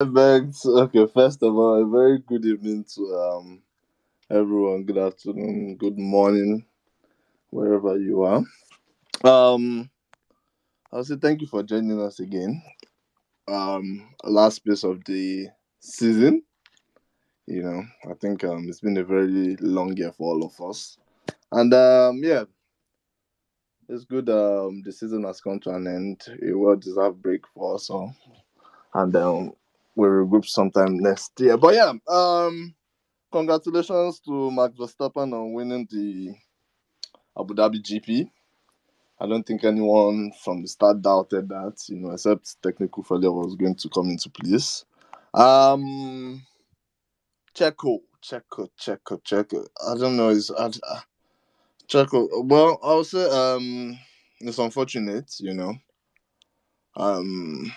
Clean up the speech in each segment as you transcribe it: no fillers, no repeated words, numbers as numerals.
Thanks. Okay, first of all, a very good evening to everyone. Good afternoon, good morning, wherever you are. Um, I'll say thank you for joining us again. Last piece of the season. I think it's been a very long year for all of us, and yeah, it's good. The season has come to an end. A well-deserved break for us all, and we'll regroup sometime next year. But yeah, congratulations to Max Verstappen on winning the Abu Dhabi GP. I don't think anyone from the start doubted that, except technical failure was going to come into place. Um, Checo. I don't know. Checo. Well, I'll say it's unfortunate. Um,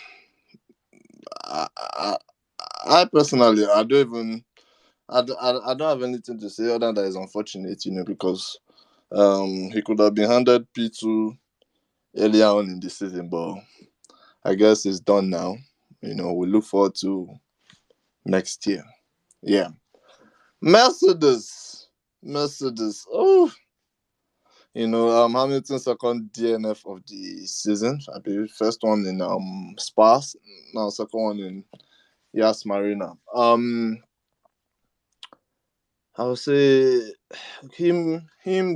I, I, I personally, I don't even, I don't have anything to say other than it's unfortunate. Because he could have been handed P2 earlier on in the season, but I guess it's done now. We look forward to next year. Yeah. Mercedes. Mercedes. Oh, Hamilton second DNF of the season. I believe first one in Spa, now second one in Yas Marina. I would say him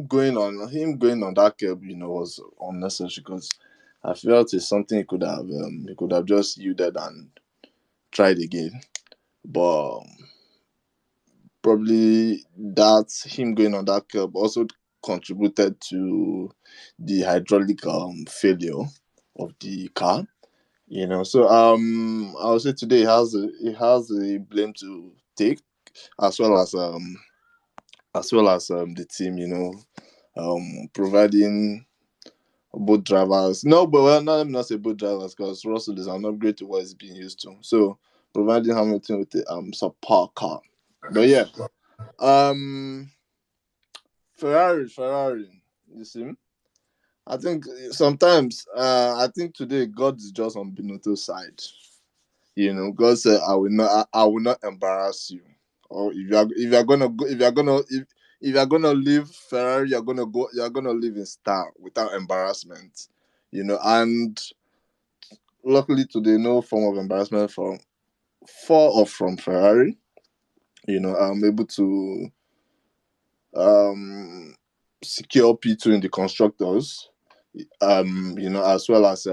going on that curb, was unnecessary because I felt it's something he could have just yielded and tried again. But probably that him going on that curb also contributed to the hydraulic failure of the car. So I would say today he has a blame to take as well as the team, providing both drivers. No, but well, let me not say both drivers because Russell is an upgrade to what he's being used to. So providing Hamilton with a subpar car. But yeah, um, Ferrari. You see, I think sometimes I think today God is just on Binotto's side. God said, I will not embarrass you. Or if you're gonna leave Ferrari, you're gonna leave in style without embarrassment. And luckily today, no form of embarrassment from from Ferrari. I'm able to um secure P2 in the constructors. As well as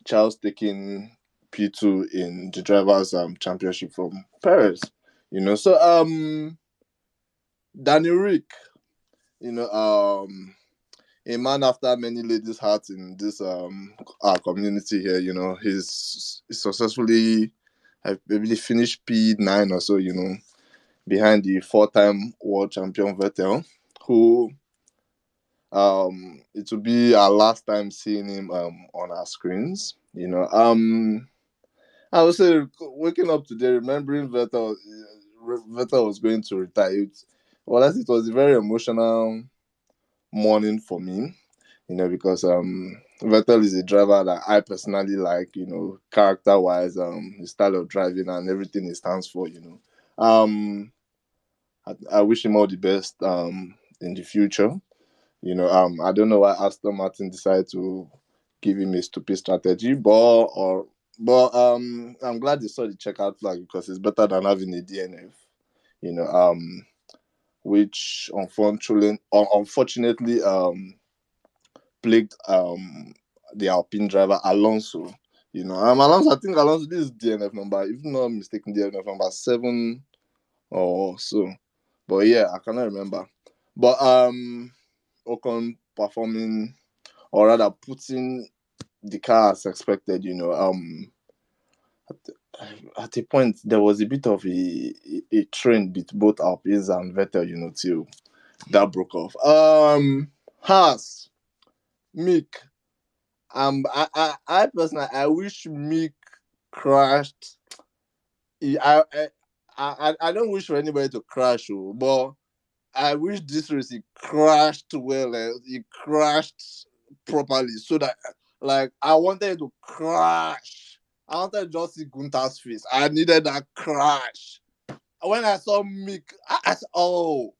Charles taking P2 in the drivers championship from Perez. So Danny Rick, you know, a man after many ladies' hearts in this our community here. He's successfully, I believe, finished P9 or so. Behind the four-time world champion Vettel, who it will be our last time seeing him on our screens. I would say waking up today, remembering Vettel was going to retire. It was a very emotional morning for me. Because Vettel is a driver that I personally like. Character wise, his style of driving and everything he stands for. I wish him all the best in the future. I don't know why Aston Martin decided to give him a stupid strategy, but I'm glad they saw the checkout flag because it's better than having a DNF. You know, which unfortunately plagued the Alpine driver Alonso. Alonso. I think Alonso this is DNF number, if not mistaken, DNF number 7 or so. But yeah, I cannot remember. But Ocon performing, or rather putting the car as expected. At a point there was a bit of a trend with both Alpines and Vettel. Till that broke off. Haas, Mick. I personally, I wish Mick crashed. I I, I don't wish for anybody to crash, but I wish this race he crashed well. He crashed properly so that, like, I wanted to crash. I wanted to just see Gunter's face. I needed that crash. When I saw Mick, I said, oh.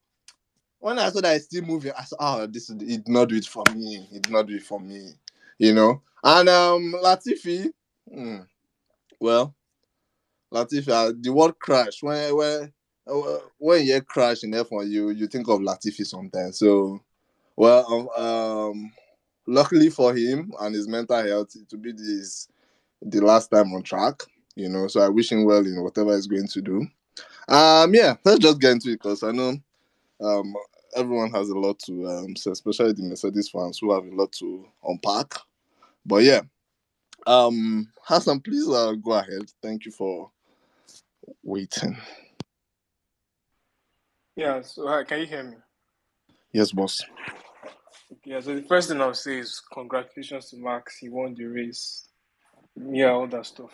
When I saw that it's still moving, I said, oh, this is, it did not do it for me. It did not do it for me. You know? And Latifi, well, Latifi, the word crash, when you hear crash in F1, you think of Latifi sometimes. So, well, luckily for him and his mental health, it will be the last time on track, you know. So I wish him well in whatever he's going to do. Yeah, let's just get into it because I know um everyone has a lot to say, especially the Mercedes fans who have a lot to unpack. But yeah, Hassan, please go ahead. Thank you for waiting. Yeah, so can you hear me? Yes, boss. Yeah, so the first thing I'll say is congratulations to Max. He won the race. Yeah, all that stuff.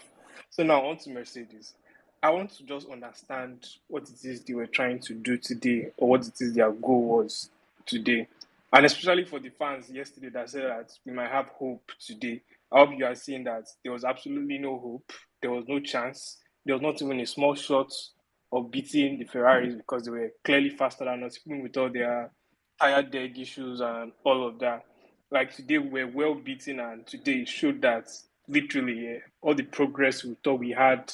So now on to Mercedes. I want to just understand what it is they were trying to do today or what it is their goal was today. And especially for the fans yesterday that said that we might have hope today. I hope you are seeing that there was absolutely no hope. There was no chance. There was not even a small shot of beating the Ferraris because they were clearly faster than us, even with all their tire deg issues and all of that. Like today, we were well beaten, and today it showed that literally all the progress we thought we had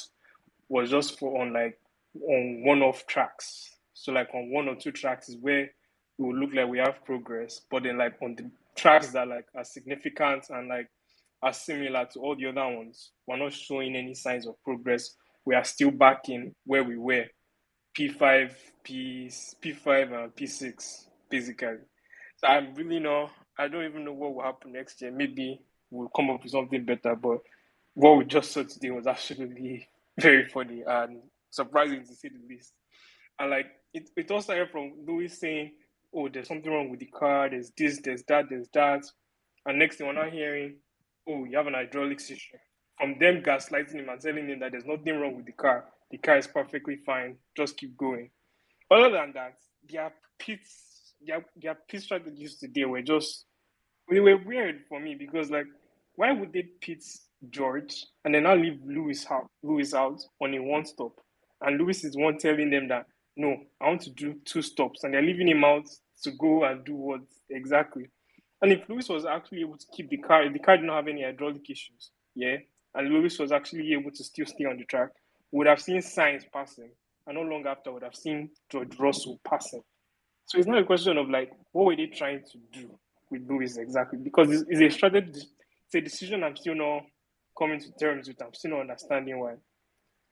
was just for on one-off tracks. So like on one or two tracks is where it will look like we have progress, but then like on the tracks that like are significant and like are similar to all the other ones, we're not showing any signs of progress. We are still back in where we were, P5, P5 and P6 basically. So I'm really not. I don't even know what will happen next year. Maybe we'll come up with something better. But what we just saw today was absolutely very funny and surprising to say the least. And like it all started from Louis saying, "Oh, there's something wrong with the car. There's this, there's that, there's that." And next thing we're not hearing, "Oh, you have an hydraulics issue." From them gaslighting him and telling him that there's nothing wrong with the car. The car is perfectly fine. Just keep going. Other than that, their pit strategies today were just they were weird for me because like why would they pit George and then now leave Lewis out on a one stop, and Lewis is one telling them that no, I want to do two stops, and they're leaving him out to go and do what exactly. And if Lewis was actually able to keep the car, if the car didn't have any hydraulic issues, yeah, and Lewis was actually able to still stay on the track, we would have seen Sainz passing, and not long after would have seen George Russell passing. So it's not a question of like what were they trying to do with Lewis exactly, because it's a strategy, it's a decision I'm still not coming to terms with. I'm still not understanding why.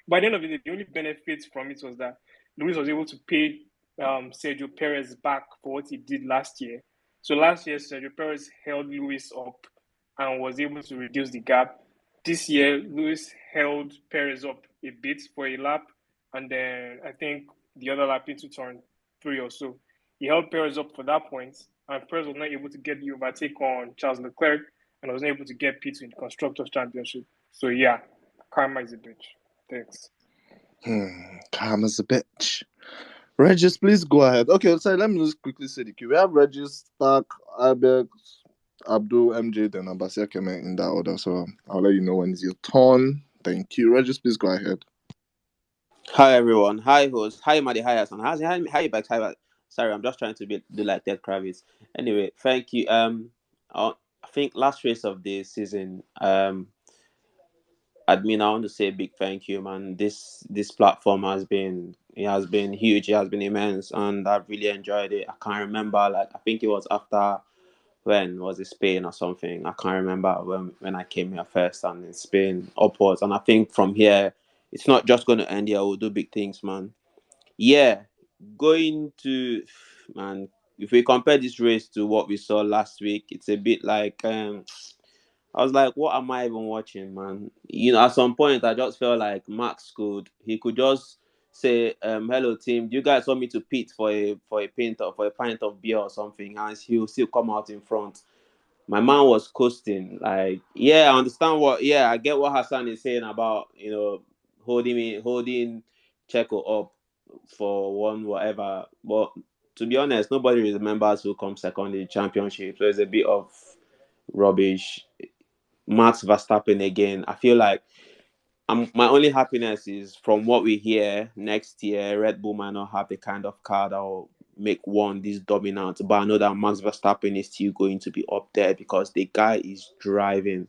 By the end of the day, the only benefit from it was that Lewis was able to pay Sergio Perez back for what he did last year. So last year, Sergio Perez held Lewis up and was able to reduce the gap. This year, Lewis held Perez up a bit for a lap, and then I think the other lap into turn three or so. He held Perez up for that point, and Perez was not able to get the overtake on Charles Leclerc, and was not able to get P2 in the Constructors' Championship. So yeah, karma is a bitch. Thanks. Calm as a bitch. Regis, please go ahead. Okay, so let me just quickly say the queue. We have Regis, Stark, Ibex, Abdul, MJ, then Abasia came in that order. So I'll let you know when it's your turn. Thank you. Regis, please go ahead. Hi everyone. Hi host. Hi Maddie. Hi Hassan. Hi back. Hi. Sorry, I'm just trying to do like Ted Kravitz. Anyway, thank you. I think last race of the season. Admin, I want to say a big thank you, man. This platform has been huge. It has been immense, and I've really enjoyed it. I can't remember. Like I think it was after when was it Spain or something? I can't remember when I came here first, and in Spain upwards. And I think from here, it's not just going to end here. We'll do big things, man. Yeah, going to man. If we compare this race to what we saw last week, it's a bit like I was like, what am I even watching, man? At some point, I just felt like Max he could just say, "Hello, team. Do you guys want me to pit for a pint of beer or something?" And he'll still come out in front. My man was coasting. Like, yeah, I get what Hassan is saying about holding Checo up for one whatever. But to be honest, nobody remembers who comes second in the championship. So it's a bit of rubbish. Max Verstappen again. I feel like my only happiness is from what we hear next year. Red Bull might not have the kind of car that will make one this dominant, but I know that Max Verstappen is still going to be up there because the guy is driving.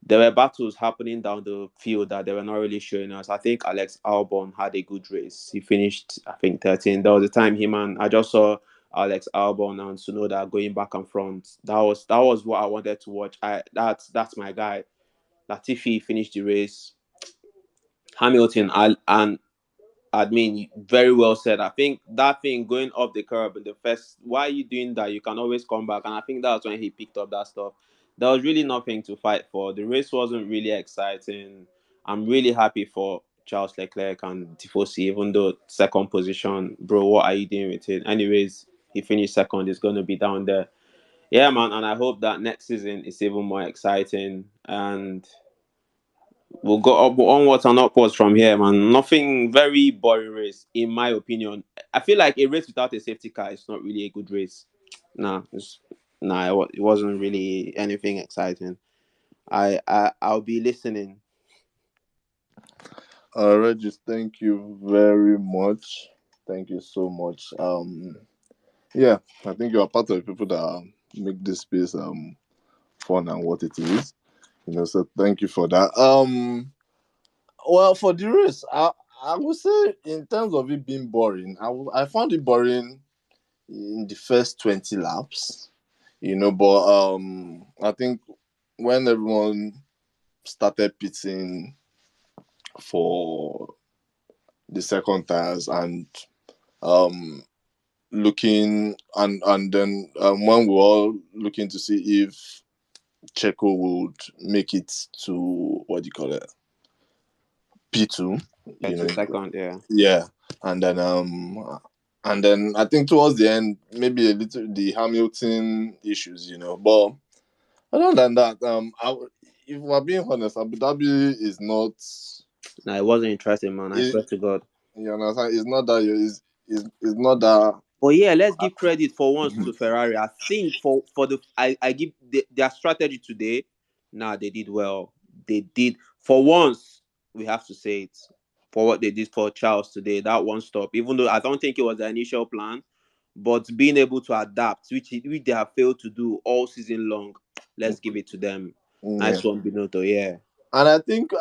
There were battles happening down the field that they were not really showing us. I think Alex Albon had a good race. He finished, I think, 13. There was a time him and I just saw Alex Albon and Tsunoda going back and front. That was what I wanted to watch. That's my guy. Latifi finished the race. Hamilton and I mean, very well said. I think that thing going off the curb in the first, why are you doing that? You can always come back. And I think that's when he picked up that stuff. There was really nothing to fight for. The race wasn't really exciting. I'm really happy for Charles Leclerc and Tifosi, even though second position, bro, what are you doing with it? Anyways, he finished second. It's going to be down there. Yeah, man. And I hope that next season is even more exciting. And we'll go up onwards and upwards from here, man. Nothing very boring race, in my opinion. I feel like a race without a safety car is not really a good race. Nah, it wasn't really anything exciting. I'll be listening. Regis, thank you very much. Thank you so much. Yeah, I think you are part of the people that make this space fun and what it is. So thank you for that. Well, for the race, I would say in terms of it being boring, I found it boring in the first 20 laps. But I think when everyone started pitting for the second tires and um looking and then when we were all looking to see if Checo would make it to what do you call it, P2, Yeah, you know, to second, yeah. yeah, and then I think towards the end maybe a little the Hamilton issues, but other than that, if we're being honest, Abu Dhabi is not. Nah, it wasn't interesting, man. I It, swear to God. you understand? It's not that. It's not that. But yeah, let's give credit for once to Ferrari. I think for the I give their strategy today. Nah, they did well. They did for once. We have to say it for what they did for Charles today. That one stop, even though I don't think it was the initial plan, but being able to adapt, which they have failed to do all season long. Let's give it to them. Yeah. Nice one, Binotto. Yeah. And I think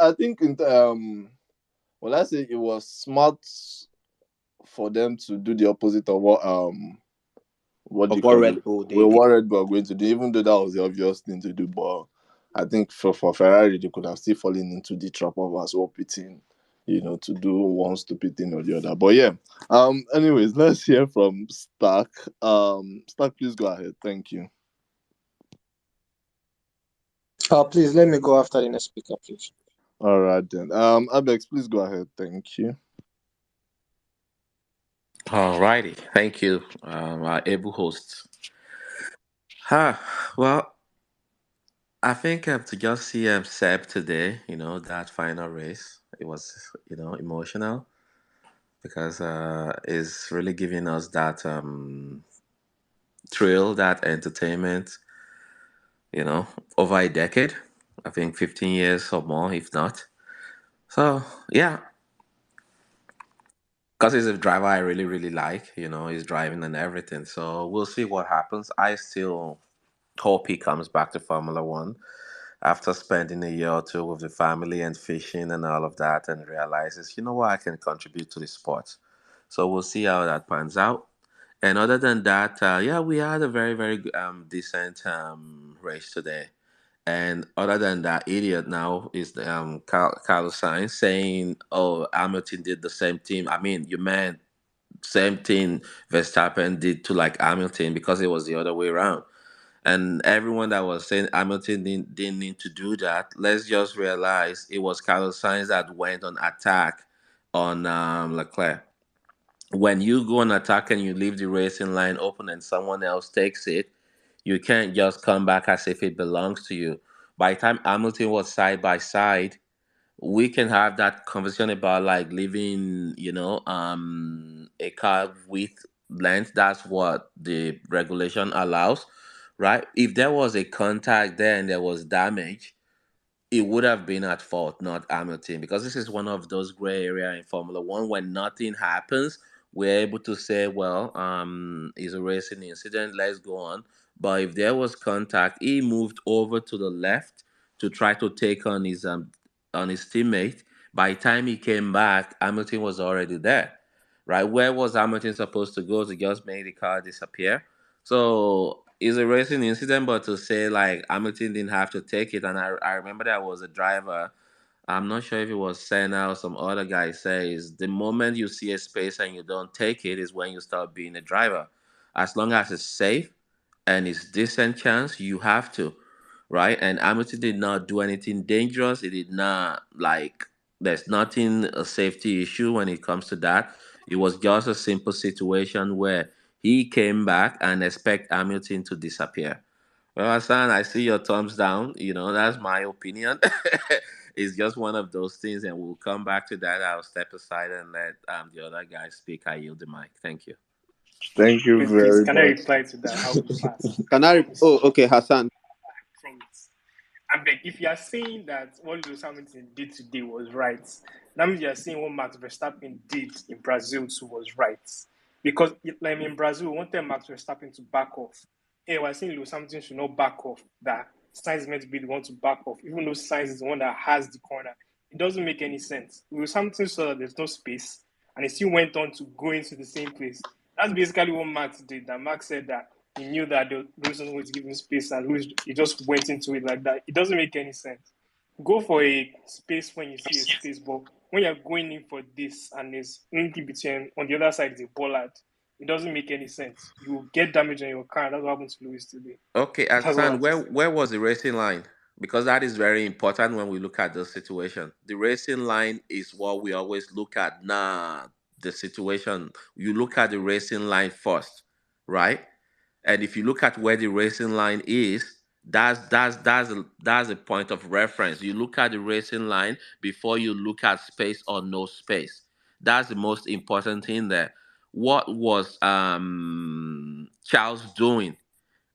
well, let's say it was smart for them to do the opposite of what do Of you what call it? Red Bull they We're did. worried about going to do, even though that was the obvious thing to do. But I think for Ferrari, they could have still fallen into the trap of us all pitting, to do one stupid thing or the other. But yeah. Anyways, let's hear from Stark. Stark, please go ahead. Thank you. Please let me go after the next speaker, please. All right then. Abex, please go ahead. Thank you. Alrighty, thank you, our able hosts. Well, I think to just see Seb today, that final race, it was, emotional because it's really giving us that thrill, that entertainment, you know, over a decade. I think 15 years or more, if not. So, yeah, because he's a driver I really, really like, he's driving and everything. So we'll see what happens. I still hope he comes back to Formula One after spending a year or two with the family and fishing and all of that and realizes, you know what, I can contribute to the sport. So we'll see how that pans out. And other than that, yeah, we had a very, very decent race today. And other than that, idiot now is the Carlos Sainz saying, "Oh, Hamilton did the same thing." I mean, you meant same thing Verstappen did to like Hamilton because it was the other way around. And everyone that was saying Hamilton didn't need to do that, let's just realize it was Carlos Sainz that went on attack on Leclerc. When you go on attack and you leave the racing line open and someone else takes it, you can't just come back as if it belongs to you. By the time Hamilton was side by side, we can have that conversation about like leaving, a car with length. That's what the regulation allows, right? If there was a contact there and there was damage, it would have been at fault, not Hamilton, because this is one of those gray area in Formula One when nothing happens. We're able to say, well, it's a racing incident. Let's go on. But if there was contact, he moved over to the left to try to take on his teammate. By the time he came back, Hamilton was already there, right? Where was Hamilton supposed to go to just make the car disappear? So it's a racing incident, but to say like Hamilton didn't have to take it, and I remember there was a driver. I'm not sure if it was Senna or some other guy says the moment you see a space and you don't take it is when you start being a driver. As long as it's safe and it's decent chance, you have to, right? And Hamilton did not do anything dangerous. It did not like there's nothing a safety issue when it comes to that. It was just a simple situation where he came back and expect Hamilton to disappear. Well, Hassan, I see your thumbs down. That's my opinion. It's just one of those things, and we'll come back to that. I'll step aside and let the other guy speak. I yield the mic. Thank you. Thank you Wait, please, very can I much. reply to that? I'll be fast. Can I I? promise. Oh, okay, Hassan. I promise. I beg, if you are saying that what Lewis Hamilton did today was right, that means you are saying what Max Verstappen did in Brazil too was right. Because like in Brazil, we wanted Max Verstappen to back off. Hey, we're saying Lewis Hamilton should not back off. That Sainz is meant to be the one to back off, even though Sainz is the one that has the corner. It doesn't make any sense. Lewis Hamilton saw that there's no space, and he still went on to go into the same place. That's basically what Max did. That Max said that he knew that Lewis wasn't going to give him space, and Lewis he just went into it like that. It doesn't make any sense. Go for a space when you see a space, but when you're going in for this and there's anything between on the other side is a bollard, it doesn't make any sense. You get damage on your car. That's what happened to Lewis today. Okay, That's all I Hassan, have to where say. where was the racing line? Because that is very important when we look at the situation. The racing line is what we always look at. Nah, the situation. You look at the racing line first, right? And if you look at where the racing line is, that's a point of reference. You look at the racing line before you look at space or no space. That's the most important thing there. What was Charles doing?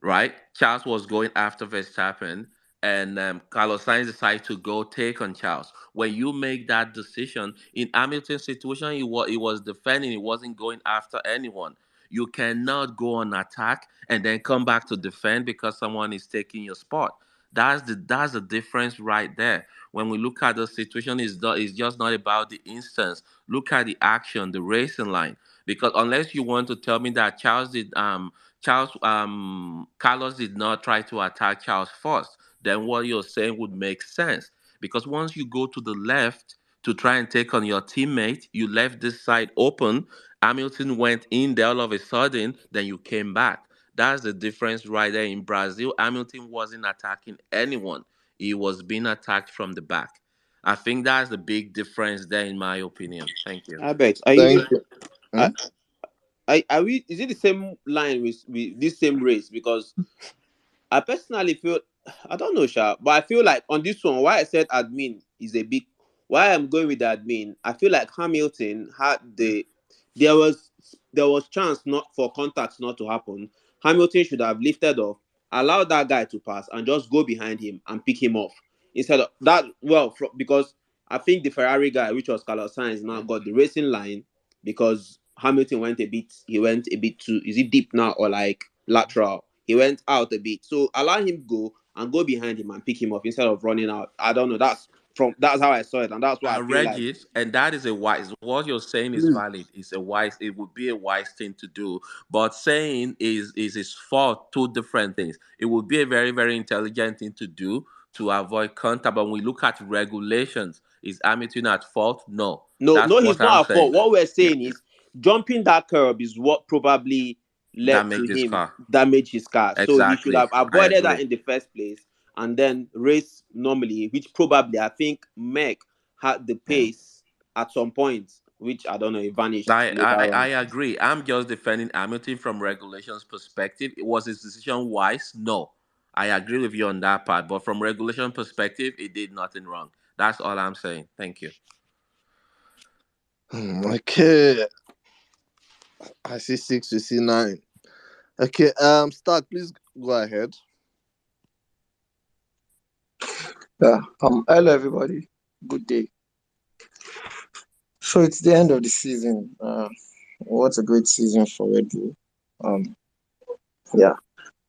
Right? Charles was going after Verstappen, and Carlos Sainz decided to go take on Charles. When you make that decision in Hamilton's situation, he was defending. He wasn't going after anyone. You cannot go on attack and then come back to defend because someone is taking your spot. That's the difference right there. When we look at the situation, it's just not about the instance. Look at the action, the racing line. Because unless you want to tell me that Carlos did not try to attack Charles first, then what you're saying would make sense. Because once you go to the left to try and take on your teammate, you left this side open. Hamilton went in there all of a sudden, then you came back. That's the difference right there. In Brazil, Hamilton wasn't attacking anyone, he was being attacked from the back. I think that's the big difference there, in my opinion. Thank you. I bet. Are you? Thank you. Hmm? Are, are we? Is it the same line with this same race? Because I personally feel I don't know, Sha, but I feel like on this one, why I said admin is a big. Why I'm going with the admin, I feel like Hamilton had there was there was chance not for contacts not to happen. Hamilton should have lifted off, allowed that guy to pass, and just go behind him and pick him off instead of that. Well, because I think the Ferrari guy, which was Carlos Sainz, now got the racing line because Hamilton went a bit. He went a bit too. Is it deep now or like lateral? He went out a bit. So allow him go and go behind him and pick him up instead of running out. I don't know. That's how I saw it, and that's why I I feel read like it, and that is a wise. What you're saying is Please. valid. It's a wise. It would be a wise thing to do. But saying is his fault. Two different things. It would be a very very intelligent thing to do to avoid contact. But when we look at regulations, is Hamilton at fault? No. no, That's no, he's what I'm not at fault. saying. What we're Yeah, saying is jumping that curb is what probably led to damage this him car. damage his car. So he should Exactly. have I avoided that agree. in the first place and then race normally, which probably I think Meg had the Yeah. pace at some point, which I don't know, it vanished I, later I I on. agree. I'm just defending Hamilton from regulations perspective. Was his decision wise? No. I agree with you on that part. But from regulation perspective, it did nothing wrong. That's all I'm saying. Thank you. Okay. I see six, you see nine. Okay, Stark, please go ahead. Hello everybody. Good day. So it's the end of the season. What a great season for Red Bull. Um, yeah.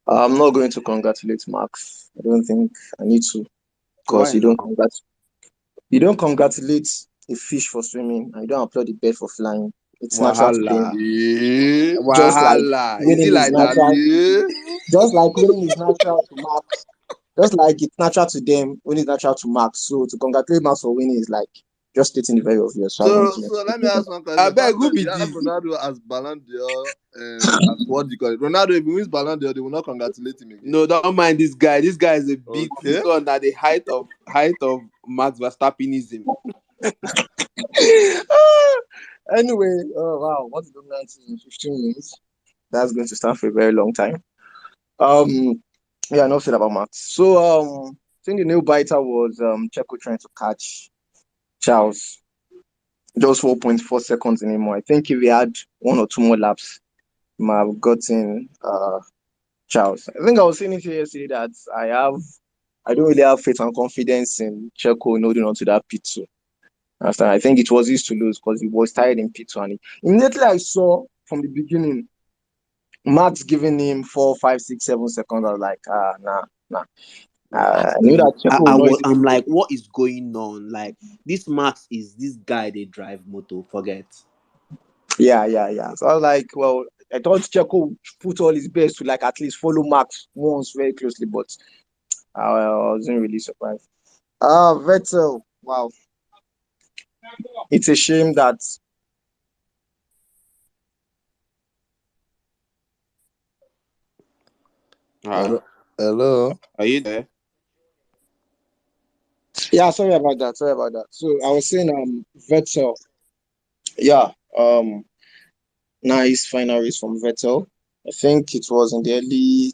I'm not going to congratulate Max. I don't think I need to, because Why not? you don't congratulate a fish for swimming, and you don't applaud the bird for flying. It's natural to them. Wahala. Yeah. Just like Wahala. Is it winning is like that? natural. Yeah. Just like winning is natural to Max. Just like it's natural to them, winning is natural to Max. So to congratulate Max for winning is like just stating the very obvious. So I don't want So, to. so let me ask one I question. beg, Thank who God be you have this? Ronaldo as Ballon d'Or, as what do you call it? Ronaldo, if he wins Ballon d'Or, they will not congratulate him again. No, don't mind this guy. This guy is a bit. Okay. This one at the height of Max Verstappenism. Anyway, oh wow, what's the 90s in 15 minutes? That's going to stand for a very long time. Yeah, enough said about Max. So, I think the nail biter was Checo trying to catch Charles. Just 4.4 seconds anymore. I think if he had one or two more laps, he might have gotten Charles. I think I was saying it here yesterday that I don't really have faith and confidence in Checo holding on to that P2. Understand? I think it was his to lose because he was tired in P2, and immediately I saw from the beginning Max giving him 4, 5, 6, 7 seconds. I was like, nah, nah. I knew Honestly, that Checo would not easily I'm do like, it. what is going on? Like, this Max is this guy they drive moto. Forget. Yeah. So I was like, well, I thought Checo would put all his best to like at least follow Max once very closely, but I wasn't really surprised. Vettel, wow, it's a shame that Ah, Hello. Hello. are you there? yeah. Sorry about that. So I was saying, Vettel, yeah, nice final race from Vettel. I think it was in the early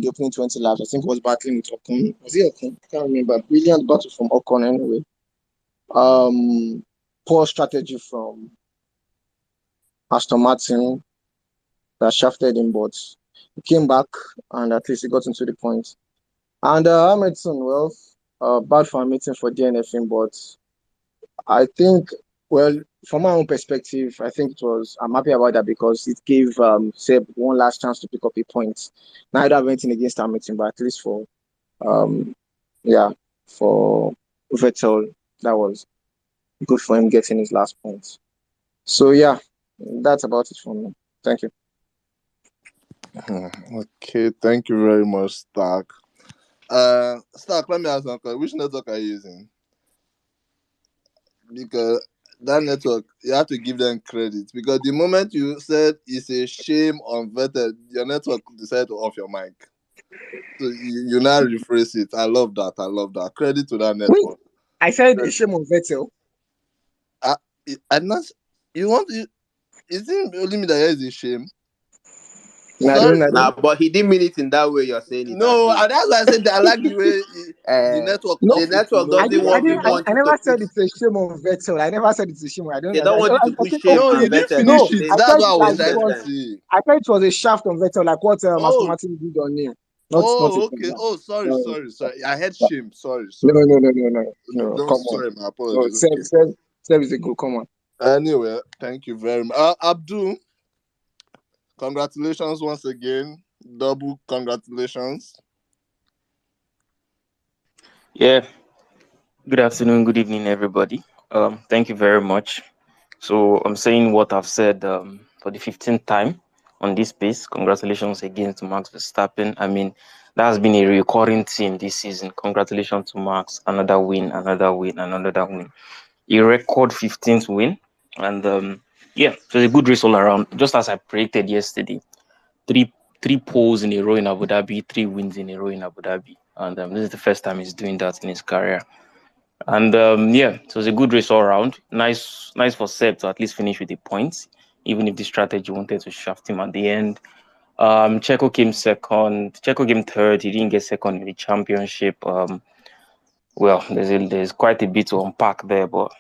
the opening 20 laps. I think it was battling with Ocon. Was it Ocon? I can't remember. Brilliant battle from Ocon anyway. Um, Poor strategy from Aston Martin that shafted him, but he came back and at least he got into the point. And Hamilton, well, bad for Hamilton for DNFing, but I think, well, from my own perspective, I think I'm happy about that because it gave Seb one last chance to pick up a point. Neither went in against Hamilton, but at least um, yeah, for Vettel, that was good for him getting his last point. So yeah, that's about it for me. Thank you. Okay, thank you very much, Stark. Stark, let me ask one question. Which network are you using? Because that network, you have to give them credit. Because the moment you said it's a shame on Vettel, your network decided to off your mic. So you now rephrase it. I love that. I love that. Credit to that Wait, network. I said a shame on Vettel. I, I not. You want to? Is it only me that is a shame? No, Sorry. I Nah, don't. but he didn't mean it in that way. You're saying it at No, least. and that's why I said that I like the way the Uh, network No, the off it. network I doesn't didn't. I want didn't. even I, want I you to never put. said it's a shame on Vettel. I never said it's a shame. I don't. They don't want you to I put think. shame No, on you didn't Vettel. No, finish You're it. I saying That's thought what I like was it trying to was. president. say. I thought it was a shaft on Vettel, like what Aston Oh, Martin did on him. Not a oh, okay. compliment. Oh, sorry, No, sorry, sorry. I had shame. Sorry, no, sorry. no, no, no, no, No, no. don't Come on. sorry. My No, apologies. Seb, Okay. Seb, Seb is a good. Come on. Anyway, thank you very much. Abdul, congratulations once again. Double congratulations. Yeah, good afternoon, good evening, everybody. Thank you very much. So I'm saying what I've said for the 15th time on this space. Congratulations again to Max Verstappen. I mean, that has been a recurring theme this season. Congratulations to Max. Another win, another win, another win. A record 15th win. And yeah, it was a good race all around. Just as I predicted yesterday, three three poles in a row in Abu Dhabi, 3 wins in a row in Abu Dhabi. And this is the first time he's doing that in his career. And yeah, it was a good race all around. Nice for Seb to at least finish with a point, even if the strategy wanted to shaft him at the end. Checo came second. Checo came third. He didn't get second in the championship. Well, there's quite a bit to unpack there, but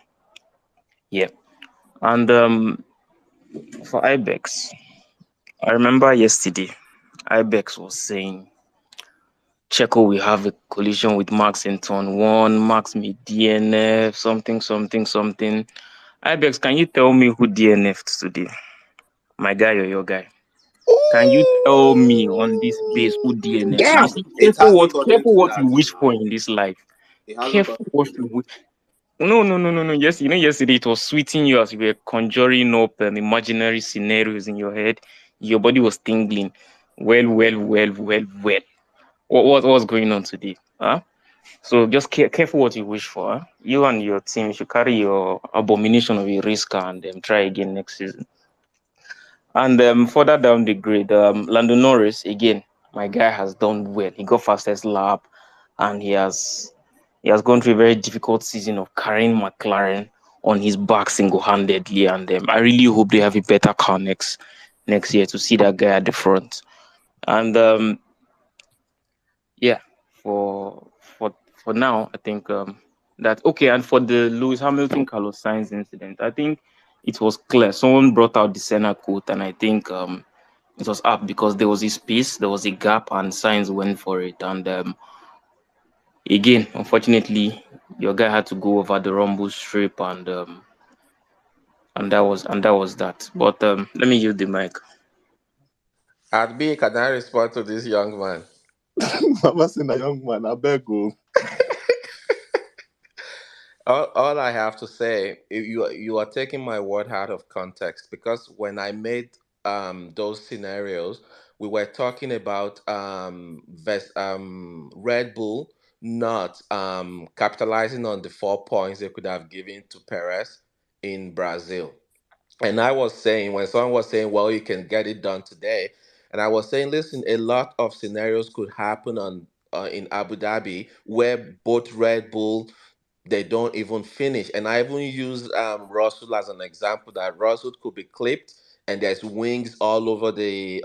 yeah. And for Ibex, I remember yesterday, Ibex was saying Checo will have a collision with Max in turn one. Max may DNF, something, something, something. Ibex, can you tell me who DNF'd today? My guy or your guy? Can you tell me on this base who DNF'd? You Yeah. see, It hasn't gotten careful to what you that, you wish for know. in this life. It hasn't Careful gotten what to you that. wish. No, no, no, no, no. Yes, yesterday it was sweeting you as you were conjuring up imaginary scenarios in your head. Your body was tingling. Well, well, well, well, well. What was going on today? Huh? So just careful what you wish for. Huh? You and your team should carry your abomination of a risk and try again next season. And further down the grade, Lando Norris again. My guy has done well. He got fastest lap, and he has gone through a very difficult season of carrying McLaren on his back single-handedly. And I really hope they have a better car next year to see that guy at the front. And yeah, for now, I think that okay. And for the Lewis Hamilton Carlos Sainz incident, I think it was clear. Someone brought out the Senna quote, and I think it was up because there was a space, there was a gap, and Sainz went for it. And again, unfortunately, your guy had to go over the rumble strip, and that was that. But let me use the mic. Adbi, can I respond to this young man? Mama saying a young man, I beg you. All I have to say, you are taking my word out of context, because when I made those scenarios, we were talking about Red Bull not capitalizing on the 4 points they could have given to Perez in Brazil. And I was saying, when someone was saying, well, you can get it done today, and I was saying, listen, a lot of scenarios could happen on in Abu Dhabi where both Red Bull, they don't even finish. And I even used Russell as an example, that Russell could be clipped and there's wings all over the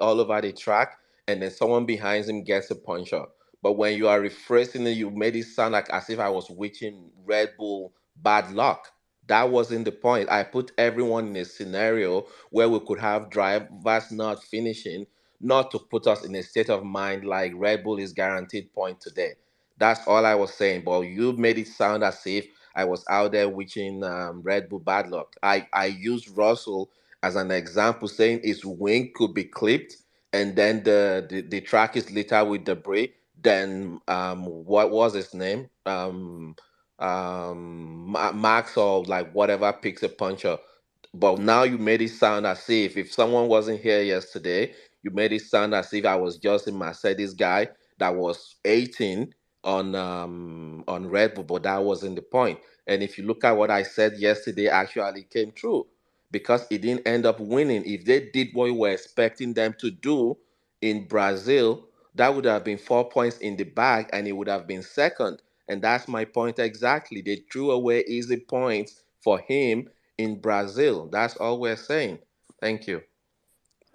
track, and then someone behind him gets a puncture. But when you are rephrasing it, you made it sound like as if I was wishing Red Bull bad luck. That wasn't the point. I put everyone in a scenario where we could have drivers not finishing, not to put us in a state of mind like Red Bull is guaranteed point today. That's all I was saying. But you made it sound as if I was out there wishing Red Bull bad luck. I used Russell as an example, saying his wing could be clipped, and then the track is littered with debris. Then what was his name? Max or like whatever picks a puncher. But now you made it sound as if someone wasn't here yesterday, you made it sound as if I was just a Mercedes guy that was 18 on Red Bull, but that wasn't the point. And if you look at what I said yesterday, actually came true, because it didn't end up winning. If they did what we were expecting them to do in Brazil, that would have been 4 points in the bag, and it would have been second. And that's my point exactly. They threw away easy points for him in Brazil. That's all we're saying. Thank you.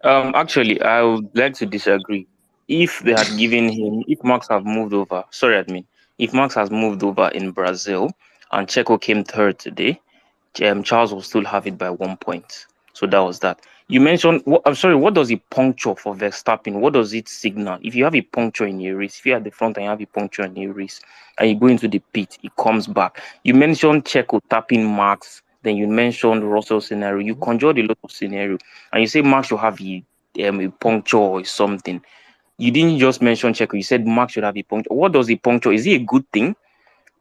Actually, I would like to disagree. If they had given him, if Max have moved over, sorry, admin, if Max has moved over in Brazil and Checo came third today, Charles will still have it by 1 point. So that was that. You mentioned, I'm sorry, what does a puncture for Verstappen? What does it signal? If you have a puncture in a race, if you're at the front and you have a puncture in a race, and you go into the pit, it comes back. You mentioned Checo tapping Max, then you mentioned Russell scenario. You conjured a lot of scenario, and you say Max should have a puncture or something. You didn't just mention Checo. You said Max should have a puncture. What does a puncture? Is it a good thing?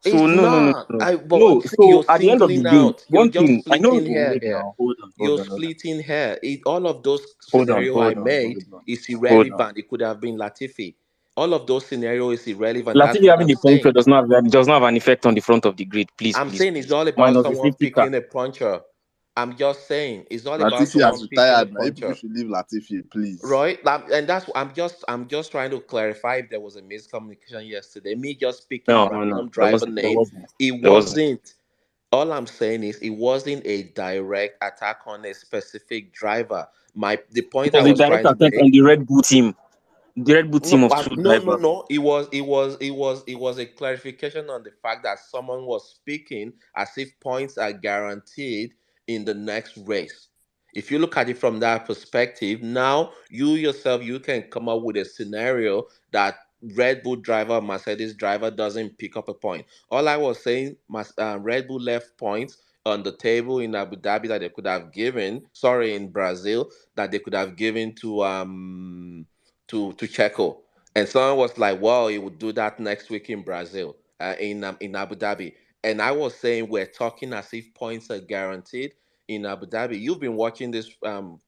So It's no, no, no, not. no, But I'm no. saying So you're at the end of the singling day, out. You're one just thing I know. splitting hair Wait here. now, hold on, hold You're on, hold on, splitting hair. All of those hold on, scenario I hold on, made hold on, is hold on. irrelevant. It could have been Latifi. All of those scenarios is irrelevant. That's Latifi what having I'm the puncture saying. does not have an effect on the front of the grid. Please, I'm please, saying it's please. all about Minus the someone safety car. picking a puncher. I'm just saying it's all about Latifi someone has picking a retired now. You people puncher. should leave Latifi, please. Right, and that's I'm just trying to clarify if there was a miscommunication yesterday. Me just picking No, no, no. random There driver wasn't. There name. wasn't. It There wasn't. wasn't. All I'm saying is it wasn't a direct attack on a specific driver. The It point I was a was direct trying to attack make. on the Red Bull team. The Red Bull team No, of two no, no, drivers. no. It was a clarification on the fact that someone was speaking as if points are guaranteed in the next race. If you look at it from that perspective, now you yourself you can come up with a scenario that Red Bull driver, Mercedes driver doesn't pick up a point. All I was saying, Red Bull left points on the table in Abu Dhabi that they could have given, sorry, in Brazil, that they could have given to Checo. And someone was like, "Well, he would do that next week in Brazil, in Abu Dhabi." And I was saying we're talking as if points are guaranteed in Abu Dhabi. You've been watching this um,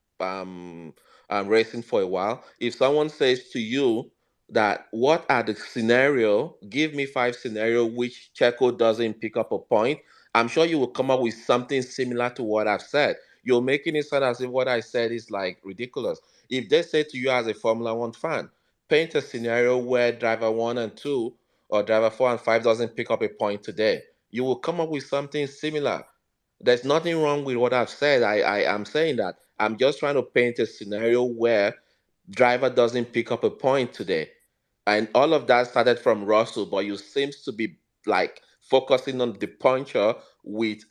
racing for a while. If someone says to you that what are the scenario, give me five scenario which Checo doesn't pick up a point, I'm sure you will come up with something similar to what I've said. You're making it sound as if what I said is like ridiculous. If they say to you as a Formula One fan, paint a scenario where driver one and two or driver four and five doesn't pick up a point today, you will come up with something similar. There's nothing wrong with what I've said. I am saying that I'm just trying to paint a scenario where driver doesn't pick up a point today. And all of that started from Russell, but you seems to be like focusing on the puncher with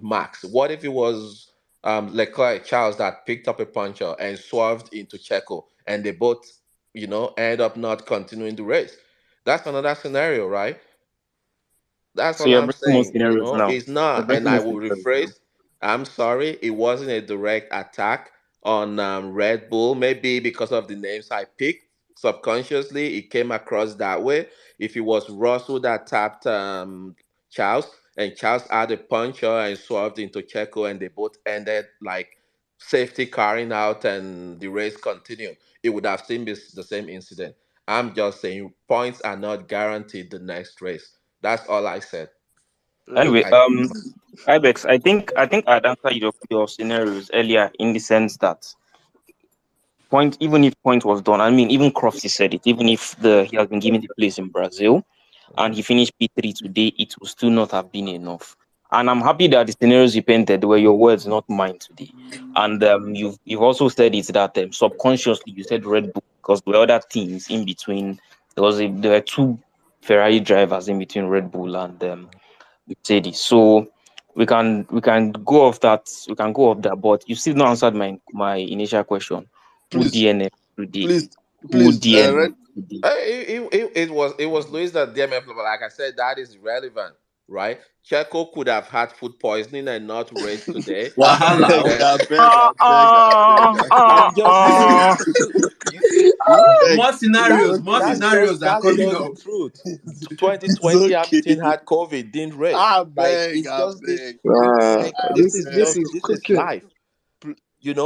Max. What if it was Leclerc Charles that picked up a puncher and swerved into Checo and they both, end up not continuing the race? That's another scenario, right? That's So all you're I'm bringing more saying. scenarios now. It's You're not, and bringing I more will scenarios rephrase. now. I'm sorry, it wasn't a direct attack on Red Bull. Maybe because of the names I picked, subconsciously it came across that way. If it was Russell that tapped Charles, and Charles had a puncher and swerved into Checo, and they both ended like safety carring out, and the race continued, it would have still been the same incident. I'm just saying points are not guaranteed the next race. That's all I said. Anyway, I Ibex, I think I'd answer your scenarios earlier in the sense that point, even if point was done, I mean, even Crofty said it, even if he has been given the place in Brazil and he finished P3 today, it will still not have been enough. And I'm happy that the scenarios you painted were your words, not mine today. And you've also said it that subconsciously you said Red Bull because there were other teams in between. There were two Ferrari drivers in between Red Bull and Mercedes. So we can go off that. We can go off that. But you still not answered my initial question. Who Please, DNF today? please, Who please. DNF today? it was Luis that DMF, but like I said, that is irrelevant, right? Checo could have had food poisoning and not race today, and I beg, then I beg, I beg, I beg, I beg. I'm just saying, I beg. More It's scenarios, more okay. scenarios are that's coming just the up. truth. It's 2020 okay. Hamilton had COVID, didn't race. I Like beg, it's I just this. beg. Like I This beg. is this is cooking. life. What's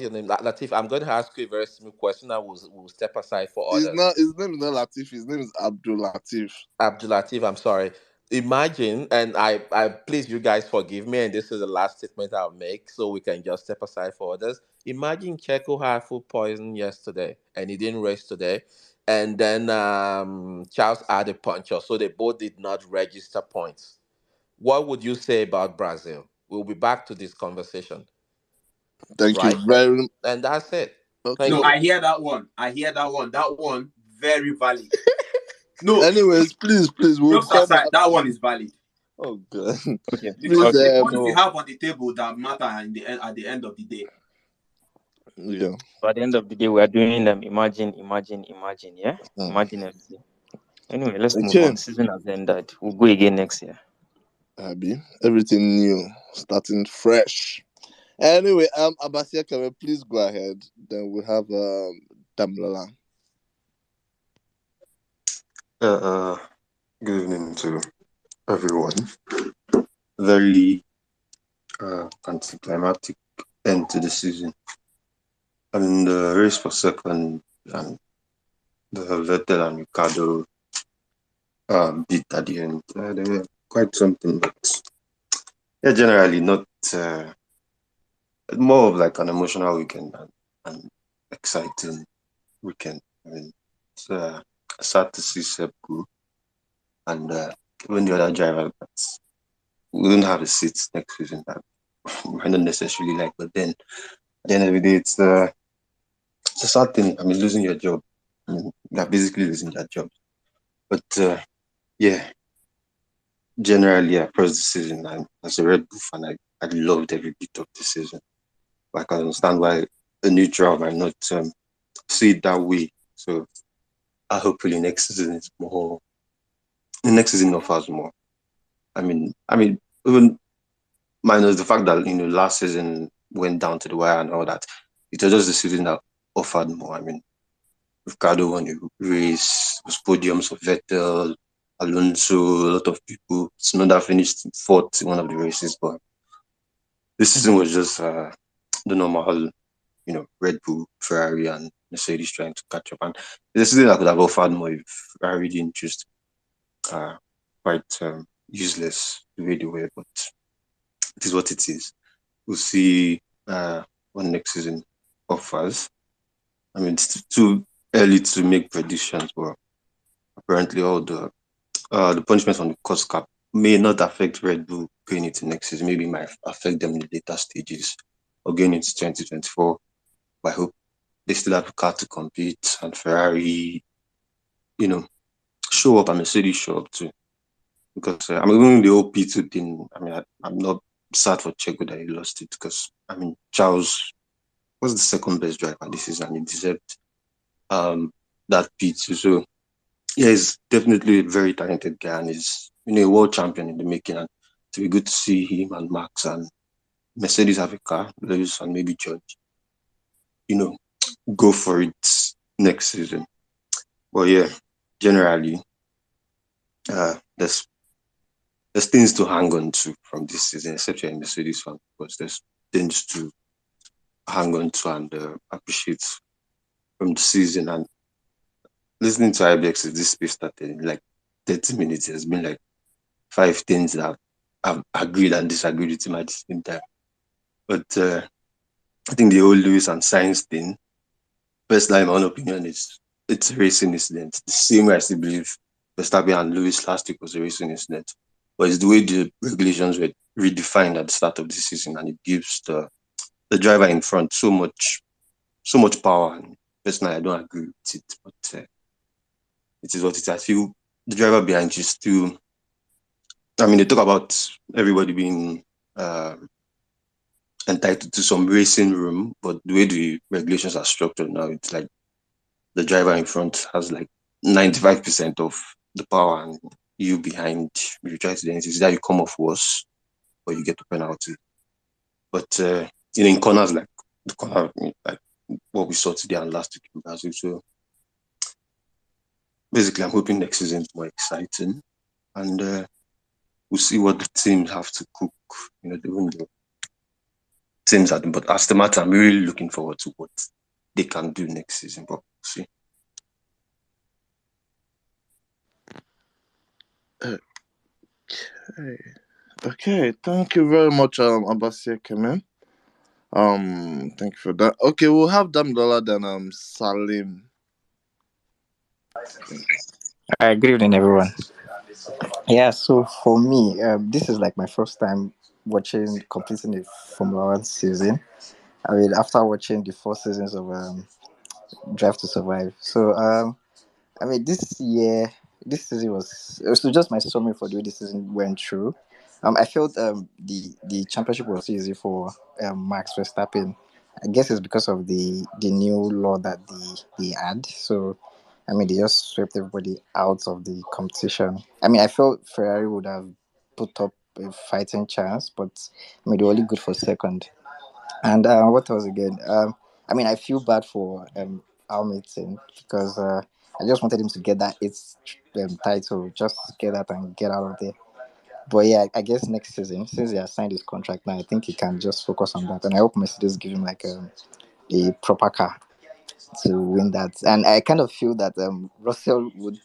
your name? Latif, I'm going to ask you a very simple question. I will step aside for It's others. not. His name is not Latif. His name is Abdul Latif. Abdul Latif, I'm sorry. Imagine, and I please you guys forgive me, and this is the last statement I'll make, so we can just step aside for others. Imagine Checo had food poison yesterday, and he didn't race today, and then Charles had a puncher, so they both did not register points. What would you say about Brazil? We'll be back to this conversation, Thank you right? very. And that's it. Okay. No, Thank you. I hear that one. I hear that one. That one, very valid. No, Anyways, please, we'll just come aside, back. that one is valid Oh God. Okay. Please, because it's the Okay. points you So, have on the table that matter at the end of the day. yeah. so at the end of the day, we are doing imagine. Yeah. Hmm. Imagine FC. Anyway, let's move Okay. on. Season has ended. We'll go again next year. Abby, everything new, starting fresh. Anyway, Abasia, can we please go ahead? Then we have Damlala. Uh, Good evening to everyone. Very anticlimactic end to the season. I mean, the race for second and the Vettel and Ricardo beat at the end. They were quite something, but yeah, generally not more of like an emotional weekend and exciting weekend. I mean, it's sad to see Seb go and even the other driver that we don't have a seat next season that I don't necessarily like, but then at the end of the day, it's a sad thing. I mean, losing your job. I mean, you're basically losing your job. But yeah, generally across the season, as a Red Bull fan, I loved every bit of the season. I can understand why a neutral might not see it that way. So hopefully next season is more. The next season offers more. I mean, even minus the fact that last season went down to the wire and all that, it was just the season that offered more. I mean, Ricardo won a race, was podiums for Vettel, Alonso, a lot of people. Tsunoda finished fourth in one of the races, but this season was just the normal, Red Bull, Ferrari, and Mercedes trying to catch up. And the season I could have offered more if Ferrari didn't just quite useless the way they were, but it is what it is. We'll see what next season offers. I mean, it's too early to make predictions, but apparently all the punishments on the cost cap may not affect Red Bull going into next season. Maybe it might affect them in the later stages or going into 2024. But I hope they still have a car to compete, and Ferrari, show up, and Mercedes show up too. Because even the whole P2 thing, I'm not sad for Checo that he lost it, because Charles was the second best driver this season and he deserved that P2. So yeah, he's definitely a very talented guy and he's a world champion in the making, and to be good to see him and Max and Mercedes have a car, Lewis and maybe George, go for it next season. But yeah, generally, there's things to hang on to from this season, except you're a Mercedes fan, because there's things to hang on to and appreciate from the season. And listening to IBX, this space started in like 30 minutes. There's been like 5 things that I've agreed and disagreed with him at the same time. But I think the whole Lewis and Sainz thing, personally, my own opinion is it's a racing incident. The same way I still believe Verstappen and Lewis last week was a racing incident. But it's the way the regulations were redefined at the start of the season, and it gives the driver in front so much power. And personally, I don't agree with it, but it is what it is. I feel the driver behind you still. They talk about everybody being entitled to some racing room, but the way the regulations are structured now, it's like the driver in front has like 95% of the power, and you behind, if you try to do anything, that you come off worse or you get a penalty. But in corners like the corner, like what we saw today and last week in Brazil. So basically, I'm hoping next season is more exciting, and we'll see what the teams have to cook. Even the teams are, but as the matter, I'm really looking forward to what they can do next season. But we'll see. Okay. Thank you very much, Abasia Kemen. Thank you for that. Okay, we'll have Damdola then Salim. Good evening, everyone. Yeah, so for me, this is like my first time completing the Formula One season. After watching the 4 seasons of Drive to Survive. So, this season was just my summary for the way this season went through. I felt the championship was easy for Max Verstappen. I guess it's because of the new law that they had. So, they just swept everybody out of the competition. I felt Ferrari would have put up a fighting chance, but they were only good for second. And what else again? I feel bad for Hamilton because I just wanted him to get that eighth title, just get that and get out of there. But yeah, I guess next season, since he has signed his contract now, I think he can just focus on that. And I hope Mercedes give him like a proper car to win that. And I kind of feel that Russell would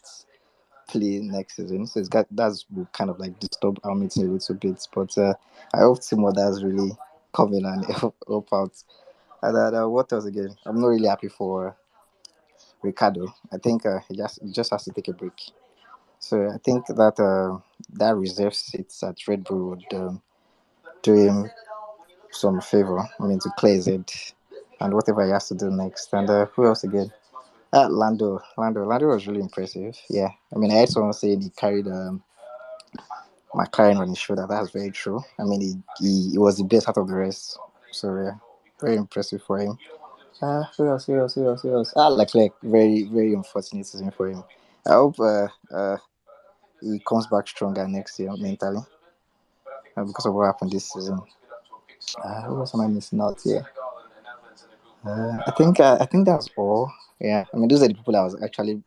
play next season, so that's will kind of like disturb our meeting a little bit. But I hope Tim Others really come in and help out. And what else again? I'm not really happy for Ricardo. I think he just has to take a break. So I think that that reserve seats at Red Bull would do him some favor. To clear his head and whatever he has to do next. And who else again? Lando was really impressive. Yeah, I heard someone saying he carried McLaren on his shoulder. That's very true. He was the best out of the rest. So yeah, very impressive for him. Who else? Leclerc, very, very unfortunate season for him. I hope he comes back stronger next year mentally because of what happened this season. Who else am I missing out here? I think that's all. Yeah, I mean those are the people I was actually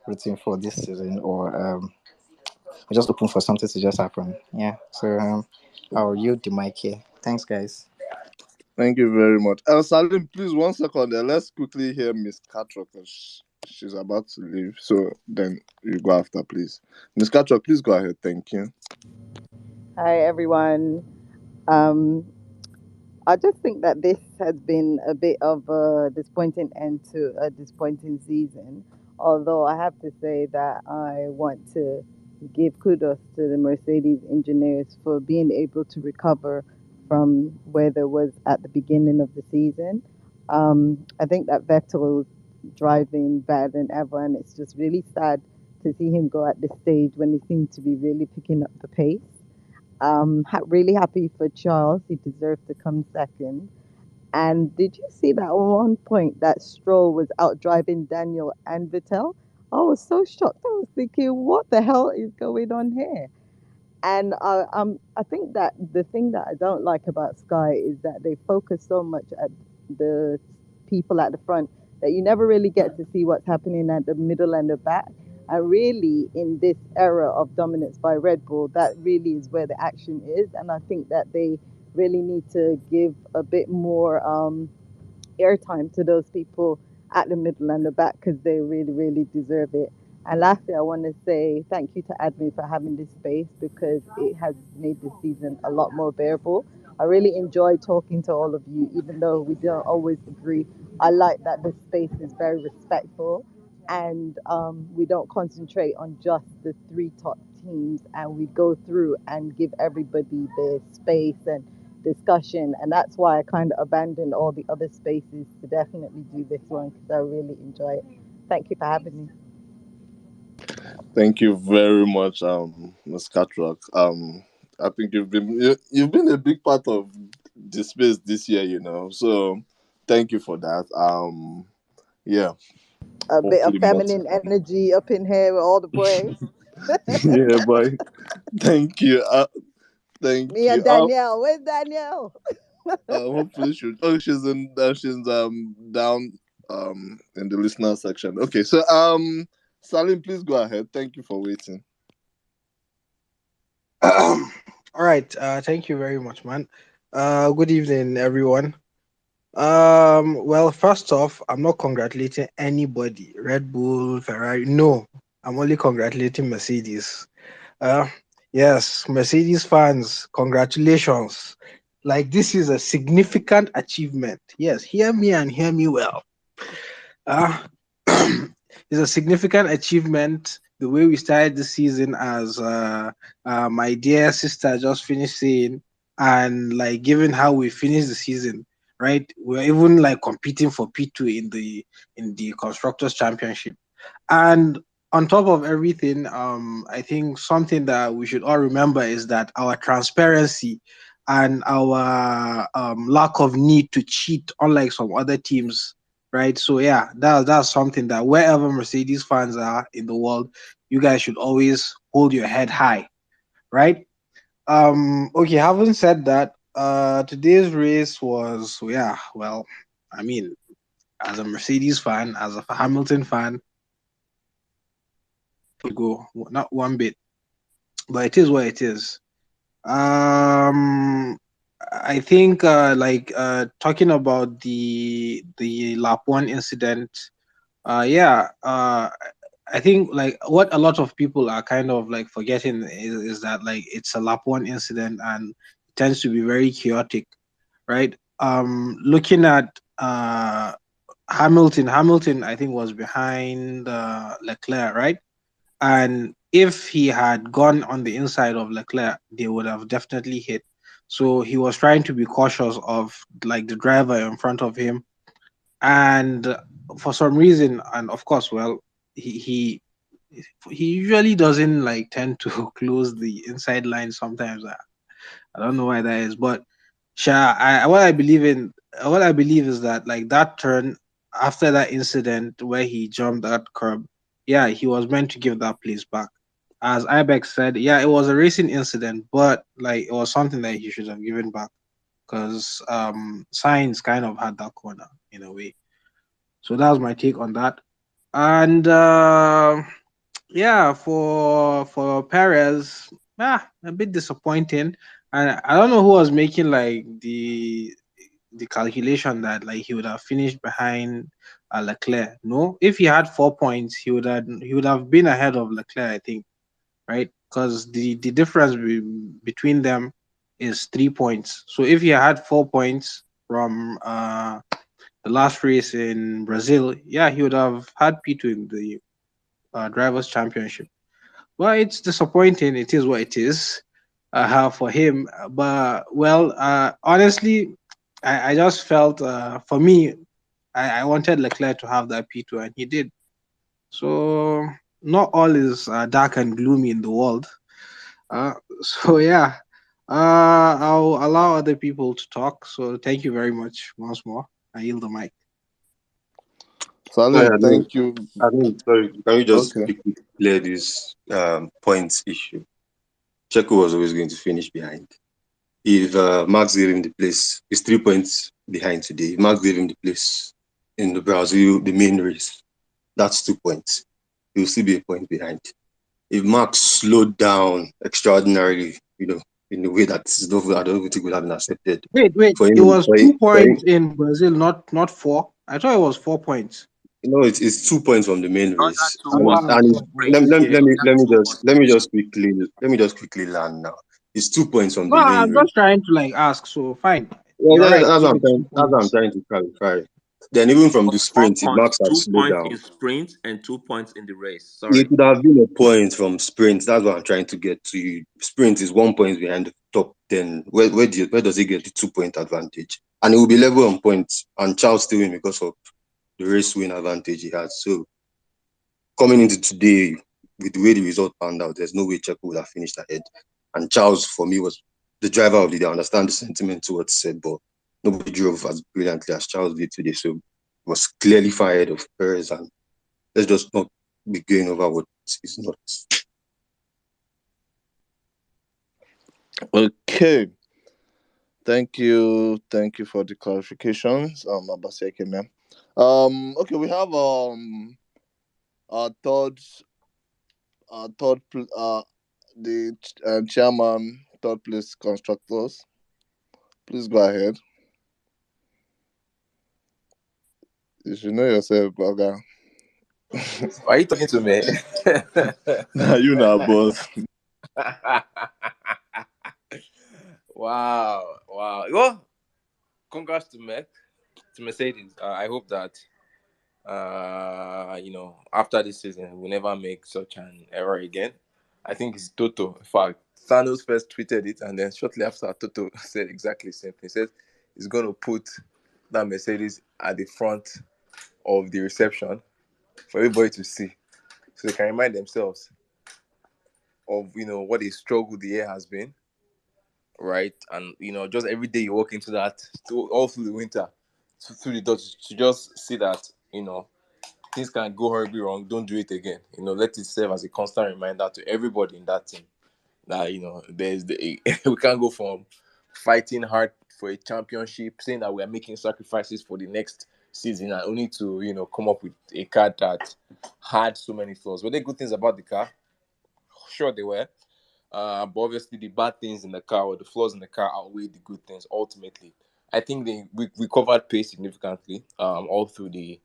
rooting for this season, or just hoping for something to just happen. Yeah. So I'll yield the mic here. Thanks, guys. Thank you very much. Salim, please, 1 second there. Let's quickly hear Miss Catra because she's about to leave. So then you go after, please. Miss Catra, please go ahead. Thank you. Hi, everyone. Um, I just think that this has been a bit of a disappointing end to a disappointing season. Although I have to say that I want to give kudos to the Mercedes engineers for being able to recover from where there was at the beginning of the season. I think that Vettel's driving better than ever, and it's just really sad to see him go at this stage when he seemed to be really picking up the pace. Really happy for Charles. He deserved to come second. And did you see that at one point that Stroll was out driving Daniel and Vettel? I was so shocked. I was thinking, what the hell is going on here? And I think that the thing that I don't like about Sky is that they focus so much at the people at the front that you never really get to see what's happening at the middle and the back. And really, in this era of dominance by Red Bull, that really is where the action is. And I think that they really need to give a bit more airtime to those people at the middle and the back because they really, really deserve it. And lastly, I want to say thank you to Admin for having this space because it has made this season a lot more bearable. I really enjoy talking to all of you, even though we don't always agree. I like that the space is very respectful and we don't concentrate on just the three top teams and we go through and give everybody the space and discussion, and that's why I kind of abandoned all the other spaces to definitely do this one because I really enjoy it. Thank you for having me. Thank you very much, Miss Catrock. I think you've been a big part of the space this year, So thank you for that. Yeah, A bit of hopefully more to feminine come. energy up in here with all the boys. Yeah, boy. Thank you. Thank Me you. and Danielle. Where's Danielle? Hopefully she's down in the listener section. Okay, so Salim, please go ahead. Thank you for waiting. All right. Thank you very much, man. Good evening, everyone. Well, first off, I'm not congratulating anybody, Red Bull, Ferrari. No, I'm only congratulating Mercedes. Uh, yes, Mercedes fans, congratulations. Like, this is a significant achievement. Yes, hear me and hear me well. Uh, it's a significant achievement. The way we started the season, as my dear sister just finished saying, and like given how we finished the season, right? We're even like competing for P2 in the constructors championship, and on top of everything, I think something that we should all remember is that our transparency and our lack of need to cheat, unlike some other teams, right? So yeah, that's something that wherever Mercedes fans are in the world, you guys should always hold your head high, right? Okay, having said that, today's race was, yeah, well, I mean, as a Mercedes fan, as a Hamilton fan, go not one bit, but it is what it is. Um, I think talking about the lap one incident. Yeah. I think like what a lot of people are kind of like forgetting is that like it's a lap one incident and it tends to be very chaotic, right? Looking at Hamilton I think was behind Leclerc, right? And if he had gone on the inside of Leclerc, they would have definitely hit. So he was trying to be cautious of like the driver in front of him, and for some reason, and of course, well, he he usually doesn't like tend to close the inside line sometimes. I don't know why that is, but sure, what I believe in what I believe is that like that turn after that incident where he jumped that curb, yeah, he was meant to give that place back. As Ibex said, yeah, it was a racing incident, but like it was something that he should have given back because Science kind of had that corner in a way. So that was my take on that. And yeah, for Perez, a bit disappointing. And I don't know who was making like the calculation that like he would have finished behind Leclerc. No, if he had 4 points, he would have been ahead of Leclerc, I think, right? Because the difference between them is 3 points. So if he had 4 points from the last race in Brazil, yeah, he would have had P2 in the drivers' championship. Well, it's disappointing. It is what it is for him. But well, honestly, I just felt for me, I wanted Leclerc to have that P2, and he did. So not all is dark and gloomy in the world. So yeah, I'll allow other people to talk. So thank you very much once more. I yield the mic. Sorry, Salim, thank you. sorry, can you just Okay. quickly clear this points issue? Checo was always going to finish behind. If Max gave him the place, he's 3 points behind today. If Max gave him the place in the Brazil, the main race, that's 2 points. He'll still be a point behind. If Max slowed down extraordinarily, in a way that I don't think would have been accepted Wait. for It him, was 2 points in Brazil, not four. I thought it was 4 points. it's 2 points from the main Other race, two and was Ah, in and the it's, okay. let, sprint. let, The let me other let me two just was let in me the just sprint. quickly let me just quickly land now. It's 2 points from No, the main I'm race. just trying to like ask. So fine, Yeah, you're right. If it's two that's what I'm points, trying to clarify. Then even from the Four sprint, if points, Max had two slowed points in down, sprint and 2 points in the race. it Sorry. would have been a point from sprint. That's what I'm trying to get to you. Sprint is 1 point behind the top 10. Where does he get the 2 point advantage? And it will be level on points. And Charles still win because of the race win advantage he has. So coming into today, with the way the result panned out, there's no way Checo would have finished ahead. And Charles, for me, was the driver of the day. I understand the sentiment towards said, but nobody drove as brilliantly as Charles did today. So it was clearly far ahead of Perez. And let's just not be going over what is not. Okay. Thank you for the clarifications, Abaseke, man. Okay, we have our the chairman, third place constructors. Please go ahead. You should know yourself, Blogger. Why are you talking to me? Now you know, boss. Wow, wow. Well, congrats to Mercedes. I hope that after this season, we'll never make such an error again. I think it's Toto. In fact, Thanos first tweeted it, and then shortly after, Toto said exactly the same thing. He said he's going to put that Mercedes at the front of the reception for everybody to see, so they can remind themselves of what a struggle the year has been, right? And just every day you walk into that, all through the winter, through the doors, to just see that things can go horribly wrong. Don't do it again. Let it serve as a constant reminder to everybody in that team that there's we can't go from fighting hard for a championship, saying that we are making sacrifices for the next season, and only to come up with a car that had so many flaws. Were there good things about the car? Sure, they were. But obviously, the bad things in the car or the flaws in the car outweigh the good things ultimately. I think we covered pace significantly all through the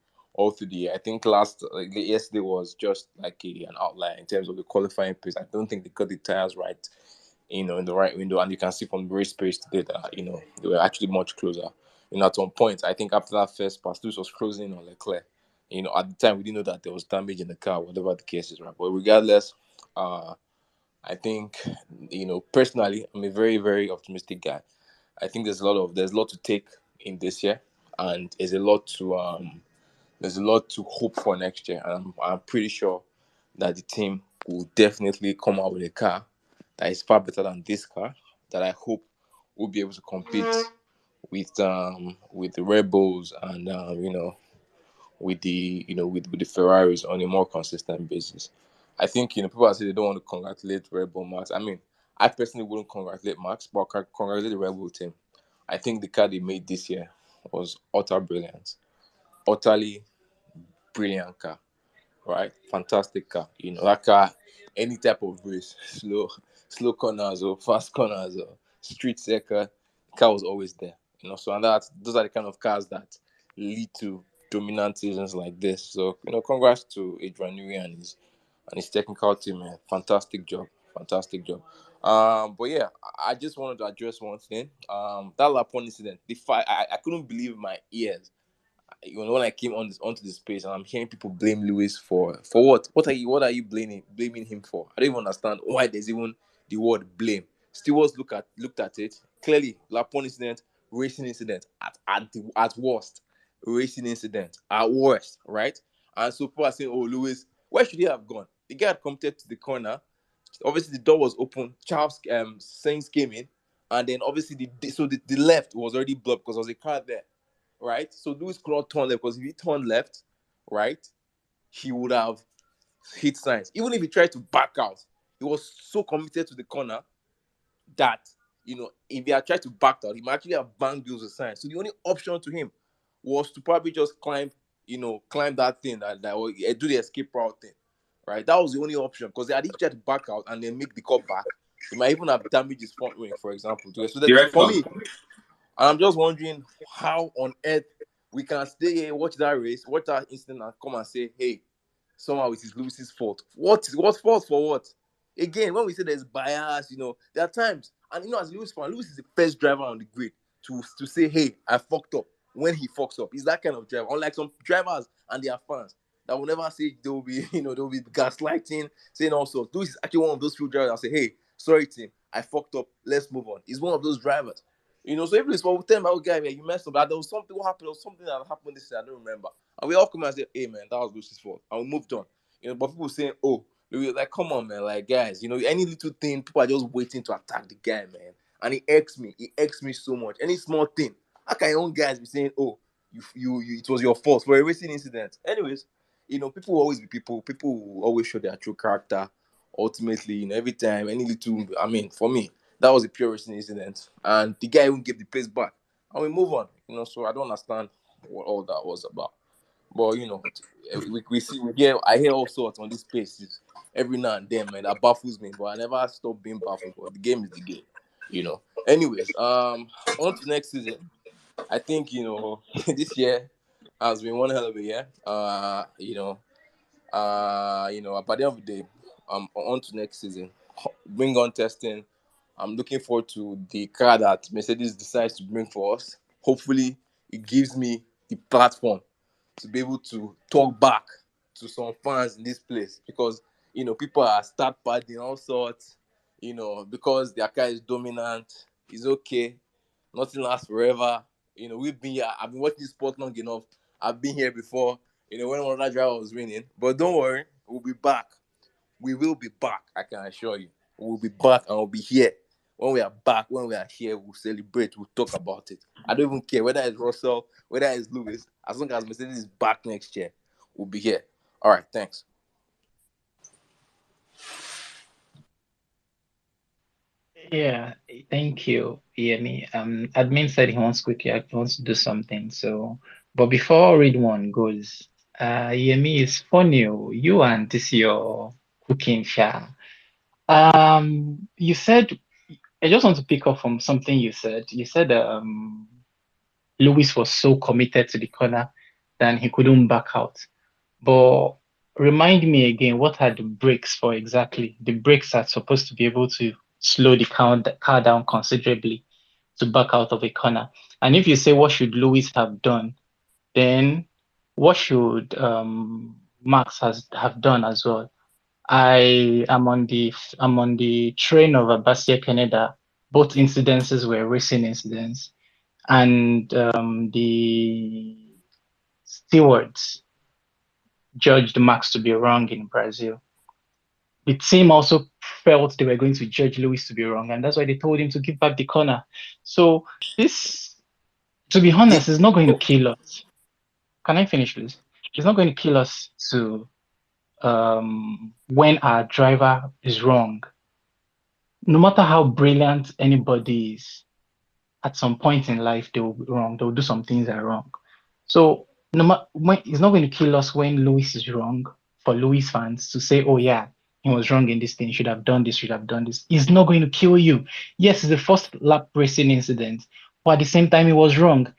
year. I think yesterday was just like an outlier in terms of the qualifying pace. I don't think they got the tires right, in the right window, and you can see from the race pace today that they were actually much closer. At some point, I think after that first pass, this was closing in on Leclerc. At the time we didn't know that there was damage in the car, whatever the case is, right? But regardless, I think, personally, I'm a very, very optimistic guy. I think there's a lot to take in this year, and there's a lot to hope for next year. And I'm pretty sure that the team will definitely come out with a car that is far better than this car, that I hope will be able to compete with the Red Bulls and with the Ferraris on a more consistent basis. I think people are saying they don't want to congratulate Red Bull Max. I mean, I personally wouldn't congratulate Max, but congratulate the Red Bull team. I think the car they made this year was utter brilliant, utterly brilliant car, right? Fantastic car. That car, any type of race, slow corners or fast corners or street circuit, the car was always there. So and those are the kind of cars that lead to dominant seasons like this. So congrats to Adrian Newey and his technical team, man. Fantastic job, fantastic job. But yeah, I just wanted to address one thing. That Lapon incident, the fight, I couldn't believe my ears when I came onto the space and I'm hearing people blame Lewis for what? What are you blaming him for? I don't even understand why there's even the word blame. Stewards looked at it clearly. Lapon incident, racing incident at worst, racing incident at worst, right? And so people are saying, "Oh, Lewis, where should he have gone?" The guy had committed to the corner. Obviously, the door was open. Charles Sainz came in, and then obviously the left was already blocked because there was a car there, right? So Lewis could not turn left because if he turned left, right, he would have hit Sainz. Even if he tried to back out, he was so committed to the corner that if he had tried to back out, he might actually have banged wheels with Sainz. So the only option to him was to probably just climb that thing that or do the escape route thing, right? That was the only option because if he tried to back out and then make the cut back, he might even have damaged his front wing, for example. So for me, I'm just wondering how on earth we can stay here, watch that race, watch that incident, and come and say, "Hey, somehow it is Lewis's fault." What fault for what? Again, when we say there's bias, there are times, and as Lewis fan, Lewis is the first driver on the grid to say, "Hey, I fucked up." When he fucks up, he's that kind of driver. Unlike some drivers and their fans that will never say they'll be gaslighting, saying all sorts. Lewis is actually one of those few drivers that say, "Hey, sorry team, I fucked up. Let's move on." He's one of those drivers. So every well, we tell him, "Oh, guy, man, you messed up." But there was something what happened. There was something that happened this year. I don't remember. And we all come and say, "Hey, man, that was Lucy's fault." And we moved on. But people saying, "Oh, Louis," like, come on, man, like, guys, any little thing, people are just waiting to attack the guy, man. And he irks me. He irks me so much. Any small thing, how can your own guys be saying, "Oh, you it was your fault for a racing incident"? Anyways, people will always be people. People will always show their true character. Ultimately, every time, any little, I mean, for me, that was a pure racing incident, and the guy even gave the place back, and we move on. So I don't understand what all that was about. But we see, I hear all sorts on this space every now and then, man. That baffles me, but I never stop being baffled. But the game is the game. Anyways, on to next season. I think this year has been one hell of a year. By the end of the day, on to next season. Bring on testing. I'm looking forward to the car that Mercedes decides to bring for us. Hopefully, it gives me the platform to be able to talk back to some fans in this place because people are start partying all sorts. Because their car is dominant. It's okay. Nothing lasts forever. We've been here. I've been watching this sport long enough. I've been here before. When another driver was winning. But don't worry, we'll be back. We will be back. I can assure you. We'll be back and we'll be here. When we are back, when we are here, we'll celebrate. We'll talk about it. I don't even care whether it's Russell, whether it's Lewis. As long as Mercedes is back next year, we'll be here. All right. Thanks. Yeah, thank you, Yemi. Admin said he wants to do something. So, but before read one goes, Yemi, is funny. Oh, you and this your cooking share. You said I just want to pick up from something you said. You said Lewis was so committed to the corner that he couldn't back out. But remind me again, what are the brakes for exactly? The brakes are supposed to be able to slow the car down considerably to back out of a corner. And if you say what should Lewis have done, then what should Max have done as well? I am on the train of Abasia Canada. Both incidences were racing incidents, and the stewards judged Max to be wrong in Brazil. The team also felt they were going to judge Lewis to be wrong, and that's why they told him to give back the corner. So this To be The honest, it's not going to kill us. Can I finish, please? It's not going to kill us to when our driver is wrong. No matter how brilliant anybody is, at some point in life they will be wrong. They will do some things that are wrong. So no matter when, it's not going to kill us when Lewis is wrong for Lewis fans to say, "Oh yeah, he was wrong in this thing. Should have done this. Should have done this." It's not going to kill you. Yes, it's the first lap racing incident, but at the same time, he was wrong.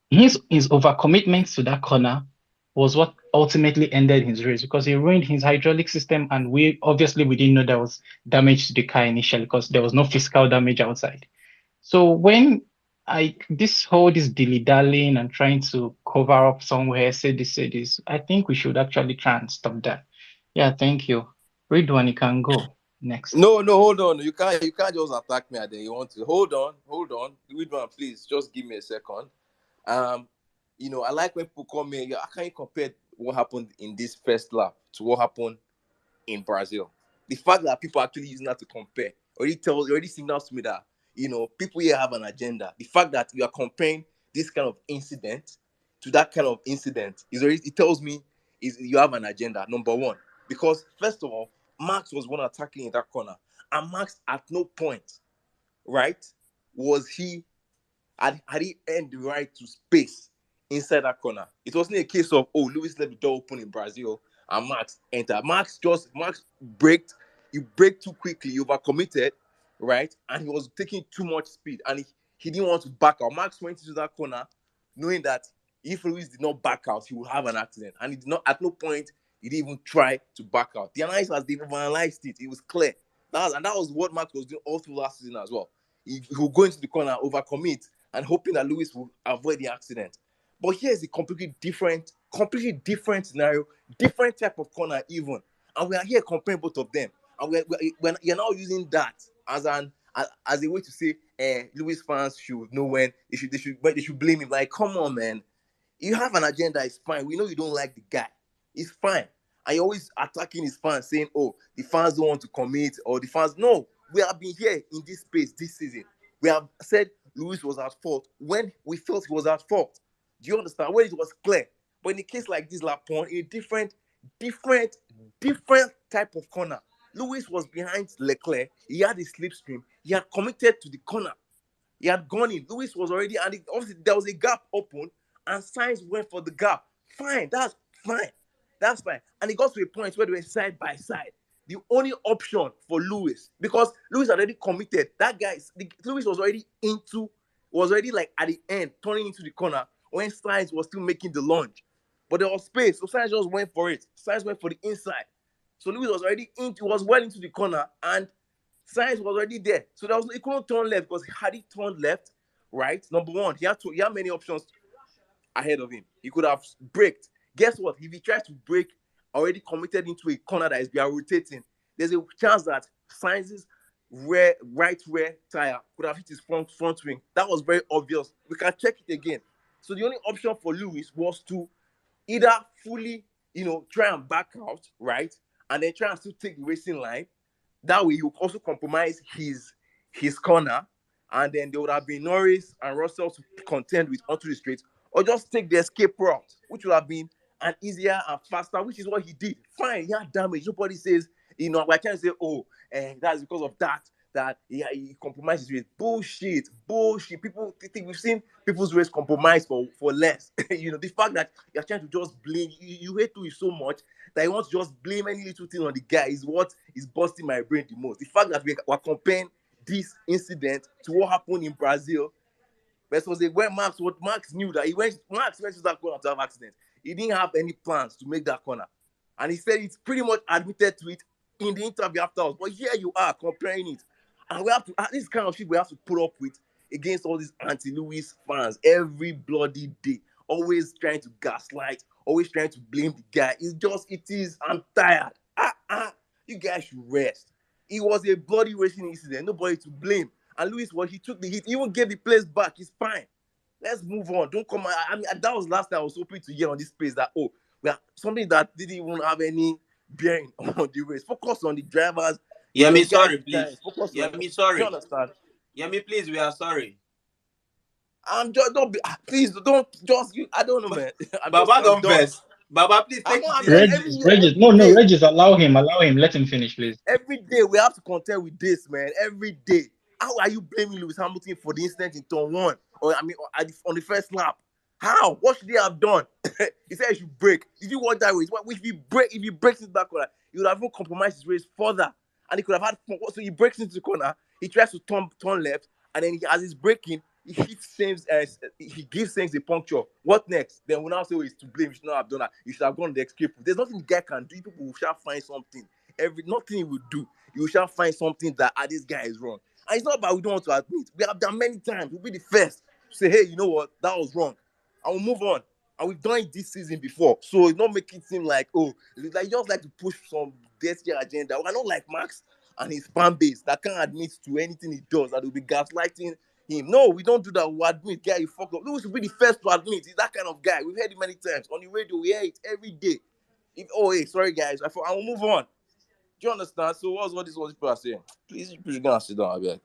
His overcommitment to that corner was what ultimately ended his race because he ruined his hydraulic system, and we didn't know there was damage to the car initially because there was no physical damage outside. So when this dilly-dallying and trying to cover up somewhere, say this, I think we should actually try and stop that. Yeah, thank you. Ridwan, you can go next. No, hold on. You can't just attack me and then you want to hold on. Ridwan, please just give me a second. I like when people come here. I can't compare what happened in this first lap to what happened in Brazil. The fact that people are actually using that to compare already signals to me that people here have an agenda. The fact that you are comparing this kind of incident to that kind of incident it tells me is you have an agenda. Number one, because first of all, Max was one attacking in that corner, and Max at no point, right, was he had he earned the right to space inside that corner. It wasn't a case of, oh, Lewis left the door open in Brazil and Max entered. Max braked. He braked too quickly. He overcommitted, right? And he was taking too much speed. And he didn't want to back out. Max went into that corner knowing that if Lewis did not back out, he would have an accident. And he did not, at no point, he didn't even try to back out. The analysis, they analyzed it. It was clear. That was what Max was doing all through last season as well. He would go into the corner, overcommit, and hoping that Lewis will avoid the accident. But here's a completely different scenario, different type of corner even. And we are here comparing both of them. And you're now using that as a way to say, Lewis fans should know when they should blame him. Like, come on, man. You have an agenda, it's fine. We know you don't like the guy. It's fine. And you're always attacking his fans, saying, oh, the fans don't want to commit, or the fans. No, we have been here in this space this season. We have said Lewis was at fault when we felt he was at fault. Do you understand? When it was clear. But in a case like this, Lapon, in a different type of corner. Lewis was behind Leclerc. He had a slipstream. He had committed to the corner. He had gone in. Lewis was already, and obviously there was a gap open, and Sainz went for the gap. Fine, that's fine. That's fine. And it got to a point where they were side by side. The only option for Lewis, because Lewis had already committed, Lewis was already like at the end, turning into the corner when Sainz was still making the lunge. But there was space, so Sainz just went for it. Sainz went for the inside. So Lewis was already was well into the corner, and Sainz was already there. So he couldn't turn left, because had he turned left, right, number one, he had many options ahead of him. He could have braked. Guess what? If he tries to brake, already committed into a corner that is rotating, there's a chance that Sainz's right rear tire could have hit his front wing. That was very obvious. We can check it again. So the only option for Lewis was to either fully, try and back out, right, and then try and still take the racing line. That way, he would also compromise his corner, and then there would have been Norris and Russell to contend with onto the straight, or just take the escape route, which would have been an easier and faster, which is what he did. Fine, he had damage. Nobody says, I can't say, oh, that's because of that he compromises with bullshit. People think we've seen people's race compromise for less. The fact that you're trying to just blame, you hate Louis so much that you want to just blame any little thing on the guy is what is busting my brain the most. The fact that we're comparing this incident to what happened in Brazil. But was when Max knew that Max went to that corner to have accident. He didn't have any plans to make that corner. And he said it's pretty much admitted to it in the interview afterwards. But here you are comparing it. And we have to, this kind of shit we have to put up with against all these anti-Lewis fans every bloody day. Always trying to gaslight, always trying to blame the guy. I'm tired. You guys should rest. It was a bloody racing incident. Nobody to blame. And Lewis, he took the hit. He even gave the place back. It's fine. Let's move on. Don't come. That was last time I was hoping to hear on this space that, we are something that didn't even have any bearing on the race. Focus on the drivers. Sorry, please. Focus on. Sorry. Do you understand? Please, we are sorry. Just don't be please don't just you. I don't know, man. Baba I'm don't done. verse. Baba, please take it I'm just easy. every Regis, year, Regis, every no, no, day. Regis, allow him, let him finish, please. Every day we have to contend with this, man. Every day. How are you blaming Lewis Hamilton for the incident in turn one? Or I mean, on the first lap? How? What should he have done? He said he should break. Did you watch that race? If he breaks his back corner, he would have even compromised his race further, and he could have had fun. So he breaks into the corner. He tries to turn left, and then as he's braking, he hits Sainz. He gives Sainz a puncture. What next? Then we now say, oh, he's to blame. You should not have done that. You should have gone the escape route. There's nothing the guy can do. People will shall find something. Nothing he will do. You shall find something that this guy is wrong. And it's not about we don't want to admit. We have done many times. We'll be the first to say, hey, you know what? That was wrong. And we'll move on. And we've done it this season before. So it's not making it seem like, oh, it's like you just like to push some desperate agenda. We're not like Max and his fan base that can't admit to anything he does, that will be gaslighting him. No, we don't do that. We admit, guy, you fuck up. Lewis will be the first to admit. He's that kind of guy. We've heard it many times. On the radio, we hear it every day. Hey, sorry, guys. I will move on. Do you understand? So what's what people are saying? Please, you should go and sit down. I'll be like,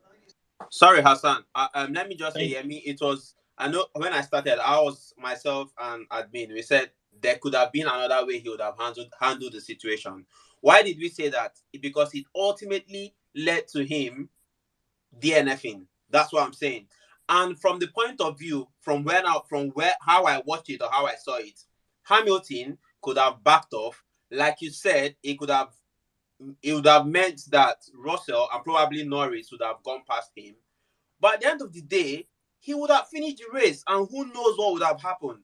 Sorry, Hassan. Let me just Thank say, I mean, it was. I know when I started, I was myself and admin. We said there could have been another way he would have handled the situation. Why did we say that? Because it ultimately led to him DNFing. That's what I'm saying. And from the point of view, from how I watched it or how I saw it, Hamilton could have backed off. Like you said, it would have meant that Russell and probably Norris would have gone past him. But at the end of the day, he would have finished the race, and who knows what would have happened.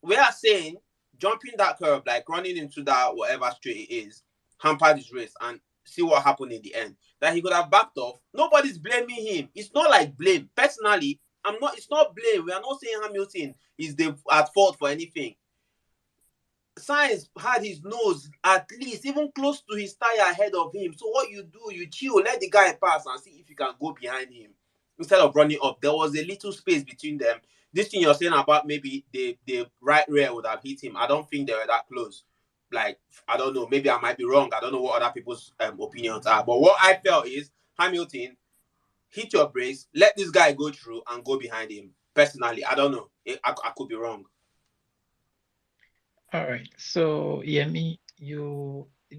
We are saying jumping that curve, like running into that whatever straight it is, hampered his race, and see what happened in the end. That he could have backed off. Nobody's blaming him. It's not like blame. Personally, I'm not. It's not blame. We are not saying Hamilton is at fault for anything. Sainz had his nose at least even close to his tire ahead of him. So what you do, you chill, let the guy pass and see if you can go behind him instead of running up. There was a little space between them. This thing you're saying about maybe the right rear would have hit him. I don't think they were that close. Like, I don't know. Maybe I might be wrong. I don't know what other people's opinions are. But what I felt is Hamilton, hit your brakes, let this guy go through and go behind him. Personally, I don't know. I could be wrong. All right. So, Yemi,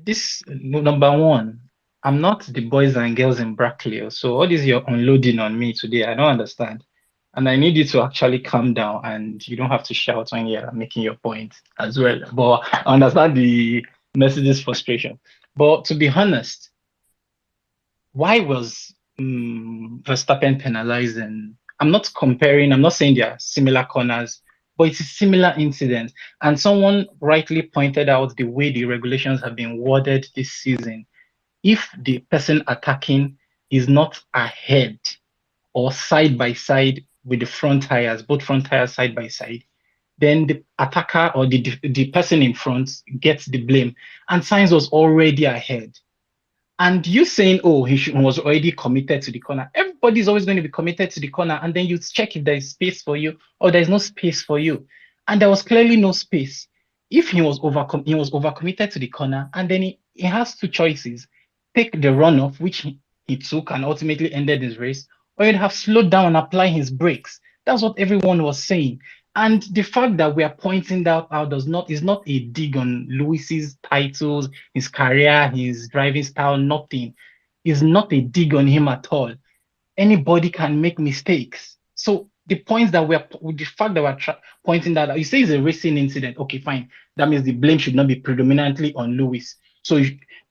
this number one, I'm not the boys and girls in Brackley. So, what is your unloading on me today? I don't understand. And I need you to actually calm down and you don't have to shout when you're making your point as well. But I understand the message's frustration. But to be honest, why was Verstappen penalizing? I'm not comparing, I'm not saying they are similar corners, but it's a similar incident. And someone rightly pointed out the way the regulations have been worded this season. If the person attacking is not ahead or side by side with the front tires, both front tires side by side, then the attacker or the person in front gets the blame. And Sainz was already ahead. And you saying, oh, was already committed to the corner. Everybody's always going to be committed to the corner. And then you check if there is space for you or there's no space for you. And there was clearly no space. If he was overcommitted to the corner, and then he has two choices. Take the runoff, which he took and ultimately ended his race, or he'd have slowed down and apply his brakes. That's what everyone was saying. And the fact that we are pointing that out is not a dig on Lewis's titles, his career, his driving style, nothing. It's not a dig on him at all. Anybody can make mistakes. So the fact that we're pointing that out, you say it's a racing incident. Okay, fine. That means the blame should not be predominantly on Lewis. So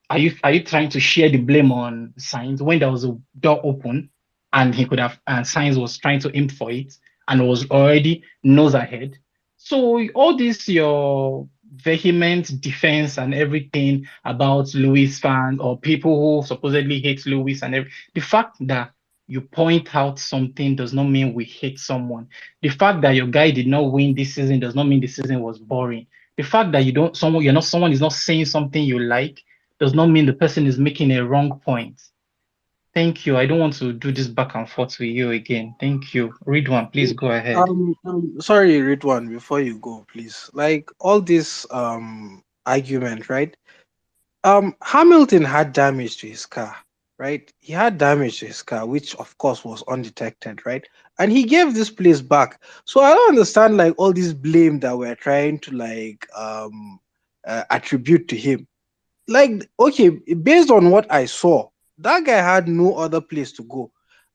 are you trying to share the blame on Sainz when there was a door open and Sainz was trying to aim for it and was already nose ahead? So all this your vehement defense and everything about Lewis fans or people who supposedly hate Lewis the fact that you point out something does not mean we hate someone. The fact that your guy did not win this season does not mean the season was boring. The fact that someone is not saying something you like does not mean the person is making a wrong point. Thank you. I don't want to do this back and forth with you again. Thank you. Ridwan, please go ahead. Sorry, Ridwan, before you go, please. Like all this argument, right? Hamilton had damage to his car. right? He had damage to his car, which of course was undetected, right? And he gave this place back. So I don't understand like all this blame that we're trying to attribute to him. Like, okay, based on what I saw, that guy had no other place to go.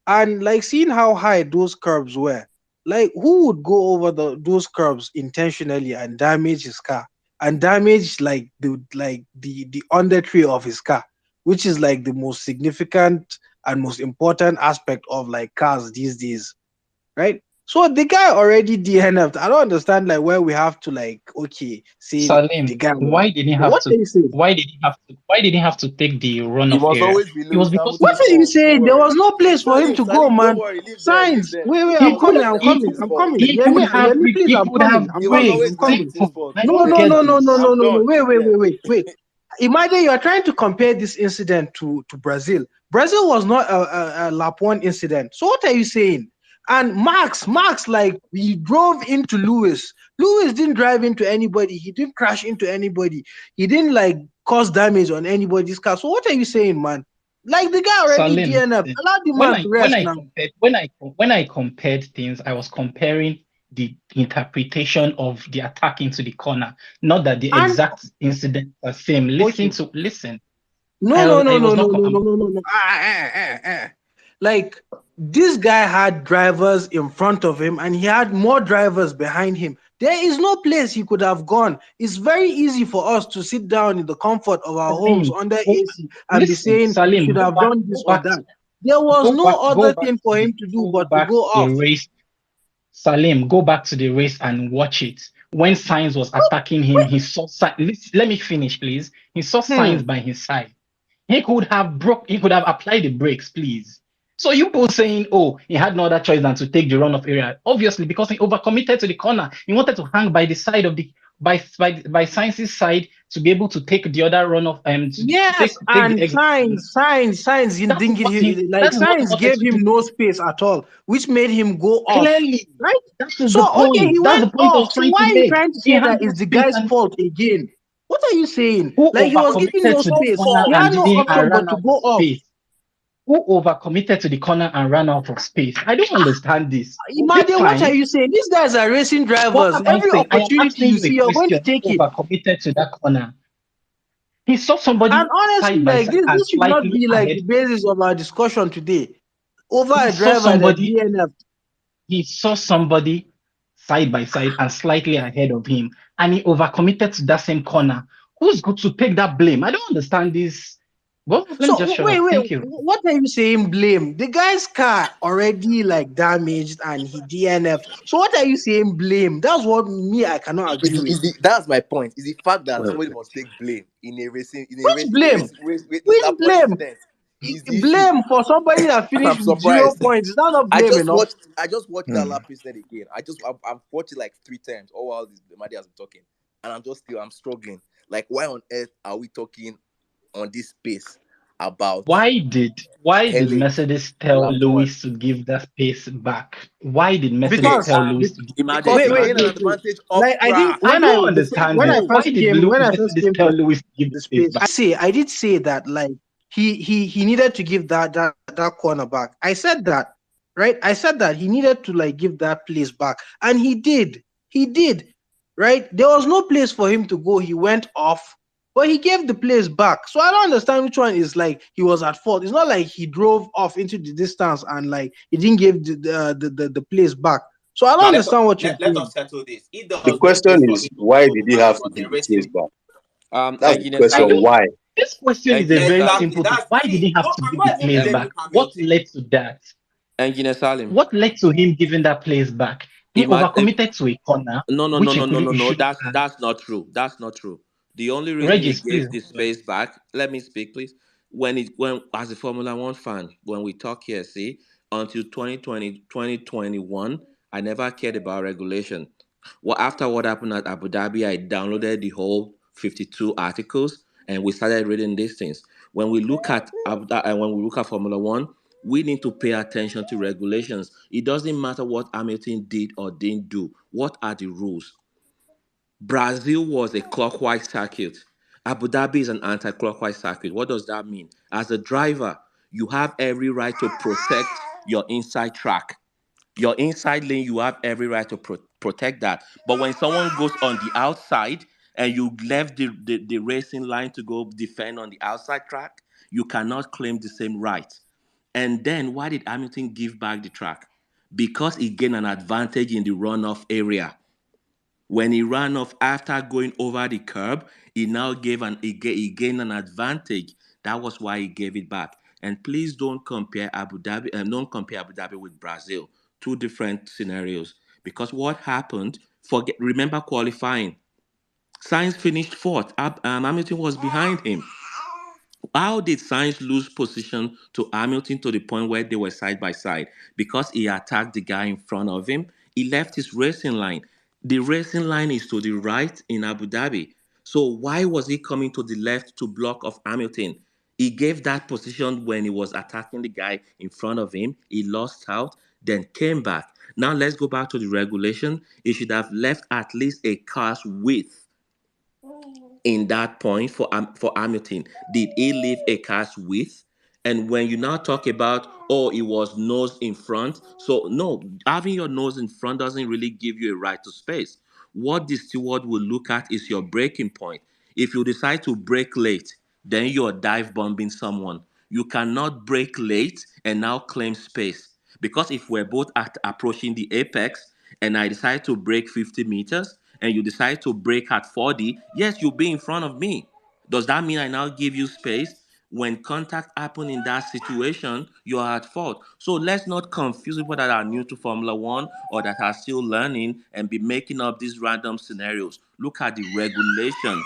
And like seeing how high those curbs were, like who would go over those curbs intentionally and damage his car and damage like the under tray of his car, which is like the most significant and most important aspect of like cars these days, right? So the guy already DNF'd. I don't understand like where we have to like okay say the Salim, guy was. What are you saying? why did he have to take the He runoff must area? always be It was Lewis because What Hamilton's are you fault. Don't saying? There worry. was no place for him Salim, to go, Salim, don't man. worry. Leave there, leave Signs. them. Wait, wait, That he I'm was could coming. Lewis I'm he coming. Hamilton's could I'm fault. coming. he Let could me, have let me, please. he I'm could coming. have I'm It was coming. wait always I'm coming. Hamilton's simple. fault. Let No, me Don't no, worry. get no, no, no, this. no, I'm no, no, done. no. Wait, Leave wait, them. wait, wait, wait. Imagine you are trying to compare this incident to Brazil. Brazil was not a lap one incident. So what are you saying? And Max, like he drove into Lewis. Lewis didn't drive into anybody. He didn't crash into anybody. He didn't like cause damage on anybody's car. So what are you saying, man? Like the guy already Salim, DNF. listen. Allow the When man I to when rest I now. compared when I compared things, I was comparing the interpretation of the attack into the corner, not that the And exact incident are same. okay. Listen. No, no, I no, was no, no, not. no, no, no, no, no. Like this guy had drivers in front of him and he had more drivers behind him. There is no place he could have gone. It's very easy for us to sit down in the comfort of our homes Salim, under go, AC and be listen, saying he Salim, should have done this or that. There was go no back, other thing for him to do go but to back go to the off. race. Salim, go back to the race and watch it. When Sainz was attacking him, he saw. Let me finish, please. He saw Hmm. Sainz by his side. He could have applied the brakes, please. So you both saying, oh, he had no other choice than to take the runoff area. Obviously, because he overcommitted to the corner. He wanted to hang by the side of the by Sainz's side to be able to take the other runoff to Yes, take the and exit. signs he didn't give him like That is what he signs wanted gave to do. him no space at all, which made him go off. Clearly, Right? that is So the okay, he point. That's went the point I off. was So trying why to are you make. trying to He say had that no it's the space guy's and fault again? What are you saying? who Like he was given overcommitted no to the space. corner He and had no didn't option and but ran to out go of off. space. Who overcommitted to the corner and ran out of space? I don't understand this. Okay, Imagine what are fine. you saying? These guys are racing What drivers. am I Every saying? I am opportunity asking you you a see, you're going to question. take Who it. overcommitted to that corner? He saw And somebody honestly, side by like side and this should not slightly be like ahead. the basis of our discussion today over He a saw driver that somebody. DNF. He saw somebody side by side and slightly ahead of him, and he overcommitted to that same corner. Who's going to take that blame? I don't understand this. Well, let me So just shut wait, up. wait, Thank you. what are you saying? Blame the guy's car already like damaged and he DNF'd. So what are you saying? Blame? That's what me I cannot agree with. That's my point. Is the fact that Well, somebody must take blame Which blame? in Which that one blame? incident is the issue. Blame for somebody that And I'm finished with zero surprised. points. Is that not blame enough? I just watched that hmm. lap incident again. I've watched it like 3 times. All while this Madi has been talking, and I'm struggling. Like, why on earth are we talking on this space about Why did Helen Mercedes tell lap one? Lewis to give that space back? Why did Mercedes Okay, Because tell Lewis to give that because space wait, he wait, back? gained an wait, wait. advantage off Like I think track. I don't understand when I this. first came When first Mercedes came tell to Lewis to give the the space space, back? I did say that like he needed to give that corner back. I said that, right? I said that he needed to like give that place back, and he did. He did, right? There was no place for him to go. He went off, but he gave the place back. So I don't understand which one is like he was at fault. It's not like he drove off into the distance and like he didn't give the place back. So I don't Now understand what you're let us saying. settle this. If there The was no question place for is, him to why go did he and have it to was a give the place racing, back? That's the Engineer I question. don't. Salim. Why? This question is a Engineer very Salim. exactly. simple thing. That's Why did see. he have No, to I'm give the not even place blaming back? Engineer What Hamilton. led to that? Salim. What led to him giving that place back? He Imagine. overcommitted to a corner, No, no, no, which he no, no, couldn't. no, He no. shouldn't That's have. that's not true. That's not true. The only reason he Regis, please gave the hold on. space back, let me speak, please. When as a Formula One fan, when we talk here, see, until 2020 2021, I never cared about regulation. Well, after what happened at Abu Dhabi, I downloaded the whole 52 articles and we started reading these things. When we look at and when we look at Formula One, we need to pay attention to regulations. It doesn't matter what Hamilton did or didn't do. What are the rules? Brazil was a clockwise circuit. Abu Dhabi is an anti-clockwise circuit. What does that mean? As a driver, you have every right to protect your inside track. Your inside lane, you have every right to protect that. But when someone goes on the outside and you left the racing line to go defend on the outside track, you cannot claim the same right. And then why did Hamilton give back the track? Because he gained an advantage in the runoff area. When he ran off after going over the curb, he now he gained an advantage. That was why he gave it back. And please don't compare Abu Dhabi, don't compare Abu Dhabi with Brazil. Two different scenarios. Because what happened? Remember qualifying. Sainz finished fourth. Hamilton was behind him. How did Sainz lose position to Hamilton to the point where they were side by side? Because he attacked the guy in front of him. He left his racing line. The racing line is to the right in Abu Dhabi. So why was he coming to the left to block off Hamilton? He gave that position when he was attacking the guy in front of him. He lost out, then came back. Now let's go back to the regulation. He should have left at least a car's width in that point for Hamilton. Did he leave a car's width? And when you now talk about, oh, it was nose in front. So no, having your nose in front doesn't really give you a right to space. What the steward will look at is your braking point. If you decide to brake late, then you're dive bombing someone. You cannot brake late and now claim space. Because if we're both approaching the apex and I decide to brake 50 meters and you decide to brake at 40, yes, you'll be in front of me. Does that mean I now give you space? When contact happen in that situation, you are at fault. So let's not confuse people that are new to Formula One or that are still learning and be making up these random scenarios. Look at the regulation.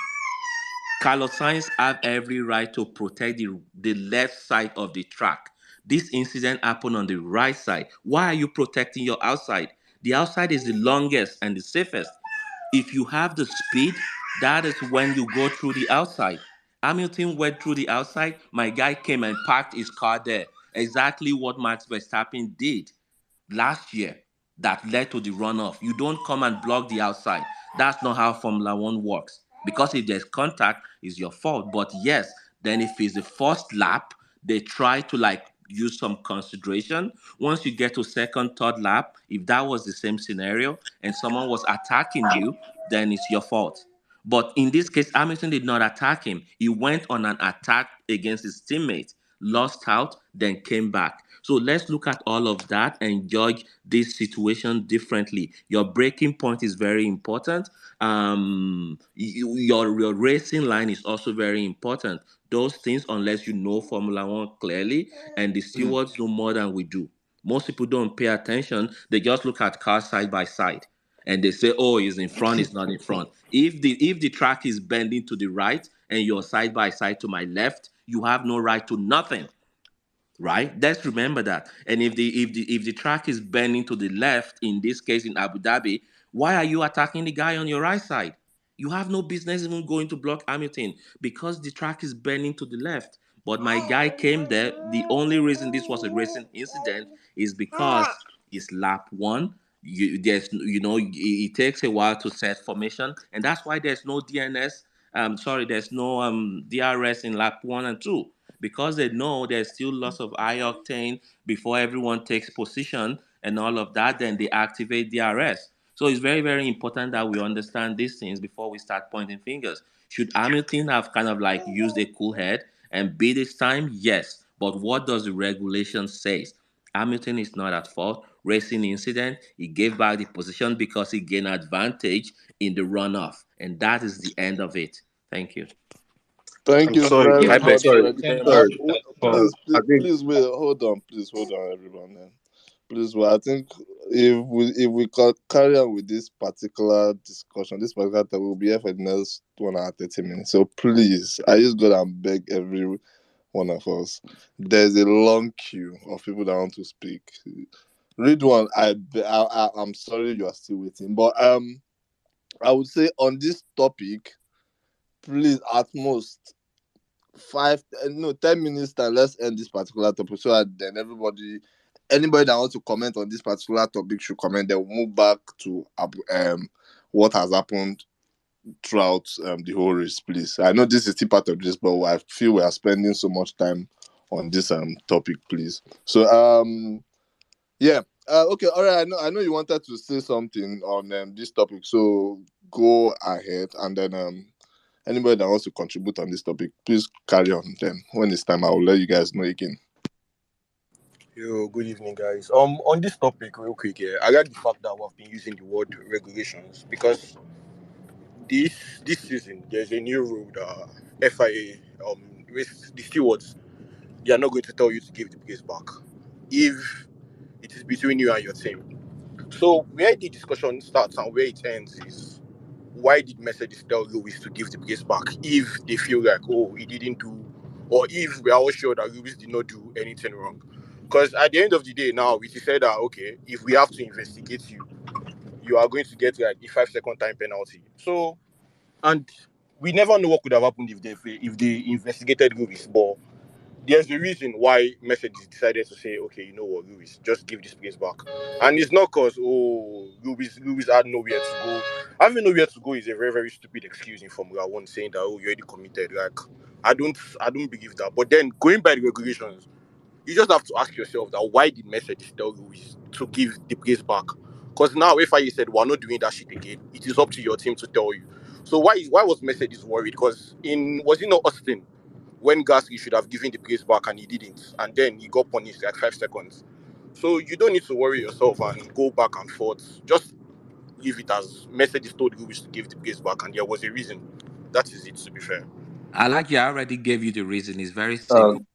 Carlos Sainz have every right to protect the left side of the track. This incident happened on the right side. Why are you protecting your outside? The outside is the longest and the safest. If you have the speed, that is when you go through the outside. Hamilton went through the outside. My guy came and parked his car there. Exactly what Max Verstappen did last year that led to the runoff. You don't come and block the outside. That's not how Formula One works. Because if there's contact, it's your fault. But yes, then if it's the first lap, they try to use some consideration. Once you get to second, third lap, if that was the same scenario and someone was attacking you, then it's your fault. But in this case, Hamilton did not attack him. He went on an attack against his teammate, lost out, then came back. So let's look at all of that and judge this situation differently. Your breaking point is very important. Your racing line is also very important. Those things, unless you know Formula One clearly, and the stewards know more than we do. Most people don't pay attention. They just look at cars side by side and they say, "Oh, he's in front, he's not in front." If the track is bending to the right and you're side by side to my left, you have no right to nothing, right? Let's remember that. And if the track is bending to the left, in this case in Abu Dhabi, why are you attacking the guy on your right side? You have no business even going to block Hamilton because the track is bending to the left. But my guy came there. The only reason this was a racing incident is because it's lap one. It takes a while to set formation, and that's why there's no DNS. There's no DRS in lap one and two because they know there's still lots of high octane before everyone takes position and all of that. Then they activate DRS. So it's very, very important that we understand these things before we start pointing fingers. Should Hamilton have kind of used a cool head and beat his time? Yes. But what does the regulation say? Hamilton is not at fault. Racing incident, he gave back the position because he gained advantage in the runoff. And that is the end of it. Thank you. Thank I'm you sorry. very I Yeah, beg much, sorry. thank you Fred. very much Sorry. for I think Please wait. Hold on. Please hold on, everyone. Please wait. I think if we carry on with this particular discussion, this particular time, we'll be here for the next 1 hour 30 minutes. So please, I just go and beg every one of us. There's a long queue of people that want to speak. Read one. I'm sorry you are still waiting, but I would say on this topic, please at most 10 minutes time, let's end this particular topic so that then anybody that wants to comment on this particular topic should comment. Then we'll move back to what has happened throughout the whole race, please. I know this is still part of this, but I feel we are spending so much time on this topic, please. So yeah. Okay, all right. I know you wanted to say something on this topic, so go ahead, and then anybody that wants to contribute on this topic, please carry on. Then when it's time, I will let you guys know again. Yo, good evening, guys. On this topic, real quick, I like the fact that we've been using the word regulations because this season there's a new rule that FIA with the stewards they are not going to tell you to give the place back if it is between you and your team. So where the discussion starts and where it ends is why did Mercedes tell Lewis to give the place back if they feel like he didn't do, or if we are all sure that Lewis did not do anything wrong? Because at the end of the day now it is said that okay, if we have to investigate you, you are going to get like the 5 second time penalty. So and we never know what could have happened if they investigated Lewis, but there's a reason why Mercedes decided to say, okay, you know what, Lewis, just give this place back. And it's not because Lewis had nowhere to go. Having nowhere to go is a very, very stupid excuse in Formula One, saying that you already committed. Like I don't believe that. But then going by the regulations, you just have to ask yourself that why did Mercedes tell Lewis to give the place back? Because now if I said we're not doing that shit again, it is up to your team to tell you. So why was Mercedes worried? Because was it not Austin when Gasly should have given the place back and he didn't, and then he got punished like 5 seconds. So you don't need to worry yourself and go back and forth. Just leave it as Mercedes told Lewis to give the place back, and there was a reason. That is it. To be fair. I like you. I already gave you the reason. It's very Um, simple.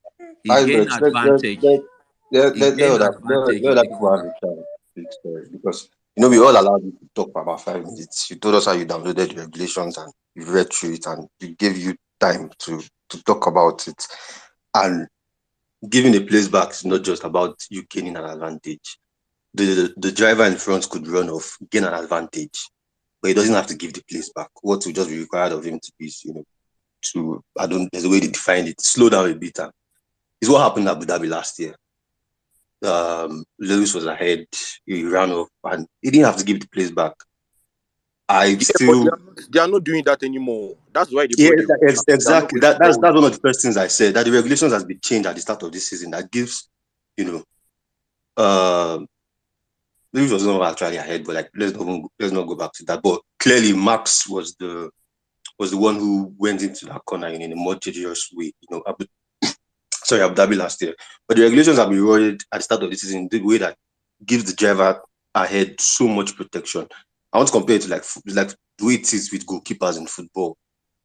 He I gained bet advantage. He gained advantage let in other the people have corner. a chance to speak first because we all allowed you to talk for about 5 minutes. You told us how you downloaded the regulations and you read through it and we gave you time to talk about it. And giving a place back is not just about you gaining an advantage. The driver in front could run off, gain an advantage, but he doesn't have to give the place back. What will just be required of him to be is, there's a way they define it, slow down a bit. And it's what happened at Abu Dhabi last year. Lewis was ahead, he ran off, and he didn't have to give the place back. I Yeah, but still, they are not doing that anymore. That's why they yeah, brought the rule. They are not exactly. going to That's tell you. one of the first things I said, that the regulations has been changed at the start of this season. That gives, you know, uh, Lewis was not actually ahead, but like let's not go back to that. But clearly, Max was the one who went into that corner in a more dangerous way. Abu Dhabi last year. But the regulations have been rolled at the start of the season in the way that gives the driver ahead so much protection. I want to compare it to like the way it is with goalkeepers in football.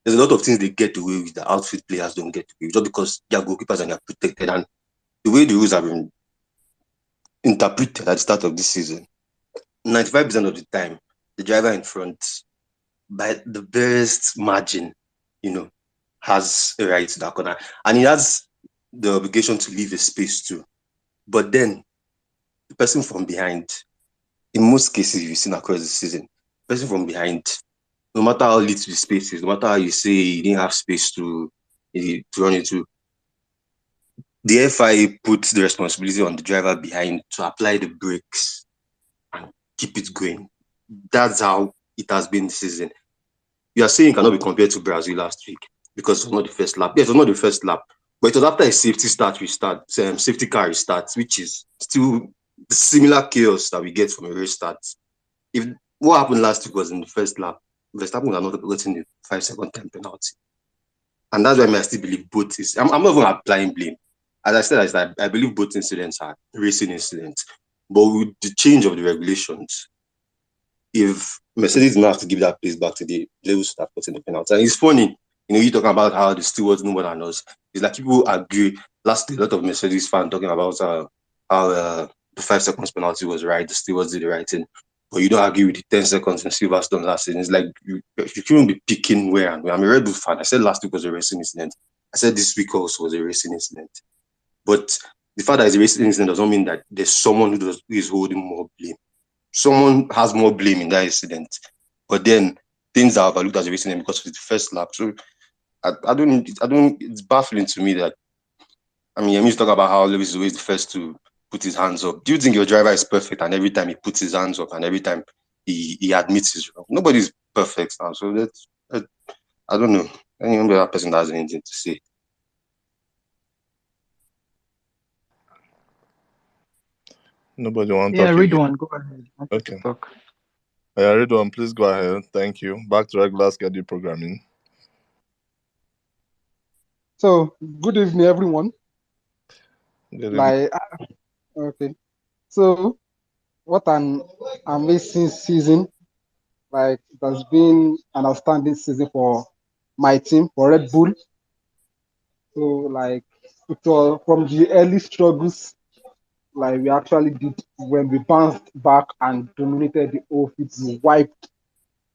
There's a lot of things they get away with that outfield players don't get away with just because they are goalkeepers and they are protected. And the way the rules have been interpreted at the start of this season, 95% of the time, the driver in front, by the barest margin, you know, has a right to that corner. And he has the obligation to leave a space too. But then the person from behind, in most cases you've seen across the season, the person from behind, no matter how little the space is, no matter how you say you didn't have space to run into, the FIA puts the responsibility on the driver behind to apply the brakes and keep it going. That's how it has been this season. You are saying it cannot be compared to Brazil last week because it was not the first lap. Yes, it was not the first lap, but it was after a safety car restart, which is still the similar chaos that we get from a restart. If what happened last week was in the first lap, Verstappen would have not gotten the 5 second time penalty. And that's why I still believe both is. I'm not even applying blame. As I said, I believe both incidents are racing incidents. But with the change of the regulations, if Mercedes didn't have to give that place back to the Lewis would have gotten the penalty. And it's funny, you talking about how the stewards know more than us. It's like people agree. Last a lot of Mercedes fans talking about how the 5 seconds penalty was right, the stewards did the right thing. But you don't agree with the 10 seconds in Silverstone last season. It's like you shouldn't be picking where and where. I'm a Red Bull fan. I said last week was a racing incident. I said this week also was a racing incident. But the fact that it's a racing incident doesn't mean that there's someone who is holding more blame. Someone has more blame in that incident. But then things are overlooked as a racing because of the first lap. So I don't, it's baffling to me that, I'm used to talk about how Lewis is always the first to put his hands up. Do you think your driver is perfect and every time he puts his hands up and every time he admits he's wrong? Nobody's perfect now. So I don't know. Any other person that has anything to say. Nobody want to Yeah, talk read again. one. Go ahead. Happy to Okay. talk. Yeah, Ridwan, please go ahead. Thank you. Back to regular schedule programming. So, good evening, everyone. Good evening. Like, okay. So, what an amazing season. Like, it has been an outstanding season for my team, for Red Bull. So, like, it was from the early struggles, like, we actually did when we bounced back and dominated the whole field. We wiped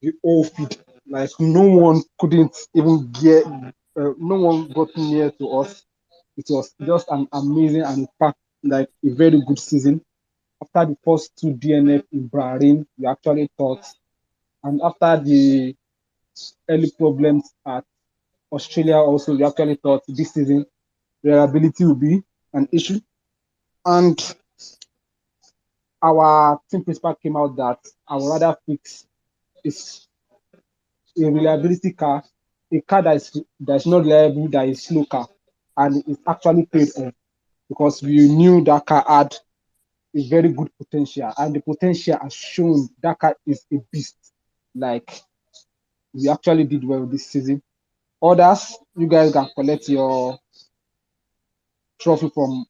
the whole field. Like, no one couldn't even get, no one got near to us. It was just an amazing and like a very good season. After the first two DNF in Bahrain, we actually thought, and after the early problems at Australia, also we actually thought this season reliability will be an issue. And our team principal came out that I would rather fix is a reliability car, a car that is not reliable, that is slow car, and it's actually paid off because we knew that car had a very good potential, and the potential has shown that car is a beast. Like, we actually did well this season. Others, you guys can collect your trophy from,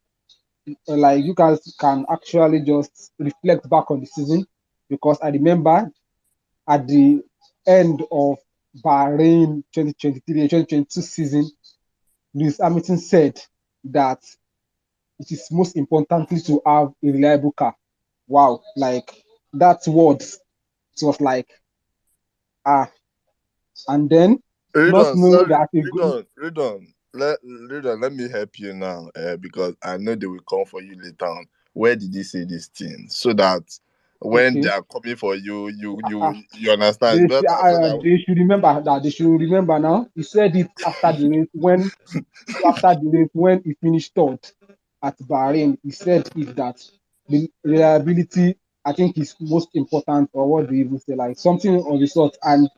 like, you guys can actually just reflect back on the season because I remember at the end of Bahrain 2023 and 2022 season, Lewis Hamilton said that it is most importantly to have a reliable car. Wow, like that word, it was like, ah, and then not Ridwan, knowing sorry. that a good, Ridwan, let me help you now because I know they will come for you later on. Where did he say this thing? So that when they okay, are coming for you, you uh, you you understand. It's better so that they should remember that. They should remember now. He said it after the race when he finished third at Bahrain. He said it that the reliability, I think, is most important, or what do you even say, like something of the sort. And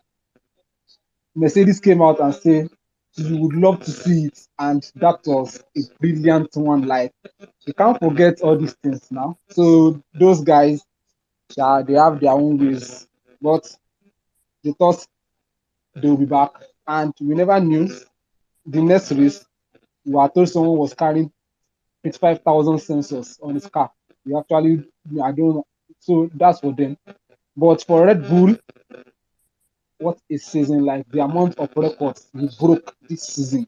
Mercedes came out and said you would love to see it, and that was a brilliant one. Like, you can't forget all these things now. So those guys, yeah, they have their own ways, but they thought they will be back, and we never knew. The next race, we were told someone was carrying 55,000 sensors on his car. We actually, I don't know. So that's for them. But for Red Bull, what a season! Like, the amount of records we broke this season,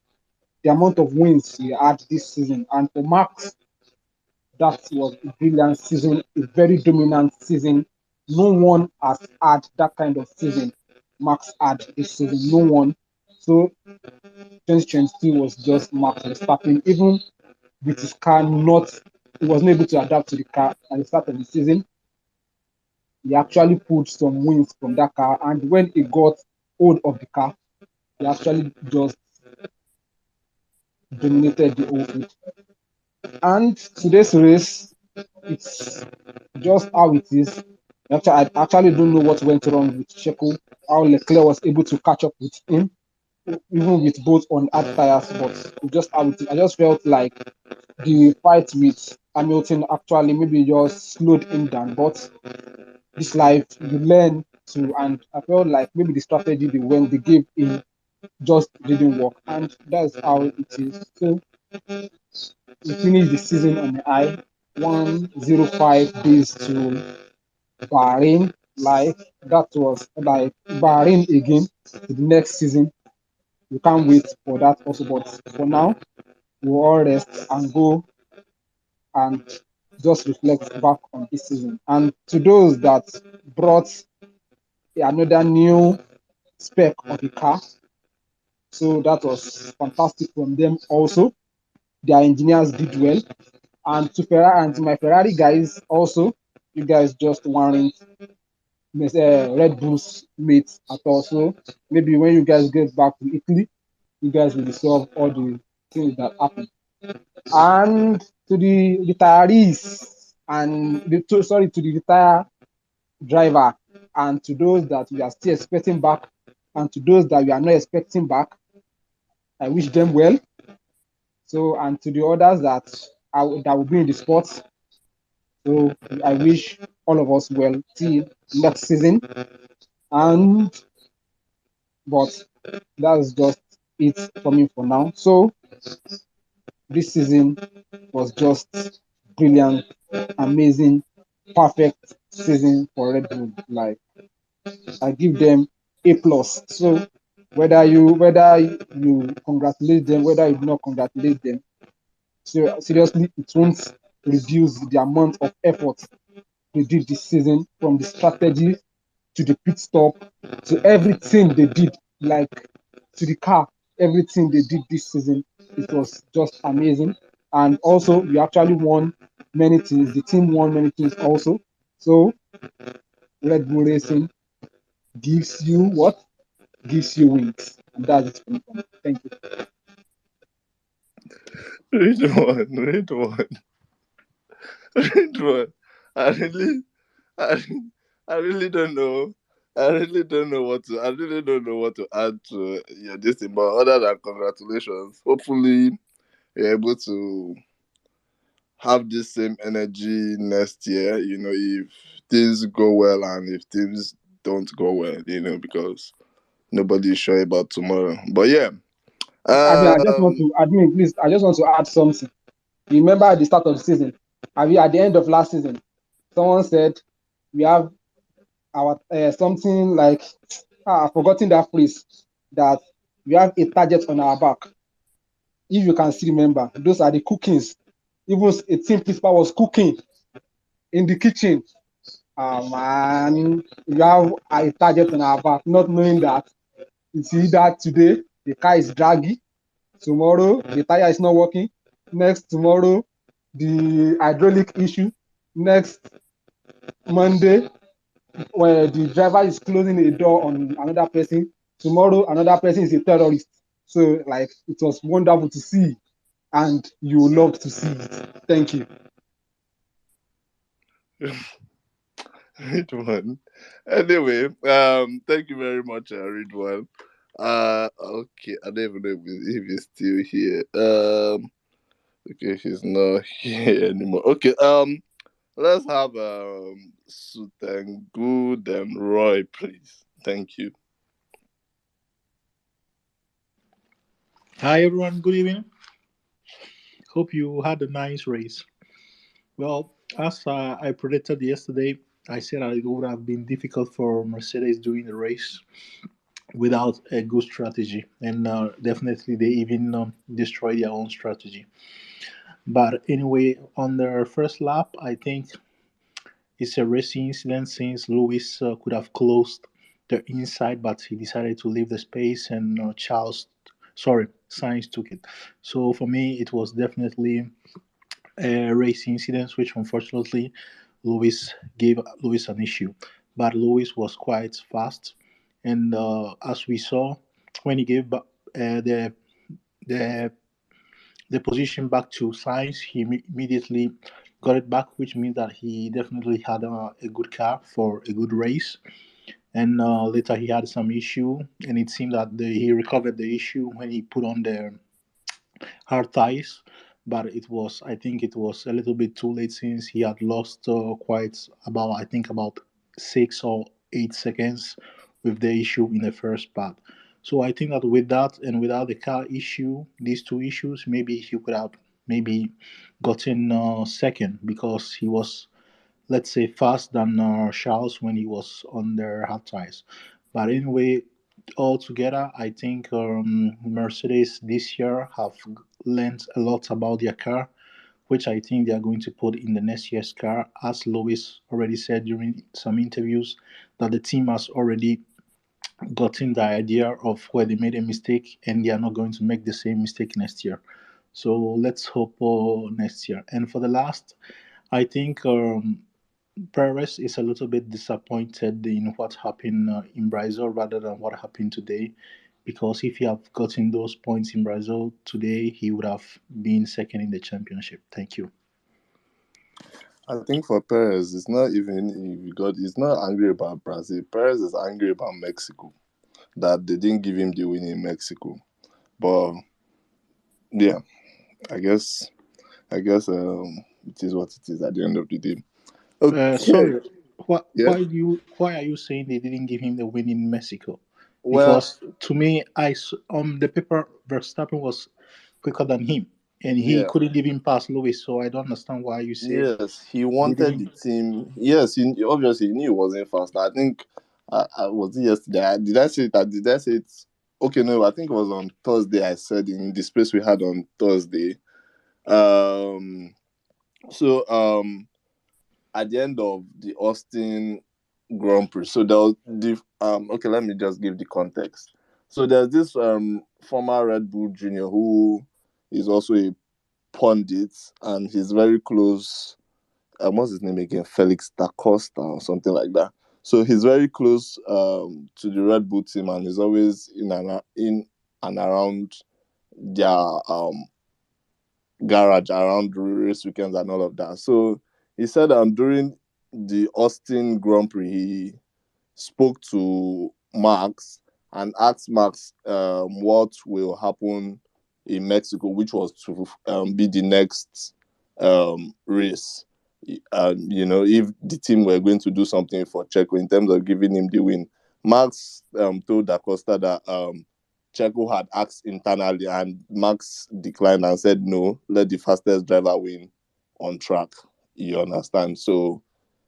the amount of wins we had this season, and for Max, that was a brilliant season, a very dominant season. No one has had that kind of season Max had this season. No one. So 2022 was just Max Verstappen. Even with his car not, he wasn't able to adapt to the car at the start of the season. He actually pulled some wins from that car, and when he got hold of the car, he actually just dominated the whole field. And today's race, it's just how it is. I actually don't know what went wrong with Checo, how Leclerc was able to catch up with him, even with both on hard tires, but just how it is. I just felt like the fight with Hamilton actually maybe just slowed him down. But this life, you learn to, and I felt like maybe the strategy they gave him just didn't work, and that's how it is. So we finished the season on the high, 105 days to Bahrain. Like, that was like Bahrain again to the next season. We can't wait for that also, but for now, we'll all rest and go and just reflect back on this season. And to those that brought another new spec of the car, so that was fantastic from them also. Their engineers did well. And to Ferrari and to my Ferrari guys also, you guys just weren't Red Bull's mates at all. So maybe when you guys get back to Italy, you guys will solve all the things that happened. And to the retirees and to the retired driver, and to those that we are still expecting back, and to those that we are not expecting back, I wish them well. So, and to the others that will be in the sports, So I wish all of us well till next season. And but that's just it for me for now. So this season was just brilliant, amazing, perfect season for Red Bull. Like I give them A plus. So whether you congratulate them, whether you do not congratulate them, so seriously, it won't reduce the amount of effort they did this season, from the strategy to the pit stop to everything they did, like to the car, everything they did this season. It was just amazing. And also, we actually won many things. The team won many things also. So, Red Bull Racing gives you what? Gives you wings. And that's it for me. Thank you. Read one. Read one. I really, I, I really don't know. I really don't know what to. I really don't know what to add to this thing. But other than congratulations, hopefully you're able to have this same energy next year. If things go well and if things don't go well. Because nobody is sure about tomorrow. But yeah. I just want Um. to admit, please, I just want to add something. You remember at the start of the season, at the end of last season, someone said we have our something like I've forgotten that phrase, that we have a target on our back. If you can still remember, those are the cookings. Even a team principal was cooking in the kitchen. Man, we have a target on our back, not knowing that it's either today the car is draggy, tomorrow the tire is not working, next tomorrow the hydraulic issue, next Monday where the driver is closing a door on another person, tomorrow another person is a terrorist. So like it was wonderful to see, and you love to see it. Thank you. Ridwan. Anyway, thank you very much, Ridwan. Okay, I don't even know if he's still here. Okay, he's not here anymore. Okay, let's have Sutengu then Roy, please. Thank you. Hi everyone, good evening. Hope you had a nice race. Well, as I predicted yesterday, I said that it would have been difficult for Mercedes doing the race without a good strategy, and definitely they even destroyed their own strategy. But anyway, on their first lap, I think it's a racing incident since Lewis could have closed the inside, but he decided to leave the space, and Sainz took it. So for me, it was definitely a race incident, which unfortunately Lewis gave Lewis an issue. But Lewis was quite fast, and as we saw, when he gave the the position back to Sainz, he immediately got it back, which means that he definitely had a good car for a good race. And later he had some issue, and it seemed that he recovered the issue when he put on the hard ties. But I think it was a little bit too late since he had lost quite about, I think about 6 or 8 seconds with the issue in the first part. So I think that with that and without the car issue, these two issues, maybe he could have maybe gotten second, because he was, let's say, fast than Charles when he was on their hard tires. But anyway, altogether, I think Mercedes this year have learned a lot about their car, which I think they are going to put in the next year's car. As Lewis already said during some interviews, that the team has already gotten the idea of where they made a mistake, and they are not going to make the same mistake next year. So let's hope for next year. And for the last, I think Perez is a little bit disappointed in what happened in Brazil rather than what happened today, because if he had gotten those points in Brazil today, he would have been second in the championship. Thank you. I think for Perez, it's not even if he got. He's not angry about Brazil. Perez is angry about Mexico, that they didn't give him the win in Mexico. But yeah, I guess it is what it is at the end of the day. Okay. Sorry, Yeah. why are you saying they didn't give him the win in Mexico? Well, Because to me, on the paper Verstappen was quicker than him, and he yeah. couldn't even pass Lewis. So I don't understand why you said Yes, he they wanted the didn't. team. Yes, he obviously knew it wasn't fast. I think I was it yesterday. Did I say it? Did I say it? Okay, no, I think it was on Thursday. I said in the space we had on Thursday. Um. So at the end of the Austin Grand Prix, so there was the Okay, let me just give the context. So there's this former Red Bull junior who is also a pundit, and he's very close. What's his name again? Felix da Costa or something like that. So he's very close to the Red Bull team, and he's always in and around their garage around race weekends and all of that. So he said during the Austin Grand Prix, he spoke to Max and asked Max what will happen in Mexico, which was to be the next race. If the team were going to do something for Checo in terms of giving him the win, Max told Da Costa that Checo had asked internally, and Max declined and said no, let the fastest driver win on track. You understand? So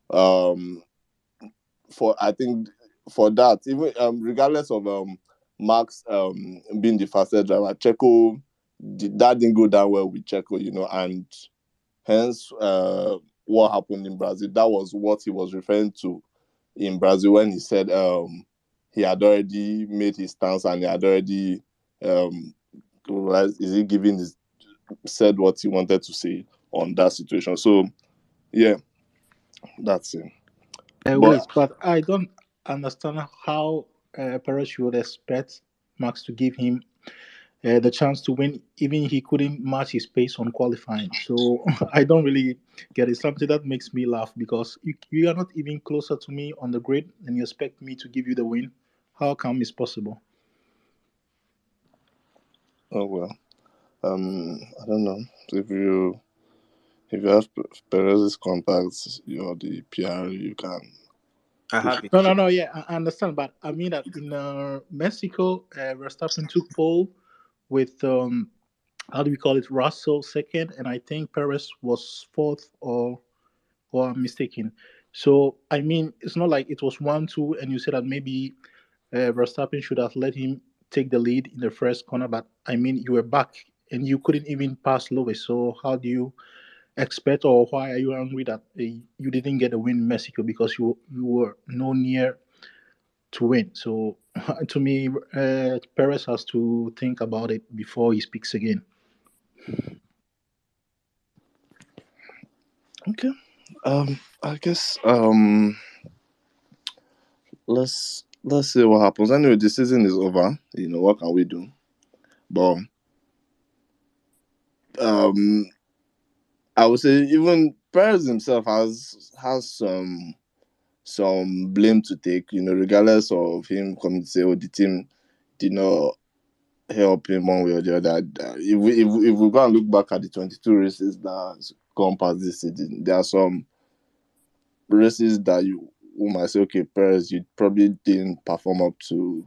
for I think for that, even regardless of Max being the fastest driver, Checo that didn't go down well with Checo, and hence what happened in Brazil. That was what he was referring to in Brazil when he said he had already made his stance and he had already is he giving his said what he wanted to say on that situation. So yeah, that's it. But Wait, but I don't understand how Perez would expect Max to give him the chance to win, even he couldn't match his pace on qualifying. So I don't really get it. Something that makes me laugh because you are not even closer to me on the grid, and you expect me to give you the win. How come it's possible? oh well. I don't know if you have Perez's contacts, you're the PR, you can I push have it. it. No, no, no. Yeah, I understand, but I mean that in Mexico, Verstappen took pole with how do we call it, Russell second, and I think Perez was fourth, or I'm mistaken. So I mean, it's not like it was 1-2, and you said that maybe Verstappen should have let him take the lead in the first corner, but I mean, you were back and you couldn't even pass Lewis. So how do you expect, or why are you angry that you didn't get a win in Mexico because you were no near to win? So to me, Perez has to think about it before he speaks again. Okay. I guess let's see what happens. Anyway, the season is over. What can we do? But um I would say even Perez himself has some blame to take, regardless of him coming to say, oh, the team did not help him one way or the other. If we go and look back at the 22 races that has gone past this season, there are some races that you might say, okay, Perez, you probably didn't perform up to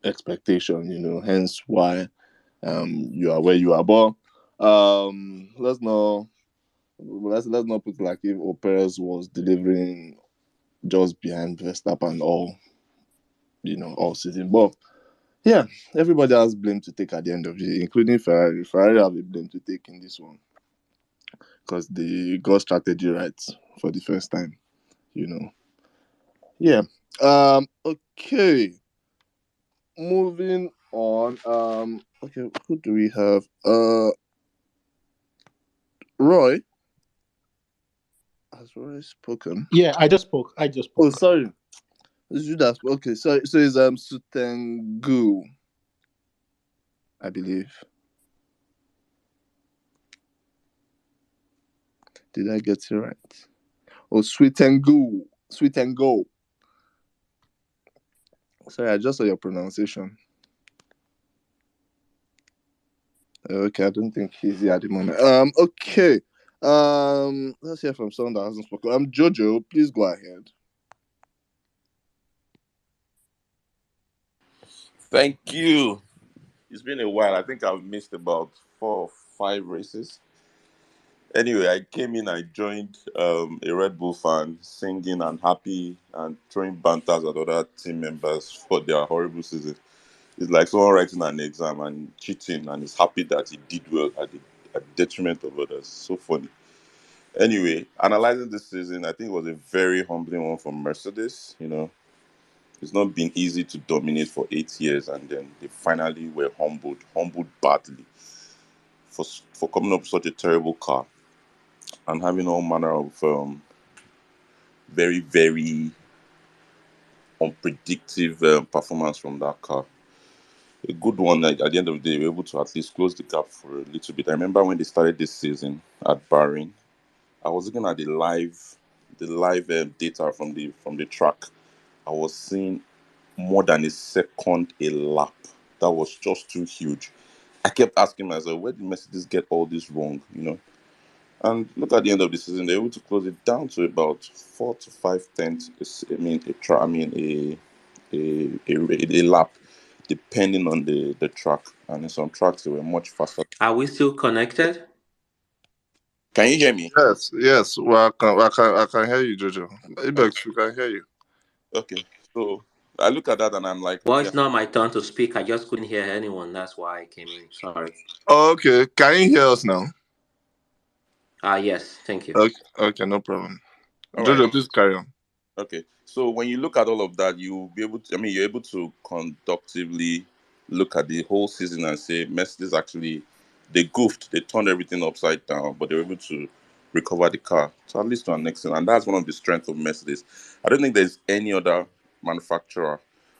expectation, hence why you are where you are. But let's not put it like if Perez was delivering just behind Verstappen all season. But yeah, everybody has blame to take at the end of the day, including Ferrari. Ferrari have a blame to take in this one because they got strategy right for the first time. You know. Yeah. Okay. Moving on. Okay. Who do we have? Roy. Has Roy spoken? Yeah, I just spoke. I just Oh, spoke. sorry. It's you that spoke. Okay. So it's Sutengu, I believe. Did I get it right? Oh, Sweetengu. Sweet and go. Sorry, I just saw your pronunciation. Okay, I don't think he's here at the moment. Okay. Let's hear from someone that hasn't spoken. Jojo, please go ahead. Thank you. It's been a while. I think I've missed about 4 or 5 races. Anyway, I came in, I joined a Red Bull fan, singing and happy and throwing banters at other team members for their horrible season. It's like someone writing an exam and cheating and is happy that he did well at the detriment of others. So funny. Anyway, analyzing this season, I think it was a very humbling one for Mercedes. It's not been easy to dominate for 8 years, and then they finally were humbled badly for coming up with such a terrible car and having all manner of very, very unpredictable performance from that car. A good one, like, at the end of the day, we were able to at least close the gap for a little bit. I remember when they started this season at Bahrain, I was looking at the live data from the track. I was seeing more than a second a lap. That was just too huge. I kept asking myself, where did Mercedes get all this wrong? And look at the end of the season, they're able to close it down to about 4 to 5 tenths. I mean, a lap, depending on the track. And in some tracks, they were much faster. Are we still connected? Can you hear me? Yes. Well, I can hear you, Jojo. Okay. Ibex, we can hear you. Okay. So I look at that and I'm like, Well, okay. it's not my turn to speak. I just couldn't hear anyone. That's why I came in. Sorry. Oh, okay. Can you hear us now? Yes. Thank you. Okay, no problem. All right. Jojo, please carry on. Okay. So when you look at all of that, you'll be able to, you're able to conductively look at the whole season and say, Mercedes actually, they goofed, they turned everything upside down, but they were able to recover the car. So at least to an extent. And that's one of the strengths of Mercedes. I don't think there's any other manufacturer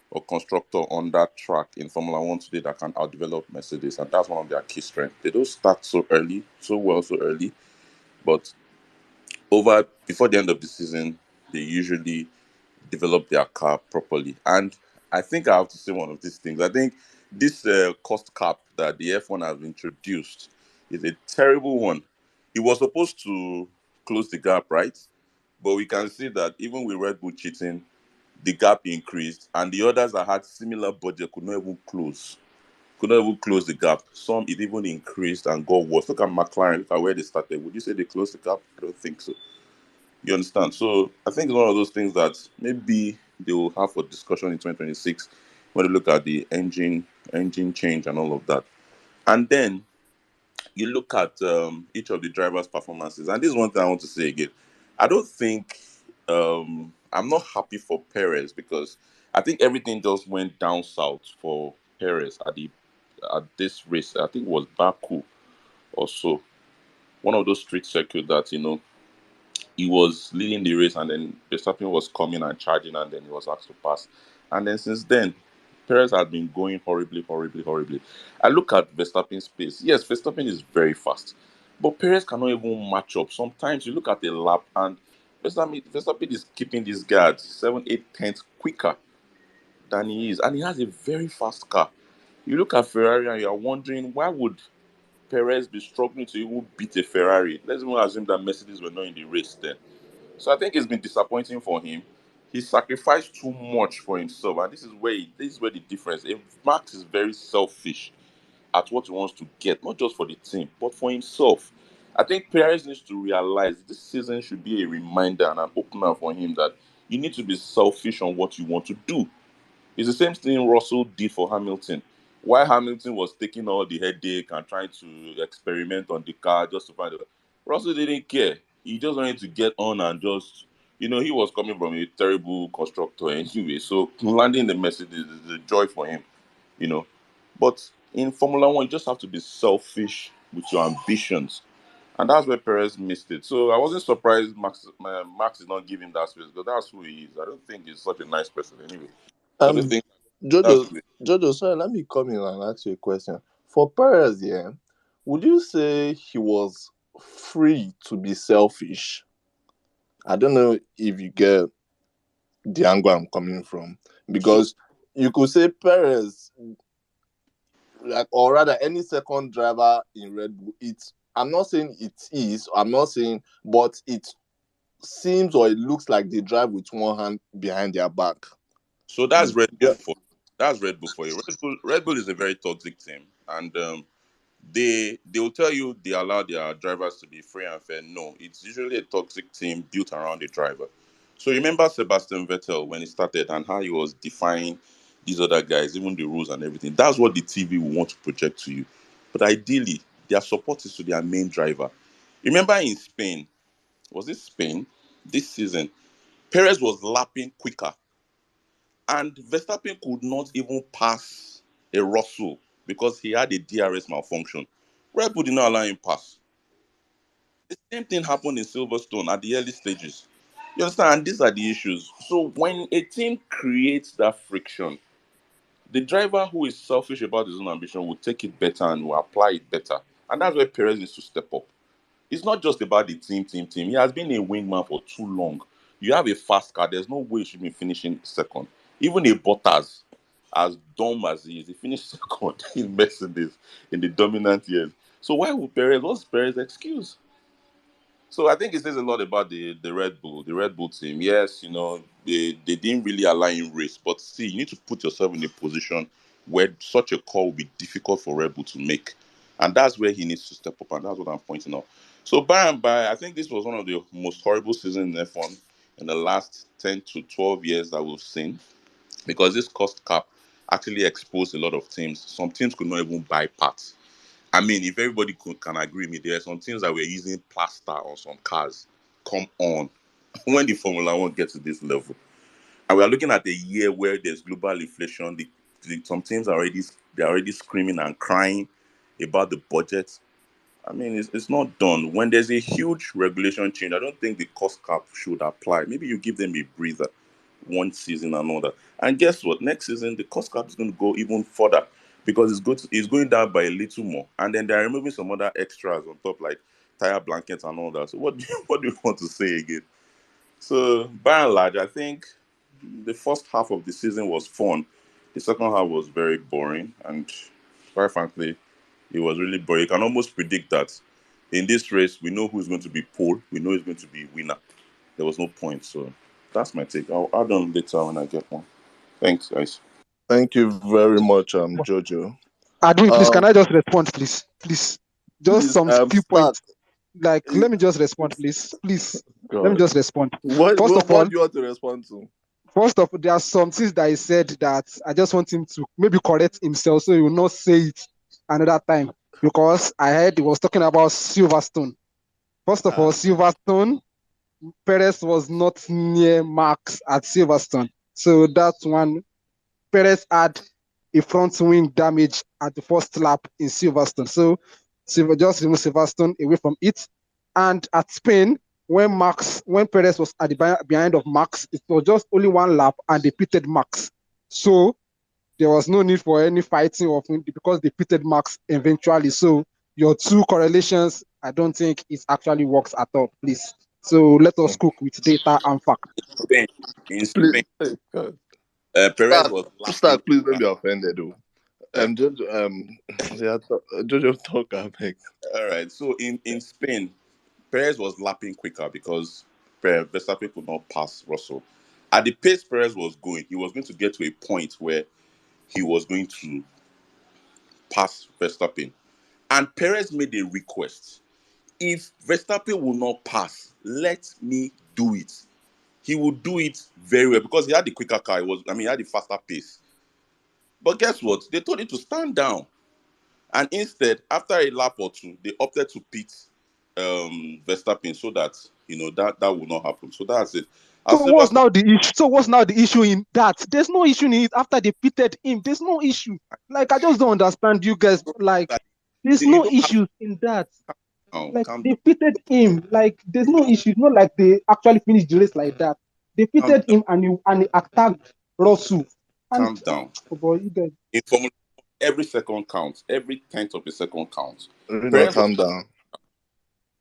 or constructor on that track in Formula One today that can outdevelop Mercedes. And that's one of their key strengths. They don't start so early, so well, so early, but before the end of the season, they usually develop their car properly. And I think I have to say one of these things. I think this cost cap that the F1 has introduced is a terrible one. It was supposed to close the gap, right? But we can see that even with Red Bull cheating, the gap increased, and the others that had similar budget could not even close. Could not even close the gap. Some it even increased and got worse. Look at McLaren. Look at where they started. Would you say they closed the gap? I don't think so. You understand? So I think it's one of those things that maybe they will have for discussion in 2026 when they look at the engine change and all of that. And then you look at each of the drivers' performances. And this is one thing I want to say again. I don't think I'm not happy for Perez because I think everything just went down south for Perez at this race. I think it was Baku or so. One of those street circuits that he was leading the race, and then Verstappen was coming and charging, and then he was asked to pass. And then since then, Perez had been going horribly, horribly, horribly. I look at Verstappen's pace. Yes, Verstappen is very fast, but Perez cannot even match up. Sometimes you look at a lap, and Verstappen is keeping this guy at 7, 8 tenths quicker than he is, and he has a very fast car. You look at Ferrari, and you are wondering why would Perez be struggling to even beat a Ferrari? Let's even assume that Mercedes were not in the race then. So I think it's been disappointing for him. He sacrificed too much for himself, and this is where the difference. If Max is very selfish at what he wants to get, not just for the team, but for himself. I think Perez needs to realize this season should be a reminder and an opener for him that you need to be selfish on what you want to do. It's the same thing Russell did for Hamilton. While Hamilton was taking all the headache and trying to experiment on the car just to find it, Russell didn't care. He just wanted to get on and just, he was coming from a terrible constructor anyway. So landing the Mercedes is a joy for him, you know. But in Formula One, you just have to be selfish with your ambitions. And that's where Perez missed it. So I wasn't surprised Max is not giving that space because that's who he is. I don't think he's such a nice person anyway. So they Um, think that's Jojo, who he is. Jojo, sorry, let me come in and ask you a question. For Perez, yeah, would you say he was free to be selfish? I don't know if you get the angle I'm coming from, So because you could say Perez, like, or rather any second driver in Red Bull, it's I'm not saying it is. I'm not saying, but it seems or it looks like they drive with one hand behind their back. So that's Red Yeah. Bull for that's Red Bull for you. Red Bull is a very toxic team, and they will tell you they allow their drivers to be free and fair. No, it's usually a toxic team built around the driver. So remember Sebastian Vettel when he started and how he was defying these other guys, even the rules and everything. That's what the TV will want to project to you. But ideally, their support is to their main driver. Remember in Spain, was it Spain this season? Perez was lapping quicker, and Verstappen could not even pass a Russell because he had a DRS malfunction. Red Bull did not allow him pass. The same thing happened in Silverstone at the early stages. You understand? And these are the issues. So when a team creates that friction, the driver who is selfish about his own ambition will take it better and will apply it better. And that's where Perez needs to step up. It's not just about the team. He has been a wingman for too long. You have a fast car. There's no way you should be finishing second. Even a Bottas, as dumb as he is, he finished second in Mercedes in the dominant years. So why would Perez? What's Perez's excuse? So I think it says a lot about the Red Bull team. Yes, they didn't really allow him race, but see, you need to put yourself in a position where such a call will be difficult for Red Bull to make, and that's where he needs to step up, and that's what I'm pointing out. So by and by, I think this was one of the most horrible seasons in F1 in the last 10 to 12 years that we've seen, because this cost cap actually exposed a lot of teams. Some teams could not even buy parts. I mean, if everybody can agree with me, there are some things that we're using plaster on some cars. Come on. When the Formula One gets to this level, and we are looking at a year where there's global inflation, some teams they're already screaming and crying about the budget. I mean, it's not done. When there's a huge regulation change, I don't think the cost cap should apply. Maybe you give them a breather one season and all that. And guess what? Next season, the cost cap is going to go even further because it's going down by a little more. And then they're removing some other extras on top, like tire blankets and all that. So what do you want to say again? So by and large, I think the first half of the season was fun. The second half was very boring, and quite frankly, it was really boring. You can almost predict that in this race, we know who's going to be pole, we know who's going to be winner. There was no point. So that's my take. I'll add on later when I get one. Thanks, guys. Thank you very much, Jojo. Adwin, please, can Um, I just respond, please? Please. Just please, some few start. points. Like, let me just respond, please. Please. Let me God, just respond. what, First what of all, what do you want to respond to? there are some things that he said that I just want him to maybe correct himself so he will not say it another time. Because I heard he was talking about Silverstone. First of all, Silverstone, Perez was not near Max at Silverstone. So that's one. Perez had a front wing damage at the first lap in Silverstone. So just remove Silverstone away from it. And at Spain, when Perez was at the behind of Max, it was just only one lap and they pitted Max. So there was no need for any fighting of him because they pitted Max eventually. So your two correlations, I don't think it actually works at all, please. So let us cook with data and fact. Spain, in Please, Spain, God. Perez was lapping Please don't quicker. be offended, though. Jojo, yeah, Jojo talk, I beg. All right. So in Spain, Perez was lapping quicker because Verstappen could not pass Russell. At the pace Perez was going, he was going to get to a point where he was going to pass Verstappen. And Perez made a request. If Verstappen will not pass, let me do it. He would do it very well because he had the quicker car. He had the faster pace. But guess what? They told him to stand down. And instead, after a lap or two, they opted to pit Verstappen so that that will not happen. So that's it. So As what's Silverstone, now the issue? So what's now the issue in that? There's no issue in it after they pitted him. There's no issue. Like I just don't understand you guys. Like there's you no don't have issue in that. to Like calm they down, pitted him. Like there's no issue. It's not like they actually finished the race like that. They calm pitted down, him and he attacked Russell. And calm down. oh boy, you guys. In Formula 1, every second counts. Every tenth of a second counts. Rino, Perez was, calm down.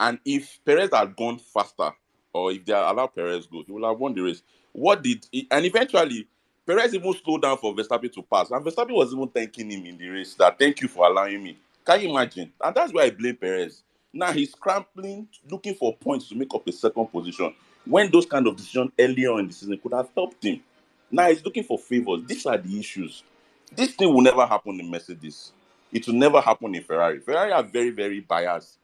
and if Perez had gone faster, or if they had allowed Perez go, he would have won the race. And eventually Perez even slowed down for Verstappen to pass, and Verstappen was even thanking him in the race that thank you for allowing me. Can you imagine? And that's why I blame Perez. Now he's scrambling, looking for points to make up a second position. When those kind of decisions earlier on in the season could have helped him. Now he's looking for favors. These are the issues. This thing will never happen in Mercedes. It will never happen in Ferrari. Ferrari are very, very biased.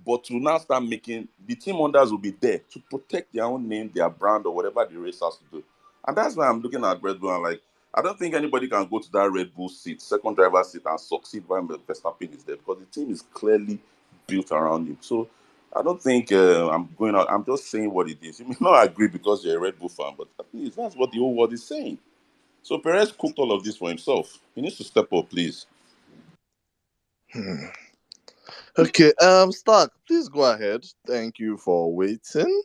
But to now start making the team owners will be there to protect their own name, their brand, or whatever the race has to do. And that's why I'm looking at Red Bull and like, I don't think anybody can go to that Red Bull seat, second driver seat, and succeed when Verstappen is there because the team is clearly built around him. So I don't think I'm going out. I'm just saying what it is. You may not agree because you're a Red Bull fan, but at least that's what the whole world is saying. So Perez cooked all of this for himself. He needs to step up, please. Okay, Stark, please go ahead. Thank you for waiting.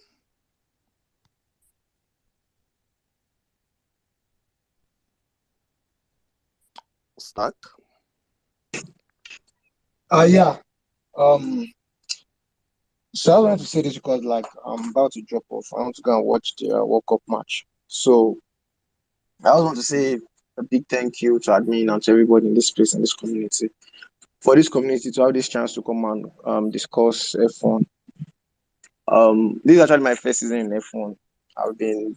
Stark? Yeah. Um. So I wanted to say this because like I'm about to drop off. I want to go and watch the World Cup match. So I also want to say a big thank you to admin and to everybody in this place and this community for this community to have this chance to come and discuss F1. This is actually my first season in F1. I've been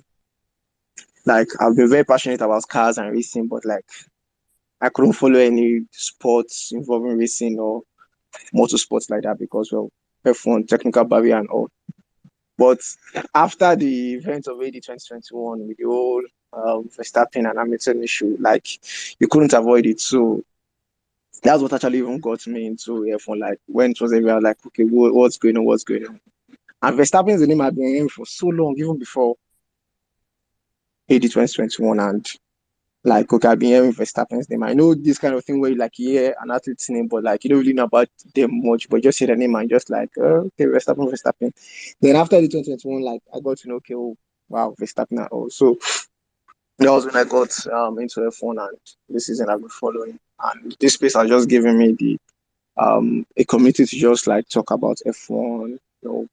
I've been very passionate about cars and racing, but like I couldn't follow any sports involving racing or motorsports like that because well F1 technical barrier and all. But after the event of AD 2021 with the whole Verstappen and Hamilton issue, like you couldn't avoid it. So that's what actually even got me into F1. Like when it was everywhere, like okay, what's going on? What's going on? And Verstappen's the name I've been hearing for so long, even before AD 2021. And like, okay, I've been hearing Verstappen's name. I know this kind of thing where you like hear an athlete's name, but like you don't really know about them much, but just hear the name and just like, okay, Verstappen, Verstappen. Then after the 2021, like I got to know, okay, oh, wow, Verstappen and all. So that was when I got into F1 and this season I've been following. And this space has just given me the a community to just like talk about F1, to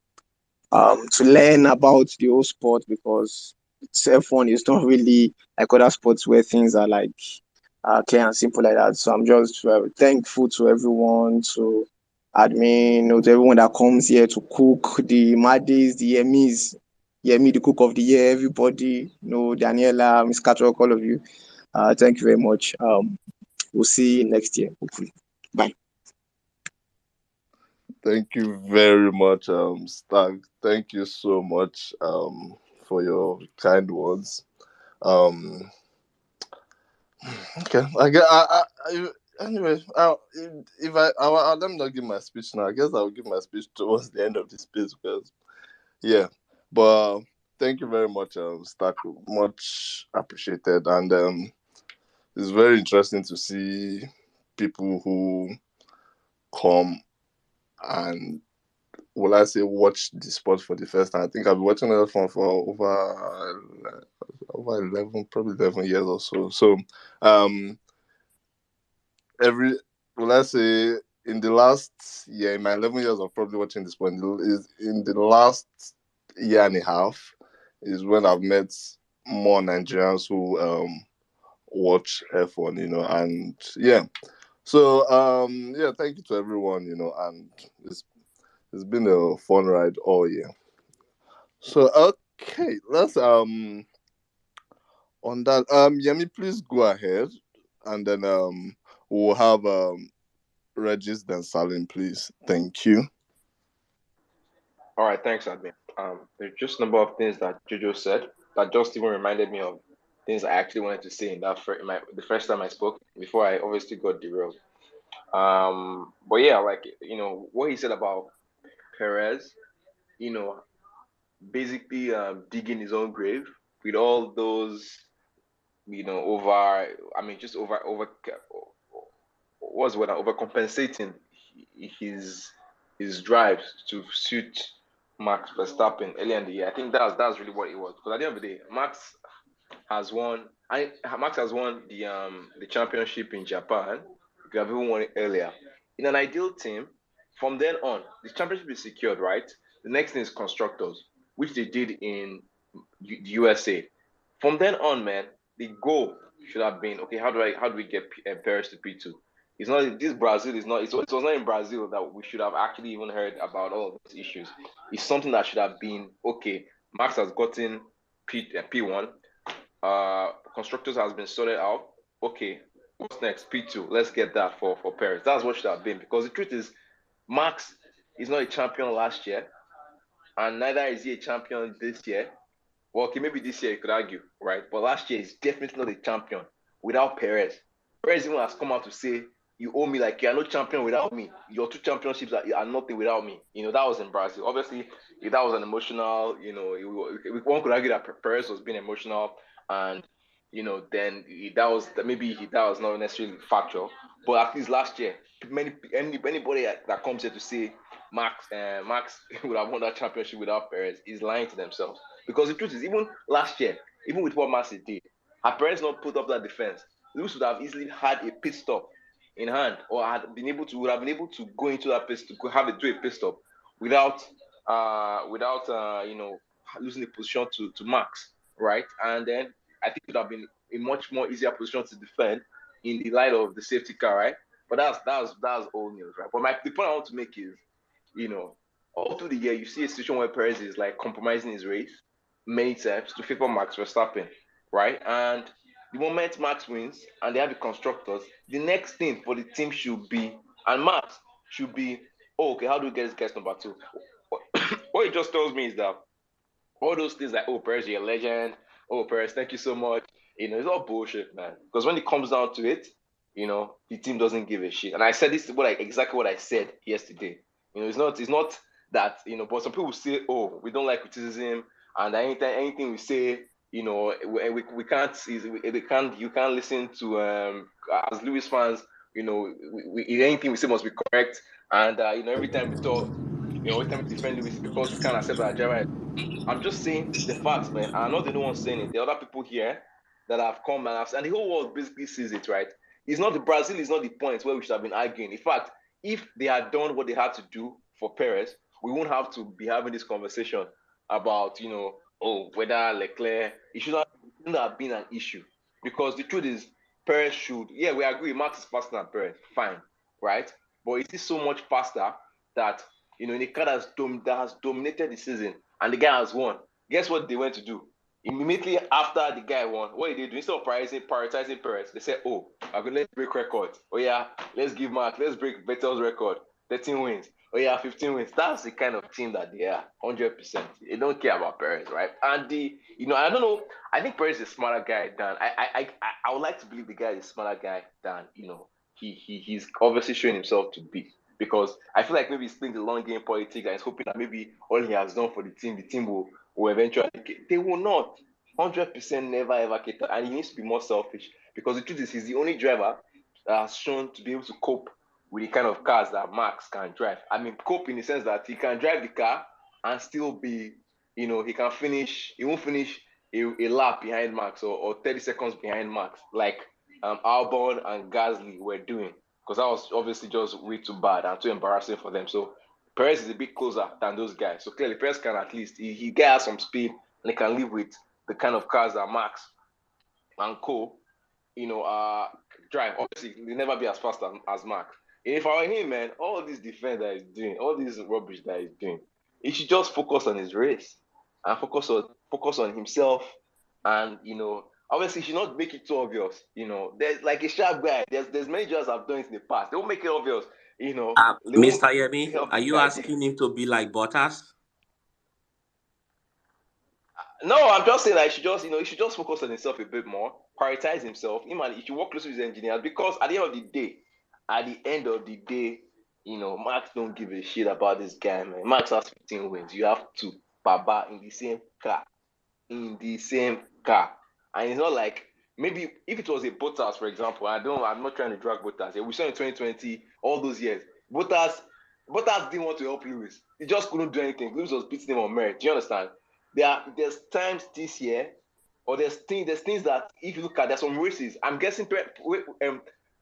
learn about the whole sport because F1 is not really like other sports where things are like clear and simple like that. So I'm just thankful to everyone, to admin, to everyone that comes here to cook, the Maddies, the Emmys, Yemi, the cook of the year, everybody, Daniela, Miss Catwalk, all of you. Thank you very much. We'll see you next year, hopefully. Bye. Thank you very much, Stark. Thank you so much for your kind words. Um, okay, anyway, let me not give my speech now. I guess I'll give my speech towards the end of this piece because, yeah. But thank you very much, Stark. Much appreciated. And it's very interesting to see people who come and will I say watch the sport for the first time. I think I've been watching that for over 11, probably 11 years or so. So every will I say in the last year, in my 11 years of probably watching the sport, is in the last year and a half is when I've met more Nigerians who watch F1, and yeah. So yeah, thank you to everyone, and it's been a fun ride all year. So okay, let's on that Yemi, please go ahead, and then we'll have Regis then Salim, please. Thank you. All right, thanks, admin. There's just a number of things that Jojo said that just even reminded me of things I actually wanted to say in the first time I spoke before I obviously got derailed. But yeah, like what he said about Perez, you know, basically digging his own grave with all those, just over what's what overcompensating his drives to suit Max Verstappen earlier in the year. I think that's really what it was. Because at the end of the day, Max has won. Max has won the championship in Japan. You could have even won it earlier. In an ideal team, from then on, the championship is secured, right? The next thing is constructors, which they did in the USA. From then on, man, the goal should have been okay. How do we get Perez to P2? It's not this Brazil is not. It was not in Brazil that we should have actually even heard about all of these issues. It's something that should have been okay. Max has gotten P1. Constructors has been sorted out. Okay, what's next? P2. Let's get that for Paris. That's what should have been, because the truth is, Max is not a champion last year, and neither is he a champion this year. Well, okay, maybe this year you could argue, right? But last year he's definitely not a champion without Perez. Perez even has come out to say, you owe me, like, you're no champion without me. Your two championships are nothing without me. That was in Brazil. Obviously, that was an emotional, one could argue that Perez was being emotional, and, then that was not necessarily factual. But at least last year, anybody that comes here to say Max would have won that championship without Perez is lying to themselves. Because the truth is, even last year, even with what Max did, had Perez not put up that defense, Lewis would have easily had a pit stop in hand, or would have been able to go into that pit, to do a pit stop without losing the position to Max, right? And then I think it would have been a much more easier position to defend in the light of the safety car, right? But that's old news, right? But the point I want to make is, all through the year, you see a situation where Perez is like compromising his race many times to favor Max Verstappen, right? And the moment Max wins and they have the constructors, the next thing for the team should be, and Max should be, oh, okay, how do we get this guy number 2? What it just tells me is that all those things like, oh, Perez, you're a legend. Oh, Perez, thank you so much. It's all bullshit, man. Because when it comes down to it, the team doesn't give a shit. And I said this is exactly what I said yesterday. It's not that, but some people say, oh, we don't like criticism, and anything we say, we can't, you can't listen to, as Lewis fans, anything we say must be correct. And, every time we talk, every time we defend Lewis, because we can't accept that driver. I'm just saying the facts, man. I'm not the only one saying it. There are other people here that have come and the whole world basically sees it, right? Brazil is not the point where we should have been arguing. In fact, if they had done what they had to do for Perez, we won't have to be having this conversation about, whether Leclerc, it shouldn't have been an issue. Because the truth is, Perez should, we agree, Max is faster than Perez, fine, right? But is he so much faster that, in a car that has dominated the season, and the guy has won? Guess what they went to do? Immediately after the guy won, what did they do? Instead of prioritizing Perez, they said, oh, let's break records. Oh yeah, let's break Vettel's record, 13 wins. Oh yeah, 15 wins. That's the kind of team that they are, 100%. They don't care about Perez, right? And I don't know. I think Perez is a smarter guy than I would like to believe the guy is a smarter guy than he's obviously showing himself to be. Because I feel like maybe he's playing the long game politics and he's hoping that maybe all he has done for the team will eventually. They will not. 100% never ever cater. And he needs to be more selfish. Because the truth is, he's the only driver that has shown to be able to cope with the kind of cars that Max can drive. I mean, cope in the sense that he can drive the car and still be, he won't finish a lap behind Max or 30 seconds behind Max, like Albon and Gasly were doing. Because that was obviously just way too bad and too embarrassing for them. So Perez is a bit closer than those guys. So clearly Perez can at least, he gets some speed and he can live with the kind of cars that Max and co, drive. Obviously, they'll never be as fast as Max. And if I were him, man, all this defense that he's doing, all this rubbish that he's doing, he should just focus on his race and focus on himself. And obviously, he should not make it too obvious. There's like a sharp guy. There's many jobs I've done it in the past. They won't make it obvious. Mr. Yemi, are you asking him to be like Bottas? No, I'm just saying that he should just focus on himself a bit more, prioritize himself. He should work closely with his engineers, because at the end of the day, Max don't give a shit about this guy, man. Max has 15 wins. You have 2, Baba, in the same car. And it's not like, maybe if it was a Bottas, for example, I'm not trying to drag Bottas. We saw in 2020, all those years, Bottas didn't want to help Lewis. He just couldn't do anything. Lewis was beating him on merit. Do you understand? There's times this year, or there's things that if you look at, there's some races. I'm guessing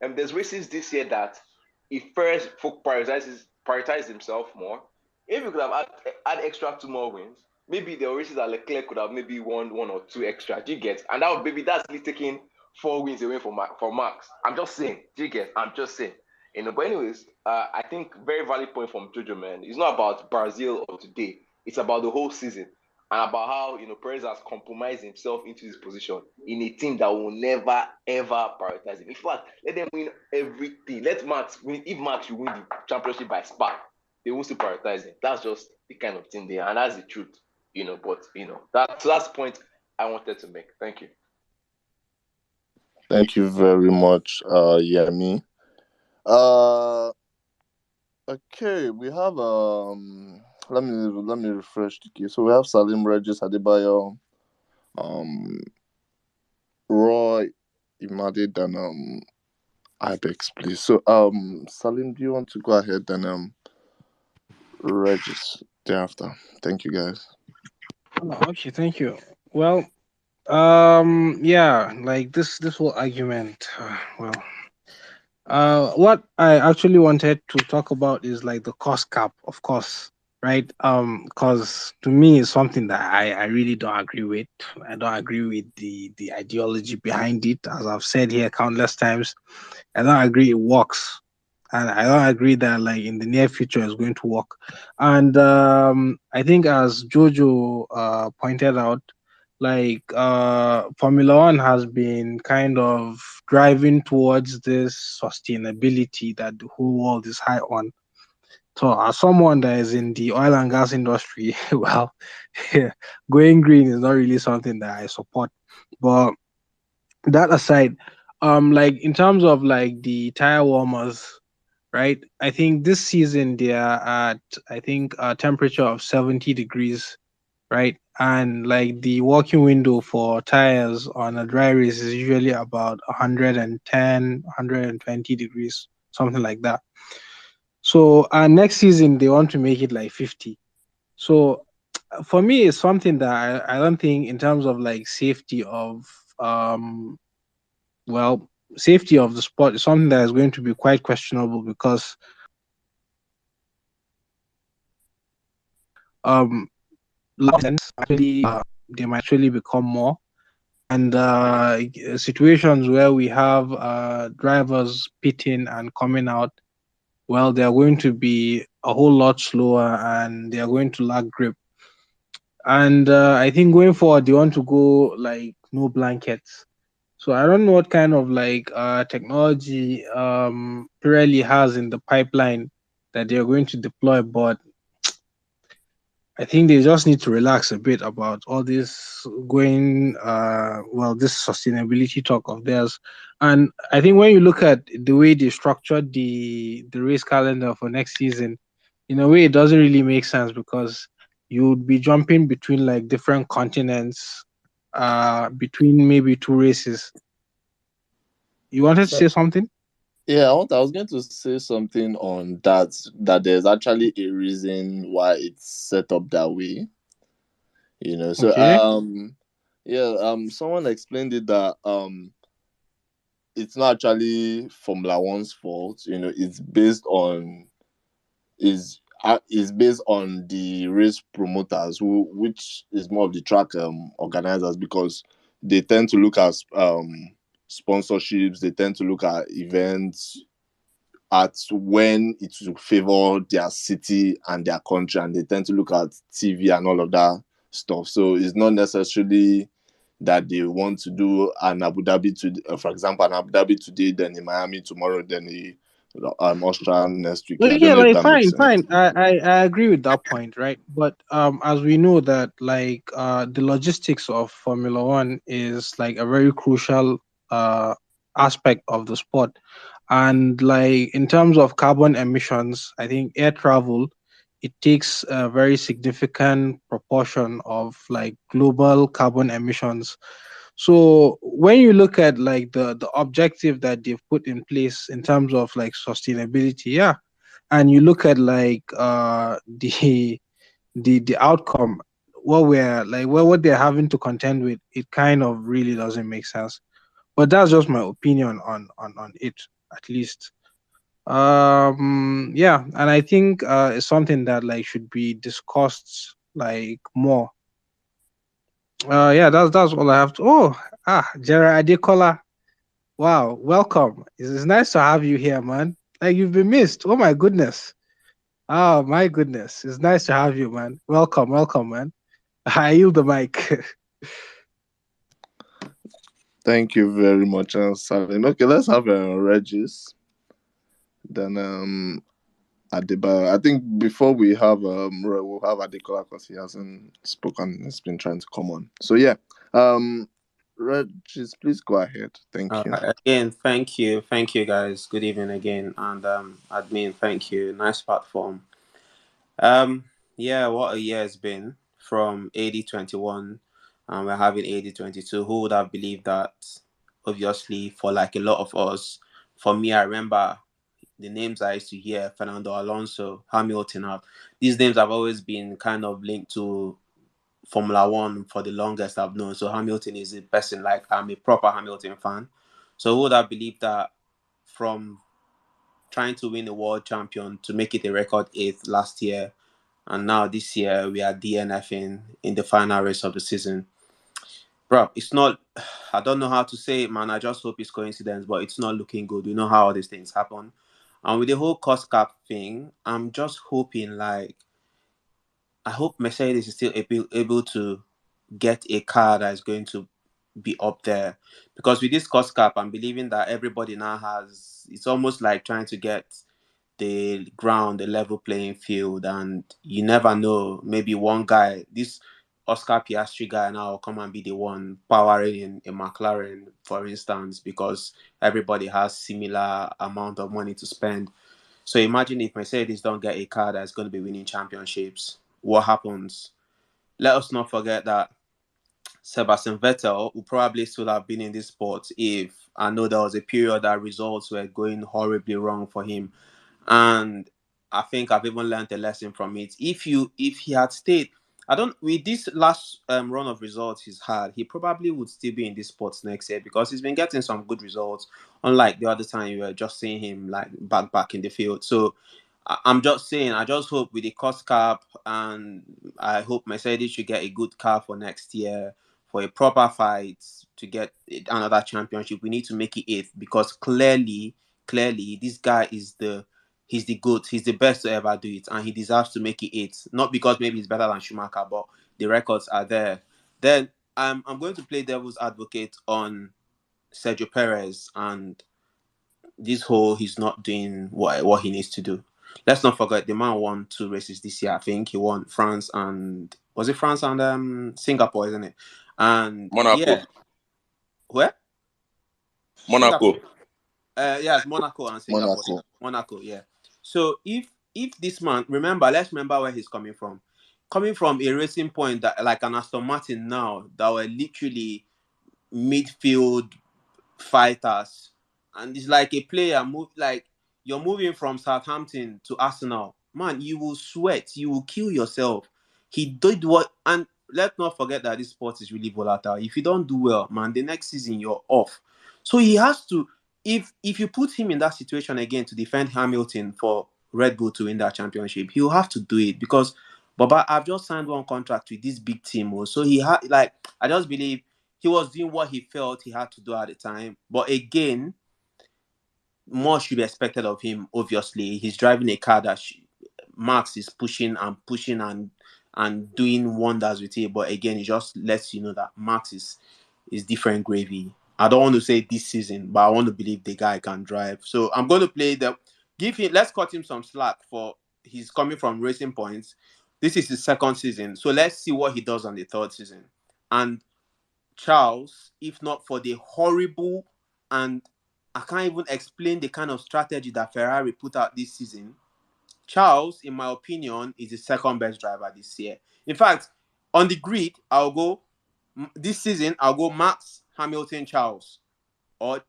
there's races this year that if first prioritize himself more, if you could have add extra 2 more wins, maybe there were races that Leclerc could have maybe won 1 or 2 extra. Do you get? And that's really taking 4 wins away from Max. I'm just saying. Do you get? I'm just saying. But anyways, I think very valid point from Jojo, man. It's not about Brazil of today. It's about the whole season and about how Perez has compromised himself into this position in a team that will never ever prioritize him. In fact, let them win everything. Let Max win. If Max you win the championship by spark, they won't still prioritize him. That's just the kind of thing they are, and that's the truth. But that's the point I wanted to make. Thank you. Thank you very much, Yemi. Uh, okay, we have let me refresh the queue. So we have Salim, Regis, Adebayo, um, Roy, Imade, and Ibex, please. So Salim, do you want to go ahead and Regis thereafter? Thank you, guys. Oh, okay, thank you. Well, yeah, like this whole argument. What I actually wanted to talk about is like the cost cap, of course, right? Because to me, it's something that I really don't agree with. I don't agree with the ideology behind it, as I've said here countless times. I don't agree it works, and I don't agree that like in the near future it's going to work. And I think as Jojo pointed out, like Formula One has been kind of driving towards this sustainability that the whole world is high on. So as someone that is in the oil and gas industry, well, going green is not really something that I support. But that aside, like in terms of like the tire warmers, right? I think this season they are at I think a temperature of 70 degrees, right? And like the working window for tires on a dry race is usually about 110, 120 degrees, something like that. So next season they want to make it like 50. So for me, it's something that I don't think in terms of like um well safety of the sport is something that is going to be quite questionable because um actually they might actually become more and situations where we have drivers pitting and coming out, well, they are going to be a whole lot slower and they are going to lack grip. And I think going forward, they want to go like no blankets. So I don't know what kind of like technology Pirelli has in the pipeline that they're going to deploy, but I think they just need to relax a bit about all this this sustainability talk of theirs. And I think when you look at the way they structured the race calendar for next season, in a way, it doesn't really make sense because you would be jumping between like different continents, between maybe two races. You wanted to So say something? yeah, I was going to say something on that. That there's actually a reason why it's set up that way. So Okay. yeah, someone explained it that it's not actually Formula One's fault. It's based on is based on the race promoters, which is more of the track organizers, because they tend to look at sponsorships. They tend to look at events at when it will favor their city and their country, and they tend to look at TV and all of that stuff. So it's not necessarily that they want to do an Abu Dhabi for example, an Abu Dhabi today, then in Miami tomorrow, then Austria next week. Well, I don't yeah, know if like that makes fine, sense. fine. I agree with that point, right? But as we know that like the logistics of Formula One is like a very crucial uh aspect of the sport. And like in terms of carbon emissions, I think air travel it takes a very significant proportion of like global carbon emissions. So when you look at like the objective that they've put in place in terms of like sustainability, yeah, and you look at like the outcome, what they're having to contend with, it kind of really doesn't make sense. But that's just my opinion on it, at least. Yeah, and I think it's something that like should be discussed like more. Yeah, that's all I have to. Gerard Adekola. Wow, welcome. It's nice to have you here, man. Like you've been missed. Oh my goodness. Oh my goodness. It's nice to have you, man. Welcome, man. I yield the mic. Thank you very much, Salim. Okay, let's have Regis. Then Adebayo. I think before we have we'll have Adekola because he hasn't spoken. He's been trying to come on. So yeah, Regis, please go ahead. Thank you. Again, thank you, guys. Good evening again, and admin, thank you. Nice platform. Yeah, what a year it's been from AD 21, and we're having AD 22. Who would have believed that? Obviously, for like a lot of us, for me, I remember the names I used to hear: Fernando Alonso, Hamilton. These names have always been kind of linked to Formula One for the longest I've known. So Hamilton is a person, like I'm a proper Hamilton fan. So who would have believed that from trying to win the world champion to make it a record eighth last year, and now this year we are DNFing in the final race of the season. Bro, it's not. I don't know how to say it, man. I just hope it's coincidence, but it's not looking good. We know how all these things happen, and with the whole cost cap thing, I'm just hoping, like, I hope Mercedes is still able to get a car that is going to be up there, because with this cost cap, I'm believing that everybody now has. It's almost like trying to get the ground, the level playing field, and you never know. Maybe one guy, this Oscar Piastri guy, now will come and be the one powering in a McLaren, for instance, because everybody has similar amount of money to spend. So imagine if Mercedes don't get a car that's going to be winning championships. What happens? Let us not forget that Sebastian Vettel would probably still have been in this sport if I know there was a period that results were going horribly wrong for him. And I think I've even learned a lesson from it. If he had stayed, I don't with this last run of results he's had, he probably would still be in this sport next year because he's been getting some good results. Unlike the other time you were just seeing him like back in the field. So I'm just saying, I just hope with the cost cap, and I hope Mercedes should get a good car for next year for a proper fight to get another championship. We need to make it eighth because clearly, this guy is he's the GOAT. He's the best to ever do it, and he deserves to make it eighth. Not because maybe he's better than Schumacher, but the records are there. Then I'm going to play devil's advocate on Sergio Perez and this whole he's not doing what he needs to do. Let's not forget the man won 2 races this year. I think he won France and was it France and Singapore, isn't it? And Monaco. yeah, where? Monaco. Singapore. Yes, Monaco and Singapore. Monaco. Monaco, yeah. So if this man, let's remember where he's coming from. Coming from a racing point that like an Aston Martin now that were literally midfield fighters, and it's like a player move like you're moving from Southampton to Arsenal. Man, you will sweat, you will kill yourself. He did what, and let's not forget that this sport is really volatile. If you don't do well, man, the next season you're off. So he has to. If you put him in that situation again to defend Hamilton for Red Bull to win that championship, he'll have to do it because, Baba, I've just signed one contract with this big team. So he had like I just believe he was doing what he felt he had to do at the time. But again, more should be expected of him. Obviously, he's driving a car that Max is pushing and doing wonders with it. But again, it just lets you know that Max is different gravy. I don't want to say this season, but I want to believe the guy can drive. So I'm going to play let's cut him some slack for he's coming from Racing Points. This is his second season. So let's see what he does on the third season. And Charles, if not for the horrible, and I can't even explain the kind of strategy that Ferrari put out this season, Charles, in my opinion, is the second best driver this year. In fact, on the grid, this season, I'll go Max, Hamilton, Charles, or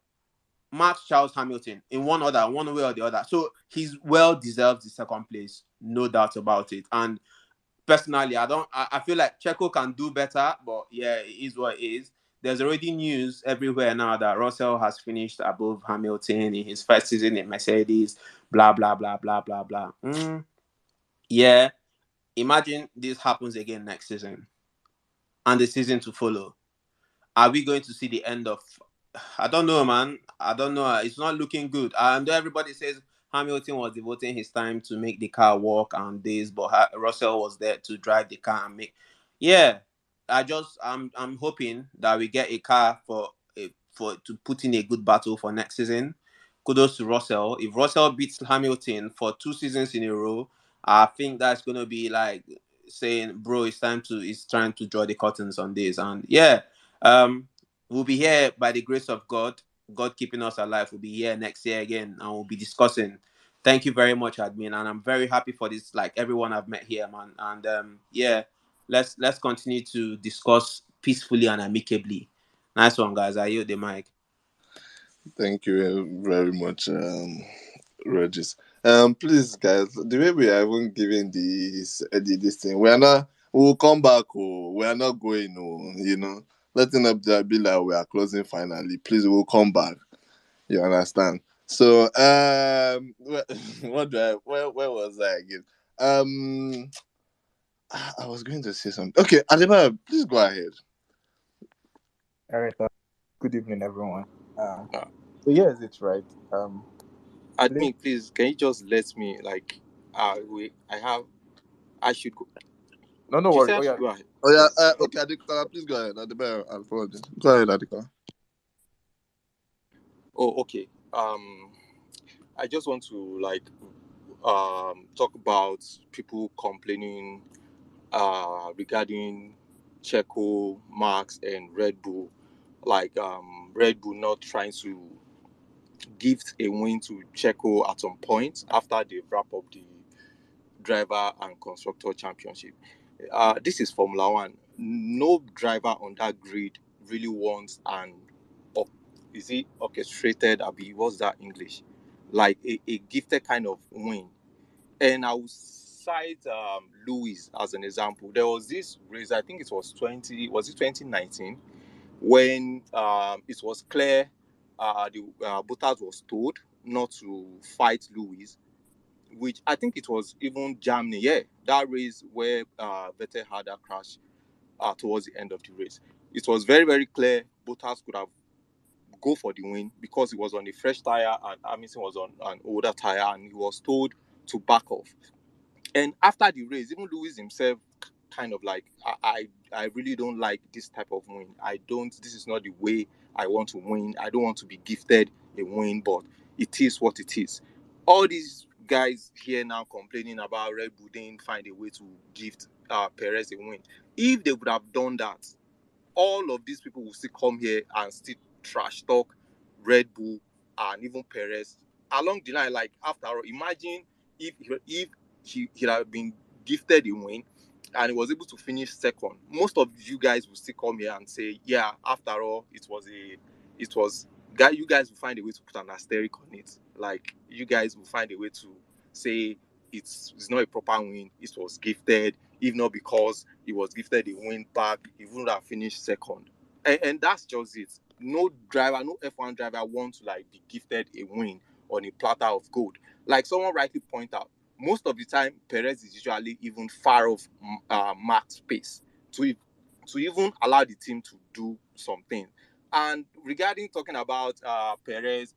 Max, Charles, Hamilton in one way or the other. So he's well deserves the second place, no doubt about it. And personally, I feel like Checo can do better, but yeah, it is what it is. There's already news everywhere now that Russell has finished above Hamilton in his first season in Mercedes, blah, blah, blah, blah, blah, blah. Yeah, imagine this happens again next season and the season to follow. Are we going to see the end of... I don't know, man. I don't know. It's not looking good. And everybody says Hamilton was devoting his time to make the car work and this, but Russell was there to drive the car and make. Yeah, I'm hoping that we get a car for to put in a good battle for next season. Kudos to Russell. If Russell beats Hamilton for 2 seasons in a row, I think that's gonna be like saying, "Bro, it's trying to draw the curtains on this." And yeah, we'll be here by the grace of God. God keeping us alive. We'll be here next year again, and we'll be discussing. Thank you very much, admin, and I'm very happy for this. Like everyone I've met here, man. And yeah, let's continue to discuss peacefully and amicably. Nice one, guys. I yield the mic. Thank you very much, Regis. Please, guys, the way we are even giving this thing, we are not. We'll come back. Oh, we are not going. Oh, letting up there be like we are closing finally. Please, we'll come back. You understand? So, what do where was I again? Um, I was going to say something. Okay, Adebayo, please go ahead. All right. Good evening, everyone. So yes, it's right. Admin, please, can you just let me I should go. No You worry. said I Oh yeah. should go ahead. Oh yeah, okay, Adekola, please go ahead. Adebayo, I'll follow this. Go ahead, Adekola. Oh, okay. I just want to talk about people complaining regarding Checo, Max, and Red Bull. Red Bull not trying to gift a win to Checo at some point after they wrap up the driver and constructor championship. This is Formula One. No driver on that grid really wants is it orchestrated? Abi, what's that English? Like a gifted kind of win. And I will cite Lewis as an example. There was this race, I think it was 2019, when it was clear the Bottas was told not to fight Lewis, which I think it was even Germany. Yeah, that race where Vettel had a crash towards the end of the race. It was very, very clear Bottas could have go for the win because he was on a fresh tire and Hamilton was on an older tire, and he was told to back off. And after the race, even Lewis himself kind of like, I really don't like this type of win. This is not the way I want to win. I don't want to be gifted a win, but it is what it is. All these guys here now complaining about Red Bull didn't find a way to gift Perez a win. If they would have done that, all of these people will still come here and still trash talk Red Bull and even Perez along the line. Like, after all, imagine if he had been gifted a win and he was able to finish second. Most of you guys will still come here and say, yeah, after all, you guys will find a way to put an asterisk on it. Like, you guys will find a way to say it's not a proper win, it was gifted. If not because he was gifted a win back, he would have finished second. And that's just it. No F1 driver wants to be gifted a win on a platter of gold. Like someone rightly pointed out, most of the time Perez is usually even far off Max pace to even allow the team to do something. And regarding talking about Perez,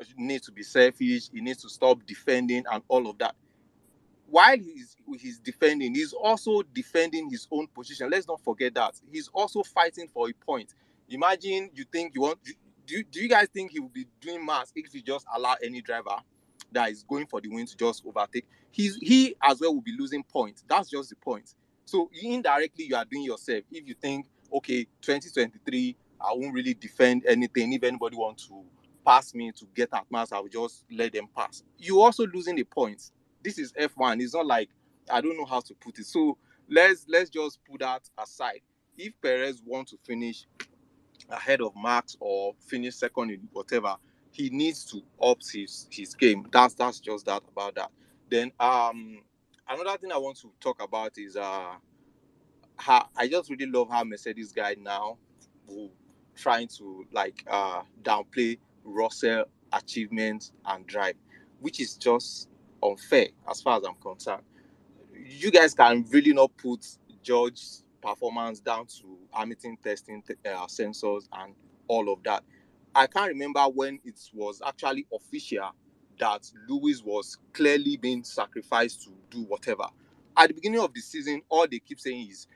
he needs to be selfish, he needs to stop defending and all of that. While he's defending, he's also defending his own position. Let's not forget that. He's also fighting for a point. Imagine you think you want... Do you guys think he will be doing maths if he just allow any driver that is going for the win to just overtake? He as well will be losing points. That's just the point. So indirectly, you are doing yourself. If you think, okay, 2023, I won't really defend anything. If anybody wants to pass me to get at mass, I will just let them pass. You're also losing the points. This is F1. It's not like, I don't know how to put it. So let's just put that aside. If Perez wants to finish ahead of Max or finish second in whatever, he needs to up his game. That's just that about that. Then another thing I want to talk about is how I just really love how Mercedes guy now will trying to downplay Russell achievements and drive, which is just unfair as far as I'm concerned. You guys can really not put George's performance down to Hamilton testing sensors and all of that. I can't remember when it was actually official that Lewis was clearly being sacrificed to do whatever. At the beginning of the season, all they keep saying is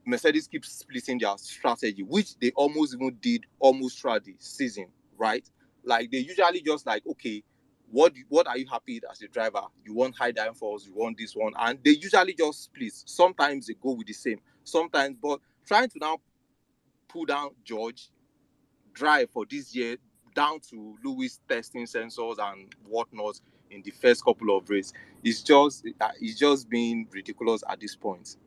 Mercedes keeps splitting their strategy, which they almost even did almost throughout the season, right? Like they usually just like, okay, what are you happy with as a driver? You want high downforce, you want this one, and they usually just split. Sometimes they go with the same, sometimes, but trying to now pull down George drive for this year down to Lewis testing sensors and whatnot in the first couple of races it's just being ridiculous at this point.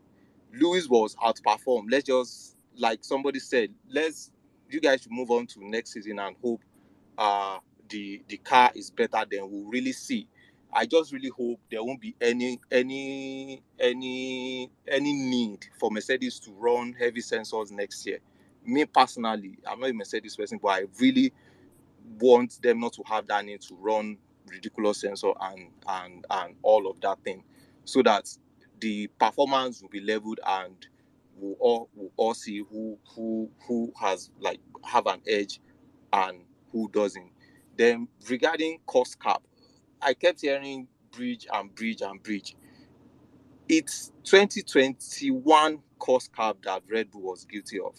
Lewis was outperformed. Let's just, like somebody said, you guys should move on to next season and hope the car is better. Then we'll really see. I just really hope there won't be any need for Mercedes to run heavy sensors next year. Me personally, I'm not a Mercedes person, but I really want them not to have that need to run ridiculous sensor and all of that thing, so that the performance will be leveled and we'll all see who has like have an edge and who doesn't. Then regarding cost cap, I kept hearing bridge and bridge and bridge. It's 2021 cost cap that Red Bull was guilty of,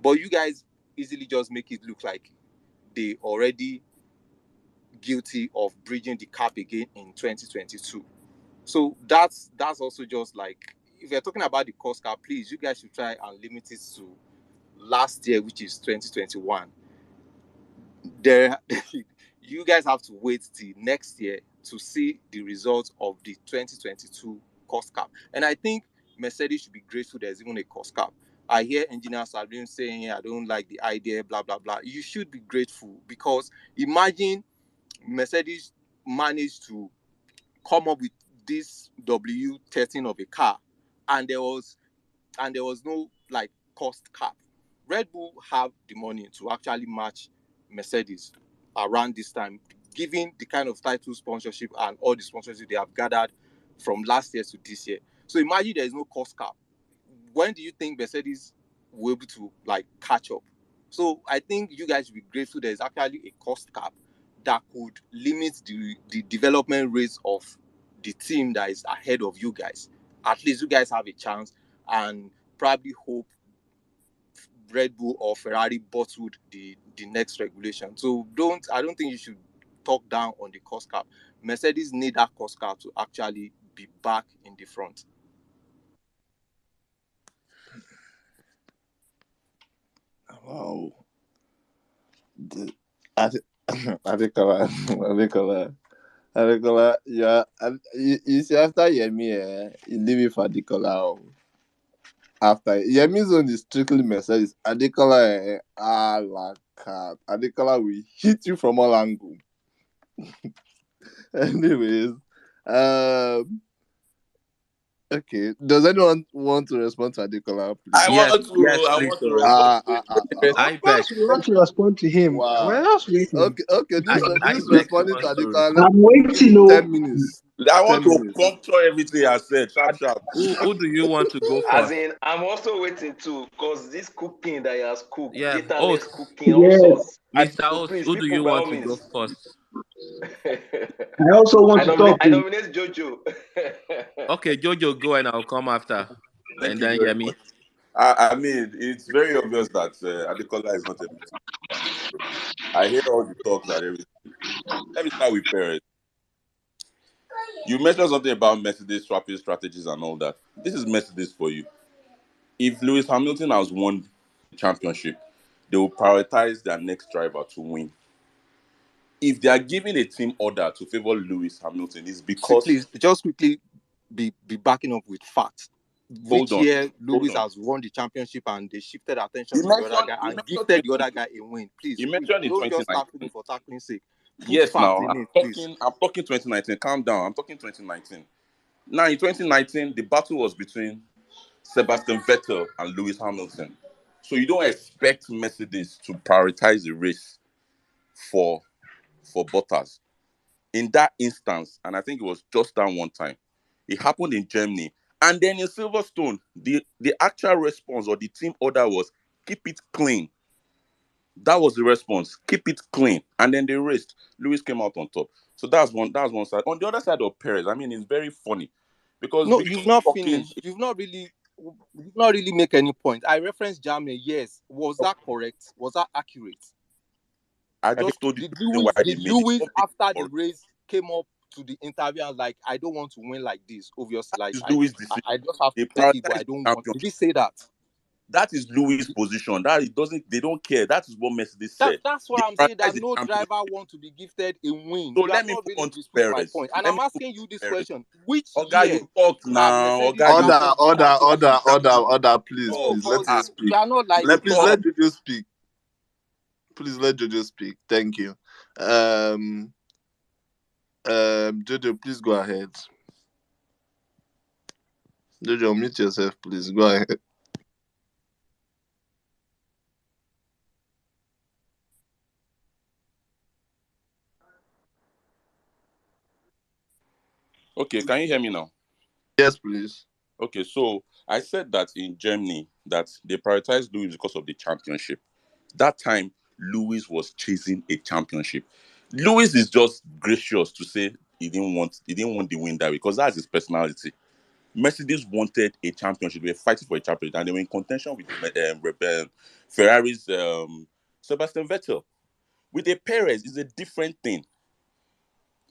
but you guys easily just make it look like they already guilty of bridging the cap again in 2022. So that's also just like, if you're talking about the cost cap, please, you guys should try and limit it to last year, which is 2021. There, you guys have to wait till next year to see the results of the 2022 cost cap. And I think Mercedes should be grateful there's even a cost cap. I hear engineers have been saying, I don't like the idea, blah, blah, blah. You should be grateful, because imagine Mercedes managed to come up with this W13 of a car, and there was no like cost cap. Red Bull have the money to actually match Mercedes around this time, given the kind of title sponsorship and all the sponsorship they have gathered from last year to this year. So imagine there is no cost cap. When do you think Mercedes will be able to like catch up? So I think you guys should be grateful there's actually a cost cap that could limit the development rates of the team that is ahead of you guys. At least you guys have a chance, and probably hope Red Bull or Ferrari bottled the next regulation. So I don't think you should talk down on the cost cap. Mercedes need that cost cap to actually be back in the front. Wow. Adekola, yeah. You see, after Yemi, you leave it for Adekola. After Yemi's own is strictly Mercedes. Adekola, la cat. Adekola will hit you from all angles. Anyways, okay. Does anyone want to respond to Adekola, please? I Yes, please. want to respond to it. Of I course, beg. we want to respond to him. We're Wow. just waiting. Okay. I This beg responding to someone to Adekola. respond. I'm Give waiting. him Oh, 10 minutes. I want 10 to minutes. puncture everything I said. Sharp, sharp. Who do you want to go As first? in, I'm also waiting too, because this cooking that he has cooked, Yeah, dataless Oath. cooking also. yes. Mr. So Oath, please, who do people, you by all want to go means. first? I also want to talk. I nominate Jojo. Okay, Jojo, go and I'll come after. Thank And you then very Yemi. much. I mean, it's very obvious that Adekola is not able to. I hear all the talks and everything. Let me start with Perez. You mentioned something about Mercedes swapping strategies and all that. This is Mercedes for you. If Lewis Hamilton has won the championship, they will prioritize their next driver to win. If they are giving a team order to favor Lewis Hamilton, it's See, because, please, just quickly be backing up with facts. hold Which on, year hold Lewis on. has won the championship and they shifted attention You to the other mentioned, guy you and mentioned gifted the 20, other guy a win? Please, you quick, mentioned in don't just tackling 2019. for tackling sake. Put Yes, facts now in it, please. I'm talking 2019. Calm down. I'm talking 2019. Now in 2019, the battle was between Sebastian Vettel and Lewis Hamilton. So you don't expect Mercedes to prioritize the race for Bottas. In that instance, and I think it was just that one time, it happened in Germany. And then in Silverstone, the actual response or the team order was keep it clean. That was the response. Keep it clean. And then they raced. Lewis came out on top. So that's one side. On the other side of Perez, I mean, it's very funny because No, we you've keep not talking. finished. You've not really make any point. I referenced Germany. Yes, was that correct? Was that accurate? I just told you Did the reason why they Did made it. Lewis Don't make it after the correct. race came up to the interview and like, I don't want to win like this. Obviously, like It's Lewis' decision. I just have They to take it, but prioritize I the don't want. Did championship. he say that? That is Lewis' position. That it doesn't. They don't care. That is what Mercedes That said. that's They why I'm saying prioritize that the no championship. driver want to be gifted a win. So You have let me not move really on to disproved my Perez. point. And Let I'm me move asking on you to this Perez. question: which Oga, year you talk have now. Mercedes Oga, you won talk. the championship? Order, please, Talk. please, let him You speak. are not like You Please talk. let Jojo speak. Please let Jojo speak. Thank you. Jojo, please go ahead. Jojo, mute yourself, please. Go ahead. Okay, can you hear me now? Yes, please. Okay, so I said that in Germany that they prioritized Lewis because of the championship. That time, Lewis was chasing a championship. Lewis is just gracious to say he didn't want the win that way because that's his personality. Mercedes wanted a championship. They were fighting for a championship, and they were in contention with Ferrari's Sebastian Vettel. With a Perez, it's a different thing.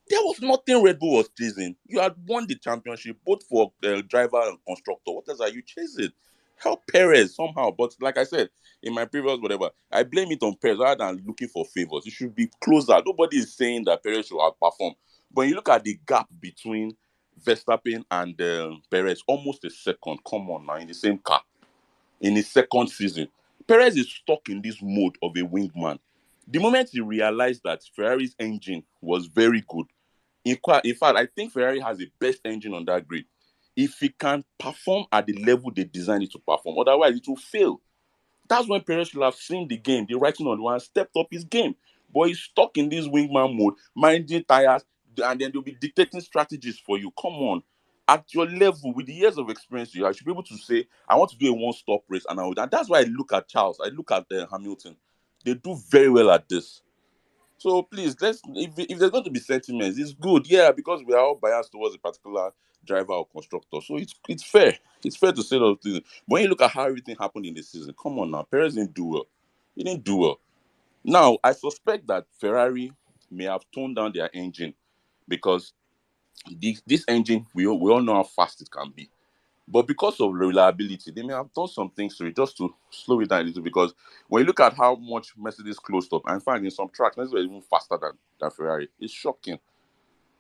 There was nothing Red Bull was chasing. You had won the championship, both for driver and constructor. What else are you chasing? Help Perez somehow. But like I said, in my previous whatever, I blame it on Perez rather than looking for favors. It should be closer. Nobody is saying that Perez should outperform. But when you look at the gap between Verstappen and Perez, almost a second. Come on now, in the same car, in his second season. Perez is stuck in this mode of a wingman. The moment he realized that Ferrari's engine was very good, in fact, I think Ferrari has the best engine on that grid. If he can perform at the level they designed it to perform, otherwise it will fail. That's when Perez should have seen the game, the writing on the one, stepped up his game. But he's stuck in this wingman mode, minding tires, and then they'll be dictating strategies for you. Come on. At your level, with the years of experience you have, you should be able to say, I want to do a one-stop race. And that's why I look at Charles, I look at Hamilton. They do very well at this. So please, if there's going to be sentiments, it's good, yeah, because we are all biased towards a particular driver or constructor. So it's fair. It's fair to say those things. But when you look at how everything happened in the season, come on now, Perez didn't do well. He didn't do well. Now I suspect that Ferrari may have toned down their engine because this engine, we all know how fast it can be. But because of reliability, they may have done some things to it just to slow it down a little. Because when you look at how much Mercedes closed up, and in fact, in some tracks, Mercedes were even faster than Ferrari. It's shocking.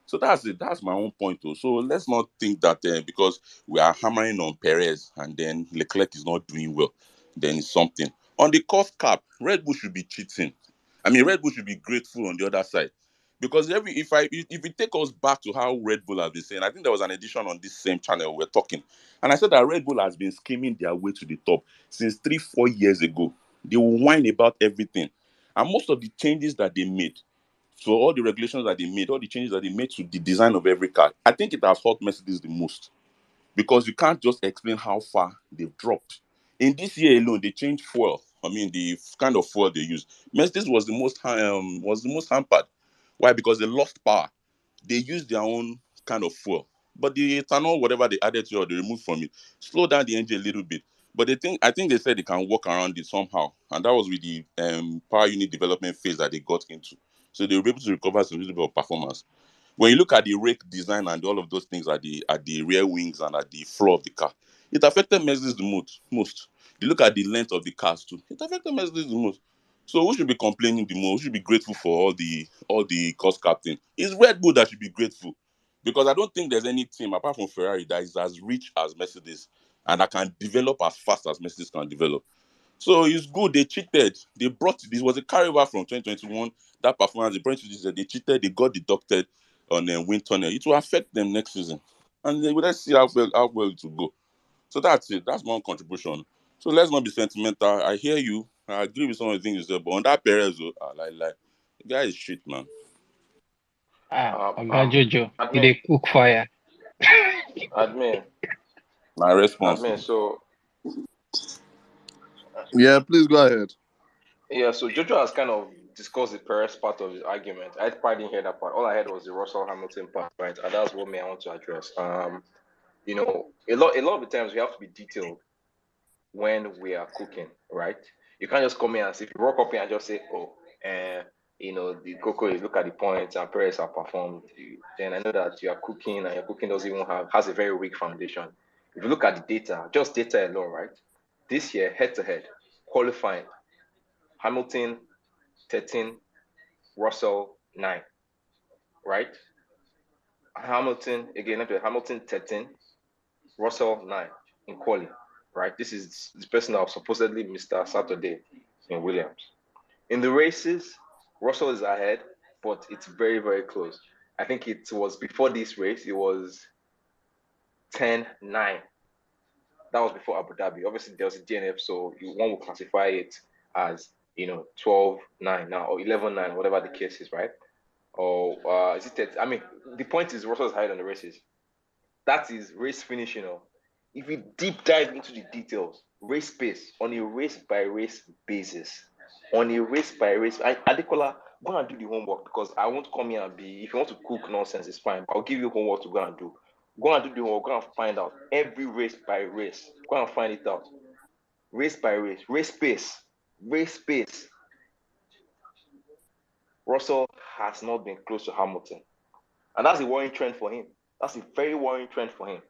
So that's it. That's my own point, too. So let's not think that because we are hammering on Perez and then Leclerc is not doing well, then it's something. On the cost cap, Red Bull should be cheating. I mean, Red Bull should be grateful on the other side. Because if we take us back to how Red Bull has been saying, I think there was an edition on this same channel we're talking, and I said that Red Bull has been scheming their way to the top since 3-4 years ago. They will whine about everything, and most of the changes that they made, so all the regulations that they made, all the changes that they made to the design of every car, I think it has hurt Mercedes the most because you can't just explain how far they've dropped. In this year alone, they changed fuel. I mean, the kind of fuel they use. Mercedes was the most hampered. Why? Because they lost power. They used their own kind of fuel, but the ethanol, whatever they added to it or they removed from it, slowed down the engine a little bit. But I think they said they can work around it somehow, and that was with the power unit development phase that they got into. So they were able to recover some little bit of performance. When you look at the rake design and all of those things at the rear wings and at the floor of the car, it affected Mercedes the most. You look at the length of the cars too, it affected Mercedes the most. So who should be complaining the most? Who should be grateful for all the cost captain? It's Red Bull that should be grateful. Because I don't think there's any team apart from Ferrari that is as rich as Mercedes and that can develop as fast as Mercedes can develop. So it's good. They cheated. This was a carryover from 2021. That performance they brought to this. They cheated. They got deducted on a wind tunnel. It will affect them next season, and let's see how well it will go. So that's it. That's my own contribution. So let's not be sentimental. I hear you. I agree with some of the things you said, but on that Perez, like the guy is shit, man. Oga Jojo, you Admin, dey cook fire. admin, My response. admin. So Yeah, please go ahead. Yeah, so Jojo has kind of discussed the Perez part of his argument. I probably didn't hear that part. All I heard was the Russell Hamilton part, right? And that's what me I want to address. A lot of the times we have to be detailed when we are cooking, right? You can't just come in and say, if you walk up here and just say, oh, the cocoa is look at the points and Perez have performed. Then I know that you are cooking and your cooking doesn't even has a very weak foundation. If you look at the data, just data alone, right? This year, head to head, qualifying, Hamilton 13, Russell 9, right? Hamilton, again, Hamilton 13, Russell 9 in quali, right? This is the person that was supposedly Mr. Saturday in Williams. In the races, Russell is ahead, but it's very, very close. I think it was before this race, it was 10-9. That was before Abu Dhabi. Obviously, there was a DNF, so one will classify it as 12-9 now, or 11-9, whatever the case is, right? Or is it 30? I mean, the point is Russell is higher on the races. That is race finish, If you deep dive into the details, race pace on a race by race basis, Adekola, go and do the homework because I won't come here and if you want to cook nonsense, it's fine. I'll give you homework to go and do. Go and do the homework, go and find out every race by race. Go and find it out. Race by race pace. Russell has not been close to Hamilton. And that's a worrying trend for him. That's a very worrying trend for him.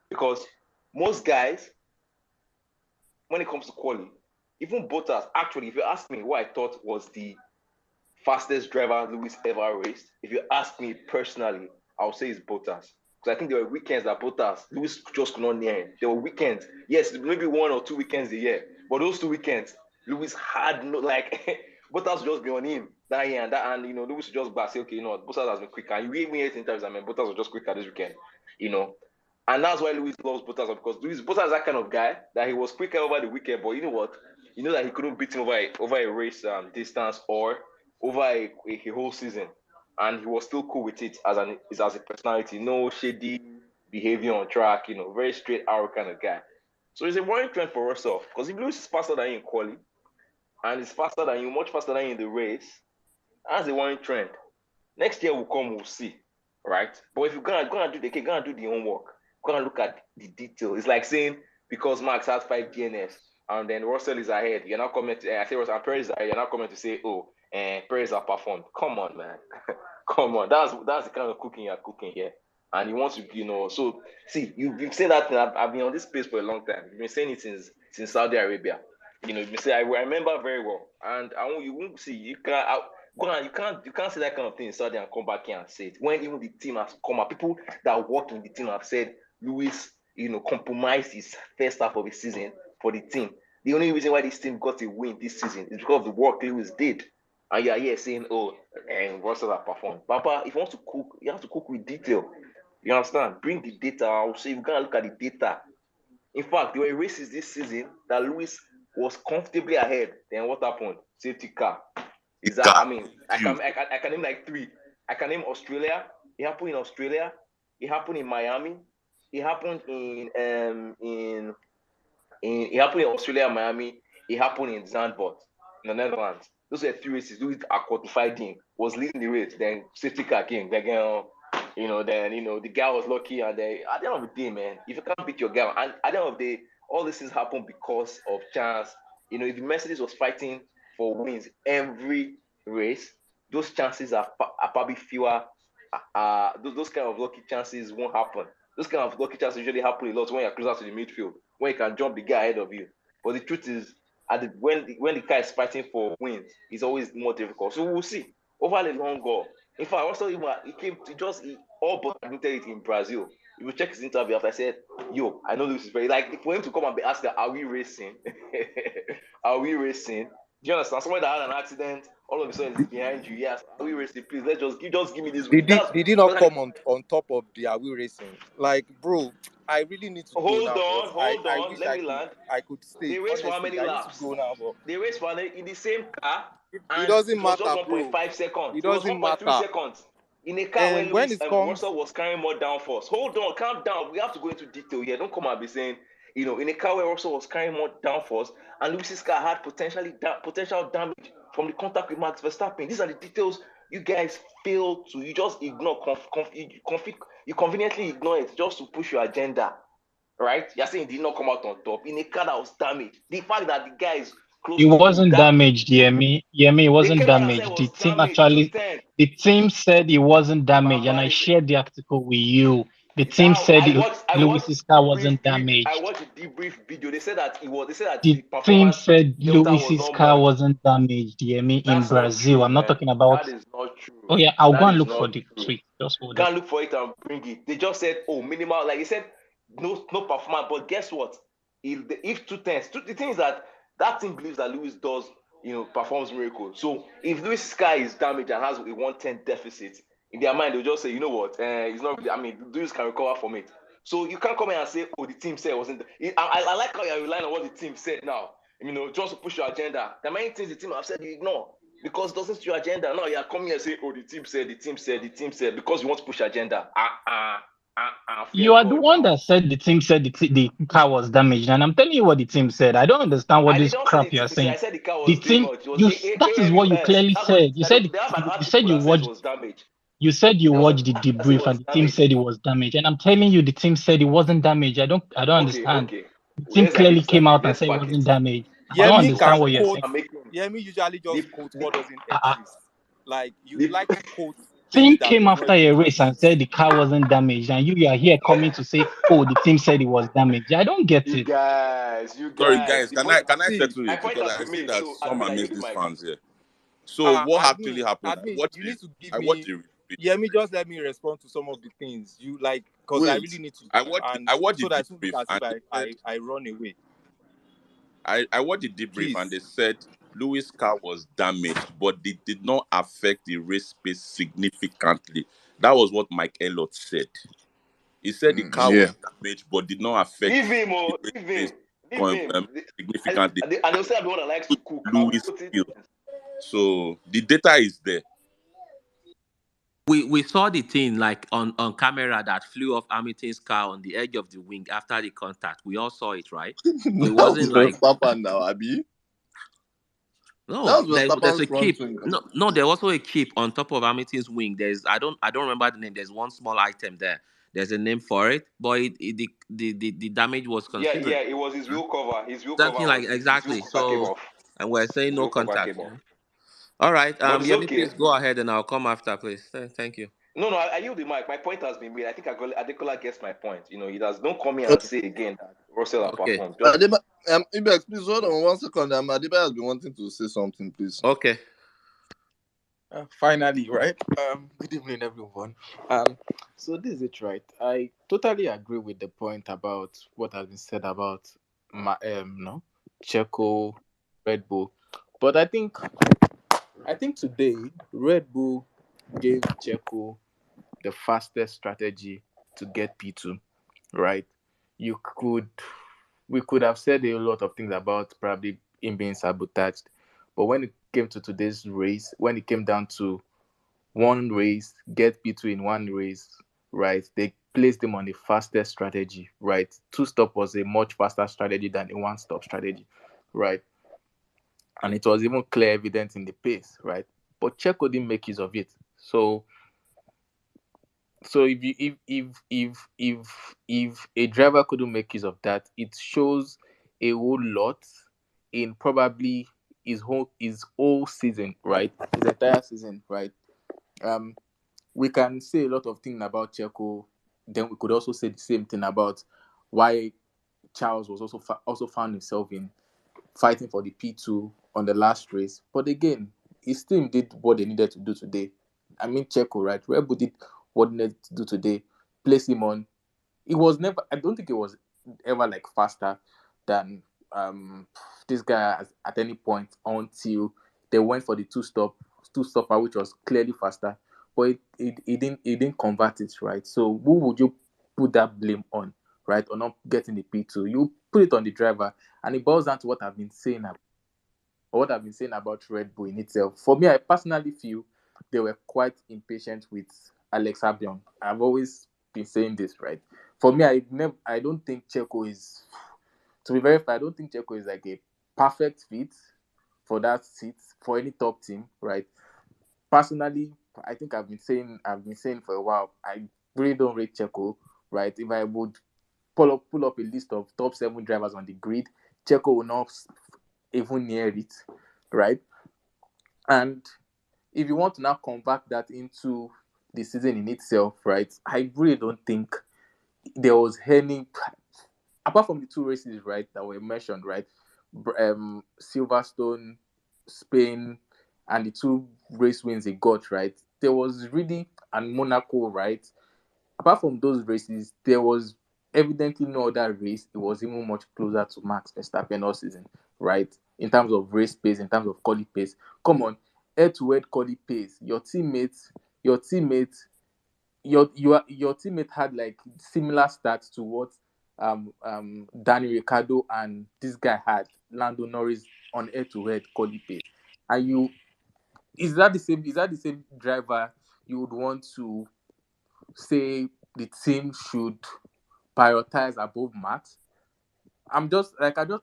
Because most guys, when it comes to quality, even Bottas, actually, if you ask me what I thought was the fastest driver Lewis ever raced, if you ask me personally, I would say it's Bottas. Because I think there were weekends that Lewis just could not near him. There were weekends, yes, maybe 1 or 2 weekends a year, but those 2 weekends, Lewis had no, Bottas would just be on him that year and Lewis would just back, say, okay, Bottas has been quicker. And you gave me 18 times, Bottas was just quicker this weekend, And that's why Lewis loves Bottas, because Bottas is that kind of guy that he was quicker over the weekend, but you know what? You know that he couldn't beat him over a race distance or over a whole season. And he was still cool with it as a personality. No shady behavior on track, very straight arrow kind of guy. So it's a worrying trend for Russell, because if Lewis is faster than you in quali, and is faster than you, much faster than you in the race, that's a worrying trend. Next year will come, we'll see, right? But if you're gonna do the homework, go and look at the detail. It's like saying because Max has 5 DNS and then Russell is ahead, you're not coming to I say Russell and Perez is ahead, you're not coming to say, oh, Perez has performed. Come on, man. Come on. That's the kind of cooking you're cooking here. And you want to, so see, you've seen that thing. I've been on this space for a long time. You've been saying it since Saudi Arabia. You've been saying, I remember very well. And you won't see, you can't say that kind of thing in Saudi and come back here and say it. When even the team has come out, people that work in the team have said Lewis, compromised his first half of the season for the team. The only reason why this team got a win this season is because of the work Lewis did. And you're here saying, oh, and Russell has performed. Papa, if you want to cook, you have to cook with detail. You understand? Bring the data. I'll say you gotta look at the data. In fact, there were races this season that Lewis was comfortably ahead. Then what happened? Safety car. Is that? I mean, I can name like 3. I can name Australia. It happened in Australia. It happened in Miami. It happened in it happened in Australia, Miami. It happened in Zandvoort, in the Netherlands. Those are 3 races. Lewis qualified in, was leading the race. Then safety car came. Then the guy was lucky. And then at the end of the day, man, if you can't beat your guy, and at the end of the day, all these things happen because of chance. If the Mercedes was fighting for wins every race, those chances are probably fewer. Those kind of lucky chances won't happen. Those kind of lucky chances usually happen a lot when you're closer to the midfield, when you can jump the guy ahead of you. But the truth is, when the guy is fighting for wins, it's always more difficult. So we'll see. Over the long goal. In fact, also he all but admitted it in Brazil. If you check his interview after, I said, yo, I know this is very for him to come and be asked, are we racing? Are we racing? Do you understand? Someone that had an accident, all of a sudden is behind you. Yes, are we racing? Please, just give me this. Did he not come on top of the Are We Racing? Like, bro, I really need to go now. Hold on. Wish Let me land. I could stay. They race for how many I laps? need to go now, but they race for in the same car. It doesn't matter, just 1.5 seconds. It was 1.3 seconds. In a car when Russell was carrying more downforce. Hold on, calm down. We have to go into detail here. Don't come and be saying in a car where Russell was carrying more downforce, and Lewis's car had potential damage from the contact with Max Verstappen. These are the details you guys fail to. You just ignore. You conveniently ignore it just to push your agenda. Right? You're saying he did not come out on top in a car that was damaged. The fact that the guy is close It to you, wasn't that damaged, Yemi. Yemi, it they wasn't came out and said it damaged. was damaged to 10. The team said it wasn't damaged, and I Baba, shared the article with you. The team that said I watched Lewis's car debrief wasn't I damaged. watched the debrief video. They said that it was. They said that The the team performance said delta was Lewis's not car much. wasn't damaged, Yemi, in That's not Brazil. true, I'm not man. talking about. That is not true. Oh yeah, I'll go That and is look for not the true. tweet. Just hold Go on. and look for it and bring it. They just said, oh, minimal. Like they said, no performance. But guess what? If the thing is that team believes that Lewis does, performs miracles. So if Lewis' car is damaged and has a 110 deficit, in their mind they'll just say, you know what? It's not really. I mean, Lewis can recover from it. So you can't come in and say, oh, the team said it wasn't. I like how you're relying on what the team said now. Just to push your agenda. There are many things the team have said you ignore because it doesn't suit your agenda. Now you're coming here and say, oh, the team said, because you want to push your agenda. Fear You are the God one now. that said the team said the car was damaged, and I'm telling you what the team said. I don't understand what I did this not say crap the you are team said. I saying. said the car The was team, damaged. It was that is what you AMUS. clearly That's what said. they have an You said article you that says it watched was damaged. you said you There was an watched the article that said it debrief, was and the team damaged. said it was damaged. And I'm telling you, the team said it wasn't damaged. I don't understand. Okay. The team Let's agree clearly to came disagree. out and Let's said it pack it. wasn't damaged. I don't Yemi understand can what you're quote. saying. Yemi usually just quotes what doesn't The, exist. Like you the, like to quote things Team that came does not after even a race and exist. said the car wasn't damaged, and you are here coming to say, "Oh, the team said it was damaged." I don't get you it. guys, Sorry, guys. the Can point. I See, settle My it point because has I been see made. that So some admin, are I yield missed the these mic. fans here. So what actually happened? admin, you need to give I watched me. the replay. Yemi, just let me respond to some of the things you like, because I really Wait, need to, I and watched so the that it won't look debrief as and if they said I run away. I watched the debrief and Please. they said Lewis' car was damaged, but it did not affect the race pace significantly. That was what Mike Elliott said. He said the car Yeah. was damaged, but did not affect Leave him, the oh, race leave pace him, leave him. significantly. And they'll say I'm the one that likes to cook. I will Lewis quote it. field. So the data is there. We saw the thing like on camera that flew off Hamilton's car on the edge of the wing after the contact. We all saw it, right? So it That was wasn't like Verstappen now, Abi. That no. was There's Verstappen's a front chip. wing. No. There was also a chip on top of Hamilton's wing. I don't remember the name. There's one small item there. There's a name for it, but the damage was Yeah, considerable. it was his wheel cover. His wheel cover Something like was his wheel exactly. cover came So off. and we're saying His no wheel cover contact. came off. All right. But it's Yemi, okay. please go ahead and I'll come after, please. Thank you. No, I yield the mic. My point has been made. I think Adekola gets my point. He does don't come here and say again that Russell has Okay. performed. Just Ibex, please hold on 1 second. Adiba has been wanting to say something, please. Okay. Finally, right? Good evening, everyone. So this is it, right? I totally agree with the point about what has been said about no, Checo, Red Bull, but I think today Red Bull gave Checo the fastest strategy to get P2, right? You could We could have said a lot of things about probably him being sabotaged, but when it came to today's race, when it came down to one race, get P2 in one race, right? They placed him on the fastest strategy, right? Two stop was a much faster strategy than a one stop strategy, right? And it was even clear evident in the pace, right? But Checo didn't make use of it. So if a driver couldn't make use of that, it shows a whole lot in probably his whole season, right? His entire season, right? We can say a lot of things about Checo. Then we could also say the same thing about why Charles was also found himself in fighting for the P2 on the last race. But again, his team did what they needed to do today. I mean, Checo, right? Red Bull did what they needed to do today. Place him on. It was never. I don't think it was ever like faster than this guy at any point until they went for the two stopper, which was clearly faster. But it didn't convert it, right? So who would you put that blame on, right? Or not getting the P2? You put it on the driver, and it boils down to what I've been saying about Red Bull in itself. For me, I personally feel they were quite impatient with Alex Albon. I've always been saying this, right? For me, I don't think Checo is to be very fair, I don't think Checo is like a perfect fit for that seat for any top team, right? Personally, I think I've been saying for a while, I really don't rate Checo, right? If I would pull up a list of top 7 drivers on the grid, Checo will not even near it, right? And if you want to now convert that into the season in itself, right? I really don't think there was any, apart from the 2 races, right, that were mentioned, right? Silverstone, Spain, and the 2 race wins he got, right? There was really, and Monaco, right? Apart from those races, there was evidently no other race. It was even much closer to Max Verstappen all season, right? In terms of race pace, in terms of quality pace. Come on, head-to-head quality pace. Your teammate had like similar stats to what Danny Ricciardo and this guy had, Lando Norris, on head-to-head quality pace. And is that the same driver you would want to say the team should prioritize above Max? I just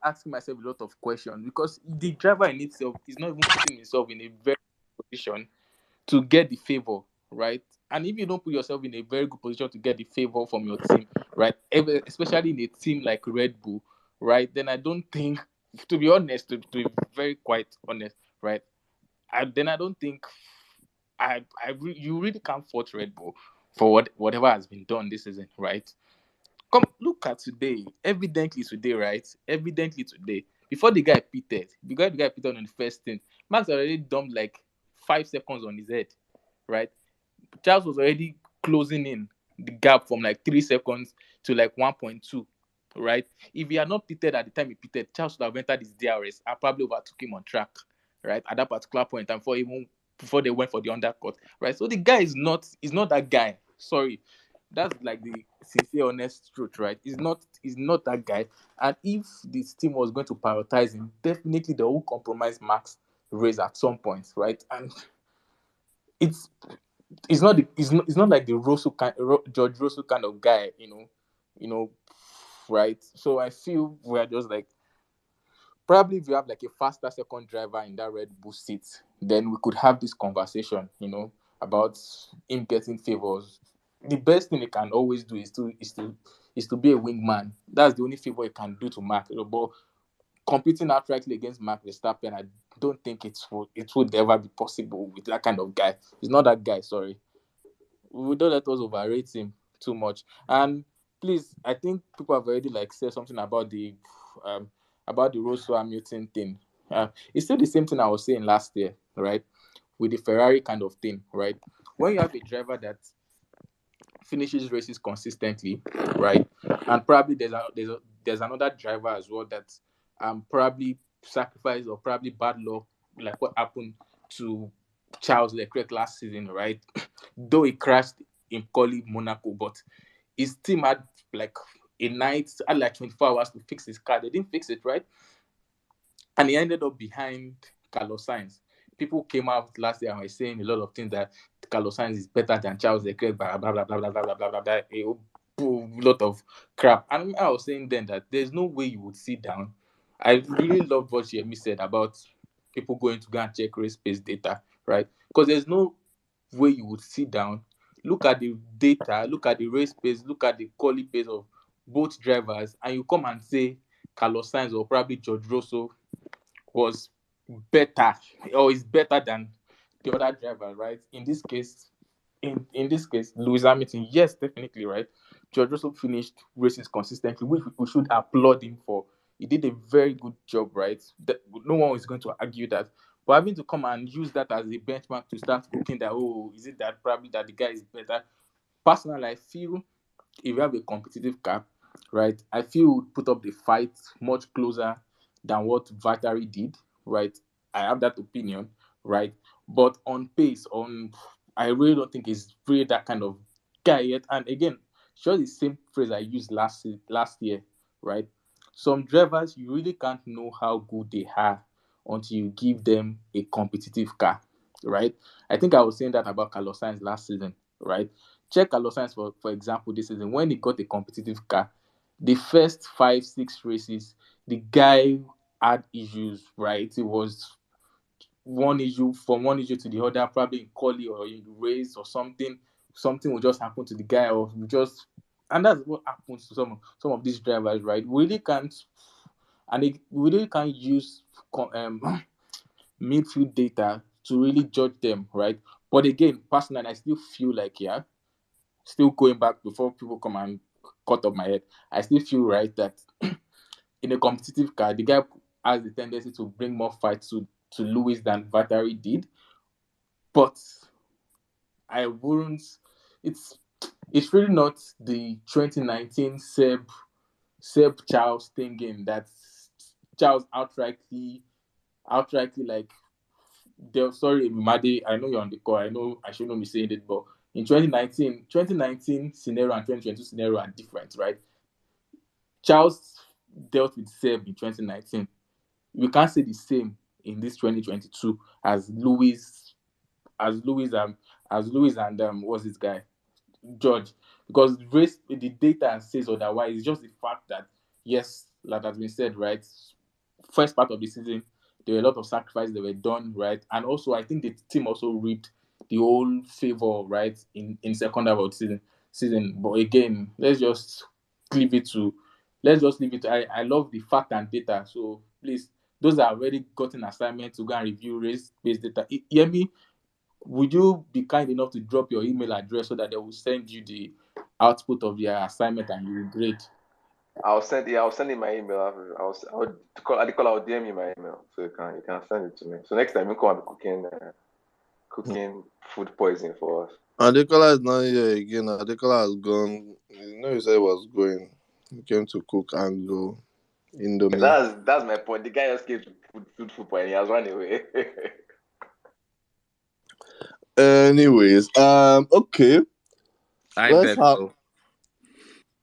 asking myself a lot of questions because the driver in itself is not even putting himself in a very good position to get the favor, right? And if you don't put yourself in a very good position to get the favor from your team, right, especially in a team like Red Bull, right, then I don't think, to be honest, to be very quite honest, right, I don't think you really can't fault Red Bull for whatever has been done this season, right? Come look at today. Evidently today, right? Evidently today. Before the guy pitted on the first thing, Max already dumped like 5 seconds on his head, right? Charles was already closing in the gap from like 3 seconds to like 1.2, right? If he had not pitted at the time he pitted, Charles would have entered his DRS. I probably overtook him on track, right? At that particular point, and before they went for the undercut, right? So the guy is not that guy. Sorry, that's like the sincere, honest truth, right? He's not that guy. And if this team was going to prioritize him, definitely they will compromise Max race at some point, right? And it's it's not like the George Russell kind of guy, you know, right? So I feel we're just like, probably if you have like a faster second driver in that Red Bull seat, then we could have this conversation, about him getting favors. The best thing he can always do is to be a wingman. That's the only favor he can do to Mark. But competing outrightly against Max Verstappen, I don't think it would ever be possible with that kind of guy. He's not that guy. Sorry, we don't let us overrate him too much. And please, I think people have already like said something um about the Russell Hamilton thing. It's still the same thing I was saying last year, right? With the Ferrari kind of thing, right? When you have a driver that finishes races consistently, right? And probably there's another driver as well that probably sacrificed or probably bad luck, like what happened to Charles Leclerc last season, right? Though he crashed in Quali Monaco, but his team had like had like 24 hours to fix his car. They didn't fix it, right? And he ended up behind Carlos Sainz. People came out last year and were saying a lot of things that Carlos Sainz is better than Charles Leclerc, blah blah blah blah blah blah blah blah blah, blah, a lot of crap. And I was saying then that there's no way you would sit down. I really loved what Yemi said about people going to go and check race pace data, right? Because there's no way you would sit down, look at the data, look at the race pace, look at the quality pace of both drivers, and you come and say Carlos Sainz or probably George Russell was better or is better than the other driver, right? In this case, Lewis Hamilton, yes, definitely, right? George Russell finished races consistently, which we should applaud him for. He did a very good job, right? No one is going to argue that. But having to come and use that as a benchmark to start looking that, oh, is it that probably that the guy is better? Personally, I feel if you have a competitive car, right, I feel you would put up the fight much closer than what Valtteri did, right? I have that opinion, right? But on pace, I really don't think he's really that kind of guy yet. And again, just the same phrase I used last year, right? Some drivers you really can't know how good they are until you give them a competitive car, right? I think I was saying that about Carlos Sainz last season, right? Check Carlos Sainz for example this season when he got a competitive car. The first 5-6 races, the guy had issues, right? It was one issue to the other, probably in quali or in race or something. Something will just happen to the guy, or just, and that's what happens to some of these drivers, right? We really can't, we really can't use midfield data to really judge them, right? But again, personally, I still feel like, yeah, still going back before people come and cut off my head, I still feel right that in a competitive car, the guy has the tendency to bring more fights to Lewis than Vatari did. But I wouldn't. It's it's really not the 2019 Seb Charles thinking that Charles outrightly like. Sorry, Madi, I know you're on the call. I know I shouldn't be saying it, but in 2019 scenario and 2022 scenario are different, right? Charles dealt with Seb in 2019. We can't say the same in this 2022 as as Louis as Louis and what's this guy George, because the data says otherwise. It's just the fact that, yes, like has been said, right, first part of the season there were a lot of sacrifices that were done, right, and also I think the team also reaped the whole favor, right, in second half of the season. But again, let's just leave it to, I love the fact and data, so please, those that have already gotten assignment to go and review race based data, hear me, would you be kind enough to drop your email address so that they will send you the output of your assignment and you will grade? I'll send you my email. I'll DM you my email so you can send it to me. So next time you come and be cooking food poisoning for us. Adekola is not here again. Adekola has gone. You know, he said he was going. He came to cook and go Indomie. That's my point. The guy just came to food poisoning. He has run away. Anyways, okay. I Let's bet have. so.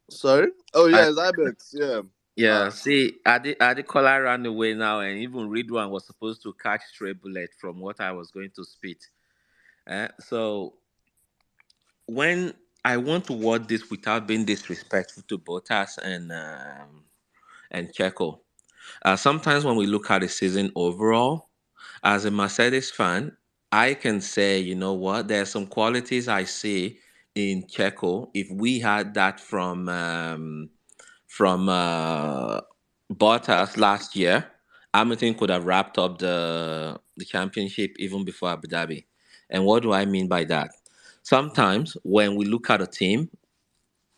Sorry. Oh I yes, Ibex. Yeah. Yeah, see, Adekola ran away now, and even Ridwan was supposed to catch stray bullet from what I was going to spit. So when I want to word this without being disrespectful to Bottas and Checo, sometimes when we look at the season overall, as a Mercedes fan, I can say, you know what, there are some qualities I see in Checo. If we had that from Bottas last year, Hamilton could have wrapped up the championship even before Abu Dhabi. And what do I mean by that? Sometimes when we look at a team,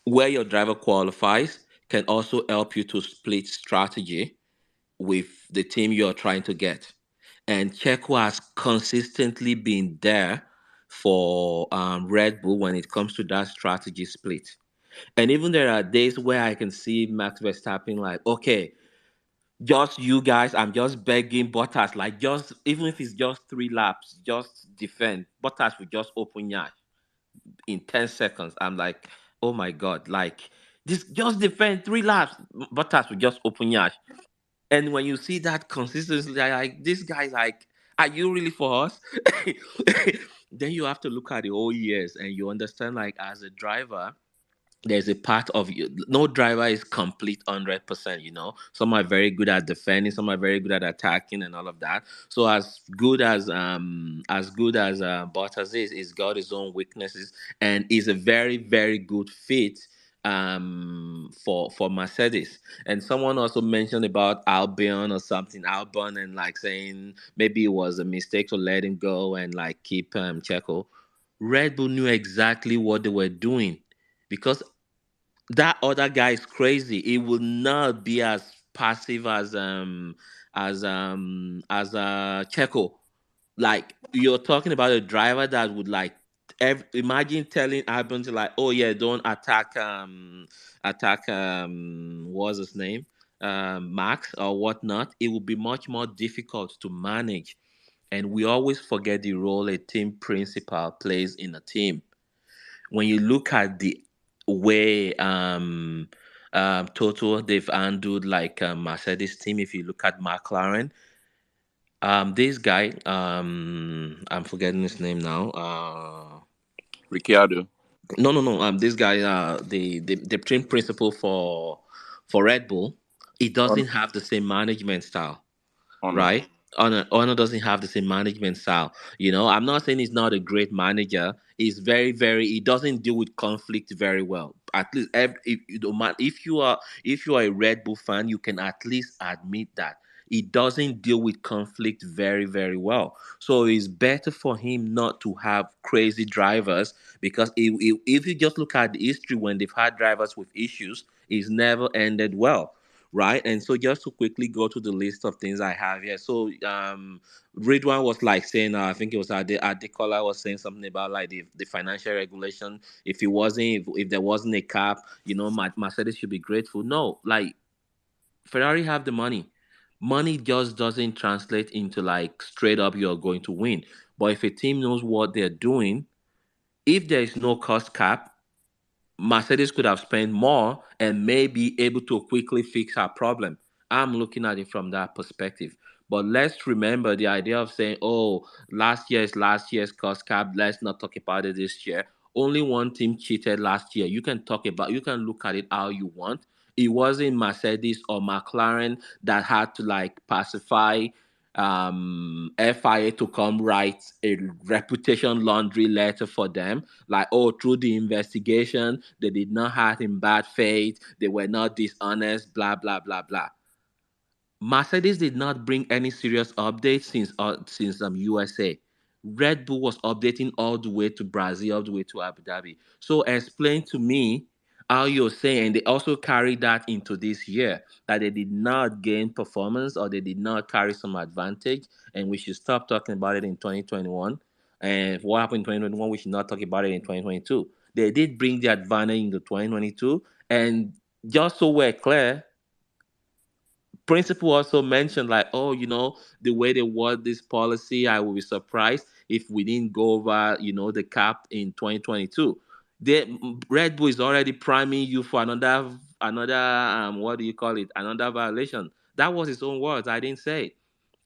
where your driver qualifies can also help you to split strategy with the team you're trying to get. And Checo has consistently been there for Red Bull when it comes to that strategy split. And even there are days where I can see Max Verstappen like, okay, just you guys, I'm just begging Bottas, like just even if it's just 3 laps, just defend. Bottas will just open yash in 10 seconds. I'm like, oh my god, like this just defend 3 laps. Bottas will just open yash. And when you see that consistency, like this guy's like, are you really for us? Then you have to look at the whole years and you understand, like, as a driver, there's a part of you, no driver is complete 100%, some are very good at defending, some are very good at attacking and all of that. So as good as Bottas is, he's got his own weaknesses, and is a very very good fit for Mercedes. And someone also mentioned about Albon or something, Albon, and like saying maybe it was a mistake to let him go and like keep Checo. Red Bull knew exactly what they were doing, because that other guy is crazy. He will not be as passive as Checo. Like, you're talking about a driver that would like imagine telling Albon to, like, oh yeah, don't attack what's his name, Max or whatnot. It would be much more difficult to manage. And we always forget the role a team principal plays in a team. When you look at the way total they've handled like Mercedes team, if you look at McLaren, this guy, I'm forgetting his name now. Ricciardo. No, this guy, the team principal for Red Bull. it doesn't have the same management style, Honor. right? Honor doesn't have the same management style. I'm not saying he's not a great manager. He's very, very. He doesn't deal with conflict very well. At least, if you don't mind, if you are a Red Bull fan, you can at least admit that he doesn't deal with conflict very, very well. So it's better for him not to have crazy drivers because if you just look at the history when they've had drivers with issues, it's never ended well, right? And so just to quickly go to the list of things I have here. So Ridwan was like saying, I think it was Adekola was saying something about like the financial regulation. If there wasn't a cap, Mercedes should be grateful. No, like Ferrari have the money. Money just doesn't translate into like straight up you're going to win. But if a team knows what they're doing, if there is no cost cap, Mercedes could have spent more and may be able to quickly fix our problem. I'm looking at it from that perspective. But let's remember the idea of saying, oh, last year is last year's cost cap. Let's not talk about it this year. Only one team cheated last year. You can look at it how you want. It wasn't Mercedes or McLaren that had to like pacify FIA to come write a reputation laundry letter for them like, oh, through the investigation, they did not act in bad faith, they were not dishonest, blah, blah, blah, blah. Mercedes did not bring any serious updates since USA. Red Bull was updating all the way to Brazil, all the way to Abu Dhabi. So explain to me how you're saying they also carried that into this year that they did not gain performance or they did not carry some advantage, and we should stop talking about it in 2021. And what happened in 2021, we should not talk about it in 2022. They did bring the advantage into 2022, and just so we're clear, principal also mentioned like, oh, the way they word this policy, I will be surprised if we didn't go over, the cap in 2022. Red Bull is already priming you for another what do you call it, another violation. That was his own words, I didn't say it.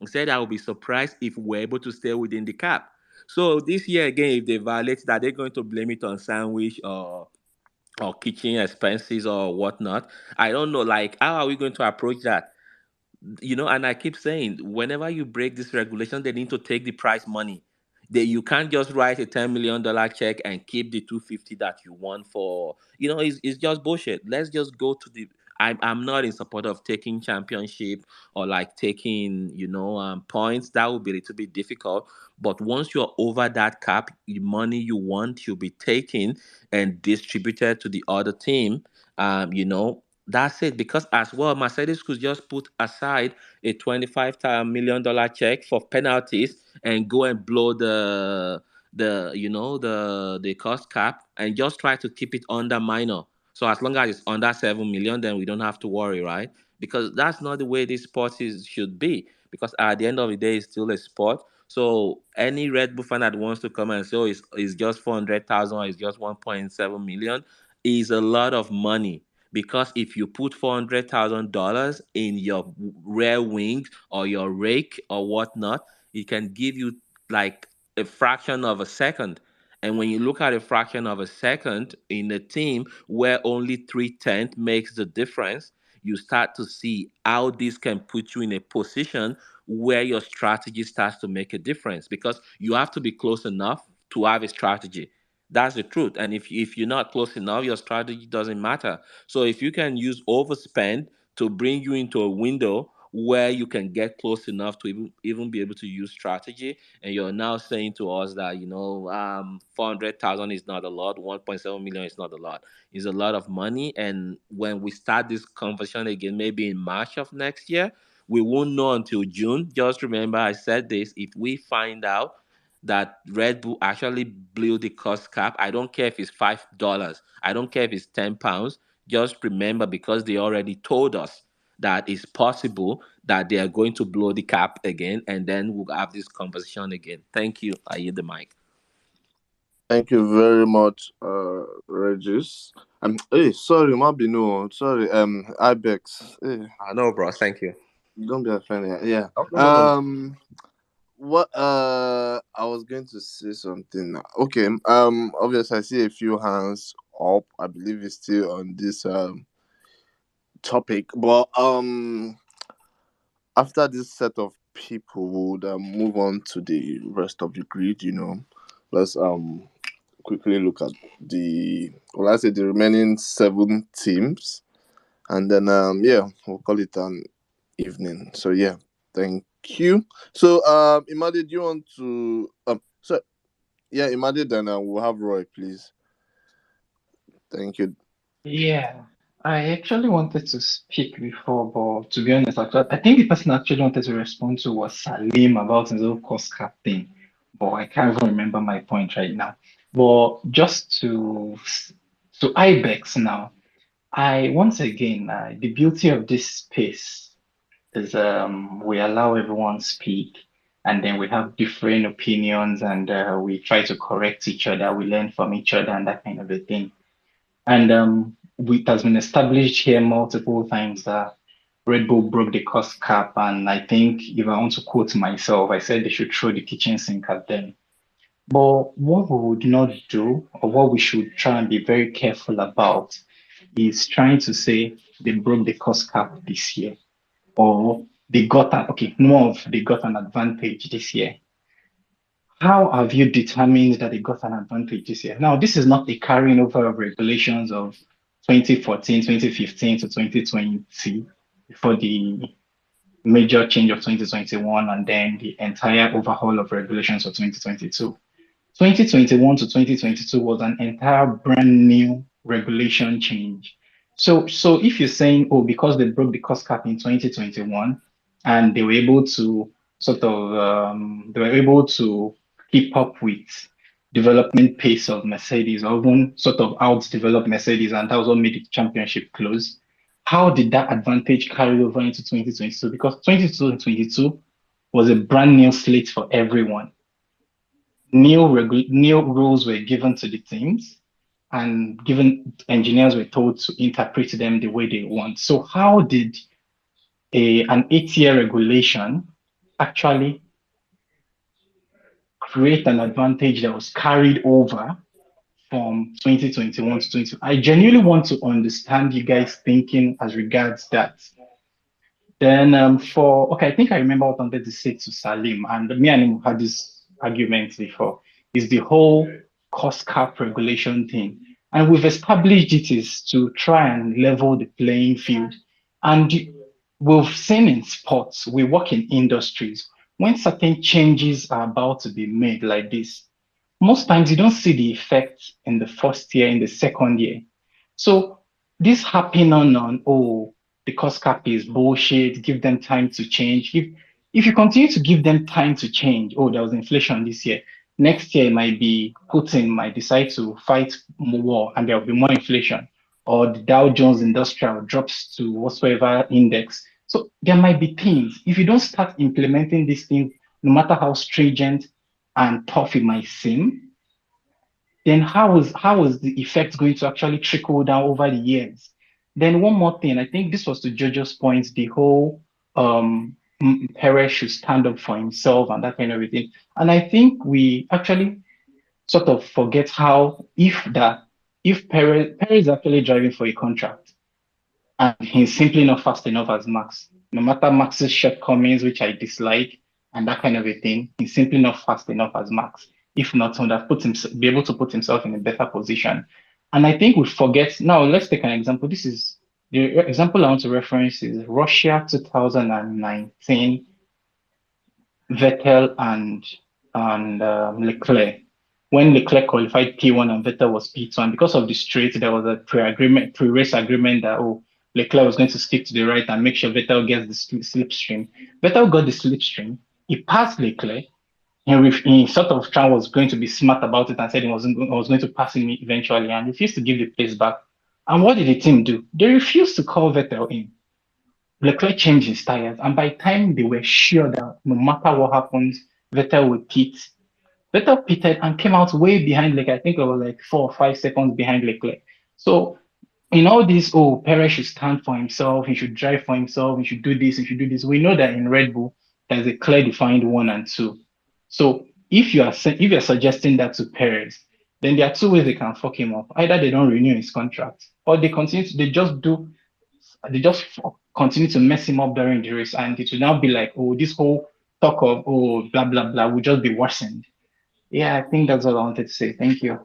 He said I will be surprised if we're able to stay within the cap. So this year again, if they violate that, they're going to blame it on sandwich or kitchen expenses or whatnot. I don't know, like, how are we going to approach that? And I keep saying, whenever you break this regulation, they need to take the prize money. You can't just write a $10 million check and keep the 250 that you want for. It's just bullshit. Let's just go to the. I'm not in support of taking championship or like taking points. That would be a little bit difficult. But once you're over that cap, the money you want should be taken and distributed to the other team. That's it. Because as well, Mercedes could just put aside a $25 million check for penalties and go and blow the cost cap and just try to keep it under minor. So as long as it's under 7 million, then we don't have to worry, right? Because that's not the way this sport should be. Because at the end of the day, it's still a sport. So any Red Bull fan that wants to come and say, oh, it's just 400,000 or it's just 1.7 million is a lot of money, because if you put $400,000 in your rear wing or your rake or whatnot, it can give you like a fraction of a second. And when you look at a fraction of a second in a team where only 3/10 makes the difference, you start to see how this can put you in a position where your strategy starts to make a difference, because you have to be close enough to have a strategy. That's the truth. And if you're not close enough, your strategy doesn't matter. So if you can use overspend to bring you into a window where you can get close enough to even be able to use strategy, and you're now saying to us that 400,000 is not a lot, 1.7 million is not a lot, it's a lot of money. And when we start this conversation again, maybe in March of next year, we won't know until June. Just remember, I said this: if we find out that Red Bull actually blew the cost cap, I don't care if it's $5, I don't care if it's £10. Just remember, because they already told us that it's possible that they are going to blow the cap again, and then we'll have this conversation again. Thank you. I yield the mic. Thank you very much, Regis. Hey, sorry, Mabino. Sorry, Ibex. Hey, I know, bro. Thank you. don't be offended. Yeah. Oh, no. What I was going to say something now. Okay. Obviously I see a few hands up. I believe it's still on this topic, but after this set of people, would move on to the rest of the grid. Let's quickly look at I say the remaining 7 teams, and then yeah, we'll call it an evening. So yeah, thank you. So Imade, do you want to so yeah, Imade, then we'll have Roy, please. Thank you. Yeah, I actually wanted to speak before, but to be honest, I think the person I actually wanted to respond to was Salim about his own cost cap thing, but I can't even remember my point right now. But just to Ibex now, I once again, the beauty of this space is we allow everyone speak, and then we have different opinions, and we try to correct each other, we learn from each other, and that kind of a thing. And it has been established here multiple times that Red Bull broke the cost cap. And I think if I want to quote myself, I said they should throw the kitchen sink at them. But what we would not do, or what we should try and be very careful about, is trying to say they broke the cost cap this year, or more of they got an advantage this year. How have you determined that they got an advantage this year? Now, this is not a carrying over of regulations of 2014, 2015 to 2020 before the major change of 2021 and then the entire overhaul of regulations for 2022. 2021 to 2022 was an entire brand new regulation change. So if you're saying, oh, because they broke the cost cap in 2021 and they were able to they were able to keep up with development pace of Mercedes, or even sort of out-develop Mercedes, and that was what made the championship close. How did that advantage carry over into 2022? Because 2022 was a brand new slate for everyone. New rules were given to the teams, and given engineers were told to interpret them the way they want. So how did an 8-year regulation actually create an advantage that was carried over from 2021 to 20? I genuinely want to understand you guys thinking as regards that. Then I think I remember what I wanted to say to Salim, and me and him had this argument before, is the whole cost cap regulation thing. And we've established it is to try and level the playing field. And we've seen in sports, we work in industries, when certain changes are about to be made like this, most times you don't see the effect in the first year, in the second year. So this harping on, oh, the cost cap is bullshit, give them time to change. If you continue to give them time to change, oh, there was inflation this year. Next year might be Putin might decide to fight war and there will be more inflation. Or the Dow Jones Industrial drops to whatsoever index. So there might be things. If you don't start implementing these things, no matter how stringent and tough it might seem, then how is the effect going to actually trickle down over the years? Then one more thing, I think this was to Jojo's point, the whole Perez should stand up for himself and that kind of thing. And I think we actually sort of forget how if Perez is actually driving for a contract and he's simply not fast enough as Max, no matter Max's shortcomings, which I dislike, and that kind of a thing, he's simply not fast enough as Max. If not, he would have be able to put himself in a better position. And I think we forget. Now, let's take an example. This is the example I want to reference is Russia 2019, Vettel and Leclerc. When Leclerc qualified P1 and Vettel was P2, and because of the straight, there was a pre-race agreement that Leclerc was going to stick to the right and make sure Vettel gets the slipstream. Vettel got the slipstream. He passed Leclerc. He sort of was going to be smart about it and said he was going to pass him eventually, and refused to give the place back. And what did the team do? They refused to call Vettel in. Leclerc changed his tires, and by the time they were sure that no matter what happens, Vettel would pit, Vettel pitted and came out way behind Leclerc. I think it was like 4 or 5 seconds behind Leclerc. So in all this, oh, Perez should stand for himself, he should drive for himself, he should do this, he should do this. We know that in Red Bull, there's a clear defined 1 and 2. So if you're suggesting that to Perez, then there are two ways they can fuck him up. Either they don't renew his contract, or they just do they just continue to mess him up during the race, and it will now be like, oh, this whole talk of blah blah blah will just be worsened. Yeah, I think that's all I wanted to say. Thank you.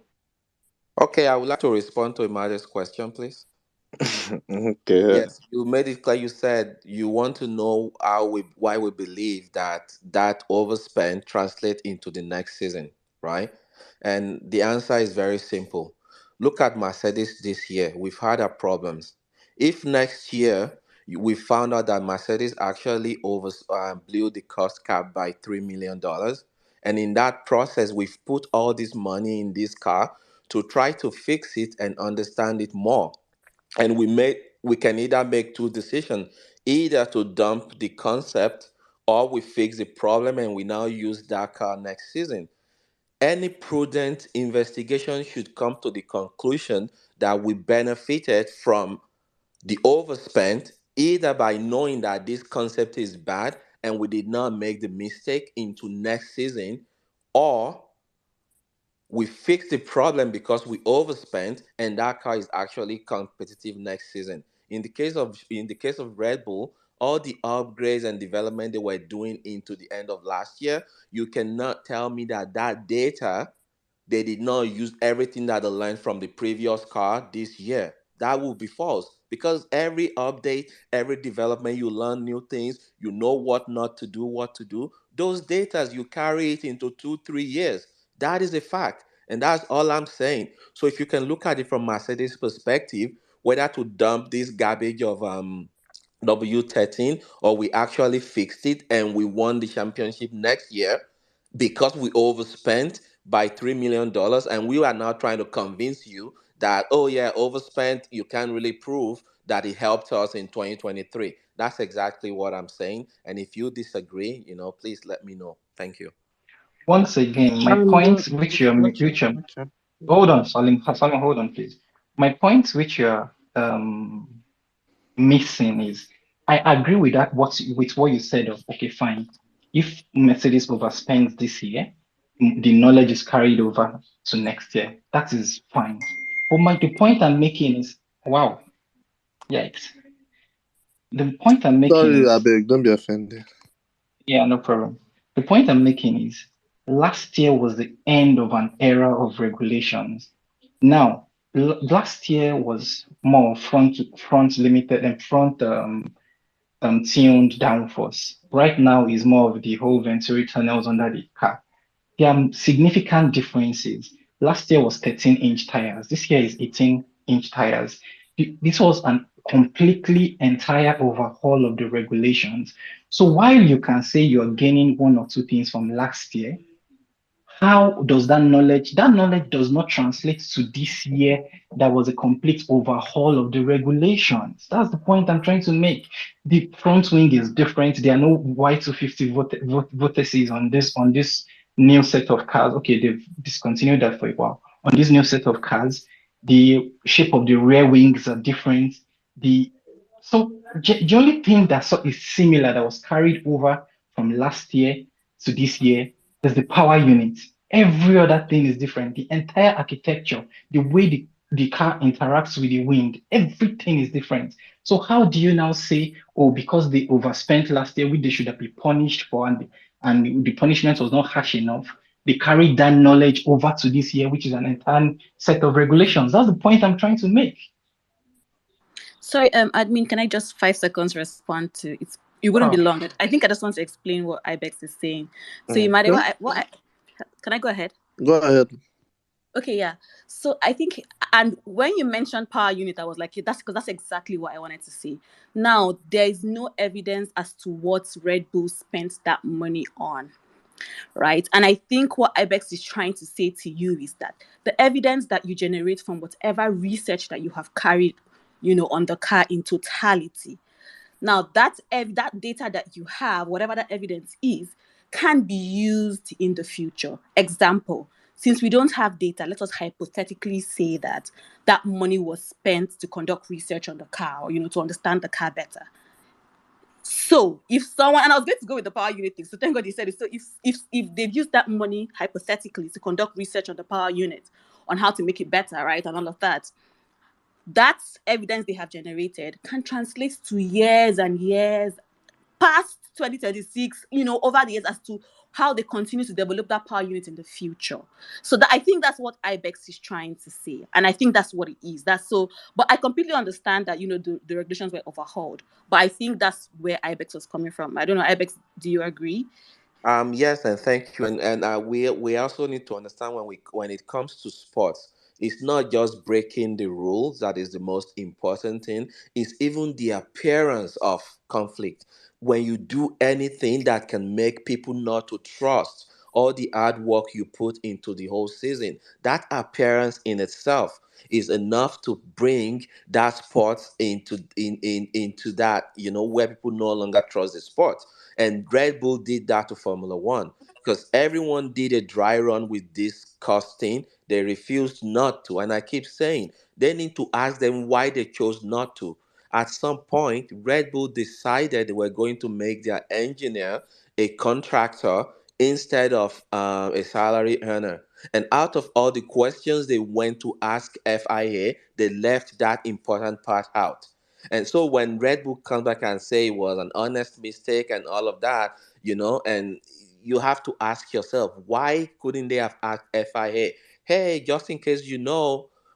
Okay, I would like to respond to Imade's question, please. Okay. Yes, you made it clear. You said you want to know why we believe that overspend translate into the next season, right? And the answer is very simple. Look at Mercedes this year. We've had our problems. If next year we found out that Mercedes actually blew the cost cap by $3 million, and in that process we've put all this money in this car to try to fix it and understand it more, and we can either make two decisions, either to dump the concept or we fix the problem and we now use that car next season. Any prudent investigation should come to the conclusion that we benefited from the overspent, either by knowing that this concept is bad and we did not make the mistake into next season, or we fixed the problem because we overspent and that car is actually competitive next season. In the case of Red Bull, all the upgrades and development they were doing into the end of last year, you cannot tell me that data, they did not use everything that they learned from the previous car this year. That would be false, because every update, every development, you learn new things, you know what not to do, what to do. Those data, you carry it into 2 3 years. That is a fact, and that's all I'm saying. So if you can look at it from Mercedes perspective, whether to dump this garbage of W13, or we actually fixed it and we won the championship next year because we overspent by $3 million, and we are now trying to convince you that, oh yeah, overspent, you can't really prove that it helped us in 2023. That's exactly what I'm saying, and if you disagree, please let me know. Thank you. Once again, my And point which you're okay. hold on, Salim, hold on, please. My point which you're missing is, I agree with that, with what you said of, okay, fine. If Mercedes overspends this year, the knowledge is carried over to next year. That is fine. But the point I'm making is, wow, yikes. The point I'm making Sorry, I is, beg, don't be offended. yeah, no problem. The point I'm making is, last year was the end of an era of regulations. Now, last year was more front limited and front tuned downforce. Right now is more of the whole Venturi tunnels under the car. There are significant differences. Last year was 13-inch tires. This year is 18-inch tires. This was an completely entire overhaul of the regulations. So while you can say you're gaining one or two things from last year, how does that knowledge does not translate to this year? That was a complete overhaul of the regulations. That's the point I'm trying to make. The front wing is different. There are no Y250 vortices on this new set of cars. Okay, they've discontinued that for a while. On this new set of cars, the shape of the rear wings are different. The only thing is similar, that was carried over from last year to this year, is the power unit. Every other thing is different. The entire architecture, the way the car interacts with the wind, everything is different. So how do you now say, oh, because they overspent last year, which they should have been punished for, and the punishment was not harsh enough, they carried that knowledge over to this year, which is an entire set of regulations? That's the point I'm trying to make. Sorry, admin, can I just 5 seconds respond to it? It wouldn't be Oh, long. I think I just want to explain what Ibex is saying. So, Imade, Okay, can I go ahead? go ahead. Okay, yeah. So I think, and when you mentioned power unit, I was like, yeah, that's because that's exactly what I wanted to say. Now, there is no evidence as to what Red Bull spent that money on, right? And I think what Ibex is trying to say to you is that the evidence that you generate from whatever research that you have carried, on the car in totality. Now, that data that you have, whatever that evidence is, can be used in the future. Example, since we don't have data, let us hypothetically say that that money was spent to conduct research on the car, or, to understand the car better. So if someone, and I was going to go with the power unit thing, so thank God you said it. So if they've used that money hypothetically to conduct research on the power unit, on how to make it better, right, and all of that, that evidence they have generated can translate to years and years past 2036, over the years, as to how they continue to develop that power unit in the future. So that I think that's what IBEX is trying to say. And I think that's what it is. But I completely understand that, the regulations were overhauled. But I think that's where IBEX was coming from. I don't know, IBEX, do you agree? Yes, and thank you. And we also need to understand when it comes to sports, it's not just breaking the rules that is the most important thing. It's even the appearance of conflict. When you do anything that can make people not to trust all the hard work you put into the whole season, that appearance in itself is enough to bring that sport into that, where people no longer trust the sport. And Red Bull did that to Formula One because everyone did a dry run with this costing. They refused not to. And I keep saying they need to ask them why they chose not to. At some point, Red Bull decided they were going to make their engineer a contractor instead of a salary earner. And out of all the questions they went to ask FIA, they left that important part out. And so when Red Bull comes back and say it was an honest mistake and all of that, and you have to ask yourself, why couldn't they have asked FIA, hey, just in case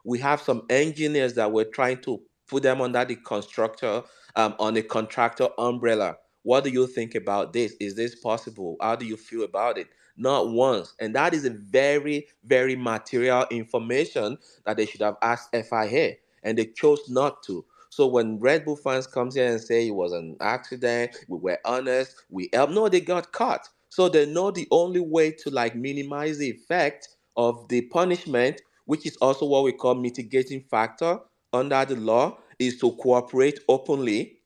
we have some engineers that we're trying to put them under the constructor, on a contractor umbrella. What do you think about this? Is this possible? How do you feel about it? Not once. And that is a very, very material information that they should have asked FIA, and they chose not to. So when Red Bull fans comes here and say it was an accident, we were honest, we helped, no, they got caught. So they know the only way to minimize the effect of the punishment, which is also what we call mitigating factor under the law, is to cooperate openly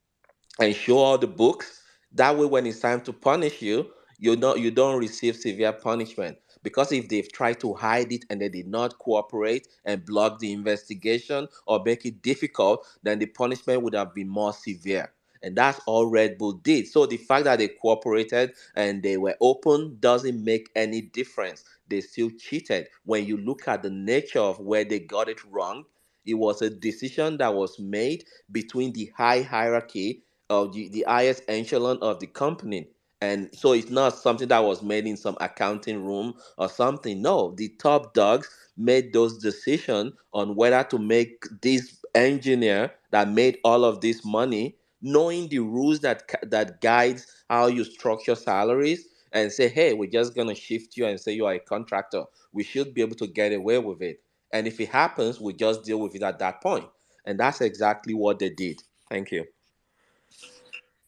and show all the books. That way, when it's time to punish you, you don't receive severe punishment. Because if they've tried to hide it and they did not cooperate and block the investigation or make it difficult, then the punishment would have been more severe. And that's all Red Bull did. So the fact that they cooperated and they were open doesn't make any difference. They still cheated. When you look at the nature of where they got it wrong, it was a decision that was made between the high hierarchy of the highest echelon of the company. And so it's not something that was made in some accounting room or something. No, the top dogs made those decisions on whether to make this engineer that made all of this money, knowing the rules that guides how you structure salaries, and say, hey, we're just gonna shift you and say you are a contractor. We should be able to get away with it. And if it happens, we just deal with it at that point. And that's exactly what they did. Thank you.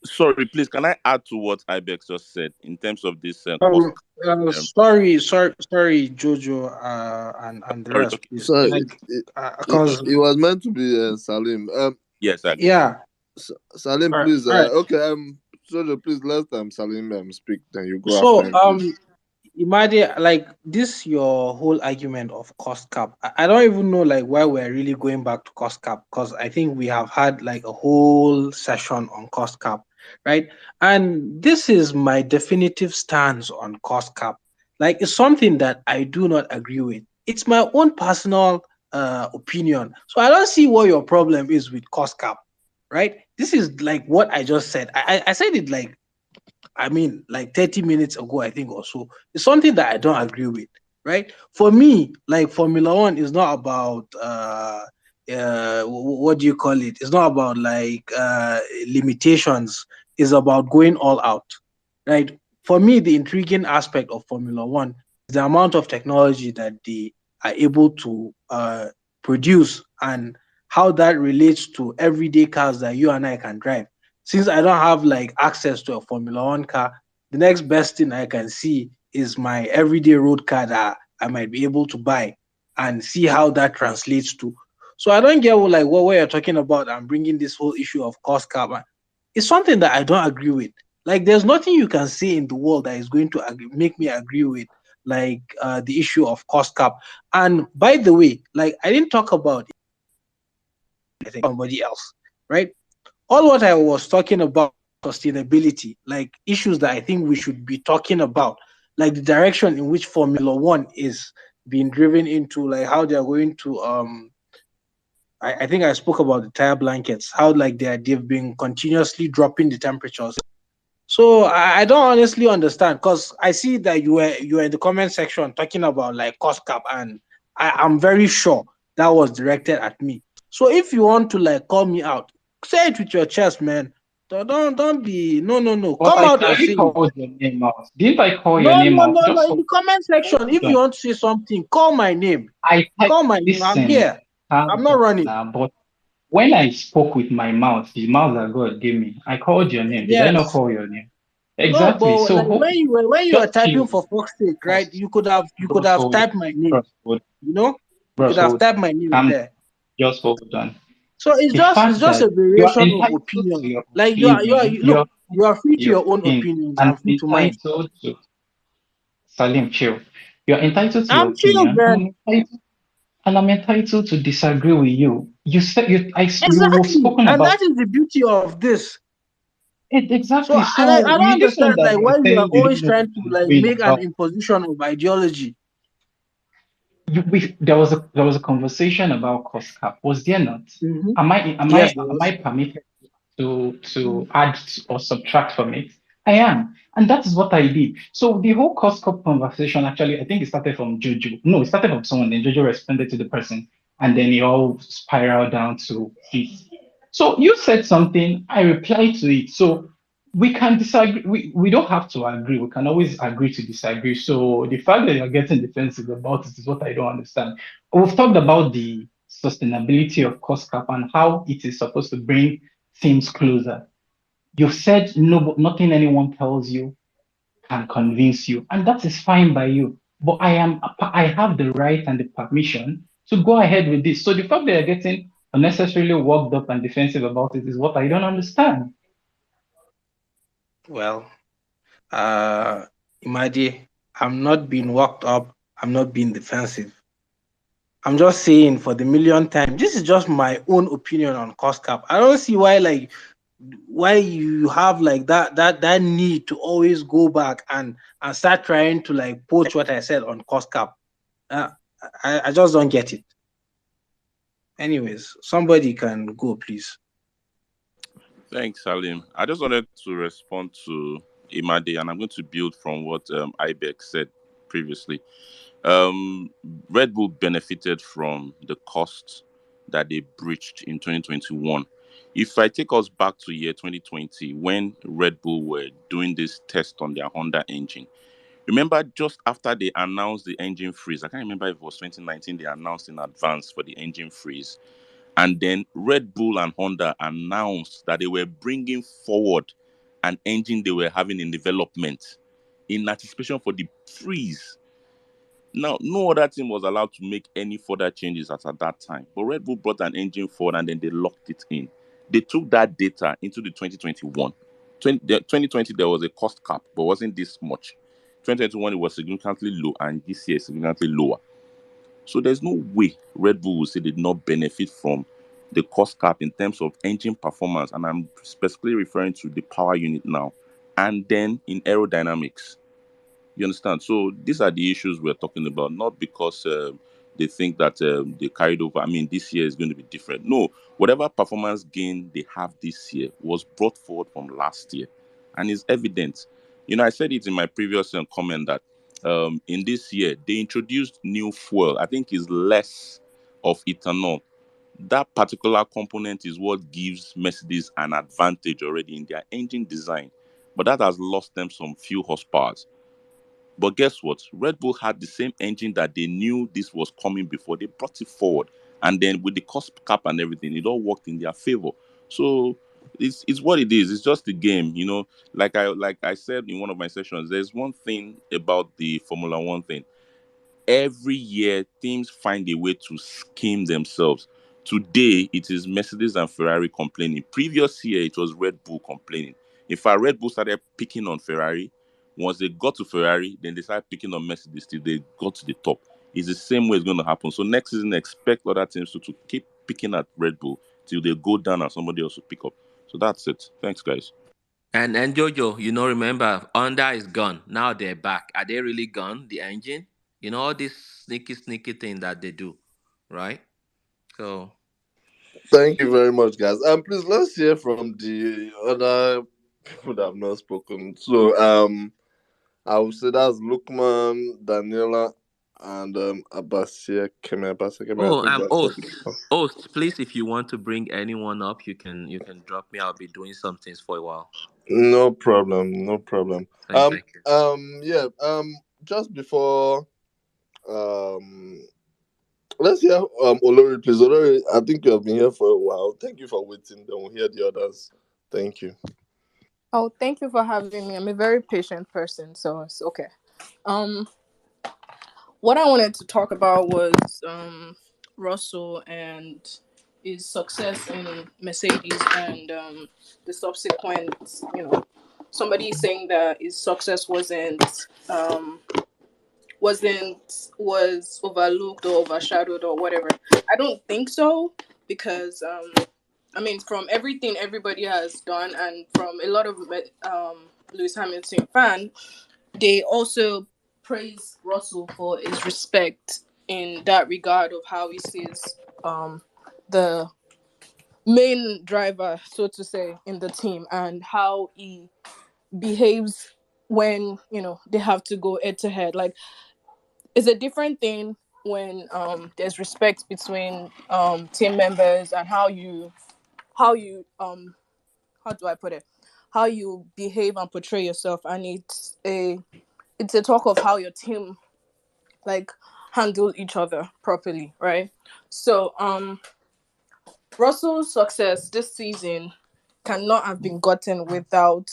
Sorry, please, can I add to what Ibex just said in terms of this cost? Um, sorry, Jojo, and the Sorry, rest, okay. please. So Like, because it was meant to be Salim. Yes, I agree. yeah, Salim, all right, please. all right. Okay. Jojo, please let Salim speak. Then you go after So, him, please. Imagine like this your whole argument of cost cap. I don't even know like why we're really going back to cost cap, because I think we have had like a whole session on cost cap, right? And this is my definitive stance on cost cap. Like it's something that I do not agree with. It's my own personal opinion. So I don't see what your problem is with cost cap, right? This is like what I just said. I said it like, I mean, like 30 minutes ago, I think, or so. It's something that I don't agree with, right? For me, like Formula One is not about what do you call it? It's not about like limitations. It's about going all out, right? For me, the intriguing aspect of Formula One is the amount of technology that they are able to produce and how that relates to everyday cars that you and I can drive. Since I don't have like access to a Formula One car, the next best thing I can see is my everyday road car that I might be able to buy and see how that translates to. So I don't get like what you're talking about and bringing this whole issue of cost cap. It's something that I don't agree with. Like there's nothing you can say in the world that is going to make me agree with like the issue of cost cap. And by the way, like I didn't talk about it, I think somebody else, right? All what I was talking about sustainability, like issues that I think we should be talking about, like the direction in which Formula One is being driven into, like how they are going to I think I spoke about the tire blankets, how like they've been continuously dropping the temperatures. So I don't honestly understand because I see that you were in the comment section talking about like cost cap, and I'm very sure that was directed at me. So if you want to like call me out, say it with your chest, man. Don't be no. But Come out I and say it. called your name out. Didn't I call No, your name no, out? no, no. Just In hold the comment section, if you on. want to say something, call my name. Call my name. I'm Listen, here. I'm calm not down running. now. But when I spoke with my mouth, the mouth that God gave me, I called your name. Did I not Yes. call your name? No, Exactly. but So like hold, when you were just chill. typing for fuck's sake, right? Bros, You could have hold on. typed my name. Bros, hold, You know, you bros, could have hold. typed my name Calm. there. Just hold on. So it's The just fact a that you are variation of entitled to opinion. your Like opinion, look, you are free to your your own opinion, opinions. and I'm free I'm to mine. entitled to Salim, chill. You're entitled to your I'm chill, opinion, man. and I'm entitled to disagree with you. You said you've Exactly, spoken and about that is the beauty of this. it So exactly. and I So don't with this one understand that like you're why you are saying you don't always know what trying to you're like doing make an about, imposition of ideology. there was a conversation about cost cap, was there not? Hmm. Am I am Yes, I there am was. I permitted to add or subtract from it? I am, and that is what I did. So the whole cost cap conversation actually, I think it started from Jojo. No, it started from someone. Then Jojo responded to the person, and then it all spiraled down to it. So you said something, I replied to it. So we can disagree. We don't have to agree. We can always agree to disagree. So the fact that you're getting defensive about it is what I don't understand. We've talked about the sustainability of cost cap and how it is supposed to bring things closer. You've said no, nothing anyone tells you can convince you, and that is fine by you. But I have the right and the permission to go ahead with this. So the fact that you're getting unnecessarily worked up and defensive about it is what I don't understand. Well, uh, Imadi, I'm not being worked up. I'm not being defensive. I'm just saying for the millionth time, this is just my own opinion on cost cap. I don't see why you have like that need to always go back and start trying to like poach what I said on cost cap. Uh, I just don't get it. Anyways, somebody can go, please. Thanks, Salim. I just wanted to respond to Imade, and I'm going to build from what Ibex said previously. Um, Red Bull benefited from the cost that they breached in 2021. If I take us back to year 2020, when Red Bull were doing this test on their Honda engine, remember just after they announced the engine freeze, I can't remember if it was 2019, they announced in advance for the engine freeze. And then Red Bull and Honda announced that they were bringing forward an engine they were having in development in anticipation for the freeze. Now, no other team was allowed to make any further changes at that time. But Red Bull brought an engine forward and then they locked it in. They took that data into the 2021. 2020, there was a cost cap, but wasn't this much. 2021, it was significantly low, and this year is significantly lower. So there's no way Red Bull will say they did not benefit from the cost cap in terms of engine performance. And I'm specifically referring to the power unit now. And then in aerodynamics. You understand? So these are the issues we're talking about, not because they think that they carried over. I mean, this year is going to be different. No, whatever performance gain they have this year was brought forward from last year and is evident. I said it in my previous comment that in this year, they introduced new fuel. I think is less of ethanol. That particular component is what gives Mercedes an advantage already in their engine design. But that has lost them some few horsepower. But guess what? Red Bull had the same engine that they knew this was coming before. They brought it forward. And then with the cost cap and everything, it all worked in their favor. So it's what it is. It's just a game, Like I said in one of my sessions, there's one thing about the Formula One thing. Every year, teams find a way to scheme themselves. Today, it is Mercedes and Ferrari complaining. Previous year, it was Red Bull complaining. In fact, Red Bull started picking on Ferrari. Once they got to Ferrari, then they started picking on Mercedes till they got to the top. It's the same way it's going to happen. So next season, expect other teams to keep picking at Red Bull till they go down and somebody else will pick up. So that's it. Thanks, guys. And Jojo, remember, Honda is gone. Now they're back. Are they really gone? The engine? All this sneaky thing that they do, right? So Thank you very much, guys. Please let's hear from the other people that have not spoken. So, I would say that's Lukman, Daniela, and Abasia Keme. Abasia Keme, I Oh, think I've said it host, before. host, please, if you want to bring anyone up, you can drop me. I'll be doing some things for a while. No problem, no problem. Thank you. Yeah. Just before um let's hear Olori, please. Olori, I think you have been here for a while. Thank you for waiting. Then we'll hear the others. Thank you. Oh, thank you for having me. I'm a very patient person, so it's okay. Um, what I wanted to talk about was Russell and his success in Mercedes and the subsequent, you know, somebody saying that his success um was overlooked or overshadowed or whatever. I don't think so because I mean from everything everybody has done and from a lot of Lewis Hamilton fan, they also praise Russell for his respect in that regard of how he sees the main driver, so to say, in the team and how he behaves when they have to go head to head. Like it's a different thing when there's respect between team members and how you how do I put it, how you behave and portray yourself, and it's a talk of how your team like handle each other properly, right? So Russell's success this season cannot have been gotten without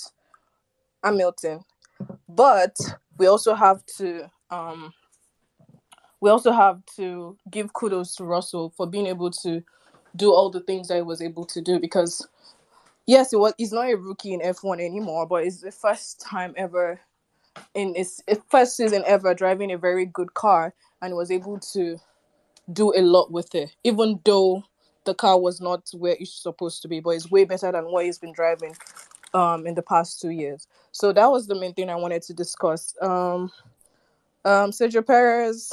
Hamilton, but we also have to give kudos to Russell for being able to do all the things that he was able to do, because yes, he's not a rookie in F1 anymore, but it's the first time ever in his first season ever driving a very good car and was able to do a lot with it, even though the car was not where it's supposed to be, but it's way better than what he's been driving in the past 2 years. So that was the main thing I wanted to discuss. Sergio Perez,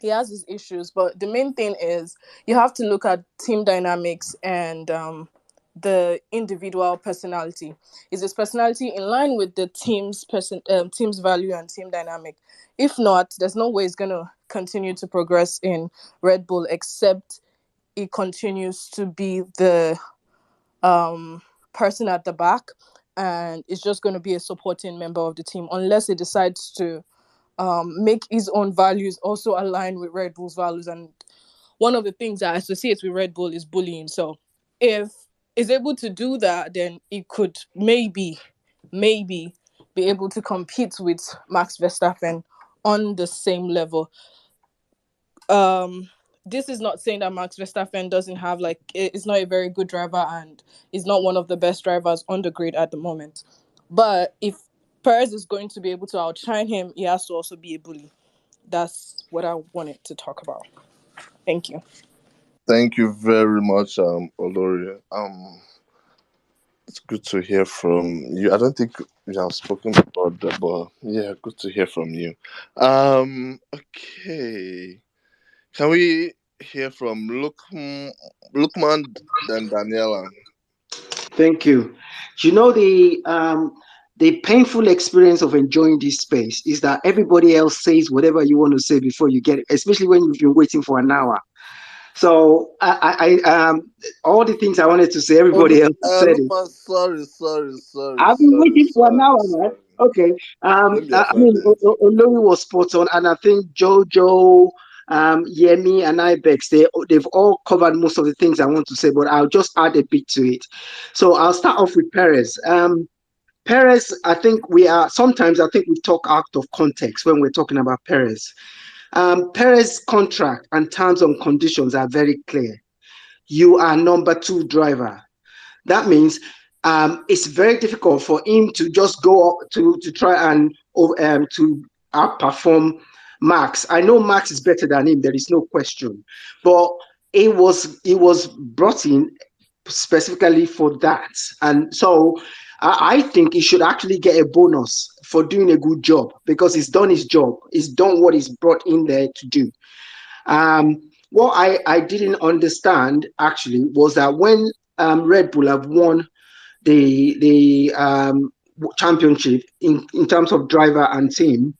he has his issues, but the main thing is you have to look at team dynamics and the individual personality. Is his personality in line with the team's value and team dynamic? If not, there's no way he's gonna continue to progress in Red Bull, except he continues to be the person at the back and is just going to be a supporting member of the team, unless he decides to make his own values also align with Red Bull's values. And one of the things I associate with Red Bull is bullying. So if he's able to do that, then he could maybe be able to compete with Max Verstappen on the same level. This is not saying that Max Verstappen doesn't have it's not a very good driver and is not one of the best drivers on the grid at the moment. But if Perez is going to be able to outshine him, he has to also be a bully. That's what I wanted to talk about. Thank you. Thank you very much, Olori. It's good to hear from you. I don't think we have spoken about that, but yeah, good to hear from you. Okay. Can we hear from Lukman then Daniela? Thank you. The painful experience of enjoying this space is that everybody else says whatever you want to say before you get it, especially when you've been waiting for an hour. So all the things I wanted to say, everybody else said it. Lukman, I've been waiting for an hour, man. sorry. Okay. Don't be I mean, offended. Olori was spot on, and I think Jojo, Yemi, and Ibex, they've all covered most of the things I want to say, but I'll just add a bit to it. So I'll start off with Perez. Perez, sometimes I think we talk out of context when we're talking about Perez. Perez contract and terms and conditions are very clear. You are number two driver. That means it's very difficult for him to just go up to try and to outperform Max. I know Max is better than him. There is no question, but it was brought in specifically for that, and so I think he should actually get a bonus for doing a good job because he's done his job. He's done what he's brought in there to do. What I didn't understand actually was that when Red Bull have won the championship in terms of driver and team,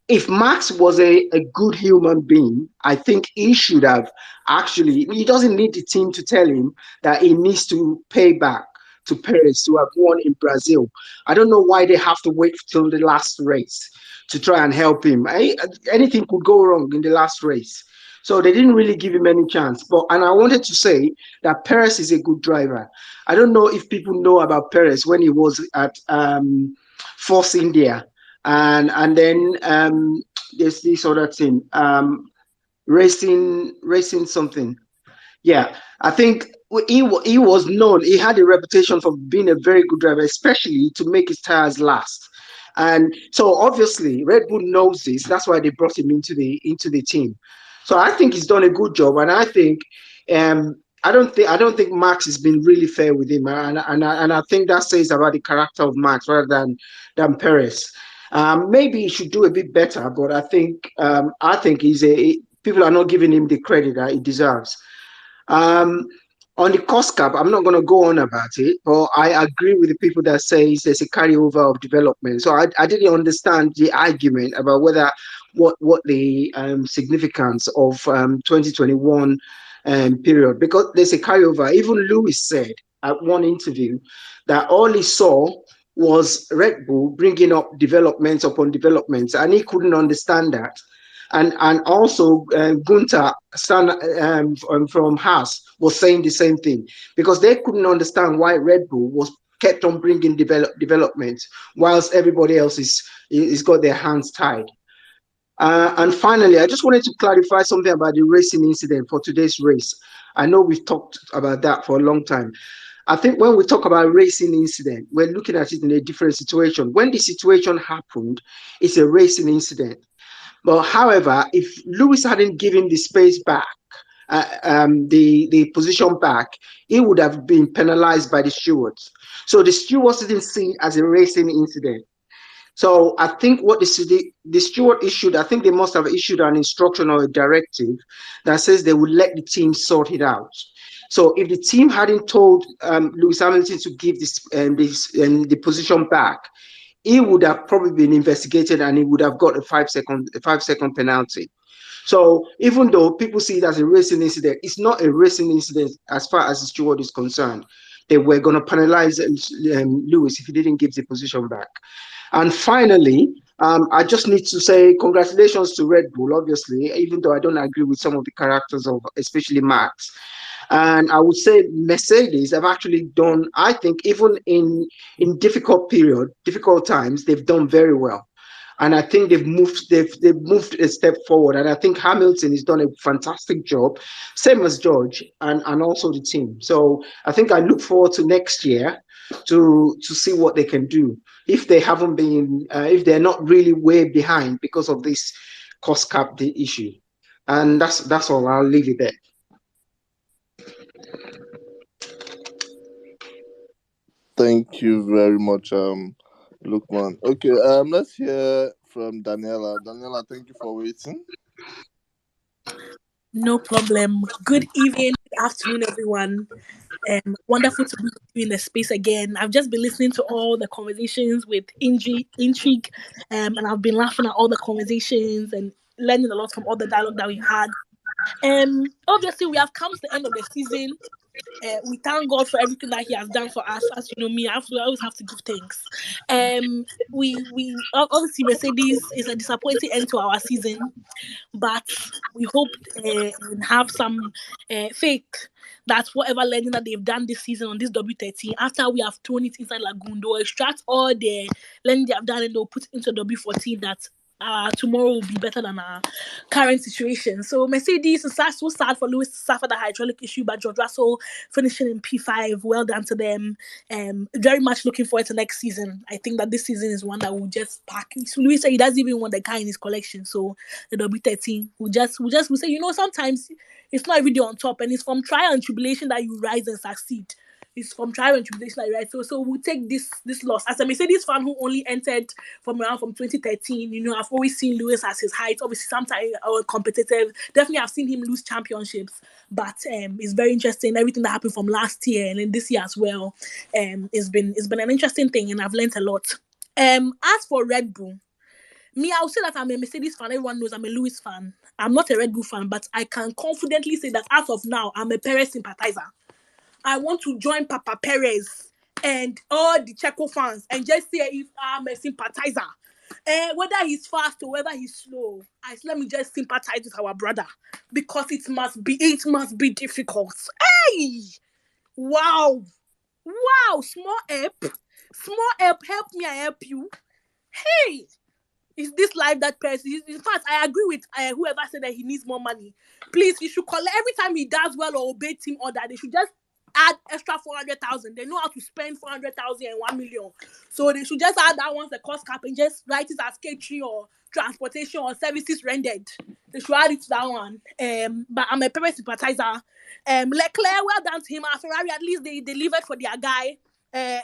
if Max was a good human being, I think he should have actually, he doesn't need the team to tell him that he needs to pay back to Perez to have won in Brazil. I don't know why they have to wait till the last race to try and help him. Anything could go wrong in the last race. So they didn't really give him any chance. And I wanted to say that Perez is a good driver. I don't know if people know about Perez when he was at Force India, and then there's this other thing, racing something. Yeah, I think he was known. He had a reputation for being a very good driver, especially to make his tires last. And so obviously Red Bull knows this. That's why they brought him into the team. So I think he's done a good job, and I think I don't think Max has been really fair with him, and I think that says about the character of Max rather than Perez. Maybe he should do a bit better, but I think people are not giving him the credit that he deserves. Um, on the cost cap, I'm not going to go on about it, but I agree with the people that says there's a carryover of development. So I didn't understand the argument about whether what the significance of 2021 period, because there's a carryover. Even Lewis said at one interview that all he saw was Red Bull bringing up developments upon developments, and he couldn't understand that. And also Gunther from Haas was saying the same thing, because they couldn't understand why Red Bull was kept on bringing development whilst everybody else is got their hands tied. And finally, I just wanted to clarify something about the racing incident for today's race. I know we've talked about that for a long time. I think when we talk about racing incident, we're looking at it in a different situation. When the situation happened, it's a racing incident. But however, if Lewis hadn't given the space back, the position back, he would have been penalized by the stewards. So the stewards didn't see it as a racing incident. So I think what the steward issued, I think they must have issued an instruction or a directive that says they would let the team sort it out. So if the team hadn't told Lewis Hamilton to give the position back, he would have probably been investigated and he would have got a 5 second penalty. So even though people see it as a racing incident, it's not a racing incident as far as the steward is concerned. They were going to penalize Lewis if he didn't give the position back. And finally, I just need to say congratulations to Red Bull, obviously, even though I don't agree with some of the characters of especially Max. And I would say Mercedes have actually done, I think, even in difficult times, they've done very well. And I think they've moved a step forward. And I think Hamilton has done a fantastic job, same as George and also the team. So I think I look forward to next year to see what they can do if they haven't been if they're not really way behind because of this cost cap issue. And that's all. I'll leave it there. Thank you very much, Lukman. Okay, let's hear from Daniela. Daniela, thank you for waiting. No problem. Good evening, good afternoon, everyone. Wonderful to be with you in the space again. I've just been listening to all the conversations with intrigue, and I've been laughing at all the conversations and learning a lot from all the dialogue that we had. Obviously, we have come to the end of the season. We thank God for everything that He has done for us. As you know, me, I always have to give thanks. We obviously Mercedes is a disappointing end to our season, but we hope and have some faith that whatever learning that they've done this season on this W13, after we have thrown it inside Lagoon, they'll extract all the learning they have done and they'll put it into W14 that tomorrow will be better than our current situation. So Mercedes is so sad for Lewis to suffer the hydraulic issue, but George Russell finishing in P5, well done to them. Very much looking forward to next season. I think that this season is one that will just pack. So Lewis said he doesn't even want the car in his collection, so the W13 will say, sometimes it's not every day on top, and it's from trial and tribulation that you rise and succeed. He's from trial and tribulation, right? So we'll take this loss. As a Mercedes fan who only entered from 2013, I've always seen Lewis as his height. Obviously, sometimes competitive. Definitely, I've seen him lose championships. But it's very interesting. Everything that happened from last year and then this year as well. It's been an interesting thing, and I've learned a lot. As for Red Bull, me, I'll say that I'm a Mercedes fan. Everyone knows I'm a Lewis fan. I'm not a Red Bull fan, but I can confidently say that as of now, I'm a Perez sympathizer. I want to join Papa Perez and all the Checo fans and just say if I'm a sympathizer. Whether he's fast or whether he's slow, let me just sympathize with our brother because it must be difficult. Hey! Wow! Small help me, I help you. Hey! Is this life that person? In fact, I agree with whoever said that he needs more money. Please, he should collect every time he does well or obey team order. They should just add extra 400,000. They know how to spend 400,000 and 1 million. So they should just add that once the cost cap and just write it as catering or transportation or services rendered. They should add it to that one. But I'm a Perez sympathizer. Leclerc, well done to him. Ferrari, at least they delivered for their guy.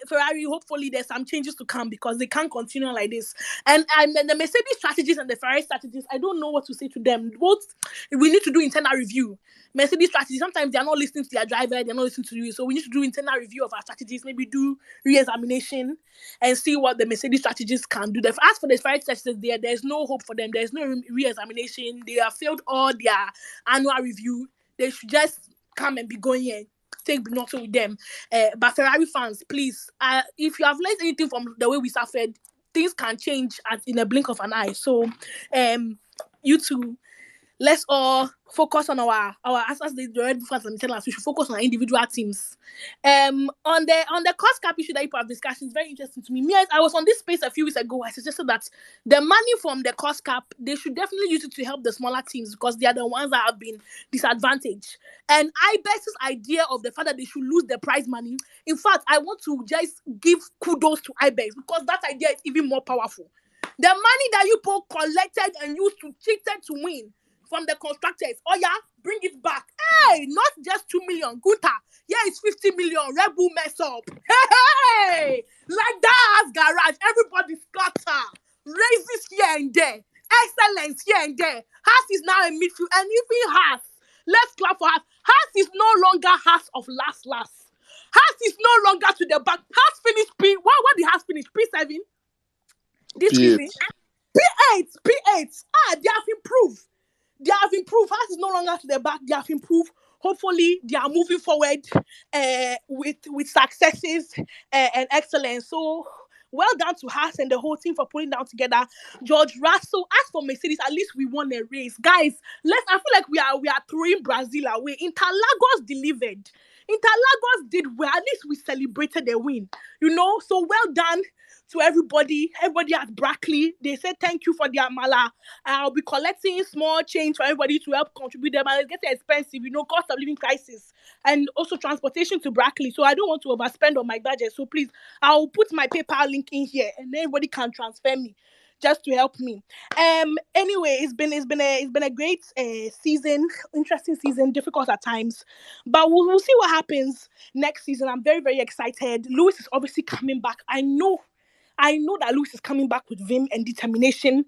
Ferrari, hopefully there's some changes to come because they can't continue like this. And the Mercedes strategies and the Ferrari strategies, I don't know what to say to them. Both, we need to do internal review. Mercedes strategy, sometimes they're not listening to their driver, they're not listening to you. So we need to do internal review of our strategies, maybe do re-examination and see what the Mercedes strategies can do. As for the Ferrari strategies, there's no hope for them. There's no re-examination. They have failed all their annual review. They should just come and be going here. Take Binotto with them. But Ferrari fans, please, if you have learned anything from the way we suffered, things can change in a blink of an eye. So, you two, let's all focus on our as the Red Bull fans and tell us we should focus on our individual teams. On the cost cap issue that you have discussed is very interesting to me. I was on this space a few weeks ago. I suggested that the money from the cost cap, they should definitely use it to help the smaller teams because they are the ones that have been disadvantaged. And IBEX's idea of the fact that they should lose the prize money, in fact, I want to just give kudos to IBEX because that idea is even more powerful. The money that you both collected and used to cheated to win from the constructors. Oh yeah, bring it back. Hey, not just 2 million. Gunther, yeah, it's 50 million. Red Bull mess up. Hey, like that as garage. Everybody scatter. Raises here and there. Excellence here and there. Haas is now in midfield. And even Haas, let's clap for Haas. Haas is no longer Haas of last. Haas is no longer to the back. Haas finished P. What did Haas finish? P7? This season? P8. They have improved. Haas is no longer to the back. They have improved. Hopefully, they are moving forward with successes and excellence. So, well done to Haas and the whole team for putting down together George Russell. As for Mercedes, at least we won a race, guys. I feel like we are throwing Brazil away. Interlagos delivered. Interlagos did well. At least we celebrated the win. So well done to everybody at Brackley. They said thank you for their mala. I'll be collecting small change for everybody to help contribute them. And it's getting expensive, cost of living crisis. And also transportation to Brackley. So I don't want to overspend on my budget. So please, I'll put my PayPal link in here and everybody can transfer me just to help me. Anyway, it's been a great season, interesting season, difficult at times. But we'll see what happens next season. I'm very, very excited. Lewis is obviously coming back. I know that Lewis is coming back with vim and determination.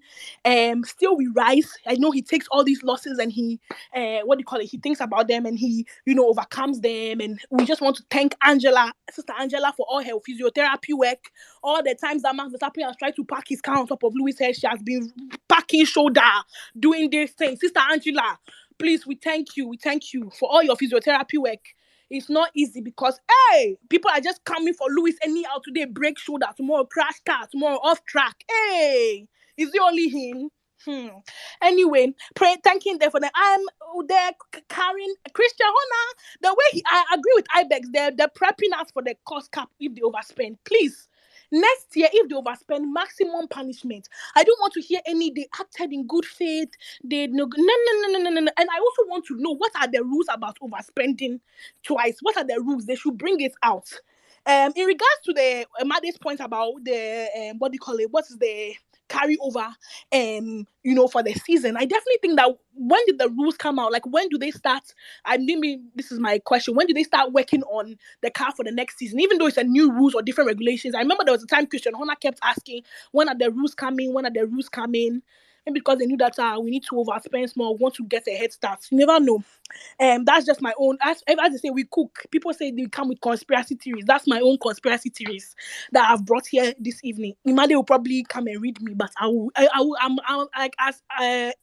Still we rise. I know he takes all these losses and he, he thinks about them and he, overcomes them. And we just want to thank Sister Angela, for all her physiotherapy work. All the times that Max Verstappen has tried to pack his car on top of Lewis' head, she has been packing shoulder, doing this thing. Sister Angela, please, we thank you for all your physiotherapy work. It's not easy because, hey, people are just coming for Lewis anyhow today, break shoulder, tomorrow crash car, tomorrow off track. Hey, is it only him? Anyway, thanking them for that. I'm there carrying Christian Horner. The way I agree with Ibex, they're prepping us for the cost cap if they overspend. Please. Next year, if they overspend, maximum punishment. I don't want to hear they acted in good faith. No. And I also want to know what are the rules about overspending twice. What are the rules? They should bring it out. In regards to the Made's point about the what is the carry over, for the season. I definitely think that when did the rules come out? Like, when do they start? I mean, this is my question. When do they start working on the car for the next season? Even though it's a new rules or different regulations. I remember there was a time Christian Horner kept asking, when are the rules coming? When are the rules coming? Maybe because they knew that we need to overspend more, want to get a head start. You never know. That's just my own. As they say, we cook. People say they come with conspiracy theories. That's my own conspiracy theories that I've brought here this evening. Imade will probably come and read me, but I'm like, as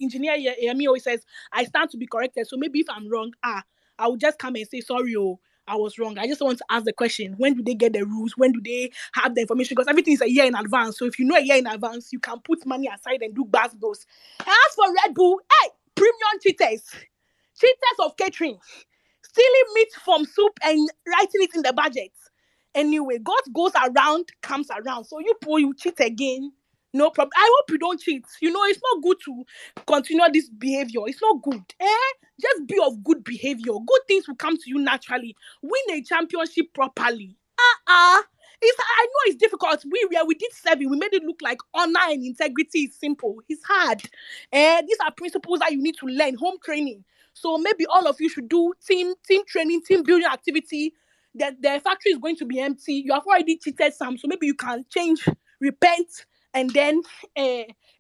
engineer Yemi always says, I stand to be corrected. So maybe if I'm wrong, I will just come and say sorry. Oh, I was wrong. I just want to ask the question: when do they get the rules? When do they have the information? Because everything is a year in advance. So if you know a year in advance, you can put money aside and do those. As for Red Bull, hey, premium cheaters of catering, stealing meat from soup and writing it in the budget. Anyway, God goes around, comes around. So you cheat again. No problem. I hope you don't cheat. It's not good to continue this behavior. It's not good. Just be of good behavior. Good things will come to you naturally. Win a championship properly. I know it's difficult. We did 7. We made it look like honor and integrity is simple. It's hard. These are principles that you need to learn. Home training. So maybe all of you should do team training, team building activity. That the factory is going to be empty. You have already cheated some, so maybe you can change, repent, and then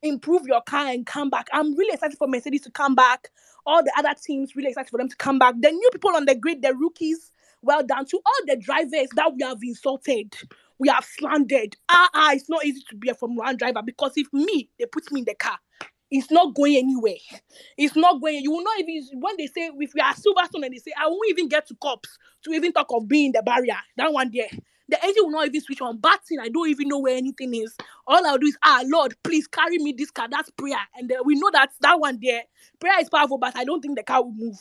improve your car and come back. I'm really excited for Mercedes to come back. All the other teams really excited for them to come back. The new people on the grid, the rookies, well done to all the drivers that we have insulted, we have slandered. It's not easy to be a Formula 1 driver because if they put me in the car, it's not going anywhere. It's not going. You will not even, when they say, if we are Silverstone and they say, I won't even get to cops to even talk of being the barrier. That one there. The engine will not even switch on. Bad thing, I don't even know where anything is. All I'll do is, Lord, please carry me this car. That's prayer. And we know that one there, prayer is powerful, but I don't think the car will move.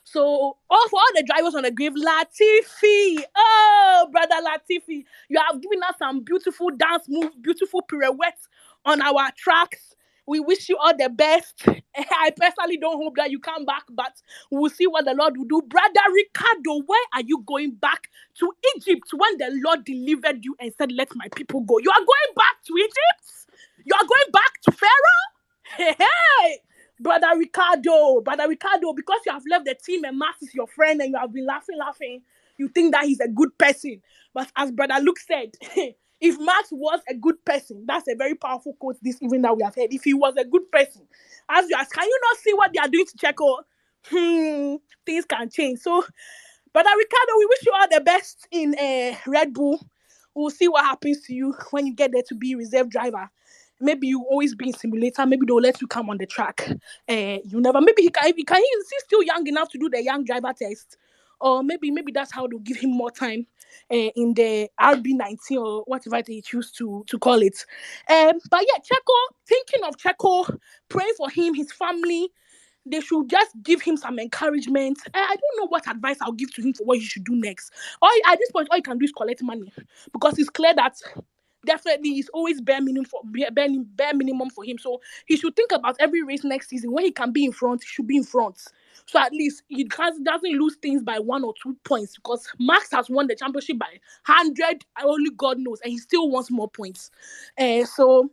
So, for all the drivers on the grave, Latifi, oh, brother Latifi, you have given us some beautiful dance moves, beautiful pirouettes on our tracks. We wish you all the best. I personally don't hope that you come back, but we'll see what the Lord will do. Brother Ricardo, where are you going back to Egypt when the Lord delivered you and said, let my people go? You are going back to Egypt? You are going back to Pharaoh? Hey, Brother Ricardo, because you have left the team and Max is your friend and you have been laughing, you think that he's a good person. But as Brother Luke said, if Max was a good person, that's a very powerful quote this evening that we have heard. If he was a good person, as you ask, can you not see what they are doing to Checo? Things can change. So, Brother Ricardo, we wish you all the best in Red Bull. We'll see what happens to you when you get there to be reserve driver. Maybe you always be in simulator. Maybe they'll let you come on the track. You never. Maybe he's still young enough to do the young driver test, or maybe that's how they'll give him more time in the RB19 or whatever they choose to call it. But yeah, Checo. Thinking of Checo, praying for him, his family. They should just give him some encouragement. I don't know what advice I'll give to him for what he should do next. At this point, all you can do is collect money because it's clear that definitely it's always bare minimum for him. So he should think about every race next season. When he can be in front, he should be in front. So at least he doesn't lose things by 1 or 2 points because Max has won the championship by 100. Only God knows, and he still wants more points. So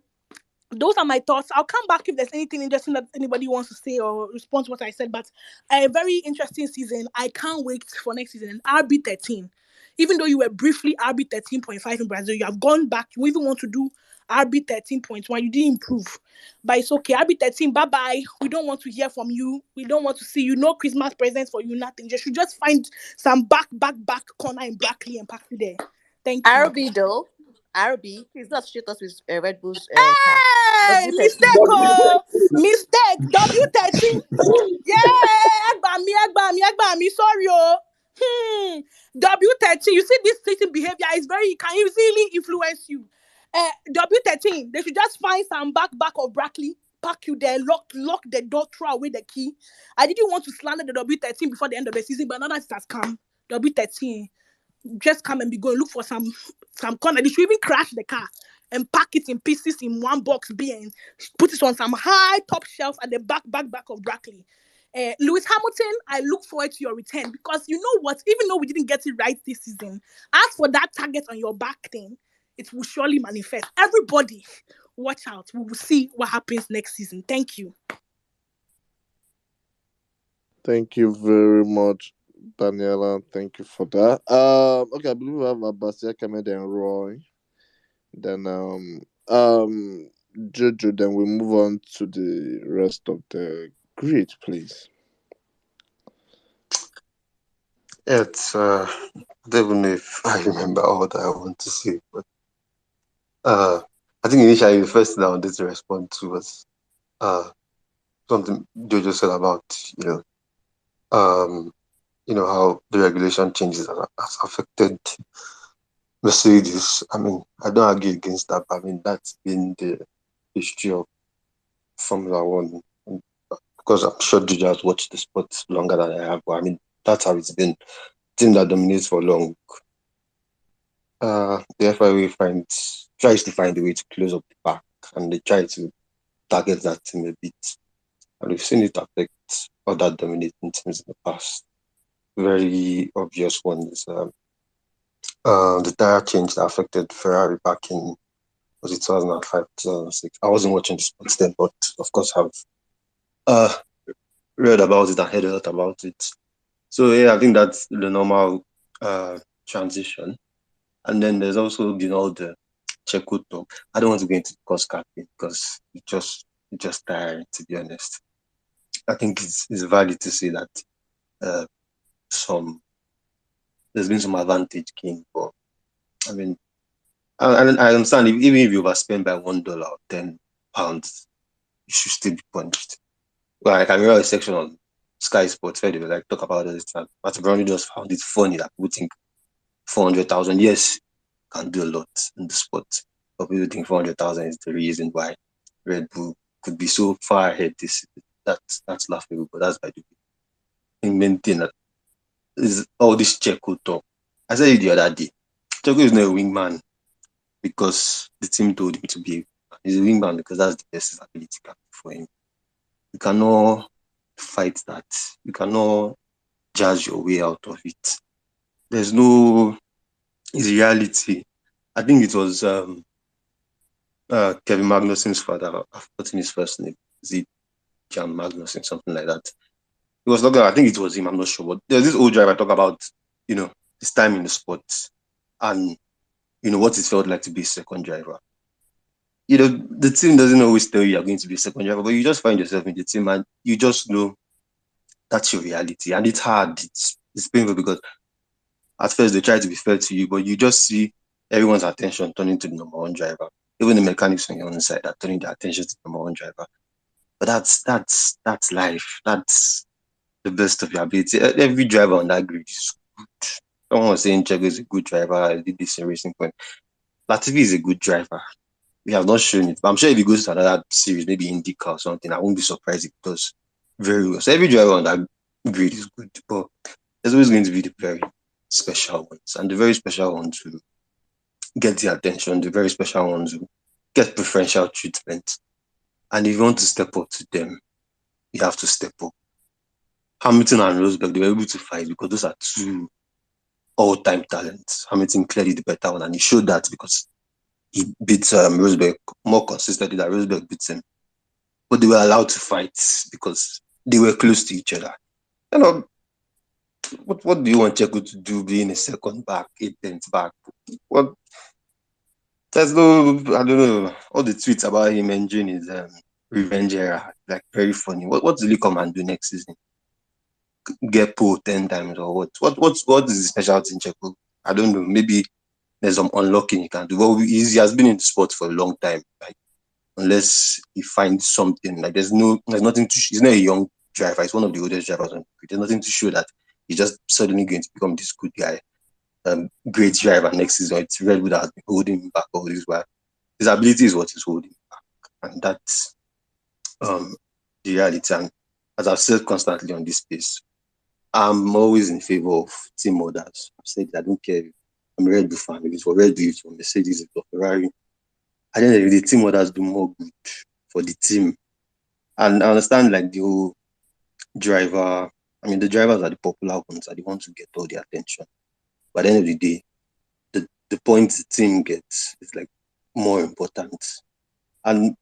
those are my thoughts. I'll come back if there's anything interesting that anybody wants to say or respond to what I said. But a very interesting season. I can't wait for next season. And RB13. Even though you were briefly RB 13.5 in Brazil, you have gone back. You even want to do RB 13.1. You didn't improve. But it's okay. RB 13, bye-bye. We don't want to hear from you. We don't want to see you. No Christmas presents for you, nothing. You should just find some back corner in Brackley and park you there. Thank you. RB though. RB, please don't associate us with Red Bull's car. Hey, mistake. W13. Yeah, Agbami. Sorry, W13. You see, this certain behavior is it can easily influence you. W13. They should just find some back of Brackley, park you there, lock the door, throw away the key. I didn't want to slander the W13 before the end of the season, but now that it has come, W13. Just come and be going, look for some corner. They should even crash the car and pack it in pieces in one box B and put it on some high top shelf at the back of Brackley. Lewis Hamilton, I look forward to your return because you know what? Even though we didn't get it right this season, as for that target on your back thing, it will surely manifest. Everybody watch out. We will see what happens next season. Thank you. Thank you very much, Daniela. Thank you for that. Okay, I believe we have Abasia, Kamed, and Roy. Then Jojo. Then we move on to the rest of the grid, please. It's I don't even know if I remember all that I want to say, but I think initially the first thing I wanted to respond to was something Jojo said about how the regulation changes has affected Mercedes. I mean, I don't argue against that, but I mean that's been the history of Formula One. And because I'm sure Jojo has watched the sport longer than I have, but I mean that's how it's been. Team that dominates for long. The FIA tries to find a way to close up the back, and they try to target that team a bit. And we've seen it affect other dominating teams in the past. Very obvious one is the tire change that affected Ferrari back in, was it 2005, 2006? I wasn't watching the sports then, but of course have uh, read about it and heard a lot about it. So yeah, I think that's the normal transition. And then there's also been all the Checo talk. I don't want to go into cost cutting because it's just tiring, to be honest. I think it's valid to say that uh, there's been some advantage gained, but I mean, I understand even if you overspend by $1 or £10, you should still be punished. Like I remember a section on Sky Sports where they were like talk about this time. But Brownlee just found it funny that people think 400,000, yes, can do a lot in the sport. But people think 400,000 is the reason why Red Bull could be so far ahead this season. That's laughable, but that's by the way. The main thing that is all this Checo talk. I said it the other day. Checo is not a wingman because the team told him to be. He's a wingman because that's the best his ability can be for him. You cannot fight that. You cannot judge your way out of it. There's no, it's reality. I think it was Kevin Magnussen's father. I've forgotten his first name. Is it Jan Magnussen, something like that? He was talking, I think it was him, I'm not sure. But there's this old driver talk about, his time in the sport and, what it felt like to be a second driver. The team doesn't always tell you you're going to be a second driver, but you just find yourself in the team and you just know that's your reality. And it's hard. It's painful because at first they try to be fair to you, but you just see everyone's attention turning to the number one driver. Even the mechanics on your own side are turning their attention to the number one driver. But that's life. That's the best of your ability. Every driver on that grid is good. Someone was saying Checo is a good driver. I did this in Racing Point. Latifi is a good driver. We have not shown it. But I'm sure if he goes to another series, maybe IndyCar or something, I won't be surprised if he does very well. So every driver on that grid is good. But there's always going to be the very special ones. And the very special ones who get the attention, the very special ones who get preferential treatment. And if you want to step up to them, you have to step up. Hamilton and Rosberg, they were able to fight because those are two all-time talents. Hamilton clearly the better one, and he showed that because he beat Rosberg more consistently than Rosberg beat him. But they were allowed to fight because they were close to each other. What do you want Checo to do being a second back, 8th back? Well, there's no, I don't know, all the tweets about him enjoying his revenge era, like very funny. What will he come and do next season? Get pulled 10 times or what? What is the specialty in Checo? I don't know. Maybe there's some unlocking he can do. Well, he has been in the sport for a long time. Like, unless he finds something, like there's nothing to. He's not a young driver. He's one of the oldest drivers on the grid. There's nothing to show that he's just suddenly going to become this good guy, great driver next season. It's Red Bull that has been holding him back all this while. His ability is what is holding him back, and that's the reality. And as I've said constantly on this space, I'm always in favor of team orders. I've said I don't care. I'm a Red Bull fan. If it's for Red Bull, it's for Mercedes, it's for Ferrari. At the end of the day, team orders do more good for the team. And I understand like the whole driver. I mean, the drivers are the popular ones, are the ones who get all the attention. But at the end of the day, the points the team gets is like more important. And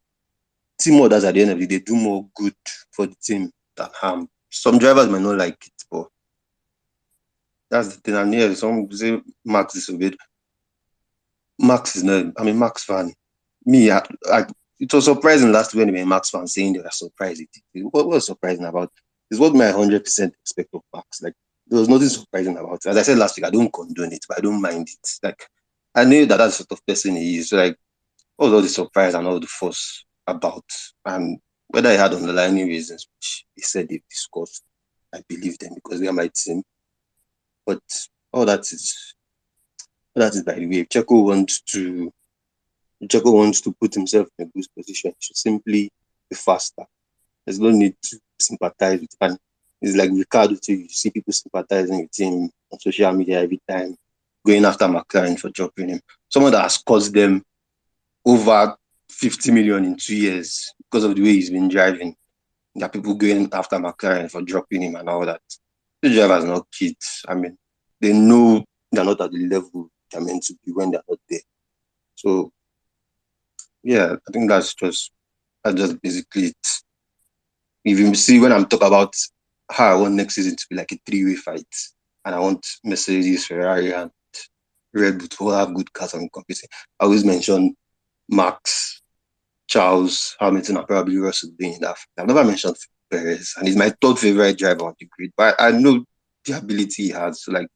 team orders at the end of the day do more good for the team than harm. Some drivers might not like it, but that's the thing. And yeah, some say Max disobeyed. Max is not. I'm a Max fan. Me, it was surprising last week when we were Max fans saying they were surprised. What was surprising about is what my 100% expect of Max. Like there was nothing surprising about it. As I said last week, I don't condone it, but I don't mind it. Like I knew that that's the sort of person he is. So, like what was all the surprise and all the fuss about, and whether he had underlying reasons, which he said they've discussed, I believe them because they are my team. But all that is by the way. If Checo wants to put himself in a good position, he should simply be faster. There's no need to sympathize with him. It's like Ricardo too. You see people sympathizing with him on social media every time, going after McLaren for dropping him. Someone that has cost them over 50 million in 2 years because of the way he's been driving. There are people going after McLaren for dropping him and all that. The drivers are not kids. I mean, they know they're not at the level they're meant to be when they're not there. So, yeah, I think that's just basically it. If you see when I'm talking about how I want next season to be like a three-way fight, and I want Mercedes, Ferrari, and Red Bull to all have good cars and competing, I always mention Max, Charles, Hamilton, and probably Russell being in that. I've never mentioned Perez, and he's my third favorite driver on the grid. But I know the ability he has. So, like,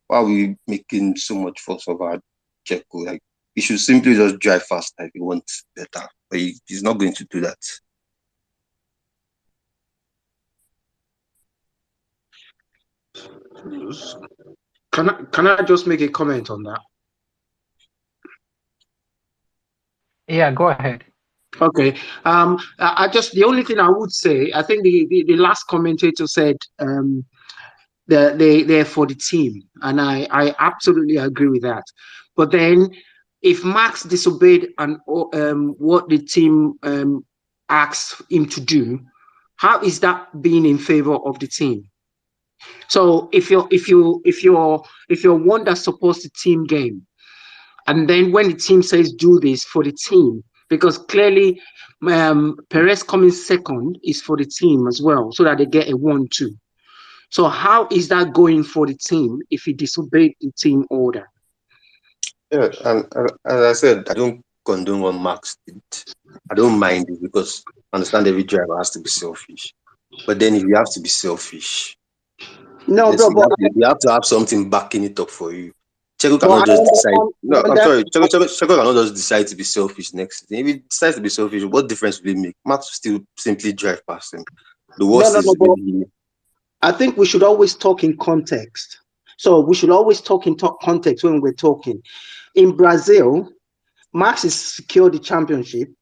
why are we making so much fuss about Checo? Like, he should simply just drive faster if he wants better. But he's not going to do that. Can I just make a comment on that? Yeah, go ahead. Okay. I just the only thing I would say, I think the last commentator said they're for the team, and I absolutely agree with that. But then, if Max disobeyed and what the team asked him to do, how is that being in favor of the team? So if you're one that supports the team game, and then when the team says do this for the team, because clearly Perez coming second is for the team as well, so that they get a 1-2. So how is that going for the team if he disobeyed the team order? Yeah, and as I said, I don't condone what Max did. I don't mind it because I understand every driver has to be selfish. But then if you have to be selfish, No, bro, you have to have something backing it up for you. Checo but cannot I just decide. understand No, I'm that. sorry. Checo cannot just decide to be selfish next season. If he decides to be selfish, what difference will it make? Max will still simply drive past him. The worst No, is but maybe I think we should always talk in context. So we should always talk in context when we're talking. In Brazil, Max is secured the championship.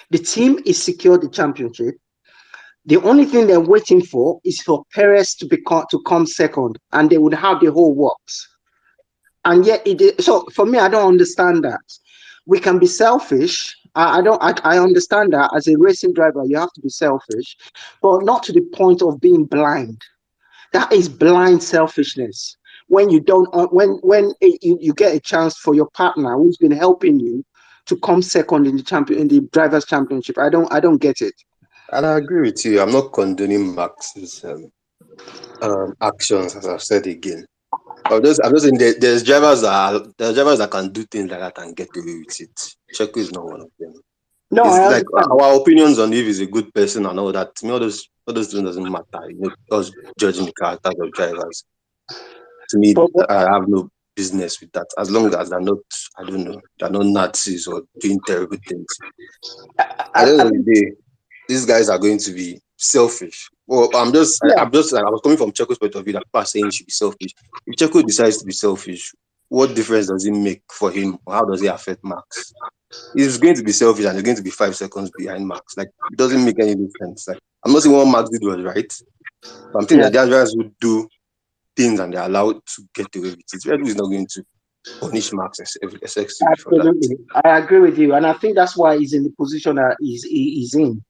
The team is secured the championship. The only thing they're waiting for is for Perez to come second, and they would have the whole works. And yet, so for me, I don't understand that. We can be selfish. I understand that as a racing driver, you have to be selfish, but not to the point of being blind. That is blind selfishness. When you don't, you get a chance for your partner who's been helping you to come second in the drivers' championship. I don't get it. and I agree with you. I'm not condoning Max's actions, as I've said again. I'm just saying there's drivers that can do things like that and get away with it. Checo is not one of them. No, It's I like understand. our opinions on if he's a good person and all that. To me, all those things doesn't matter. You know, us judging the characters of drivers. To me, But I have no business with that. As long as they're not, I don't know, they're not Nazis or doing terrible things. At the end I of the think, day, these guys are going to be selfish. Well, I yeah, was coming from Checo's point of view that people are saying he should be selfish. If Checo decides to be selfish, what difference does it make for him? Or how does it affect Max? He's going to be selfish and he's going to be 5 seconds behind Max. Like, it doesn't make any difference. Like, I'm not saying what Max did was right, but I'm saying yeah, that there are drivers who do things and they're allowed to get away with it. Red Bull is not going to punish Max excessively for that. absolutely. I agree with you, and I think that's why he's in the position that he's in.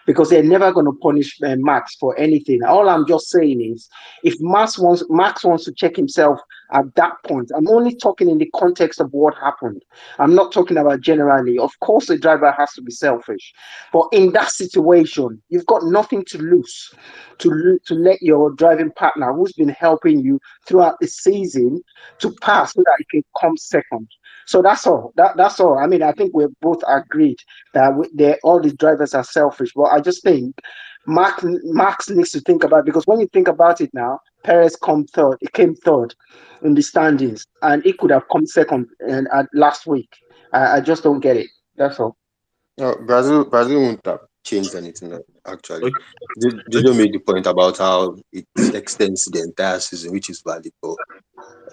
because they're never going to punish Max for anything. All I'm just saying is, if Max wants to check himself at that point, I'm only talking in the context of what happened. I'm not talking about generally. Of course, the driver has to be selfish, but in that situation, you've got nothing to lose to let your driving partner, who's been helping you throughout the season, to pass so that he can come second. So that's all. That's all. I mean, I think we're both agreed that all the drivers are selfish. But I just think Max needs to think about, because when you think about it now, Perez come third. He came third in the standings, and he could have come second last week. I just don't get it. That's all. No, Brazil won't have changed anything actually. Okay. Jojo made the point about how it extends to the entire season, which is valid. But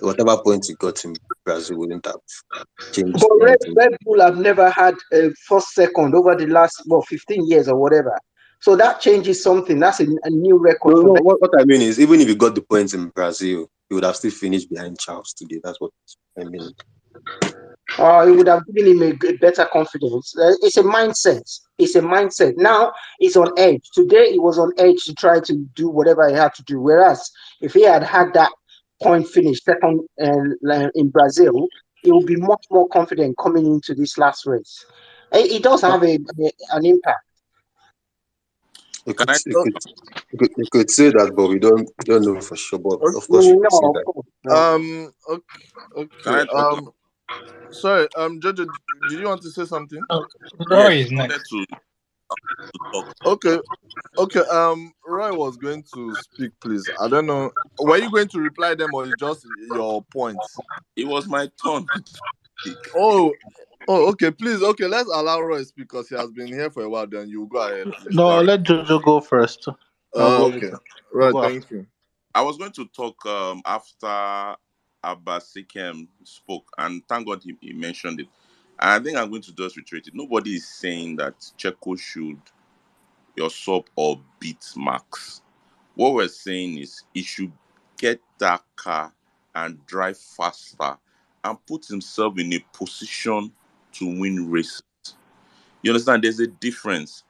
whatever points he got in Brazil wouldn't have But changed anything. Red Bull have never had a first second over the last 15 years or whatever. So that changes something. That's a new record No, for no. them. What I mean is, even if he got the points in Brazil, he would have still finished behind Charles today. That's what I mean. It would have given him a better confidence. It's a mindset. It's a mindset. Now he's on edge. Today he was on edge to try to do whatever he had to do. Whereas if he had had that point finish second in Brazil, he would be much more confident coming into this last race. It does have an impact. You Can could, I? you could, you could say that, but we don't know for sure. But Okay. of course, you could say No, of that. course, no. Okay. Can Okay. I talk now? Sorry. Jojo, did you want to say something? Oh, Roy Yes, is I wanted next. to talk. Okay. Okay. Roy was going to speak, please. I don't know. Were you going to reply them, or is just your points? It was my turn to speak. Oh. Oh, okay. Please. Okay. Let's allow Roy speak because he has been here for a while. Then you go ahead, please. No, Thank let Jojo go first. I'll go Okay. later. You Right. go after. Thank you. I was going to talk after Abasikem spoke, and thank God he mentioned it. And I think I'm going to just reiterate it. Nobody is saying that Checo should usurp or beat Max. What we're saying is he should get that car and drive faster and put himself in a position to win races. You understand? There's a difference.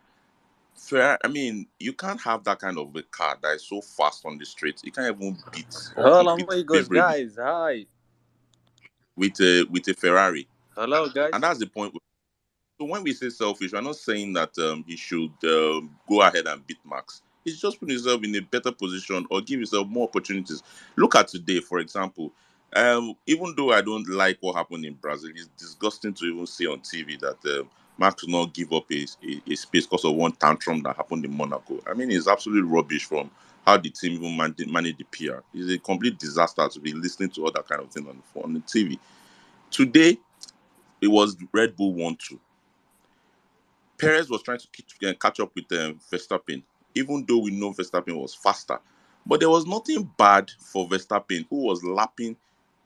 Fair. I mean, you can't have that kind of a car that is so fast on the streets. You can't even beat or Hello, compete my gosh, favorably guys. Hi. with a Ferrari, Hello, and guys. that's the point. So when we say selfish, we're not saying that he should go ahead and beat Max. He's just put himself in a better position or give himself more opportunities. Look at today, for example. Even though I don't like what happened in Brazil, it's disgusting to even see on TV that Max will not give up a space because of one tantrum that happened in Monaco. I mean, it's absolutely rubbish from how the team even managed the PR. It's a complete disaster to be listening to all that kind of thing on the TV. Today, it was Red Bull 1-2. Perez was trying to catch up with Verstappen, even though we know Verstappen was faster. But there was nothing bad for Verstappen, who was lapping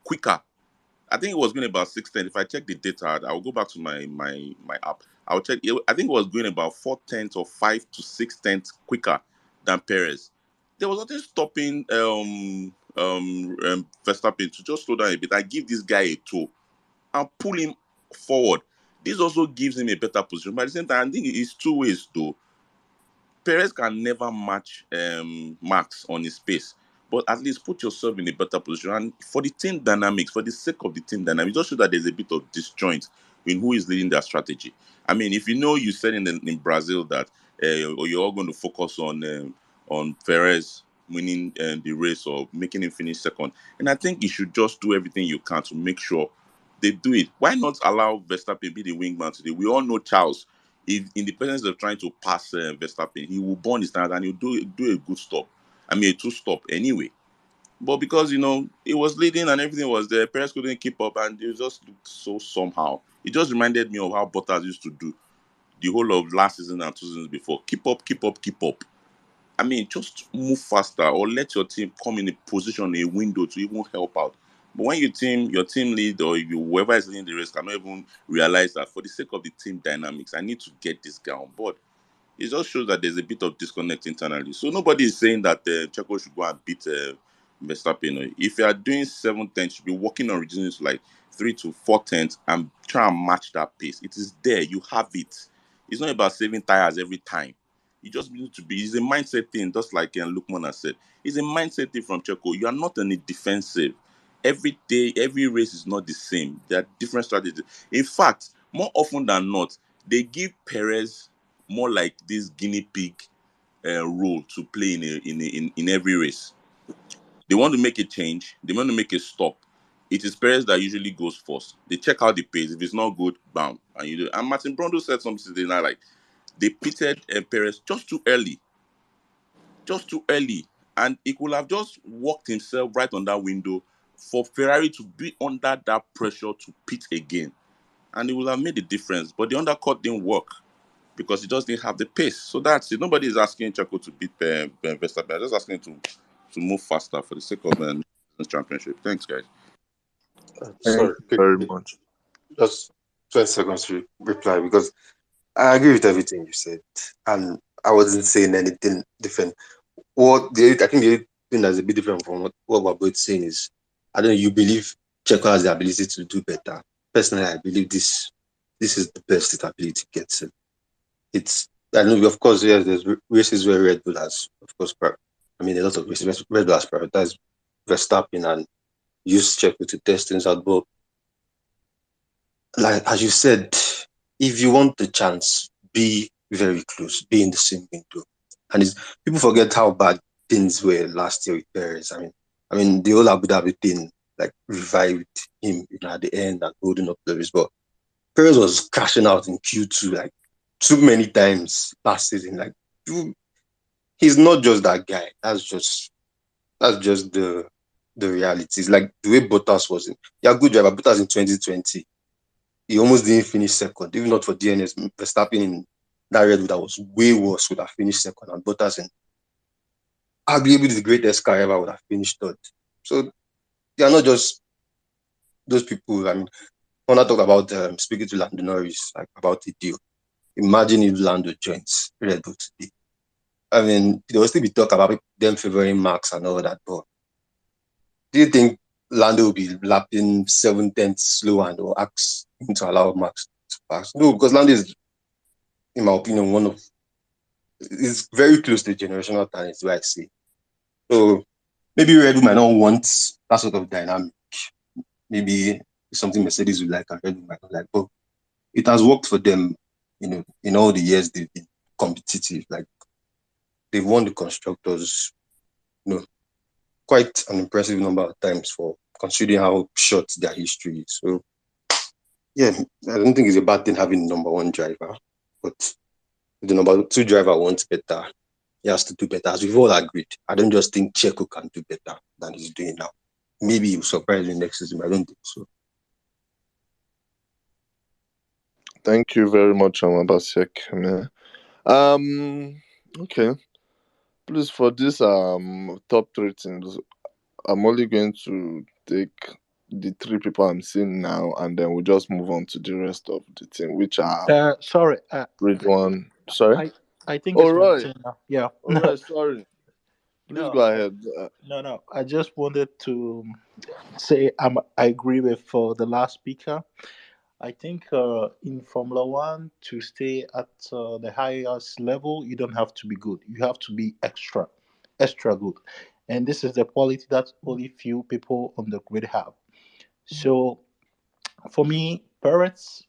quicker. I think it was going about 6:10. If I check the data, I will go back to my app. I'll check. I think it was going about 4/10 or 5 to 6 tenths quicker than Perez. There was nothing stopping Verstappen to just slow down a bit and give this guy a tow and pull him forward. This also gives him a better position. But at the same time, I think it's two ways though. Perez can never match Max on his pace, but at least put yourself in a better position. And for the team dynamics, for the sake of the team dynamics, just show that there's a bit of disjoint in who is leading their strategy. I mean, if you know you said in Brazil that or you're all going to focus on Perez winning the race or making him finish second, and I think you should just do everything you can to make sure they do it. Why not allow Verstappen be the wingman today? We all know Charles, if in the presence of trying to pass Verstappen, he will burn his tires and he'll do a good stop. I mean, a two stop anyway. But because he was leading and everything was there, Perez couldn't keep up, and it just looked so somehow. It just reminded me of how Bottas used to do the whole of last season and 2 seasons before. Keep up, keep up, keep up. I mean, just move faster or let your team come in a position, a window to even help out. But when your team lead or whoever is leading the race cannot even realize that for the sake of the team dynamics, I need to get this guy on board. It just shows that there's a bit of disconnect internally. So nobody is saying that Checo should go and beat Verstappen. If you are doing 7 tenths, you should be working on reducing it to like 3 to 4 tenths and try and match that pace. It is there. You have it. It's not about saving tires every time. You just need to be. It's a mindset thing, just like Lukman has said. It's a mindset thing from Checo. You are not on a defensive. Every day, every race is not the same. There are different strategies. In fact, more often than not, they give Perez more like this guinea pig role to play in every race. They want to make a change. They want to make a stop. It is Perez that usually goes first. They check out the pace. If it's not good, bam. And you do. And Martin Brundle said something today night like they pitted Perez just too early, just too early, and he could have just walked himself right on that window for Ferrari to be under that pressure to pit again, and it would have made a difference. But the undercut didn't work because he just didn't have the pace. So that's it. Nobody is asking Checo to beat Verstappen. They're just asking him to move faster for the sake of the championship. Thanks, guys. Thank Sorry, you very much. just 20 seconds to reply because I agree with everything you said, and I wasn't saying anything different. I think the thing that's a bit different from what we're both saying is, I don't know, you believe Checo has the ability to do better. Personally, I believe this is the best its ability gets. It's I know, of course, yes, there's races where Red Bull has, of course, a lot of races Red Bull has prioritized Verstappen and used Checo to test things out, but like as you said, if you want the chance, be very close, be in the same window. And people forget how bad things were last year with Perez. I mean the whole Abu Dhabi thing like revived him, at the end and holding up the race. But Perez was crashing out in Q2 like too many times last season. Like he's not just that guy. That's just the reality. It's like the way Bottas was in. Yeah, good driver. Bottas in 2020 he almost didn't finish second. If not for DNS, Verstappen in that Red Bull that was way worse would have finished second, and Bottas in arguably the greatest car ever would have finished third. So they are not just those people. I mean, when I talk about speaking to Lando Norris like about the deal, imagine if Lando joins Red Bull today. I mean, there will still be talk about them favoring Max and all that, but do you think Lando will be lapping 7 tenths slow and or ask him to allow Max to pass? No, because Lando is, in my opinion, is very close to generational talent, is what I say. So maybe Red Bull might not want that sort of dynamic. Maybe it's something Mercedes would like and Red Bull might not like. But it has worked for them, in all the years they've been competitive. Like they've won the constructors, quite an impressive number of times for considering how short their history is. So yeah, I don't think it's a bad thing having number one driver, but if the number two driver wants better, he has to do better. As we've all agreed, I don't just think Checo can do better than he's doing now. Maybe he'll surprise me next season, but I don't think so. Thank you very much, Abasiak. Okay. Please, for this top three things, I'm only going to take the three people I'm seeing now, and then we'll just move on to the rest of the team, which are Sorry. Ridwan. Sorry. I think Oh, it's my Roy. turn now. Yeah. All right. Sorry. Please No, go ahead. no. I just wanted to say I agree with the last speaker. I think in Formula One to stay at the highest level, you don't have to be good. You have to be extra good, and this is the quality that only few people on the grid have. So for me, Perez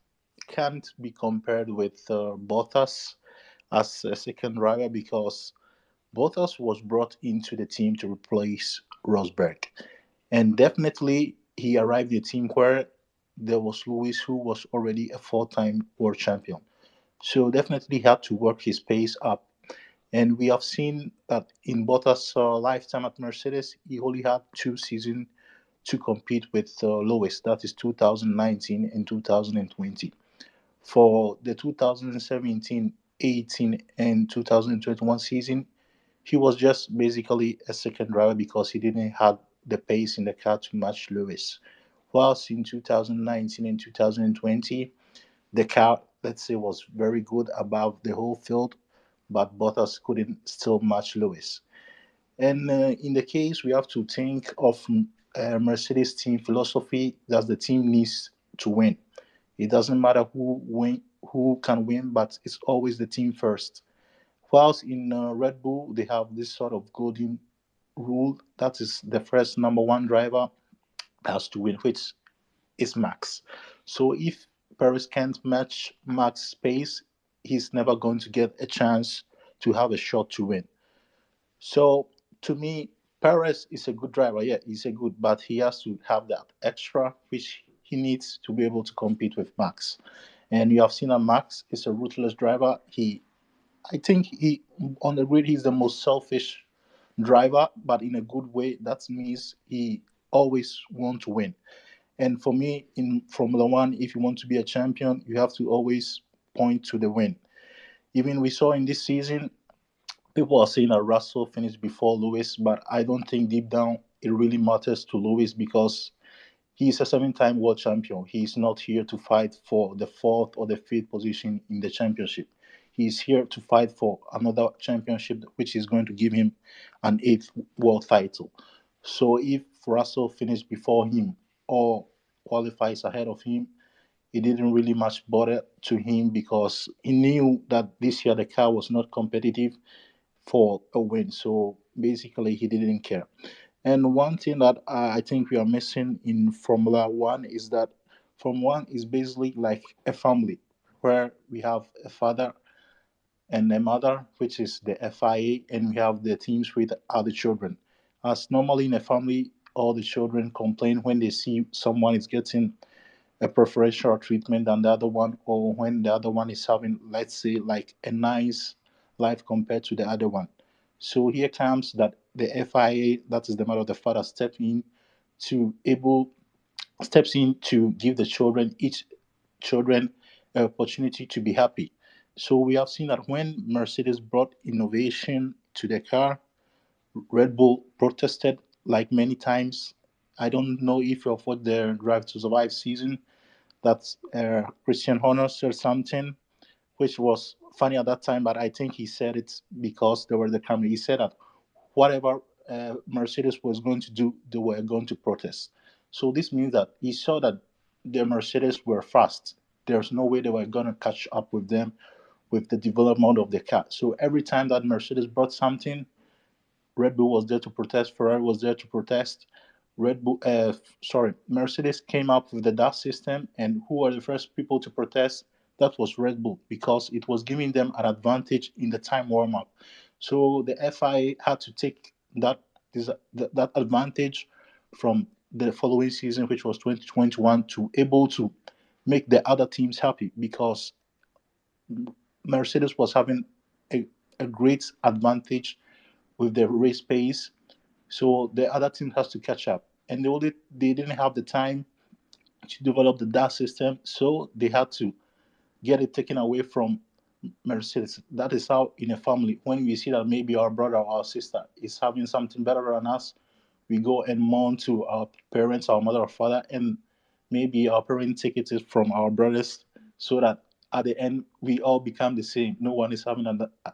can't be compared with Bottas as a second driver because Bottas was brought into the team to replace Rosberg. And definitely, he arrived in a team where there was Lewis, who was already a four-time world champion. So definitely he had to work his pace up. And we have seen that in Bottas' lifetime at Mercedes, he only had 2 seasons to compete with Lewis. That is 2019 and 2020. For the 2017, 18, and 2021 season, he was just basically a second driver because he didn't have the pace in the car to match Lewis. Whilst in 2019 and 2020, the car, let's say, was very good above the whole field, but Bottas couldn't still match Lewis. And in the case, we have to think of Mercedes team philosophy that the team needs to win. It doesn't matter who can win, but it's always the team first. Whilst in Red Bull, they have this sort of golden rule that is the first number one driver has to win, which is Max. So if Perez can't match Max's pace, he's never going to get a chance to have a shot to win. So to me, Perez is a good driver. Yeah, he's a good, but he has to have that extra which he needs to be able to compete with Max. And you have seen that Max is a ruthless driver. I think he on the grid he's the most selfish driver, but in a good way. That means he always want to win. And for me, in Formula One, if you want to be a champion, you have to always point to the win. Even we saw in this season, people are saying that Russell finished before Lewis, but I don't think deep down it really matters to Lewis because he's a 7 time world champion. He's not here to fight for the fourth or the fifth position in the championship. He's here to fight for another championship, which is going to give him an eighth world title. So if Russell finished before him or qualifies ahead of him, it didn't really much bother to him because he knew that this year the car was not competitive for a win. So basically, he didn't care. And one thing that I think we are missing in Formula One is that Formula One is basically like a family where we have a father and a mother, which is the FIA, and we have the teams with other children. As normally in a family, all the children complain when they see someone is getting a preferential treatment than the other one, or when the other one is having, let's say, like a nice life compared to the other one. So here comes that the FIA, that is the mother of the father, to able steps in to give the children each children an opportunity to be happy. So we have seen that when Mercedes brought innovation to the car, Red Bull protested like many times. I don't know if you've watched the Drive to Survive season. That Christian Horner said something which was funny at that time, but I think he said it because there were the camera. He said that whatever Mercedes was going to do, they were going to protest. So this means that he saw that the Mercedes were fast. There's no way they were going to catch up with them with the development of the car. So every time that Mercedes brought something, Red Bull was there to protest. Ferrari was there to protest. Mercedes came up with the DAS system, and who were the first people to protest? That was Red Bull because it was giving them an advantage in the time warm up. So the FIA had to take that advantage from the following season, which was 2021, to able to make the other teams happy because Mercedes was having a great advantage with the race pace, so the other team has to catch up. And they didn't have the time to develop the DAS system, so they had to get it taken away from Mercedes. That is how in a family, when we see that maybe our brother or our sister is having something better than us, we go and mourn to our parents, our mother or father, and maybe our parents take it from our brothers so that at the end we all become the same. No one is having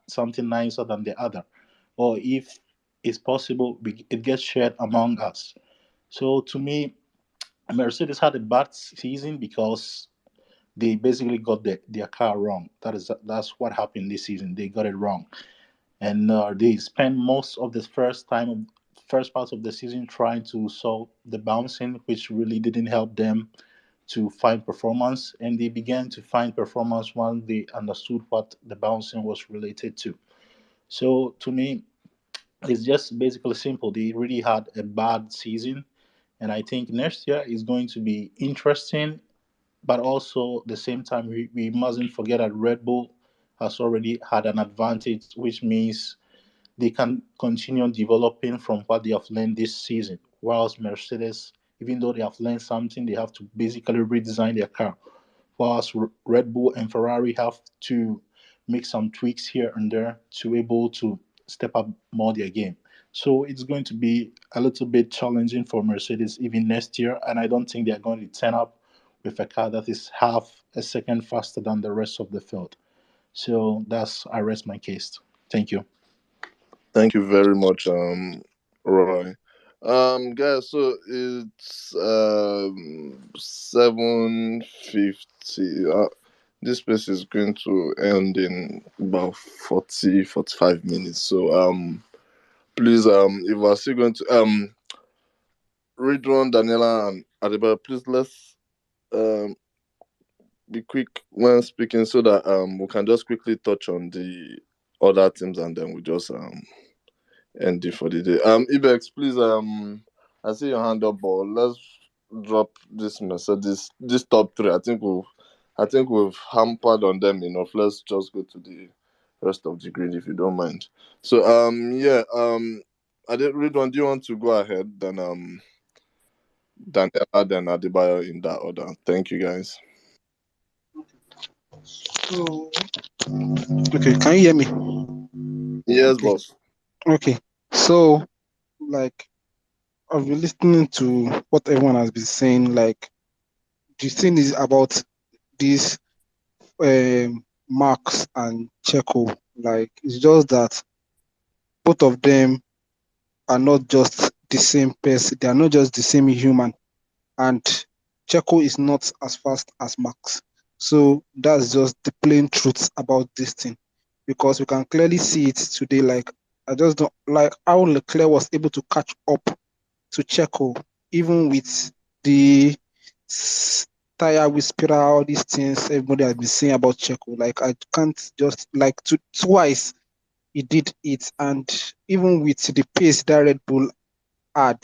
something nicer than the other. Or if it's possible, it gets shared among us. So to me, Mercedes had a bad season because they basically got their car wrong. That's what happened this season. They got it wrong, and they spent most of the first part of the season trying to solve the bouncing, which really didn't help them to find performance. And they began to find performance once they understood what the bouncing was related to. So to me, it's just basically simple. They really had a bad season, and I think next year is going to be interesting. But also, the same time, we mustn't forget that Red Bull has already had an advantage, which means they can continue developing from what they have learned this season. Whilst Mercedes, even though they have learned something, they have to basically redesign their car. Whilst Red Bull and Ferrari have to make some tweaks here and there to able to step up more their game. So it's going to be a little bit challenging for Mercedes even next year, and I don't think they're going to turn up with a car that is half a second faster than the rest of the field. So I rest my case. Thank you. Thank you very much, Roy. Guys, so it's 7:50. this space is going to end in about 40, 45 minutes. So please if we're still going to Ridwan, Daniela, and Adiba, please let's um be quick when speaking so that we can just quickly touch on the other teams and then we just end it for the day. Ibex, please I see your hand up, but let's drop this message. This top three. I think we've hampered on them enough. Let's just go to the rest of the grid if you don't mind. So yeah, I did read one. Do you want to go ahead? Then Ella, then Adebayo in that order. Thank you guys. So, okay, can you hear me? Yes, Okay. boss. Okay. So, like, I've been listening to what everyone has been saying. Like, the thing is about these Max and Checo. Like, it's just that both of them are not just the same person. They are not just the same human. And Checo is not as fast as Max. So that's just the plain truth about this thing. Because we can clearly see it today. Like, I just don't like how Leclerc was able to catch up to Checo, even with the tire whisperer, all these things everybody has been saying about Checo. Like, I can't just like twice he did it, and even with the pace that Red Bull had,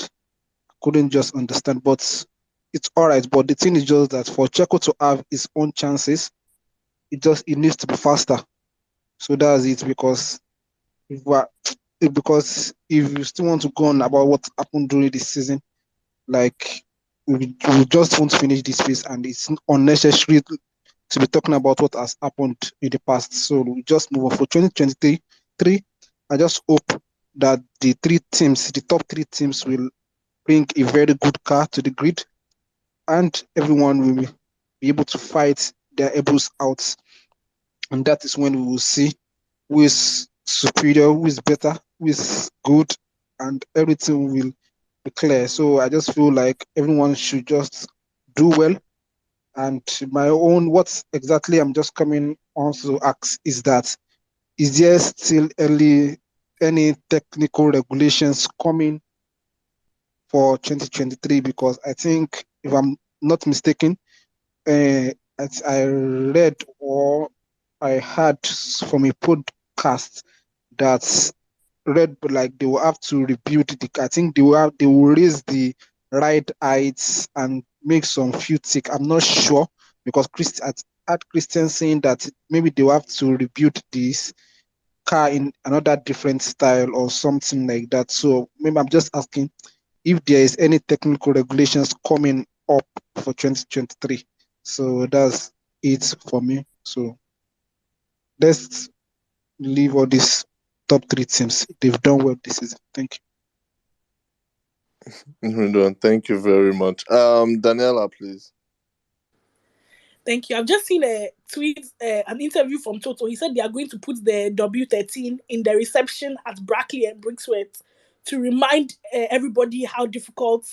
couldn't just understand. But it's all right. But the thing is just that for Checo to have his own chances, it needs to be faster. So that's it. Because if you still want to go on about what happened during the season, like we just want to finish this phase, and it's unnecessary to be talking about what has happened in the past. So we just move on for 2023. I just hope that the top three teams, will bring a very good car to the grid, and everyone will be able to fight their elbows out. And that is when we will see who is superior, who is better, who is good, and everything will be clear. So I just feel like everyone should just do well. And my own, what exactly I'm just coming on to ask is that, is there still any technical regulations coming for 2023? Because I think, if I'm not mistaken, uh, I read or I heard from a podcast that Red Bull, like, they will have to rebuild I think they will raise the ride heights and make some few tick. I'm not sure, because I had Christian saying that maybe they will have to rebuild this car in another different style or something like that. So maybe I'm just asking if there is any technical regulations coming up for 2023. So that's it for me. So let's leave all these top three teams. They've done well this season. Thank Ridwan, thank you very much. Daniela, please. Thank you. I've just seen a tweet, an interview from Toto. He said they are going to put the W13 in the reception at Brackley and Brixworth to remind everybody how difficult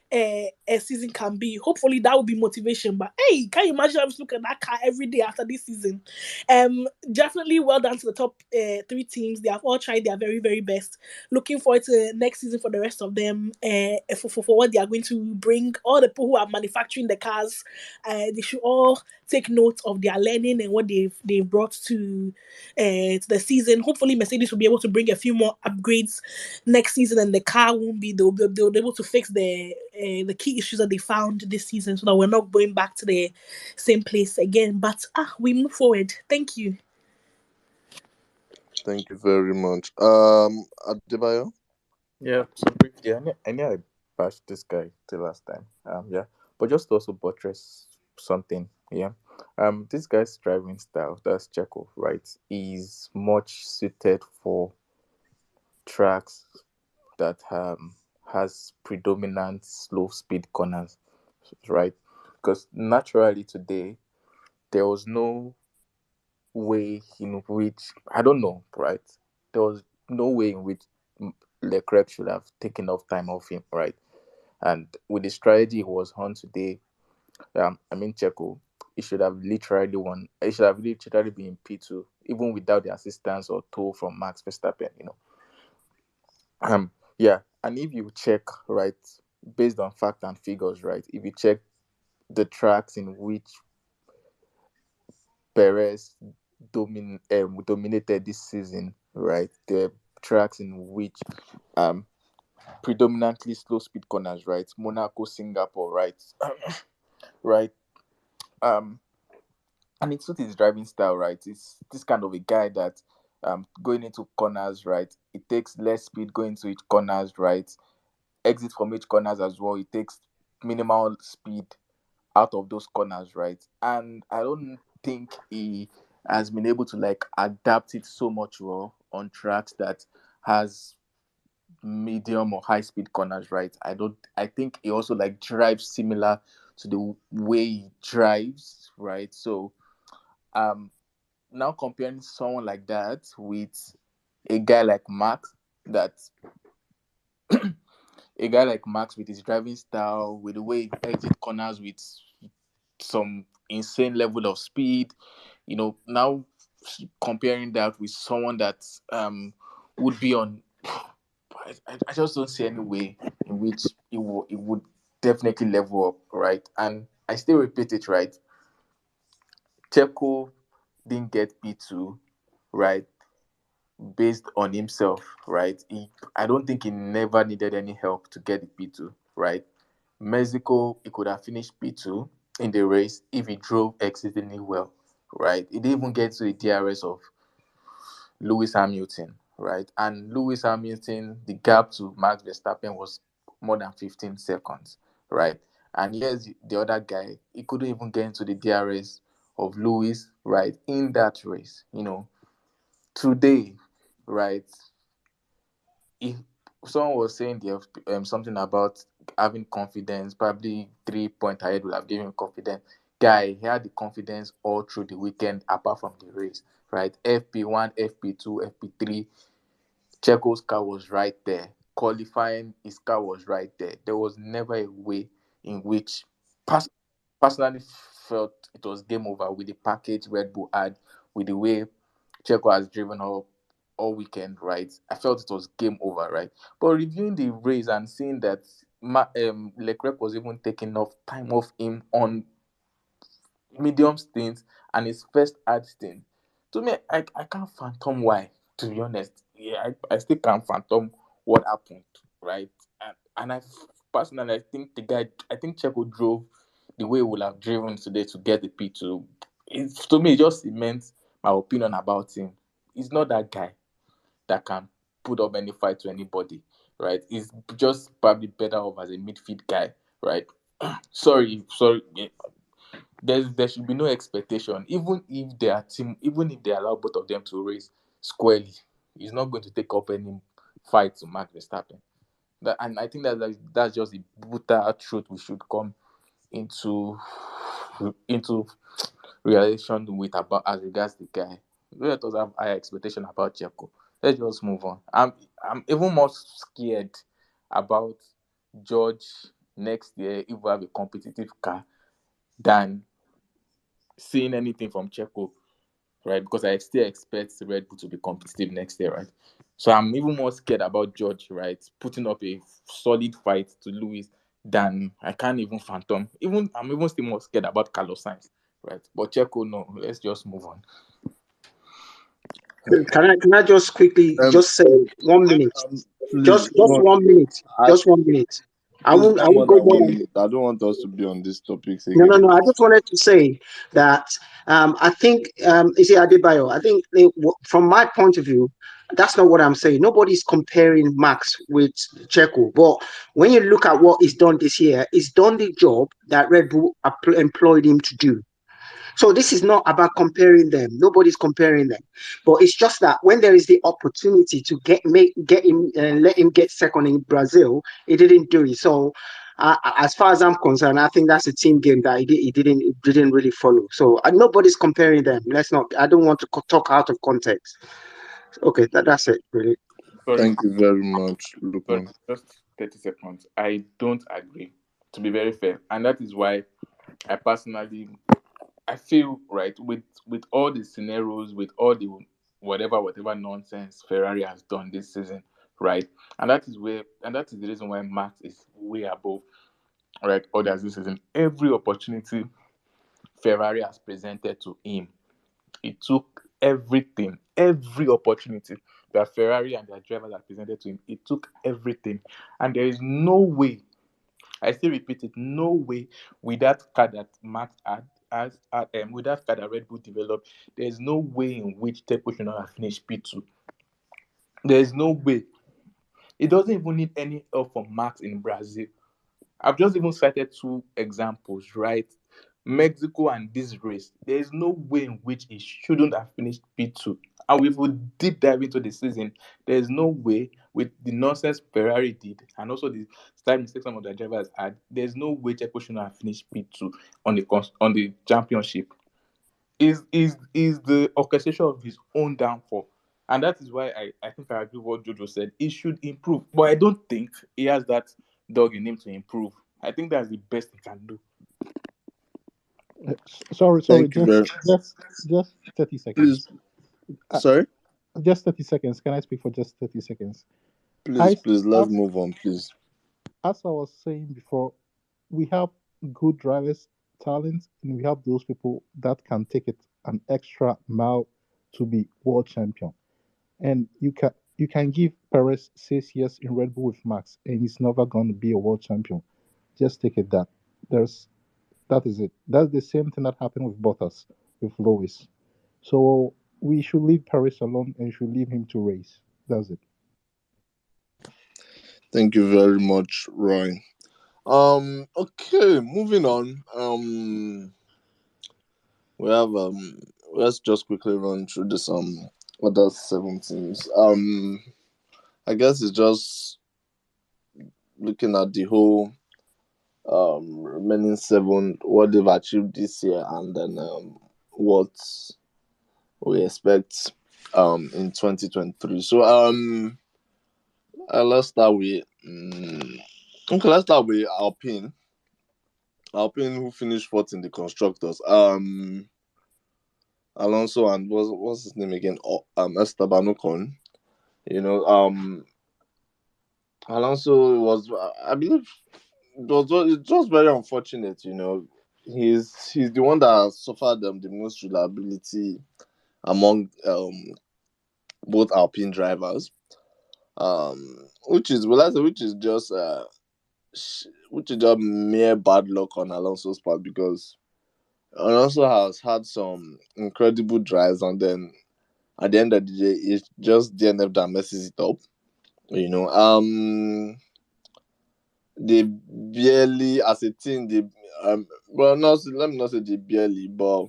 a season can be. Hopefully that will be motivation. But hey, can you imagine having to look at that car every day after this season? Definitely well done to the top three teams. They have all tried their very, very best. Looking forward to next season for the rest of them, for what they are going to bring. All the people who are manufacturing the cars, they should all take note of their learning and what they've brought to the season. Hopefully, Mercedes will be able to bring a few more upgrades next season, and the car won't be. They'll be able to fix the key issues that they found this season, so that we're not going back to the same place again. But we move forward. Thank you. Thank you very much. Adebayo. Yeah, so briefly, I knew I bashed this guy the last time. Yeah, but just to also buttress something. Yeah, this guy's driving style, that's Checo, right, is much suited for tracks that has predominant slow speed corners, right? Because naturally today there was no way in which, I don't know, right? There was no way in which Leclerc should have taken off time off him, right? And with the strategy he was on today, I mean Checo, it should have literally won. It should have literally been P2, even without the assistance or toll from Max Verstappen. Yeah, and if you check right, based on fact and figures, right, if you check the tracks in which Perez dominated this season, right, the tracks in which um predominantly slow speed corners, right, Monaco, Singapore, right, right, um, and it's not his driving style, right. It's this kind of a guy that going into corners, right, it takes less speed going to each corners, right, exit from each corners as well. It takes minimal speed out of those corners, right? And I don't think he has been able to like adapt it so much well on tracks that has medium or high speed corners, right? I think he also like drives similar to the way he drives, right? So um now comparing someone like that with a guy like Max that a guy like Max with his driving style, with the way he exit corners with some insane level of speed, now comparing that with someone that would be on, I just don't see any way in which it would definitely level up, right? And I still repeat it, right? Checo didn't get P2, right? Based on himself, right? I don't think he never needed any help to get the P2, right? Mexico, he could have finished P2 in the race if he drove exceedingly well, right? He didn't even get to the DRS of Lewis Hamilton, right? And Lewis Hamilton, the gap to Max Verstappen was more than 15 seconds, right? And here's the other guy, he couldn't even get into the DRS of Lewis, right, in that race. Today, right, if someone was saying they have something about having confidence, probably 3 point ahead would have given him confidence. Guy, he had the confidence all through the weekend, apart from the race, right? FP1, FP2, FP3, Checo's car was right there. Qualifying, his car was right there. There was never a way in which pers- personally felt it was game over with the package Red Bull had, with the way Checo has driven all weekend, right? I felt it was game over, right? But reviewing the race and seeing that Leclerc was even taking off time off him on medium stint and his first hard stint. To me, I can't fathom why, to be honest. Yeah, I still can't fathom what happened, right? And personally, I think Checo drove the way he would have driven today to get the P2. To me, it just cements my opinion about him. He's not that guy that can put up any fight to anybody, right? He's just probably better off as a midfield guy, right? sorry, yeah, there should be no expectation. Even if they allow both of them to race squarely, he's not going to take up any fight to Max Verstappen. And I think that's just the brutal truth we should come into relation with about as regards the guy. Let us have high expectation about Checo. Let's just move on. I'm even more scared about George next year if we have a competitive car than seeing anything from Checo, right? Because I still expect Red Bull to be competitive next year, right? So I'm even more scared about George, right, putting up a solid fight to Lewis than I can't even phantom. I'm even still more scared about Carlos Sainz, right? But Checo, no. Let's just move on. Can I just quickly Um, just say 1 minute? please, Just 1 minute. I, Just 1 minute. I please, won't I not won't more go than more one than minute. I don't want us to be on these topics no, no, again. no. I just wanted to say that I think is it Adebayo? I think from my point of view, that's not what I'm saying. Nobody's comparing Max with Checo, but when you look at what he's done this year, he's done the job that Red Bull employed him to do. So this is not about comparing them. Nobody's comparing them, but it's just that when there is the opportunity to get him let him get second in Brazil, he didn't do it. So as far as I'm concerned, I think that's a team game that he didn't really follow. So nobody's comparing them. Let's not. I don't want to talk out of context. Okay, that's it. Really. Sorry, Thank you very much, sorry, Lukman. just 30 seconds. I don't agree, to be very fair. And that is why I personally I feel right with all the scenarios, with all the whatever nonsense Ferrari has done this season, right? And that is the reason why Max is way above, right, others this season. Every opportunity Ferrari has presented to him, he took every opportunity that Ferrari and their drivers have presented to him. He took everything, and there is no way. I still repeat it. No way with that car that Max had, with that car that Red Bull developed, there is no way in which Teco should not have finished P2. There is no way. It doesn't even need any help from Max in Brazil. I've just even cited two examples, right? Mexico and this race. There is no way in which he shouldn't have finished P2. And if we deep dive into the season, there is no way with the nonsense Ferrari did and also the style mistakes some of the drivers had, there's no way Checo shouldn't have finished P2 on the championship. Is the orchestration of his own downfall. And that is why I think I agree with what Jojo said. He should improve. But I don't think he has that dog in him to improve. I think that's the best he can do. Sorry, Thank you very. just 30 Please, seconds. Uh, sorry. just 30 seconds. Can I speak for just 30 seconds? Please, I, please, let's as, move on, please. as I was saying before, we have good drivers, talent, and we have those people that can take it an extra mile to be world champion. And you can give Perez 6 years in Red Bull with Max, and he's never going to be a world champion. Just take it that. There's that is it. That's the same thing that happened with Bottas, with Lewis. So we should leave Paris alone and should leave him to race. That's it. Thank you very much, Roy. Okay, moving on. We have let's just quickly run through this other 17s. I guess it's just looking at the whole remaining seven, what they've achieved this year, and then what we expect in 2023. So let's start with okay, let's start with Alpine. Alpine, who finished fourth in the constructors. Alonso and what's his name again? Esteban Ocon. You know, Alonso was, I believe, it's just very unfortunate. You know, he's the one that has suffered the most reliability among both Alpine drivers. Which is well, which is just which is just mere bad luck on Alonso's part because Alonso has had some incredible drives, and then at the end of the day, it's just DNF that messes it up. You know, they barely, as a team, they well, not let me not say they barely, but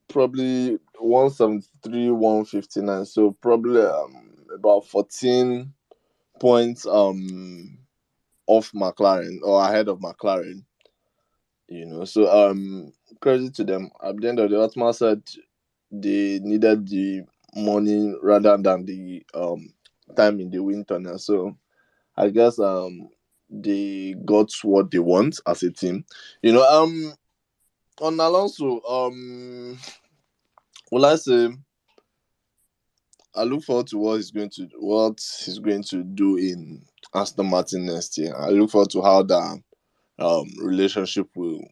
probably 173, 159. So probably about 14 points off McLaren or ahead of McLaren. You know, so credit to them. At the end of the day, Otmar said they needed the money rather than the time in the wind tunnel. So I guess they got what they want as a team. You know, on Alonso, will I say I look forward to what he's going to do in Aston Martin next year. I look forward to how the relationship will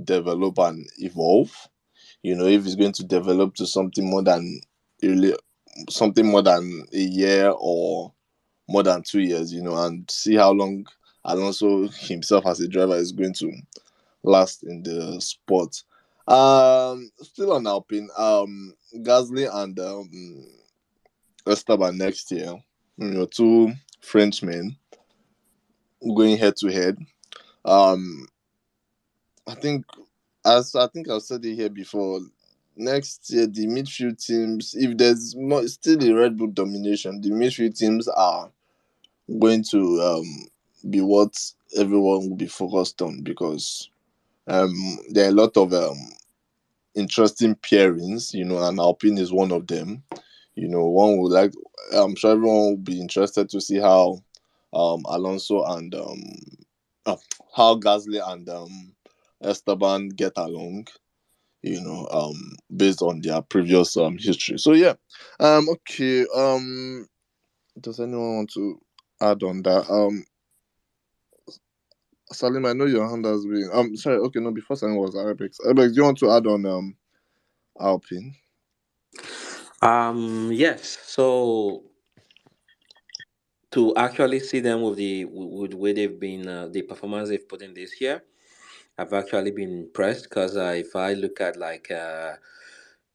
develop and evolve. You know, if it's going to develop to really something more than a year or more than 2 years, you know, and see how long Alonso himself as a driver is going to last in the sport. Still on Alpine, Gasly and Esteban next year. You know, two Frenchmen going head to head. Um, I think, as I think I've said it here before, next year the midfield teams, if there's more, still a Red Bull domination, the midfield teams are going to be what everyone will be focused on because there are a lot of interesting pairings, you know, and Alpine is one of them. You know, I'm sure everyone will be interested to see Alonso and how Gasly and Esteban get along, based on their previous history. So yeah. Okay. Does anyone want to add on that? Salim, I know your hand has been sorry, okay, no, before Salim was Arabic. Arabic, do you want to add on Alpine? Yes. So to actually see them with the way they've been, the performance they've put in this year, I've actually been impressed because if I look at like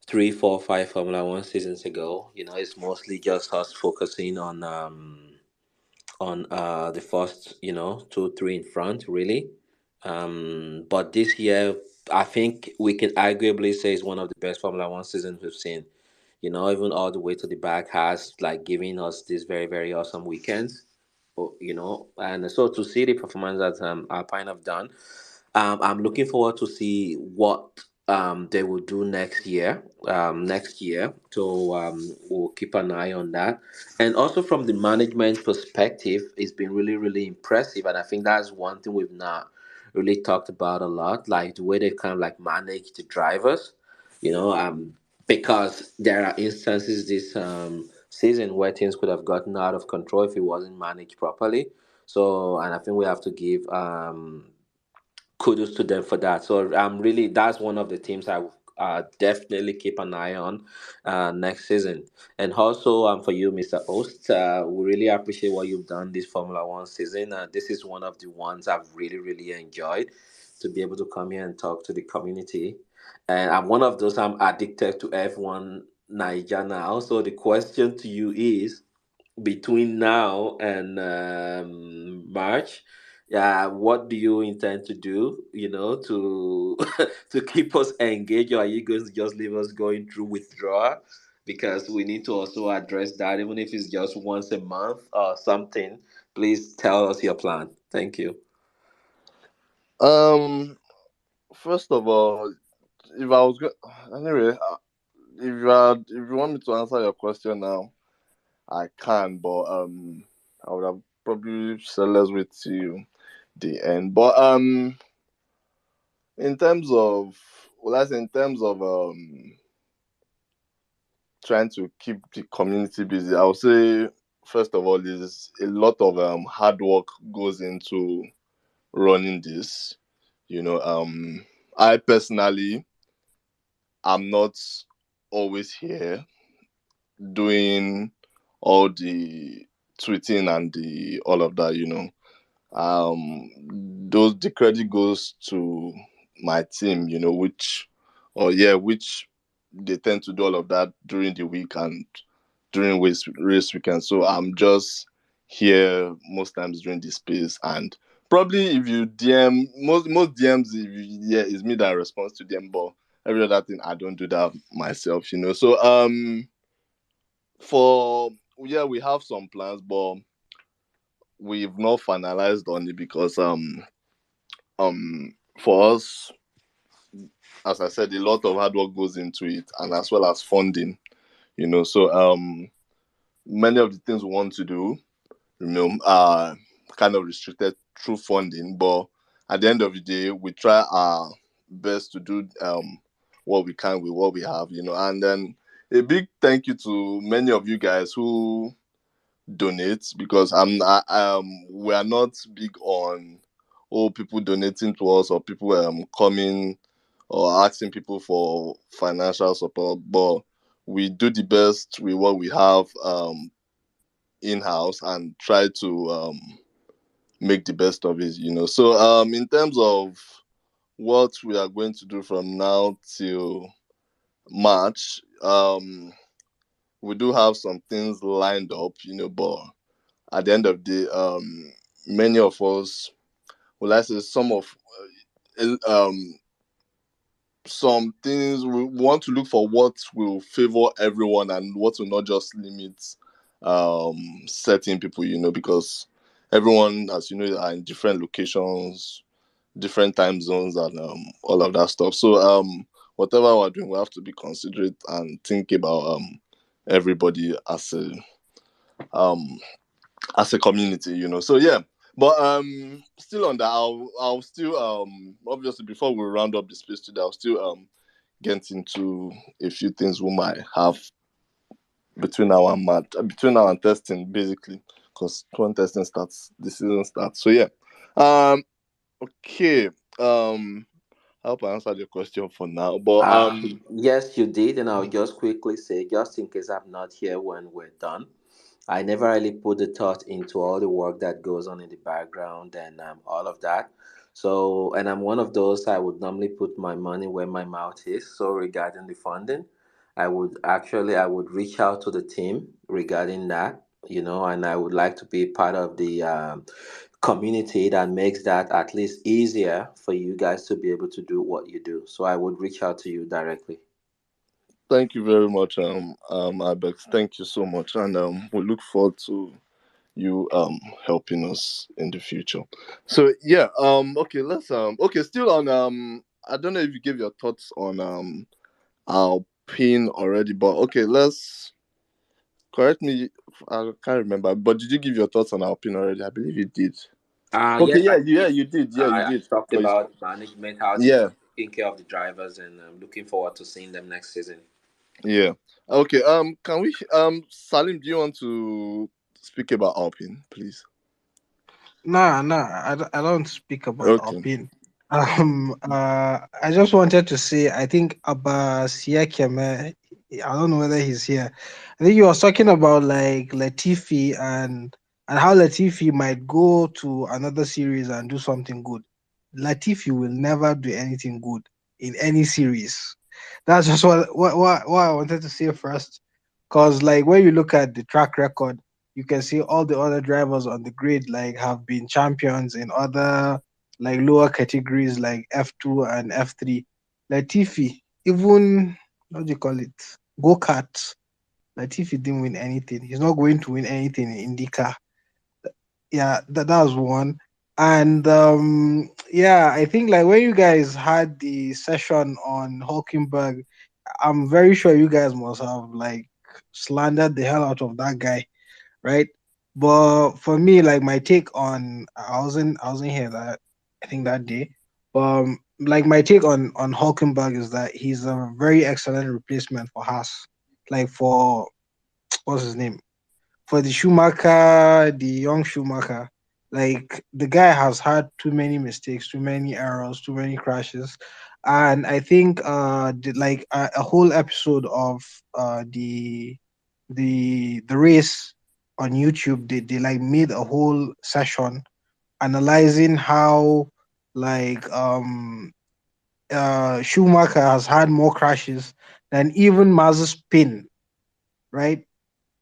3, 4, 5 Formula One seasons ago, it's mostly just us focusing on the first, 2, 3 in front, really. But this year, I think we can arguably say it's one of the best Formula One seasons we've seen. Even all the way to the back has like giving us these very, very awesome weekends. And so to see the performance that Alpine have done, I'm looking forward to see what they will do next year. So we'll keep an eye on that. And also from the management perspective, it's been really, really impressive. And I think that's one thing we've not really talked about a lot, like the way they've kind of like managed the drivers. You know, because there are instances this season where things could have gotten out of control if it wasn't managed properly. So, and I think we have to give kudos to them for that. So I'm really that's one of the teams I will definitely keep an eye on next season. And also for you, Mr. Ost, we really appreciate what you've done this Formula One season. This is one of the ones I've really really enjoyed to be able to come here and talk to the community. And I'm one of those I'm addicted to F1 Niger now. So the question to you is between now and March, yeah, what do you intend to do, to to keep us engaged, or are you going to just leave us going through withdrawal? Because we need to also address that, even if it's just once a month or something. Please tell us your plan. Thank you. Um, First of all, if I was anyway, if you want me to answer your question now, I can, but I would have probably said let's wait till the end. But in terms of, well, that's in terms of trying to keep the community busy, I would say first of all, is a lot of hard work goes into running this. I personally am not always here doing all the tweeting and the all of that. Those the credit goes to my team. Which they tend to do all of that during the week and during race weekend. So I'm just here most times during the space, and probably if you DM most DMs, if you, yeah, it's me that responds to them, but every other thing I don't do that myself. So for yeah, we have some plans, but we've not finalized on it because for us, as I said, a lot of hard work goes into it, and as well as funding. So many of the things we want to do, are kind of restricted through funding, but at the end of the day, we try our best to do what we can with what we have. And then a big thank you to many of you guys who donate, because we are not big on people donating to us or people coming or asking people for financial support, but we do the best with what we have in house and try to make the best of it. So in terms of what we are going to do from now till March, we do have some things lined up, but at the end of the day, many of us, well, I say some things we want to look for what will favor everyone and what will not just limit certain people, because everyone, as you know, are in different locations, different time zones, and all of that stuff. So whatever we're doing, we have to be considerate and think about everybody um as a community. So yeah, But still on that, I'll still obviously before we round up the space today, I'll still get into a few things we might have between now and testing, basically, because when testing starts, the season starts. So yeah, okay, I hope I answered your question for now. But Yes, you did, and I'll just quickly say, just in case I'm not here when we're done, I never really put the thought into all the work that goes on in the background and all of that. So, and I'm one of those, I would normally put my money where my mouth is. So, regarding the funding, I would reach out to the team regarding that, and I would like to be part of the community that makes that at least easier for you guys to be able to do what you do. So, I would reach out to you directly. thank you very much, Ibex. Thank you so much, and we look forward to you helping us in the future. So yeah, okay, let's okay, still on I don't know if you gave your thoughts on our pin already, but okay, let's correct me. I can't remember, but did you give your thoughts on our pin already? I believe you did. Okay, Yes, I yeah, did. you did. Yeah, you I did. talked 'Cause- about management, how the yeah, team taking care of the drivers, and I'm looking forward to seeing them next season. yeah. Okay, can we Salim, do you want to speak about our pin, please? I don't speak about Okay. opinion. I just wanted to say, I think Abba Siakeme, I don't know whether he's here. I think he was talking about like Latifi and how Latifi might go to another series and do something good. Latifi will never do anything good in any series. That's just what I wanted to say first. Because like when you look at the track record, you can see all the other drivers on the grid like have been champions in other like lower categories like F2 and F3. Latifi, even what do you call it? Go kart. Latifi didn't win anything. He's not going to win anything in IndyCar. Yeah, that was one. And yeah, I think like when you guys had the session on Hulkenberg, I'm very sure you guys must have like slandered the hell out of that guy, right? But for me, like my take on I wasn't here that I think that day. Like my take on Hulkenberg is that he's a very excellent replacement for Haas. Like for what's his name? For the Schumacher, the young Schumacher, like the guy has had too many mistakes, too many errors, too many crashes, and I think like a whole episode of the race on YouTube, they like made a whole session analyzing how like Schumacher has had more crashes than even Mazepin, right?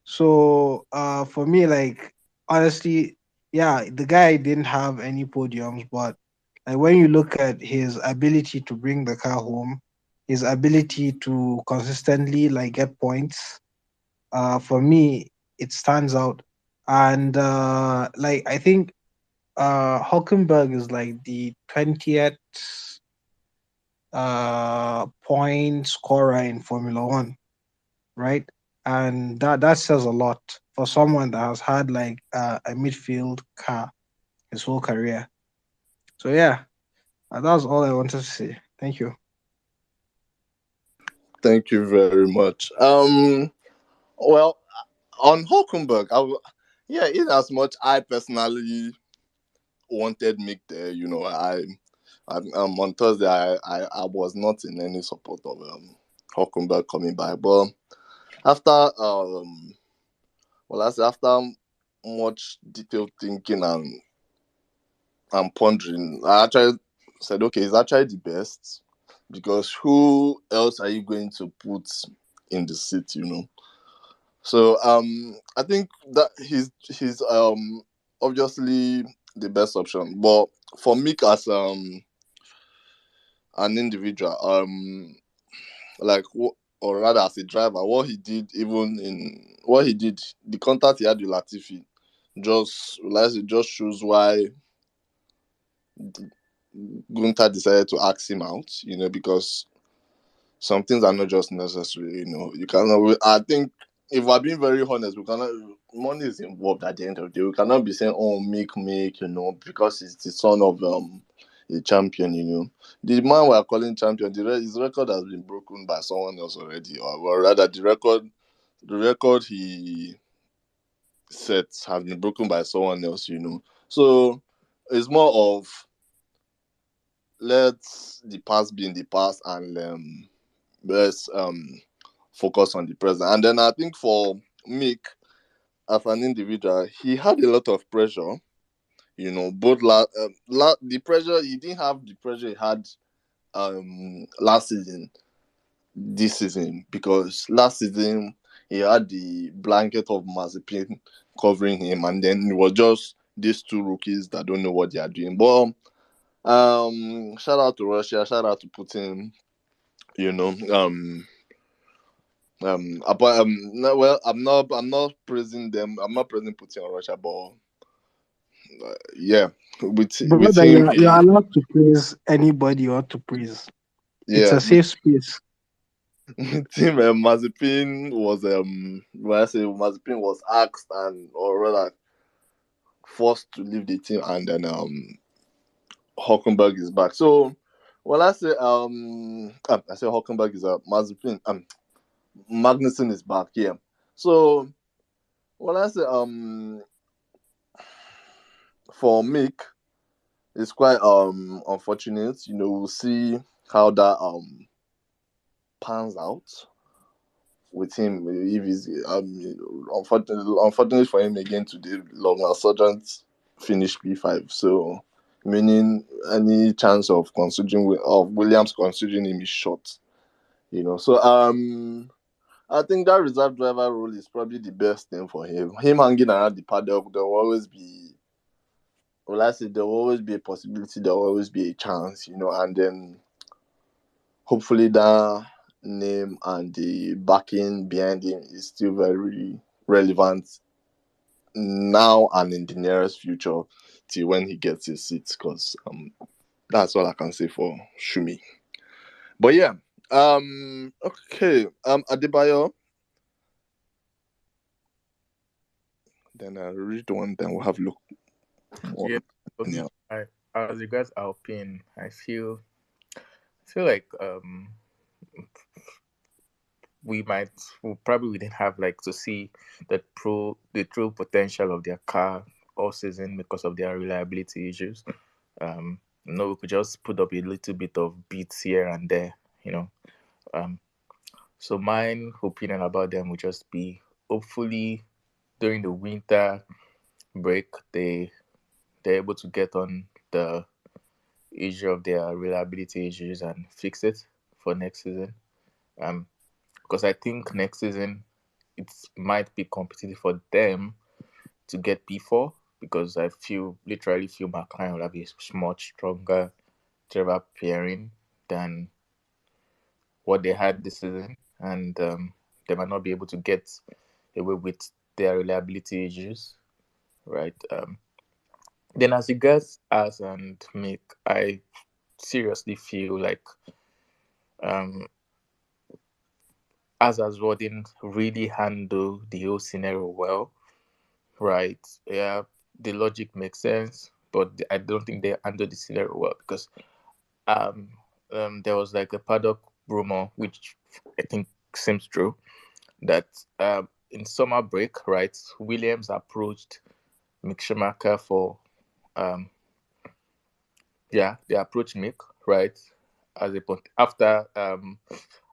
So for me, like honestly, yeah, the guy didn't have any podiums, but like when you look at his ability to bring the car home, his ability to consistently like get points, for me it stands out. And like I think Hulkenberg is like the 20th point scorer in Formula One, right? And that says a lot for someone that has had like a midfield car his whole career. So yeah, that's all I wanted to say. Thank you. Thank you very much. Well, on Hulkenberg, yeah, in as much I personally wanted Mick there, on Thursday I was not in any support of Hulkenberg coming back, but after well, I say after much detailed thinking and pondering, I actually said, okay, it's actually the best because who else are you going to put in the seat? So I think that he's obviously the best option. But for Mick as an individual, like or rather as a driver, what he did, the contact he had with Latifi, just shows why Gunther decided to ask him out. Because some things are not just necessary. You cannot. I think if we're being very honest, we cannot. Money is involved at the end of the day. We cannot be saying, "Oh, make," because he's the son of a champion. The man we are calling champion, his record has been broken by someone else already, or rather, the record he sets has been broken by someone else. So it's more of let the past be in the past and let's focus on the present. And then I think for Mick, as an individual, he had a lot of pressure. Both the pressure he didn't have the pressure he had last season, this season, because last season he had the blanket of Mazepin covering him, and then it was just these two rookies that don't know what they are doing. But shout out to Russia, shout out to Putin. You know, no, well, I'm not praising them. I'm not praising Putin or Russia, but yeah, with Brother, him, you're allowed to praise anybody you want to praise. It's yeah, a safe space. with him, Mazepin was when I say Mazepin was asked and or rather forced to leave the team, and then Hockenberg is back. So when I say Hockenberg is Mazepin, Magnussen is back. Yeah. So when I say for Mick, it's quite unfortunate. We'll see how that pans out with him. If he's unfortunately for him again today, Logan Sargent finished P5. So meaning any chance of Williams considering him is short. So I think that reserve driver role is probably the best thing for him. Him hanging around the paddock, there will always be. Well, I say there will always be a possibility. There will always be a chance. And then hopefully that name and the backing behind him is still very relevant now and in the nearest future till when he gets his seat. Because that's all I can say for Shumi. But yeah, okay, Adebayo. Then I read one. Then we'll have a look. Yeah, for me, as regards Alpine, I feel like we probably didn't have like to see the true potential of their car all season because of their reliability issues. We could just put up a little bit of beats here and there, you know. So my opinion about them would just be hopefully during the winter break they're able to get on the issue of their reliability issues and fix it for next season. Because I think next season it might be competitive for them to get P4 because I literally feel McLaren will have a much stronger driver pairing than what they had this season, and they might not be able to get away with their reliability issues, right? Then as regards us and Mick, I seriously feel like as well didn't really handle the whole scenario well, right? Yeah, the logic makes sense, but I don't think they handled the scenario well because there was like a paddock rumor, which I think seems true, that in summer break, right, Williams approached Mick Schumacher for they approached Mick, right, as a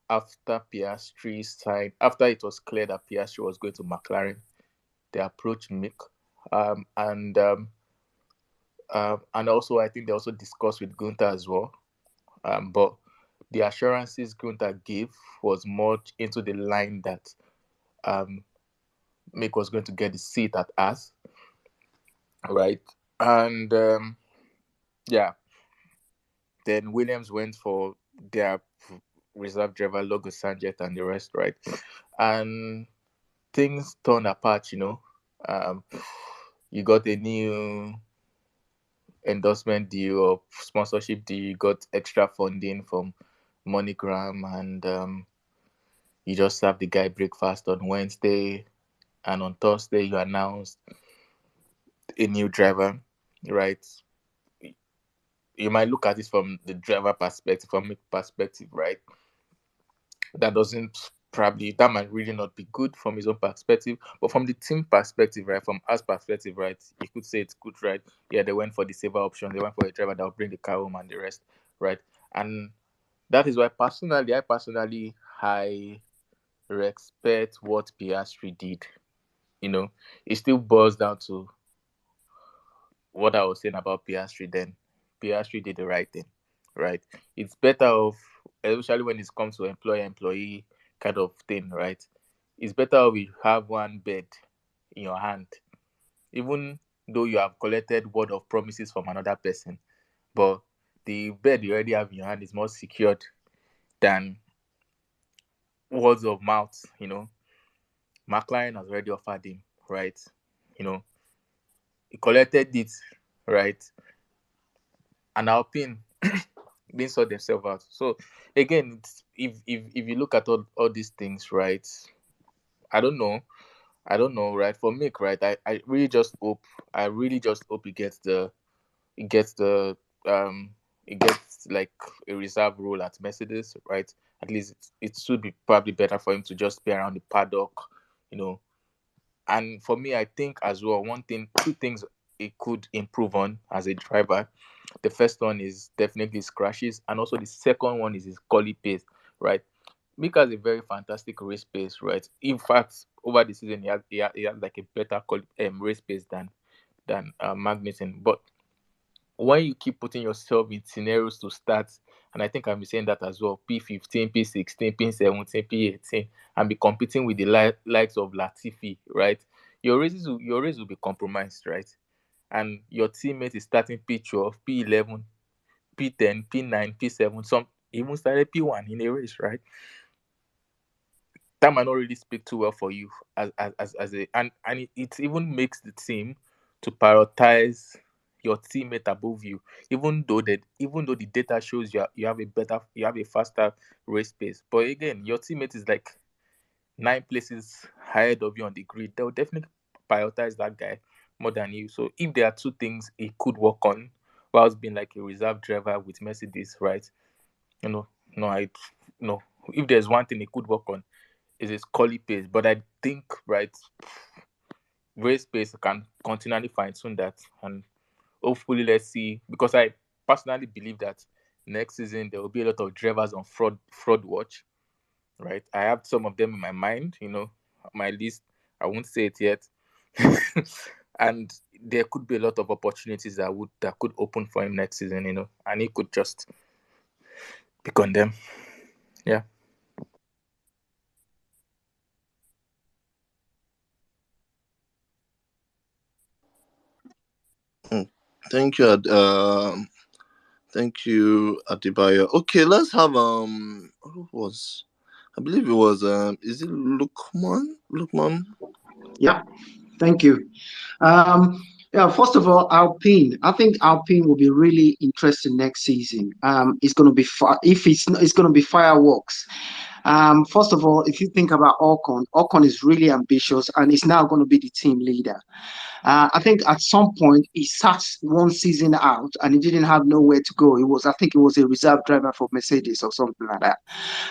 after Piastri signed, after it was clear that Piastri was going to McLaren, they approached Mick, and also I think they also discussed with Gunther as well, but the assurances Gunther gave was more into the line that Mick was going to get the seat at us, right, and then Williams went for their reserve driver Logo Sanjet and the rest, right, and things turned apart, you got a new endorsement deal or sponsorship deal, you got extra funding from MoneyGram, and you just serve the guy breakfast on Wednesday, and on Thursday you announced a new driver, right? You might look at it from the driver perspective, from my perspective, right? That doesn't probably that might really not be good from his own perspective, but from the team perspective, right? From us perspective, right? You could say it's good, right? Yeah, they went for the saver option, they went for a driver that will bring the car home and the rest, right? And that is why I respect what Piastri did. It still boils down to what I was saying about Piastri then. Piastri did the right thing, right? It's better off, especially when it comes to employer-employee kind of thing, right? It's better if you have one bed in your hand, even though you have collected word of promises from another person, but the bed you already have in your hand is more secured than words of mouth. McLaren has already offered him, right? He collected it, right? And Alpine didn't sort themselves out. So again, if you look at all these things, right? I don't know. Right? For Mick, right? I really just hope he gets the he gets like a reserve role at Mercedes, right? At least it should be probably better for him to just be around the paddock, you know. And for me, I think as well, two things it could improve on as a driver. The first one is definitely his crashes, and also the second one is his quality pace, right? Mick has a very fantastic race pace, right? In fact, over the season, he has like a better race pace than Magnussen. But when you keep putting yourself in scenarios to start, and I think I've been saying that as well, P15, P16, P17, P18, and be competing with the likes of Latifi, right? Your race will be compromised, right? And your teammate is starting P12, P11, P10, P9, P7, some even started P1 in a race, right? That might not really speak too well for you as a and it even makes the team to prioritize your teammate above you, even though the data shows you have a faster race pace. But again, your teammate is like 9 places ahead of you on the grid. They'll definitely prioritize that guy more than you. So if there are two things he could work on whilst being like a reserve driver with Mercedes, right? You know, no, I no. If there's one thing he could work on, is his quality pace. But I think, right, race pace can continually fine tune that, and hopefully, let's see. Because I personally believe that next season there will be a lot of drivers on fraud watch, right? I have some of them in my mind, my list. I won't say it yet, and there could be a lot of opportunities that could open for him next season, and he could just pick on them. Yeah. Thank you. Thank you, Adibayo. Okay, let's have who was I believe it was is it Lukman? Lukman? Yeah, thank you. Yeah, first of all, Alpine. I think Alpine will be really interesting next season. It's going to be if it's going to be fireworks. First of all, if you think about Ocon is really ambitious and is now going to be the team leader. I think at some point he sat one season out and he didn't have nowhere to go. I think it was a reserve driver for Mercedes or something like that.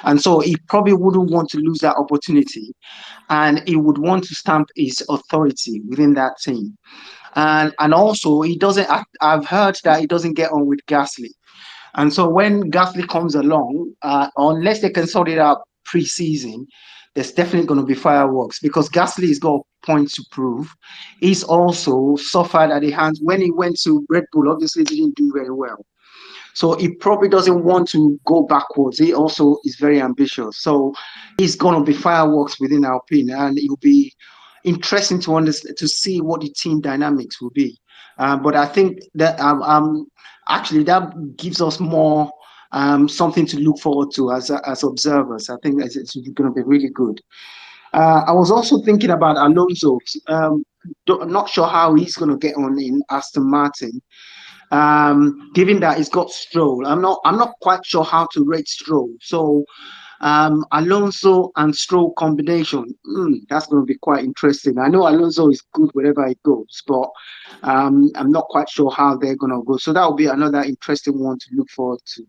And so he probably wouldn't want to lose that opportunity, and he would want to stamp his authority within that team. And also he doesn't. I've heard that he doesn't get on with Gasly. And so when Gasly comes along, unless they can sort it out pre-season, there's definitely going to be fireworks because Gasly's got points to prove. He's also suffered at the hands when he went to Red Bull. Obviously, didn't do very well. So he probably doesn't want to go backwards. He also is very ambitious. So he's going to be fireworks within Alpine, and it will be interesting to understand to see what the team dynamics will be. But I think that actually that gives us more something to look forward to as observers. I think it's going to be really good. I was also thinking about Alonso. Not sure how he's going to get on in Aston Martin. Given that he's got Stroll, I'm not quite sure how to rate Stroll. So Alonso and Stroll combination. That's going to be quite interesting. I know Alonso is good wherever he goes, but I'm not quite sure how they're going to go. So that will be another interesting one to look forward to.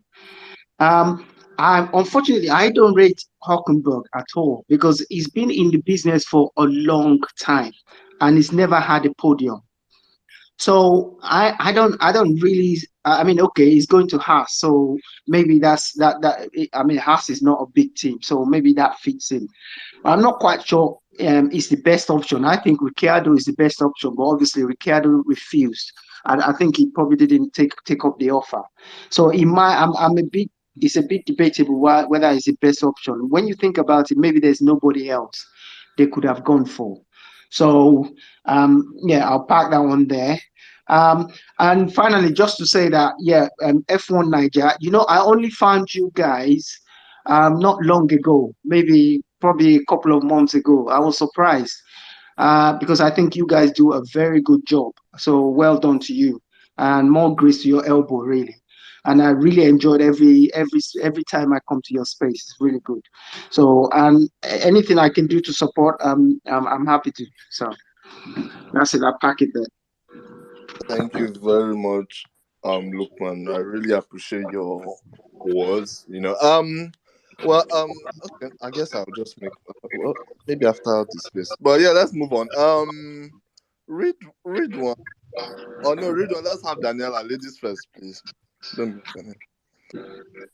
Unfortunately, I don't rate Hockenberg at all because he's been in the business for a long time and he's never had a podium. So I don't really. I mean, okay, he's going to Haas, so maybe that. I mean, Haas is not a big team, so maybe that fits in. I'm not quite sure it's the best option. I think Ricciardo is the best option, but obviously Ricciardo refused. I think he probably didn't take up the offer. So in my, I'm a bit. It's a bit debatable whether it's the best option. When you think about it, maybe there's nobody else they could have gone for. So yeah, I'll park that one there. Um, and finally, just to say that, yeah, F1 Niger, I only found you guys not long ago, maybe probably a couple of months ago. I was surprised because I think you guys do a very good job. So well done to you, and more grace to your elbow, really. And I really enjoyed every time I come to your space. It's really good. So anything I can do to support, I'm happy to. So that's it. I'll pack it there. Thank you very much, Lukman. I really appreciate your words. Well, okay, I guess I'll just make well, maybe after this space. But yeah, let's move on. Read one. Oh no, read one. Let's have Daniela. Ladies first, please. Don't be Daniela.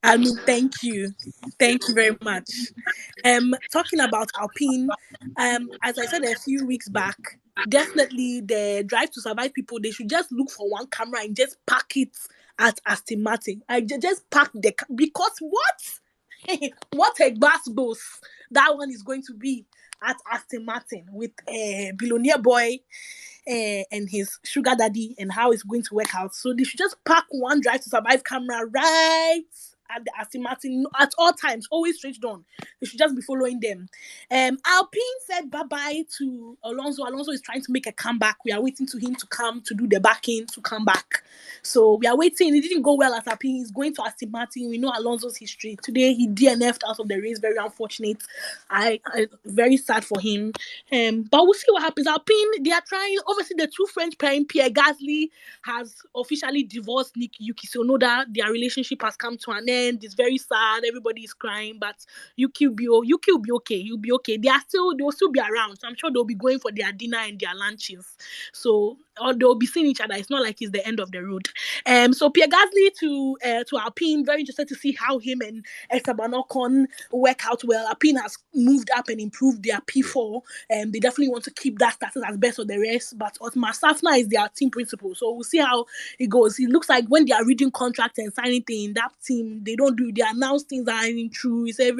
I mean, thank you. Thank you very much. Talking about Alpine, as I said a few weeks back, definitely the drive to survive people, they should just look for one camera and just pack it at Aston Martin. Just pack because what? What a bass goes that one is going to be at Aston Martin with a billionaire boy and his sugar daddy and how it's going to work out. So they should just pack one drive to survive camera right at the Aston Martin at all times, always switched on. They should just be following them. Alpine said bye-bye to Alonso. Alonso is trying to make a comeback. We are waiting to him to come to do the backing to come back. So we are waiting. It didn't go well at Alpine. He's going to Aston Martin. We know Alonso's history. Today he DNF'd out of the race. Very unfortunate. I very sad for him. But we'll see what happens. Alpine, they are trying. Obviously, the two French pairing, Pierre Gasly has officially divorced Nick Yuki Tsunoda. Their relationship has come to an end. It's very sad. Everybody is crying, but Yuki will be okay. You'll be okay. They'll still be around. So I'm sure they'll be going for their dinner and their lunches. So or they'll be seeing each other. It's not like it's the end of the road. So Pierre Gasly to Alpine. Very interested to see how him and Esteban Ocon work out well. Alpine has moved up and improved their P4. They definitely want to keep that status as best of the rest. But Otmar Safna is their team principal. So we'll see how it goes. It looks like when they are reading contracts and signing things, that team, they announce things that aren't true. It's a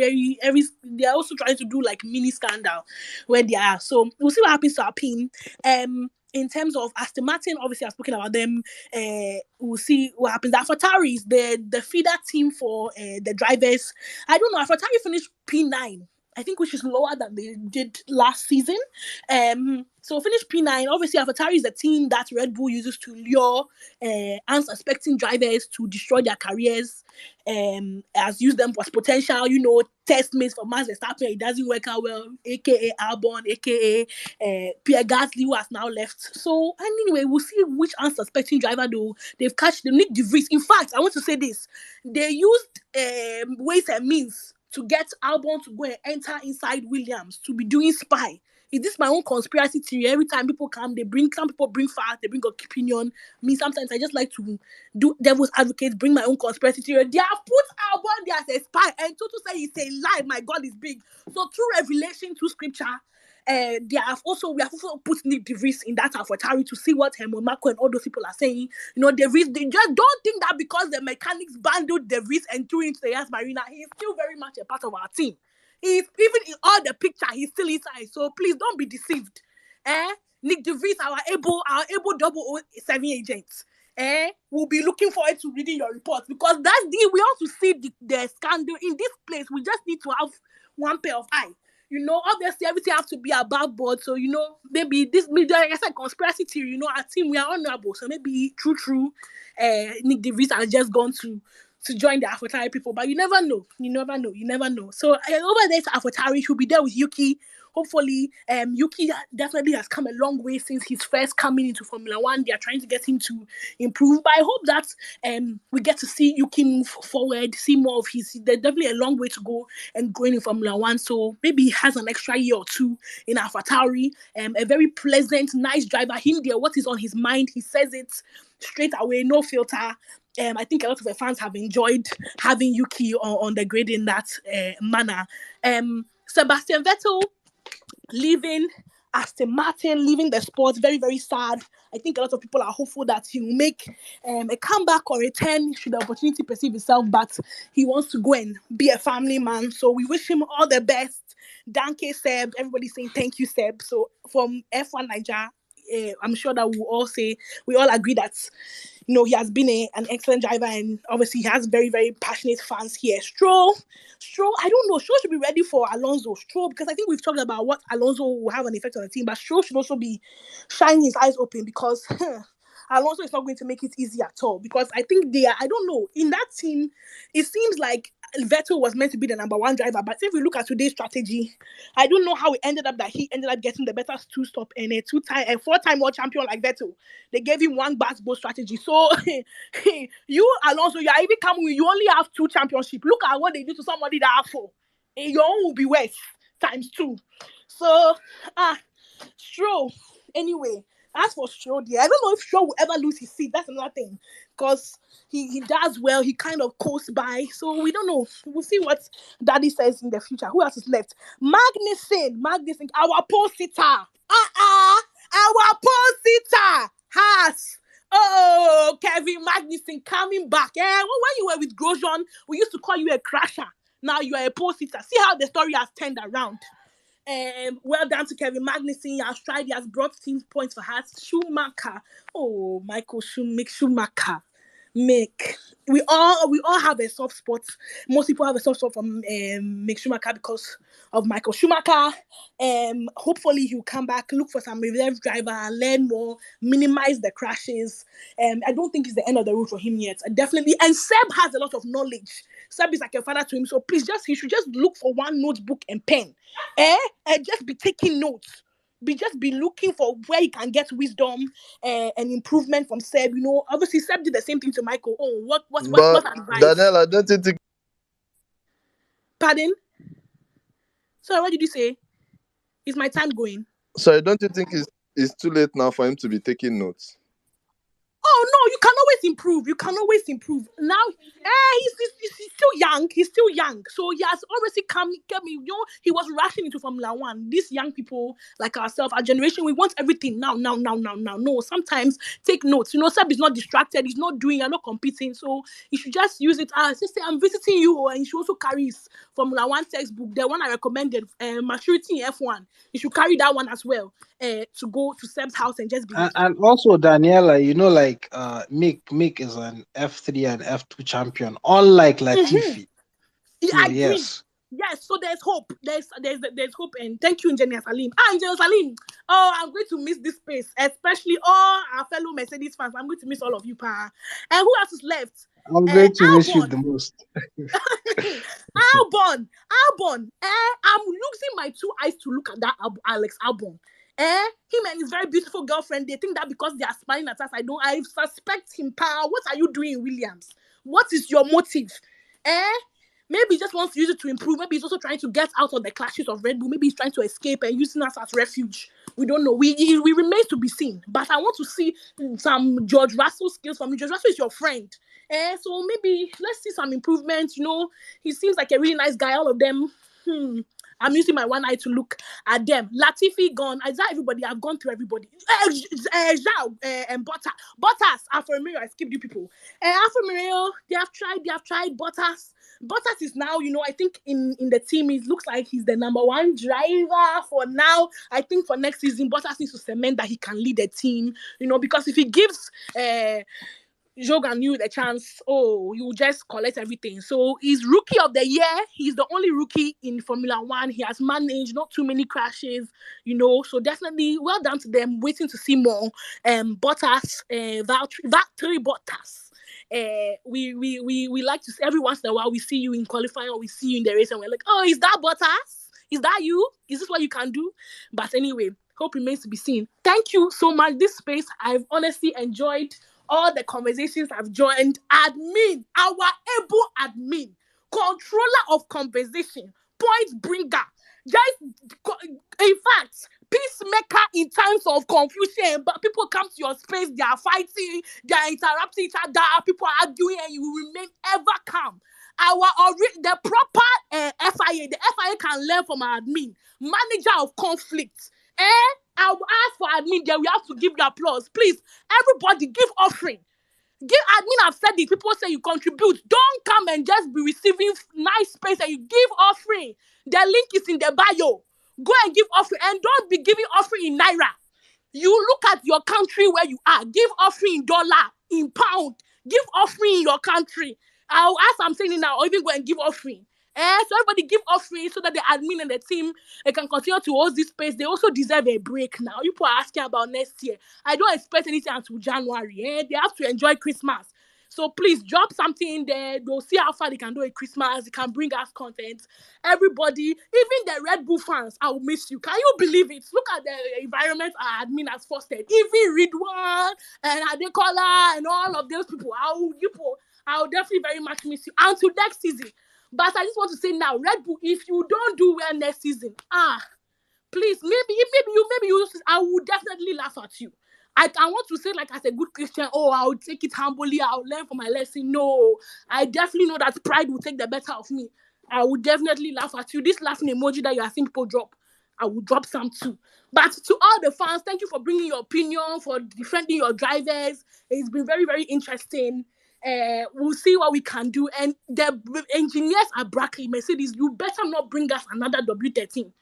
they're also trying to do like mini scandal where they are. So we'll see what happens to Alpine. In terms of Aston Martin, obviously I've spoken about them. We'll see what happens. AlphaTauri is the feeder team for the drivers. I don't know. AlphaTauri finished P9. I think, which is lower than they did last season. So finish P9. Obviously, AlphaTauri is the team that Red Bull uses to lure unsuspecting drivers to destroy their careers. Has used them as potential, test mates for Max Verstappen. It doesn't work out well, aka Albon, aka Pierre Gasly, who has now left. So anyway, we'll see which unsuspecting driver they've catch them. Nick De Vries. In fact, I want to say this: they used ways and means to get Albon to go and enter inside Williams to be doing spy. Is this my own conspiracy theory? Every time people come, some people bring facts, they bring opinion. Me, sometimes I just like to do devil's advocate, bring my own conspiracy theory. They have put Albon there as a spy, and Toto say it's a lie. My God is big. So through revelation, through scripture, we have also put Nick De Vries in that AlphaTauri to see what Helmut Marko and all those people are saying. De Vries, they just don't think that because the mechanics bundled De Vries and threw into the Yas Marina, he's still very much a part of our team. He's even in all the picture, he's still inside. So please don't be deceived. Nick De Vries, our able 007 agents. We'll be looking forward to reading your reports because we also see the scandal in this place. We just need to have one pair of eyes. Obviously everything has to be above board. So, maybe this media, like I said, conspiracy theory, our team, we are honorable. So maybe true, Nick De Vries has just gone to to join the AlphaTauri people, but you never know. You never know. You never know. So over there to AlphaTauri, he'll be there with Yuki. Hopefully, Yuki definitely has come a long way since his first coming into Formula One. They are trying to get him to improve, but I hope that we get to see Yuki move forward, see more of his. There's definitely a long way to go and growing in Formula One. So maybe he has an extra year or two in AlphaTauri. A very pleasant, nice driver. Him there, what is on his mind, he says it straight away, no filter. I think a lot of the fans have enjoyed having Yuki on the grid in that manner. Sebastian Vettel leaving Aston Martin, leaving the sport, very, very sad. I think a lot of people are hopeful that he will make a comeback or return should the opportunity perceive itself, but he wants to go and be a family man. So we wish him all the best. Danke, Seb. Everybody's saying thank you, Seb. So from F1 Niger, I'm sure that we all agree that he has been an excellent driver, and obviously he has very, very passionate fans here. Stroll, I don't know. Stroll should be ready for Alonso. Stroll, because I think we've talked about what Alonso will have an effect on the team, but Stroll should also be shining his eyes open because Alonso is not going to make it easy at all. Because I think I don't know, in that team, it seems like Vettel was meant to be the number one driver, but if we look at today's strategy, I don't know how it ended up that he ended up getting the better two-stop and a four-time world champion like Vettel. They gave him one basketball strategy. So you, Alonso, you are even coming with, you only have 2 championships. Look at what they do to somebody that have 4. And your own will be worse times 2. So Stroll. Anyway, as for Stroll, I don't know if Stroll will ever lose his seat. That's another thing. Because he does well. He kind of coasts by. So we don't know. We'll see what Daddy says in the future. Who else is left? Magnussen, our pole-sitter. Our pole-sitter. Haas. Oh, Kevin Magnussen coming back. When you were with Grosjean, we used to call you a crasher. Now you are a pole-sitter. See how the story has turned around. Well done to Kevin Magnussen. He has tried. He has brought team points for Haas. Schumacher. Oh, Michael Schumacher. We all have a soft spot. Most people have a soft spot for Mick Schumacher because of Michael Schumacher. Hopefully he'll come back, look for some reserve driver, learn more, minimize the crashes. I don't think it's the end of the road for him yet. Definitely. And Seb has a lot of knowledge. Seb is like a father to him, so please he should just look for one notebook and pen. And just be taking notes. Be looking for where he can get wisdom and improvement from Seb. Obviously Seb did the same thing to Michael. Oh, what But advice? Daniela, don't you think? Pardon? Sorry, what did you say? Is my time going? Sorry, don't you think it's too late now for him to be taking notes? Oh no, you can always improve. You can always improve. Now, he's still young. He's still young. So he has obviously come. He was rushing into Formula One. These young people like ourselves, our generation, we want everything now. No, sometimes take notes. Seb is not distracted. He's not doing. You're not competing. So you should just use it as just say, I'm visiting you, and you should also carry his Formula One textbook. The one I recommended, Maturity in F1. You should carry that one as well. To go to Seb's house and just be. And also, Daniela, Mick is an F3 and F2 champion, unlike Latifi. So, I agree. Yes, so there's hope. There's hope, and thank you, Engineer Salim. Engineer Salim. Oh, I'm going to miss this space, especially all our fellow Mercedes fans. I'm going to miss all of you, pa. And who else is left? I'm going to miss you the most. Albon. I'm losing my 2 eyes to look at that Alex Albon. Him and his very beautiful girlfriend, they think that because they are smiling at us, I suspect him, pa. What are you doing, Williams? What is your motive? Maybe he just wants to use it to improve. Maybe he's also trying to get out of the clashes of Red Bull. Maybe he's trying to escape and using us as refuge. We don't know. We remain to be seen. But I want to see some George Russell skills from you. George Russell is your friend. So maybe let's see some improvements. He seems like a really nice guy. All of them. I'm using my one eye to look at them. Latifi gone. Is that everybody? I've gone through everybody. Zhao and Bottas. Alfa Romeo. I skipped you people. Alfa Romeo. They have tried Bottas. Bottas is now, I think in the team, it looks like he's the number 1 driver for now. I think for next season, Bottas needs to cement that he can lead the team, because if he gives Jogan the chance, he will just collect everything. So he's rookie of the year. He's the only rookie in Formula One. He has managed not too many crashes, so definitely well done to them. Waiting to see more. Valtteri Bottas. we like to see every once in a while we see you in qualifying or we see you in the race and we're like, oh, is that Bottas? Is that you? Is this what you can do? But anyway, hope remains to be seen. Thank you so much. This space, I've honestly enjoyed all the conversations I've joined. Admin, our able admin, controller of conversation, point bringer, in fact, peacemaker in times of confusion. But people come to your space, they are fighting, they are interrupting each other, people are arguing, and you remain ever calm. The proper FIA, the FIA can learn from our admin, manager of conflict. I will ask for admin, then we have to give the applause. Please, everybody give offering. Give admin, I've said it. People say you contribute. Don't come and just be receiving nice space and you give offering. The link is in the bio. Go and give offering and don't be giving offering in naira. You look at your country where you are. Give offering in dollar, in pound. Give offering in your country. I'll ask I'm saying it now, or even go and give offering. So everybody give offering so that the admin and the team can continue to host this space. They also deserve a break now. People are asking about next year. I don't expect anything until January. They have to enjoy Christmas. So please drop something in there. They'll see how far they can do at Christmas. They can bring us content. Everybody, even the Red Bull fans, I will miss you. Can you believe it? Look at the environment our admin has fostered. Even Ridwan and Adekola and all of those people. I will definitely very much miss you until next season. But I just want to say now, Red Bull, if you don't do well next season, please, maybe you, I will definitely laugh at you. I want to say, like, as a good Christian, I'll take it humbly, I'll learn from my lesson. No, I definitely know that pride will take the better of me. I will definitely laugh at you. This laughing emoji that you are seeing people drop, I will drop some too. But to all the fans, thank you for bringing your opinion, for defending your drivers. It's been very, very interesting. We'll see what we can do. And the engineers at Brackley, Mercedes, you better not bring us another W13.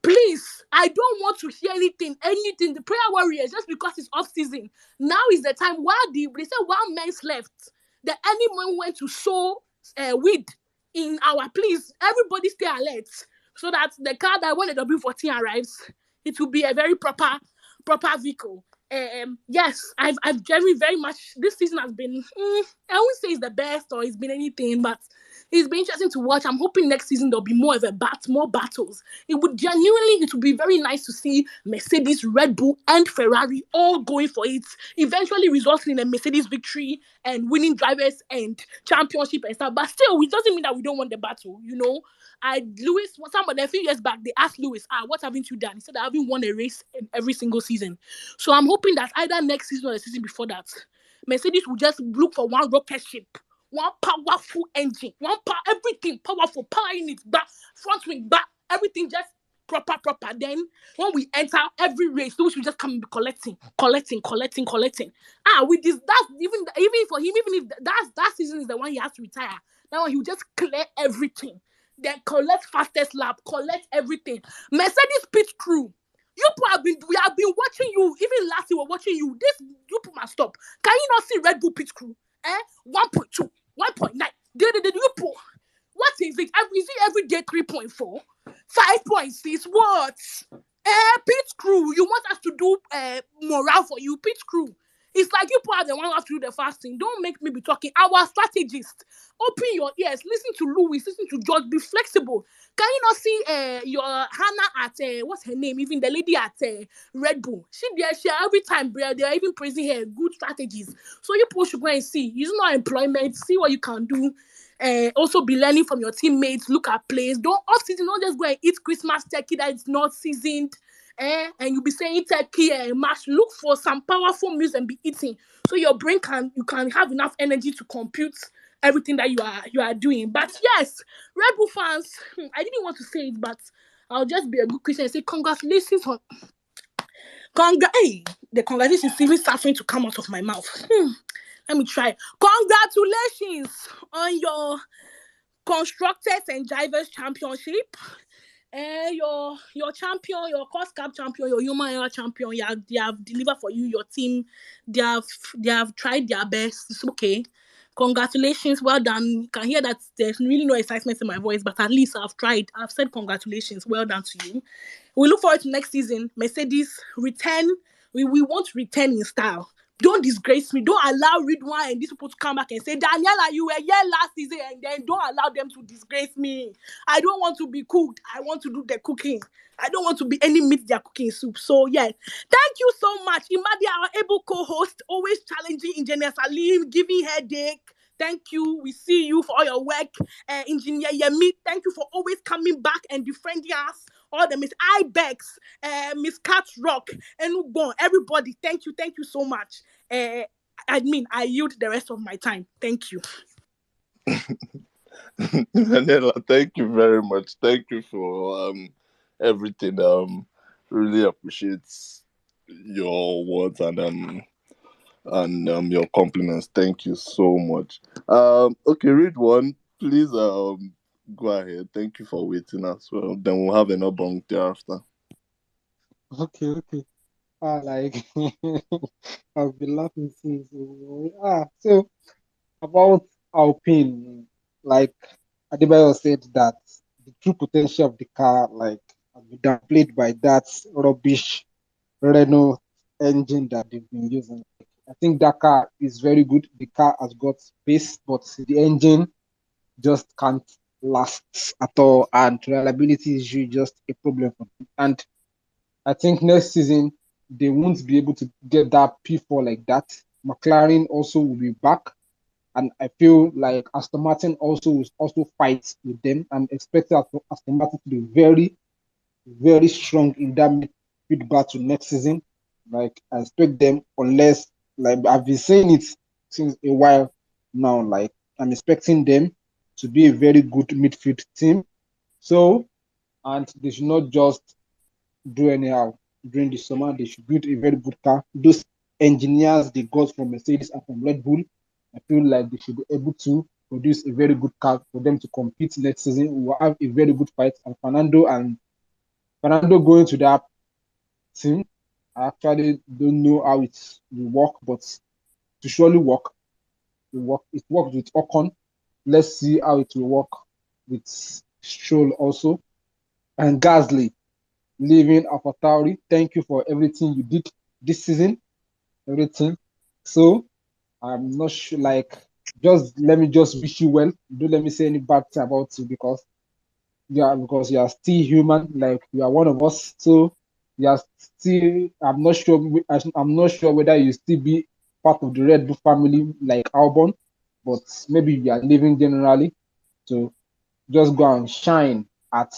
Please, I don't want to hear anything. The prayer warriors, just because it's off season. Now is the time. They said 1 month left. The enemy went to sow weed in our. Please, everybody stay alert so that the car that when the W14 arrives, it will be a very proper vehicle. Yes, I've driven very much. This season has been. I won't say it's the best or it's been anything, but it's been interesting to watch. I'm hoping next season there'll be more battles. It would be very nice to see Mercedes, Red Bull, and Ferrari all going for it, eventually resulting in a Mercedes victory and winning drivers and championship and stuff. But still, it doesn't mean that we don't want the battle, you know. A few years back, they asked Lewis, what haven't you done? He said, I haven't won a race in every single season. So I'm hoping that either next season or the season before that, Mercedes will just look for one rocket ship, one powerful engine, everything powerful, power unit, back, front wing, back, everything just proper. Then when we enter every race, we should just come and be collecting. With this, that's even for him, even if that season is the one he has to retire, that one he will just clear everything. Then collect fastest lap, collect everything. Mercedes pit crew. We have been watching you. Even last year, we're watching you. You must stop. Can you not see Red Bull pit crew? 1.2, 1.9. What is it? Is it every day 3.4? 5.6? What? Pit crew. You want us to do morale for you? Pit crew. It's like you are the one who have to do the fasting. Don't make me be talking. Our strategist. Open your ears. Listen to Louis. Listen to George. Be flexible. Can you not see your Hannah at what's her name? Even the lady at Red Bull. She every time they are even praising her good strategies. So you people should go and see. Use no employment. See what you can do. Also be learning from your teammates. Look at plays. Don't off season. Don't just go and eat Christmas turkey that is not seasoned. And you'll be saying turkey and mash. Look for some powerful meals and be eating, so your brain can have enough energy to compute everything that you are doing. But yes, Red Bull fans, I didn't want to say it, but I'll just be a good Christian and say congratulations on the congratulations is even suffering to come out of my mouth. Let me try. Congratulations on your constructors and drivers championship. Your champion, your cost cap champion, your human error champion, they have delivered for you. Your team, they have tried their best. It's okay. Congratulations, well done. You can hear that there's really no excitement in my voice, but at least I've tried. I've said congratulations, well done to you. We look forward to next season. Mercedes return. We want to return in style. Don't disgrace me. Don't allow Ridwan and these people to come back and say, Daniela, you were here last season, and then don't allow them to disgrace me. I don't want to be cooked. I want to do the cooking. I don't want to be any meat they're cooking soup. So, yes. Thank you so much. Imadi, our able co-host, always challenging Engineer Salim, giving headache. Thank you. We see you for all your work. Engineer Yemi, thank you for always coming back and defending us. All the Miss Ibex, Miss Cat Rock, and everybody. Thank you so much. I yield the rest of my time. Thank you. Daniela, thank you very much. Thank you for everything. Really appreciate your words and your compliments. Thank you so much. Okay, read one, please. Go ahead. Thank you for waiting as well. Then we'll have another bunk thereafter. Okay. Like I've been laughing since. So about Alpine, like Adebayo said that the true potential of the car, like, has been downplayed by that rubbish Renault engine that they've been using. I think that car is very good. The car has got pace, but the engine just can't last at all, and reliability is usually just a problem for them. And I think next season they won't be able to get that P4 like that. McLaren also will be back, and I feel like Aston Martin also will also fight with them. I'm expecting Aston Martin to be very, very strong in that midfield battle next season. Like, I expect them, unless, like, I've been saying it since a while now. Like, I'm expecting them to be a very good midfield team. So, and they should not just do anyhow during the summer. They should build a very good car. Those engineers they got from Mercedes and from Red Bull, I feel like they should be able to produce a very good car for them to compete next season. We will have a very good fight. And Fernando going to that team, I actually don't know how it will work, but to surely work. It worked with Ocon. Let's see how it will work with Stroll also. And Gasly leaving AlphaTauri. Thank you for everything you did this season. Everything. So I'm not sure, like, just let me just wish you well. Don't let me say any bad thing about you, because you are still human, like you are one of us. So you are still, I'm not sure whether you still be part of the Red Bull family like Albon, but maybe you are living generally. So just go and shine at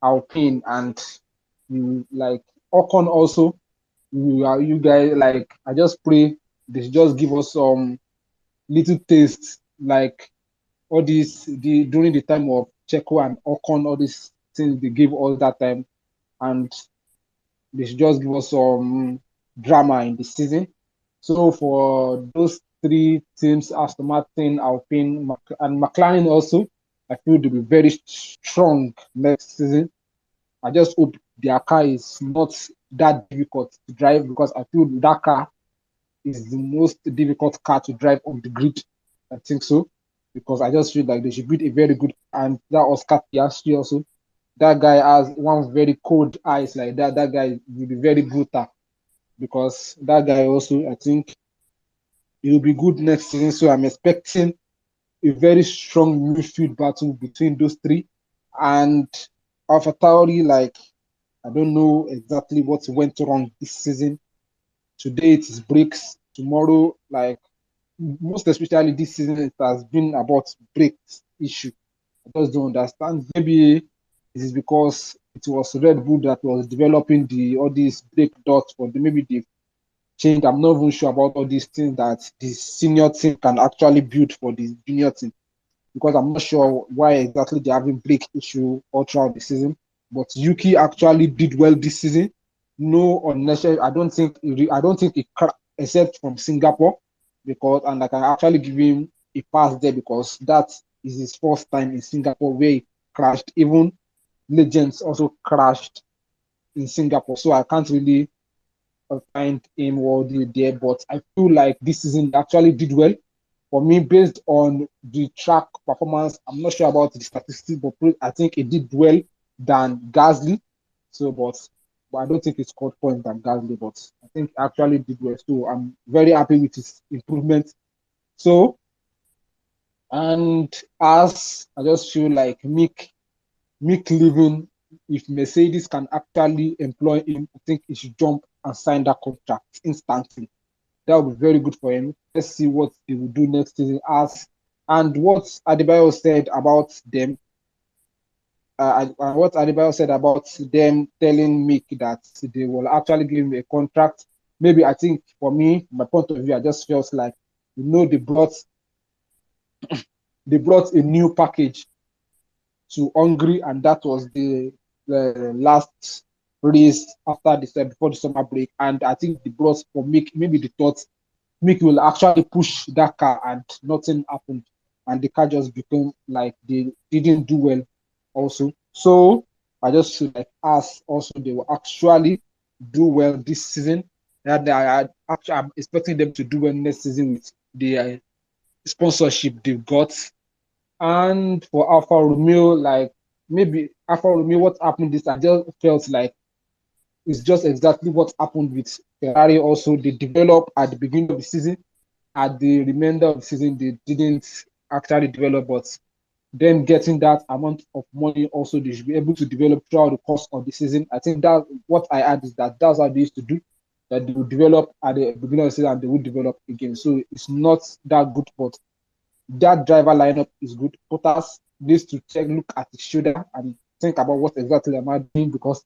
Alpine, and you, like Ocon also, you guys, like, I just pray they should just give us some little taste, like all these during the time of Checo and Ocon, all these things they give us that time, and they should just give us some drama in the season. So for those three teams, Aston Martin, Alpine, and McLaren also, I feel they'll be very strong next season. I just hope their car is not that difficult to drive, because I feel that car is the most difficult car to drive on the grid. I think so, because I just feel like they should build a very good, and that Oscar Piastri also. That guy has one very cold eyes like that. That guy will be very brutal, because that guy also, I think, he will be good next season. So I'm expecting a very strong midfield battle between those three. And AlphaTauri, like, I don't know exactly what went wrong this season. Today it is brakes. Tomorrow, like, most especially this season, it has been about brakes issue. I just don't understand. Maybe it is because it was Red Bull that was developing all these brake dots for the, maybe they changed. I'm not even sure about all these things that the senior team can actually build for the junior team, because I'm not sure why exactly they're having brake issue all throughout the season. But Yuki actually did well this season. No unnecessary. I don't think except from Singapore, because, and I can actually give him a pass there, because that is his first time in Singapore where he crashed. Even legends also crashed in Singapore, so I can't really find him worthy there. But I feel like this season he actually did well. For me, based on the track performance, I'm not sure about the statistics, but I think he did well than Gasly. So, but but I don't think he scored points than Gasly. But I think he actually did well. So I'm very happy with his improvement. So, and as I just feel like Mick leaving, if Mercedes can actually employ him, I think he should jump and sign that contract instantly. That would be very good for him. Let's see what he will do next season. And what Adebayo said about them, what Adebayo said about them telling Mick that they will actually give him a contract. Maybe I think for me, my point of view, I just feels like they brought a new package to Hungary, and that was the last race before the summer break. And I think the brought for Mick, maybe the thought Mick will actually push that car, and nothing happened, and the car just became like they didn't do well also. So I just feel like us also they will actually do well this season. And I'm expecting them to do well next season with the sponsorship they've got. And for Alfa Romeo, like maybe Alfa Romeo, what happened this, I just felt like it's just exactly what happened with Ferrari. Also, they developed at the beginning of the season. At the remainder of the season, they didn't actually develop, but then getting that amount of money, also they should be able to develop throughout the course of the season. I think that what I add is that's how they used to do. That they would develop at the beginning of the season and they would develop again. So it's not that good, but that driver lineup is good. Bottas needs to look at his shoulder and think about what exactly am I doing, because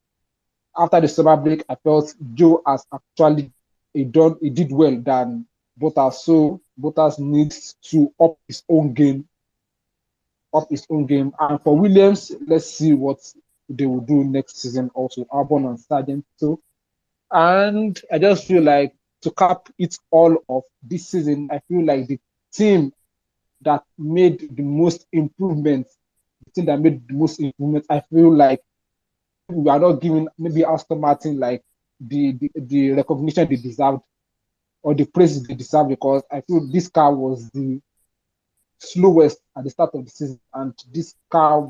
after the summer break, I felt Joe has actually he did well than Bottas. So Bottas needs to up his own game. And for Williams, let's see what they will do next season. Also, Albon and Sargent. So, and I just feel like to cap it all off this season, I feel like the team that made the most improvements, I feel like we are not giving maybe Aston Martin like the recognition they deserved or the praise they deserve, because I feel this car was the slowest at the start of the season, and this car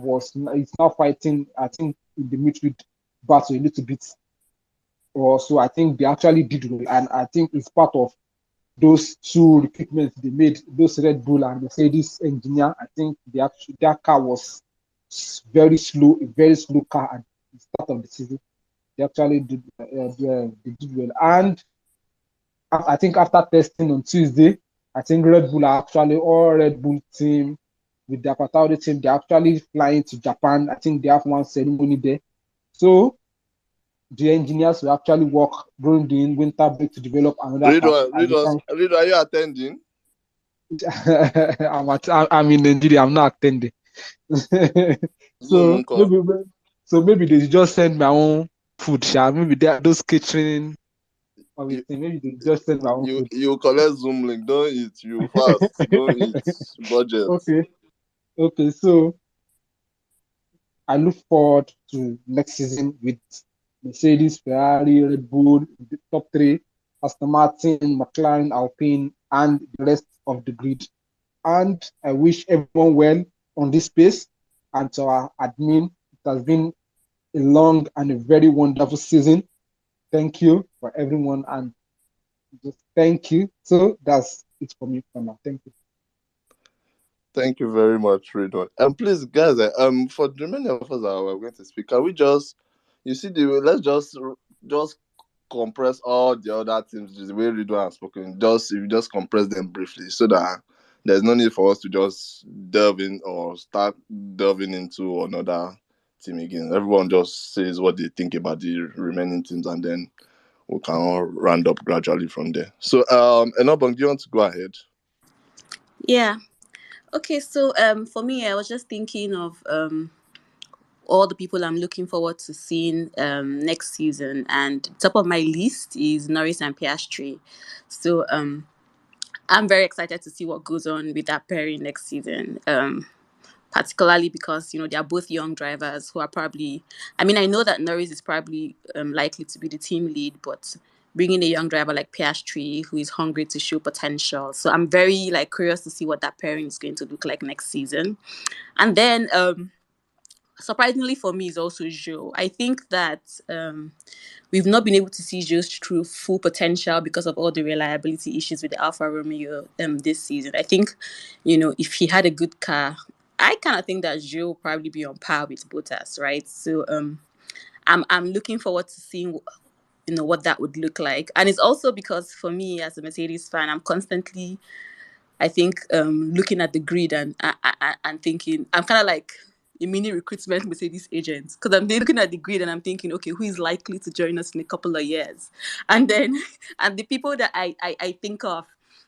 it's now fighting, I think, in the midfield battle a little bit. Or so I think they actually did well, and I think it's part of those two recruitments they made, those Red Bull and Mercedes engineer. I think that car was very slow, a very slow car at the start of the season. They actually they did well. And I think after testing on Tuesday, I think all Red Bull team with the Qatauri team, they're actually flying to Japan. I think they have one ceremony there. So the engineers will actually work during the winter break to develop another car. Read, are you attending? I'm in Nigeria. I'm not attending. so maybe they just send my own food. Maybe those catering. Maybe they just send my own food. You collect Zoom link. Don't eat. You fast. Don't eat. Budget. Okay. So I look forward to next season with Mercedes, Ferrari, Red Bull, the top three, Aston Martin, McLaren, Alpine, and the rest of the grid. And I wish everyone well on this space. And to our admin, it has been a long and a very wonderful season. Thank you for everyone, and just thank you. So that's it for me for now. Thank you. Thank you very much, Redon. And please, guys, for the many of us that are going to speak, can we just, let's just compress all the other teams the way Redon has spoken. If you just compress them briefly, so that there's no need for us to just delve in or start delving into another team again. Everyone just says what they think about the remaining teams, and then we can all round up gradually from there. So, Enobong, do you want to go ahead? Yeah. Okay, so for me, I was just thinking of all the people I'm looking forward to seeing next season, and top of my list is Norris and Piastri. So I'm very excited to see what goes on with that pairing next season. Particularly because they are both young drivers who are probably. I mean, I know that Norris is probably likely to be the team lead, but bringing a young driver like Piastri, who is hungry to show potential, so I'm very curious to see what that pairing is going to look like next season. And then surprisingly for me, is also Joe. I think that we've not been able to see Joe's true full potential because of all the reliability issues with the Alfa Romeo this season. I think, if he had a good car, I kind of think that Joe will probably be on par with Bottas, right? So I'm looking forward to seeing what that would look like. And it's also because for me as a Mercedes fan, I'm constantly, I think, looking at the grid and thinking, I'm kind of like a mini recruitment Mercedes agent, because I'm looking at the grid and I'm thinking, okay, who is likely to join us in a couple of years? And then, and the people that I think of,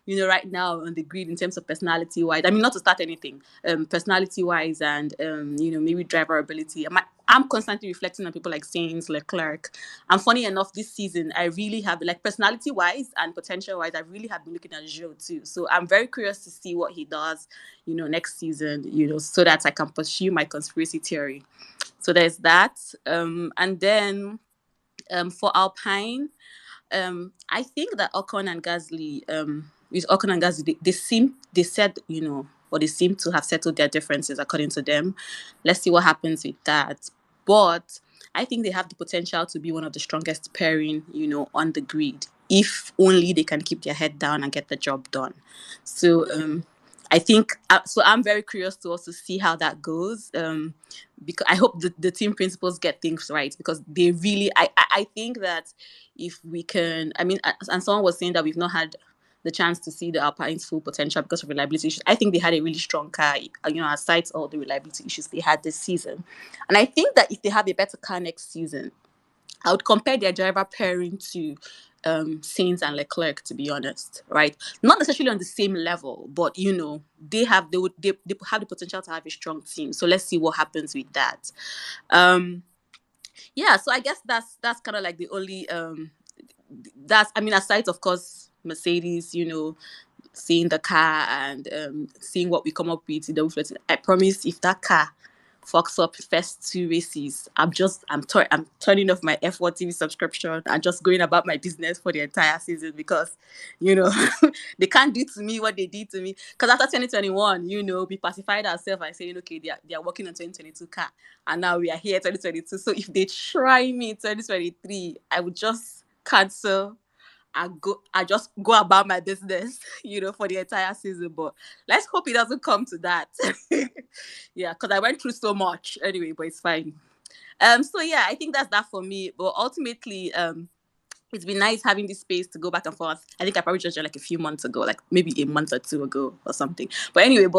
right now on the grid in terms of personality wise, I mean, not to start anything, personality wise and, maybe driver ability. I'm constantly reflecting on people like Sainz, Leclerc. And funny enough, this season, I really have, like, personality wise and potential wise, I really have been looking at Joe too. So I'm very curious to see what he does, next season, so that I can pursue my conspiracy theory. So there's that. And then for Alpine, I think that Ocon and Gasly, with Ocon and Gasly, they said, or they seem to have settled their differences according to them. Let's see what happens with that. But I think they have the potential to be one of the strongest pairing, on the grid, if only they can keep their head down and get the job done. So I think, so I'm very curious to also see how that goes. Because I hope the team principals get things right, because they really, I think that if we can, I mean, and someone was saying that we've not had the chance to see the Alpine's full potential because of reliability issues. I think they had a really strong car, aside all the reliability issues they had this season. And I think that if they have a better car next season, I would compare their driver pairing to Sainz and Leclerc, to be honest, right? Not necessarily on the same level, but they have the potential to have a strong team. So let's see what happens with that. Yeah, so I guess that's kind of like the only that's, I mean, aside of course Mercedes, seeing the car and seeing what we come up with in the I promise, if that car fucks up first two races, I'm turning off my F1 TV subscription and just going about my business for the entire season, because they can't do to me what they did to me. Because after 2021, we pacified ourselves by saying, okay, they are working on 2022 car, and now we are here 2022. So if they try me in 2023, I would just cancel. I just go about my business, for the entire season. But let's hope it doesn't come to that. Yeah, because I went through so much anyway, but it's fine. So yeah, I think that's that for me. But ultimately, it's been nice having this space to go back and forth. I think I probably just joined like a few months ago, like maybe a month or two ago or something. But anyway,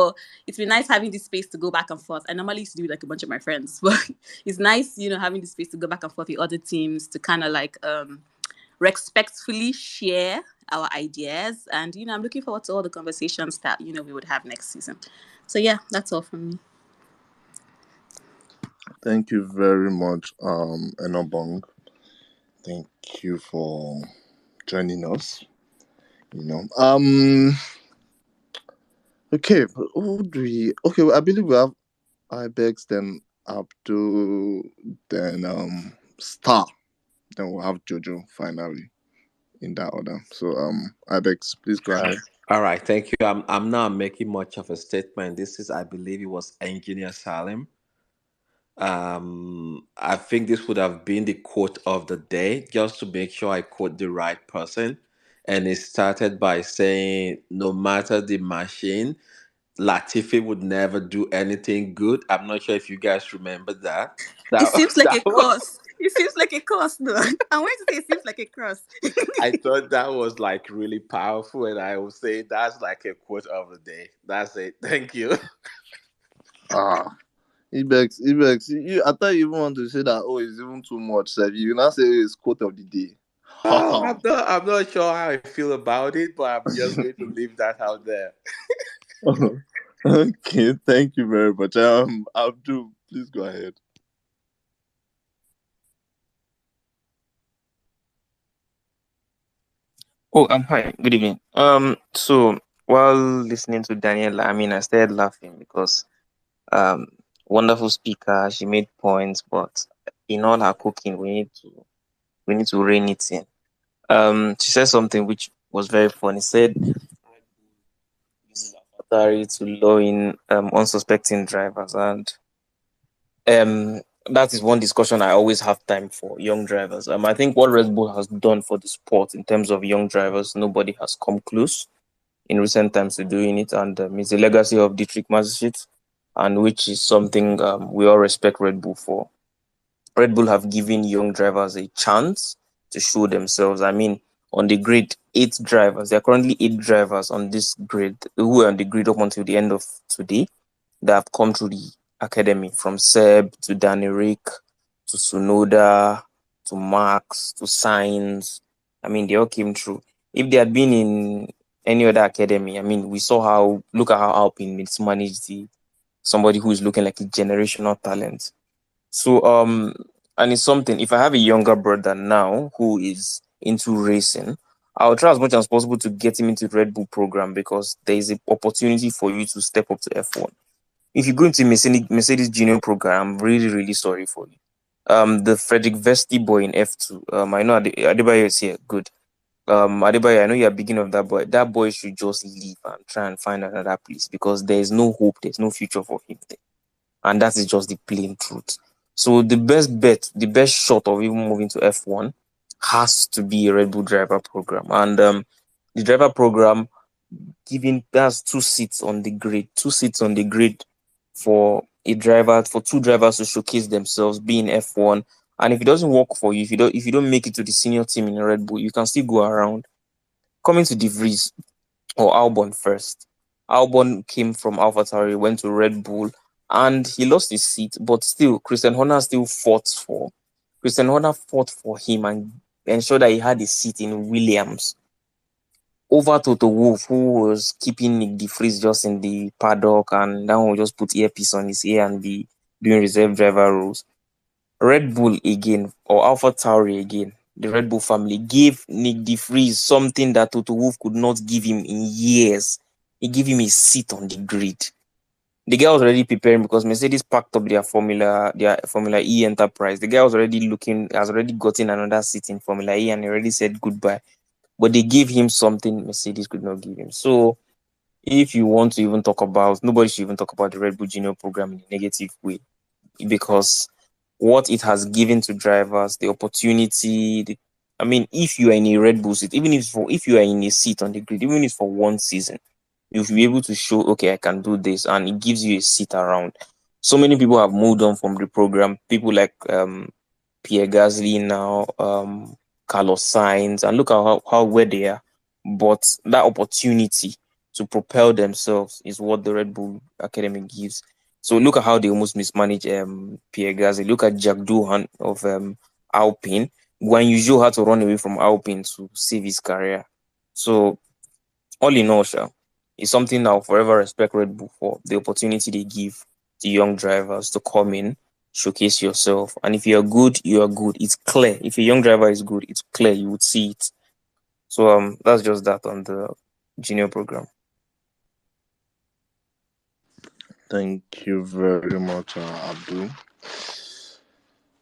it's been nice having this space to go back and forth. I normally used to do it like a bunch of my friends, but it's nice, having this space to go back and forth with other teams to kind of like respectfully share our ideas. And I'm looking forward to all the conversations that we would have next season. So yeah, that's all from me. Thank you very much, Enobong. Thank you for joining us. Okay, who do we? Okay, I believe we have Ibex, then Abdul, then Star, then we'll have Jojo finally in that order. So Ibex, please go ahead. All right, thank you. I'm not making much of a statement. This is, I believe, it was Engineer Salim. I think this would have been the quote of the day, just to make sure I quote the right person. And it started by saying, "No matter the machine, Latifi would never do anything good." I'm not sure if you guys remember that. It That seems like a that was. cross. It seems like a cross, though. I'm going to say it seems like a cross. I thought that was like really powerful, and I would say that's like a quote of the day. That's it. Thank you. Ibex, I thought you even want to say that, oh, it's even too much. So you now say it's quote of the day. Oh, I'm not sure how I feel about it, but I'm just going to leave that out there. Okay, thank you very much. Abdul, please go ahead. Oh, hi. Good evening. So while listening to Daniela, I mean, I started laughing because, um, wonderful speaker. She made points, but in all her cooking, we need to rein it in. She said something which was very funny. Said uses Atari to lure in unsuspecting drivers, and that is one discussion I always have time for young drivers. I think what Red Bull has done for the sport in terms of young drivers, nobody has come close in recent times to doing it, and it's the legacy of Dietrich Mateschitz, and which is something we all respect Red Bull for. Red Bull have given young drivers a chance to show themselves. I mean, on the grid, 8 drivers. There are currently 8 drivers on this grid who are on the grid up until the end of today that have come through the academy, from Seb to Daneric to Sunoda to Max to Sainz. I mean, they all came through. If they had been in any other academy, I mean, we saw how, look at how Alpine mismanaged somebody who is looking like a generational talent. So, and it's something, if I have a younger brother now who is into racing, I'll try as much as possible to get him into the Red Bull program, because there is an opportunity for you to step up to F1. If you go into Mercedes Junior program, I'm really, really sorry for you. The Frederick Vesti boy in F2, I know Adebayo is here, good. Adebayo, I know you're beginning of that boy. That boy should just leave and try and find another place, because there is no hope, there's no future for him there. And that is just the plain truth. So the best bet, the best shot of even moving to F1 has to be a Red Bull driver program. And the driver program giving, that's 2 seats on the grid, 2 seats on the grid for a driver, for 2 drivers to showcase themselves, be in F1. And if it doesn't work for you, if you don't make it to the senior team in Red Bull, you can still go around. Coming to De Vries or Albon first. Albon came from AlphaTauri, went to Red Bull, and he lost his seat, but still, Christian Horner fought for him and ensured that he had a seat in Williams over Toto Wolff, who was keeping Nick De Vries just in the paddock, and that one will just put earpiece on his ear and be doing reserve driver roles. Red Bull again, or AlphaTauri again, the Red Bull family gave Nick De Vries something that Toto Wolff could not give him in years. He gave him a seat on the grid. The guy was already preparing, because Mercedes packed up their Formula E enterprise. The guy was already has already gotten another seat in Formula E, and he already said goodbye. But they gave him something Mercedes could not give him. So if you want to even talk about, nobody should even talk about the Red Bull Junior program in a negative way, because what it has given to drivers, the opportunity, I mean, if you are in a Red Bull seat, even if you are in a seat on the grid, even if it's for one season, you'll be able to show, okay, I can do this, and it gives you a seat around. So many people have moved on from the program. People like Pierre Gasly now, Carlos Sainz, and look at how where they are. But that opportunity to propel themselves is what the Red Bull Academy gives. So look at how they almost mismanage Pierre Gasly. Look at Jack Doohan of Alpine. Guan Yu had to run away from Alpine to save his career. So all in all, it's something I'll forever respect Red Bull for, the opportunity they give to young drivers to come in, showcase yourself. And if you're good, you are good. It's clear. If a young driver is good, it's clear. You would see it. So that's just that on the junior program. Thank you very much, Abdul.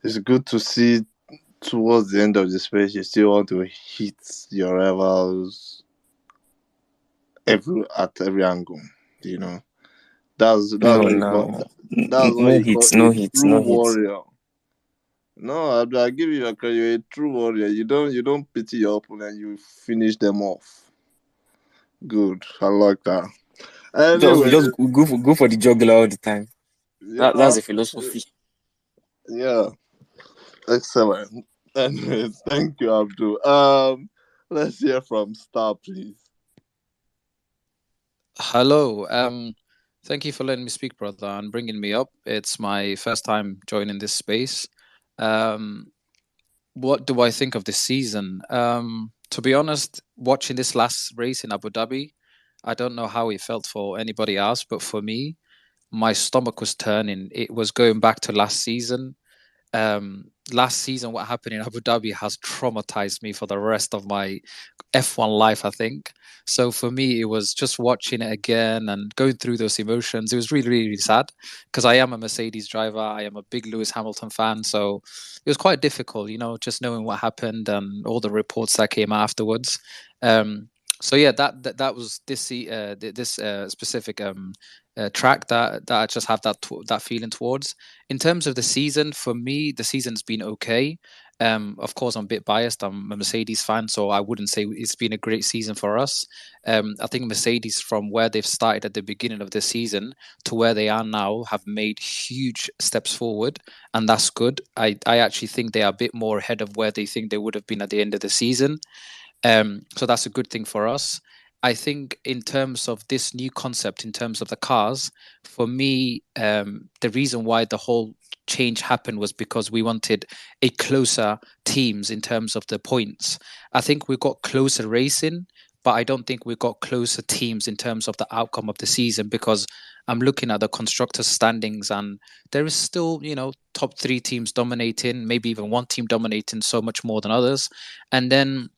It's good to see towards the end of the space you still want to hit your rivals at every angle. You know, that's No, what you call no, that's what no you call hits, a no hits, true no hits. warrior. No, I give you a credit. You're a true warrior. You don't pity your opponent. You finish them off. Good. I like that. We Anyway, just go for the juggler all the time. yeah, That's the philosophy. yeah, excellent. Anyways, thank you, Abdul. Let's hear from Star, please. Hello. Thank you for letting me speak, brother, and bringing me up. It's my first time joining this space. What do I think of this season? To be honest, watching this last race in Abu Dhabi, I don't know how it felt for anybody else, but for me, my stomach was turning. It was going back to last season. Last season, what happened in Abu Dhabi has traumatized me for the rest of my F1 life, I think. So for me, it was just watching it again and going through those emotions. It was really, really sad, because I am a Mercedes driver. I am a big Lewis Hamilton fan. So it was quite difficult, just knowing what happened and all the reports that came afterwards. So yeah, that was this specific track that I just have that feeling towards. In terms of the season, for me, the season's been okay. Of course, I'm a bit biased. I'm a Mercedes fan, so I wouldn't say it's been a great season for us. I think Mercedes, from where they've started at the beginning of the season to where they are now, have made huge steps forward, and that's good. I actually think they are a bit more ahead of where they think they would have been at the end of the season. So that's a good thing for us. I think in terms of this new concept, in terms of the cars, for me, the reason why the whole change happened was because we wanted a closer teams in terms of the points. I think we got closer racing, but I don't think we got closer teams in terms of the outcome of the season, because I'm looking at the constructors standings and there is still, top three teams dominating, maybe even one team dominating so much more than others. And then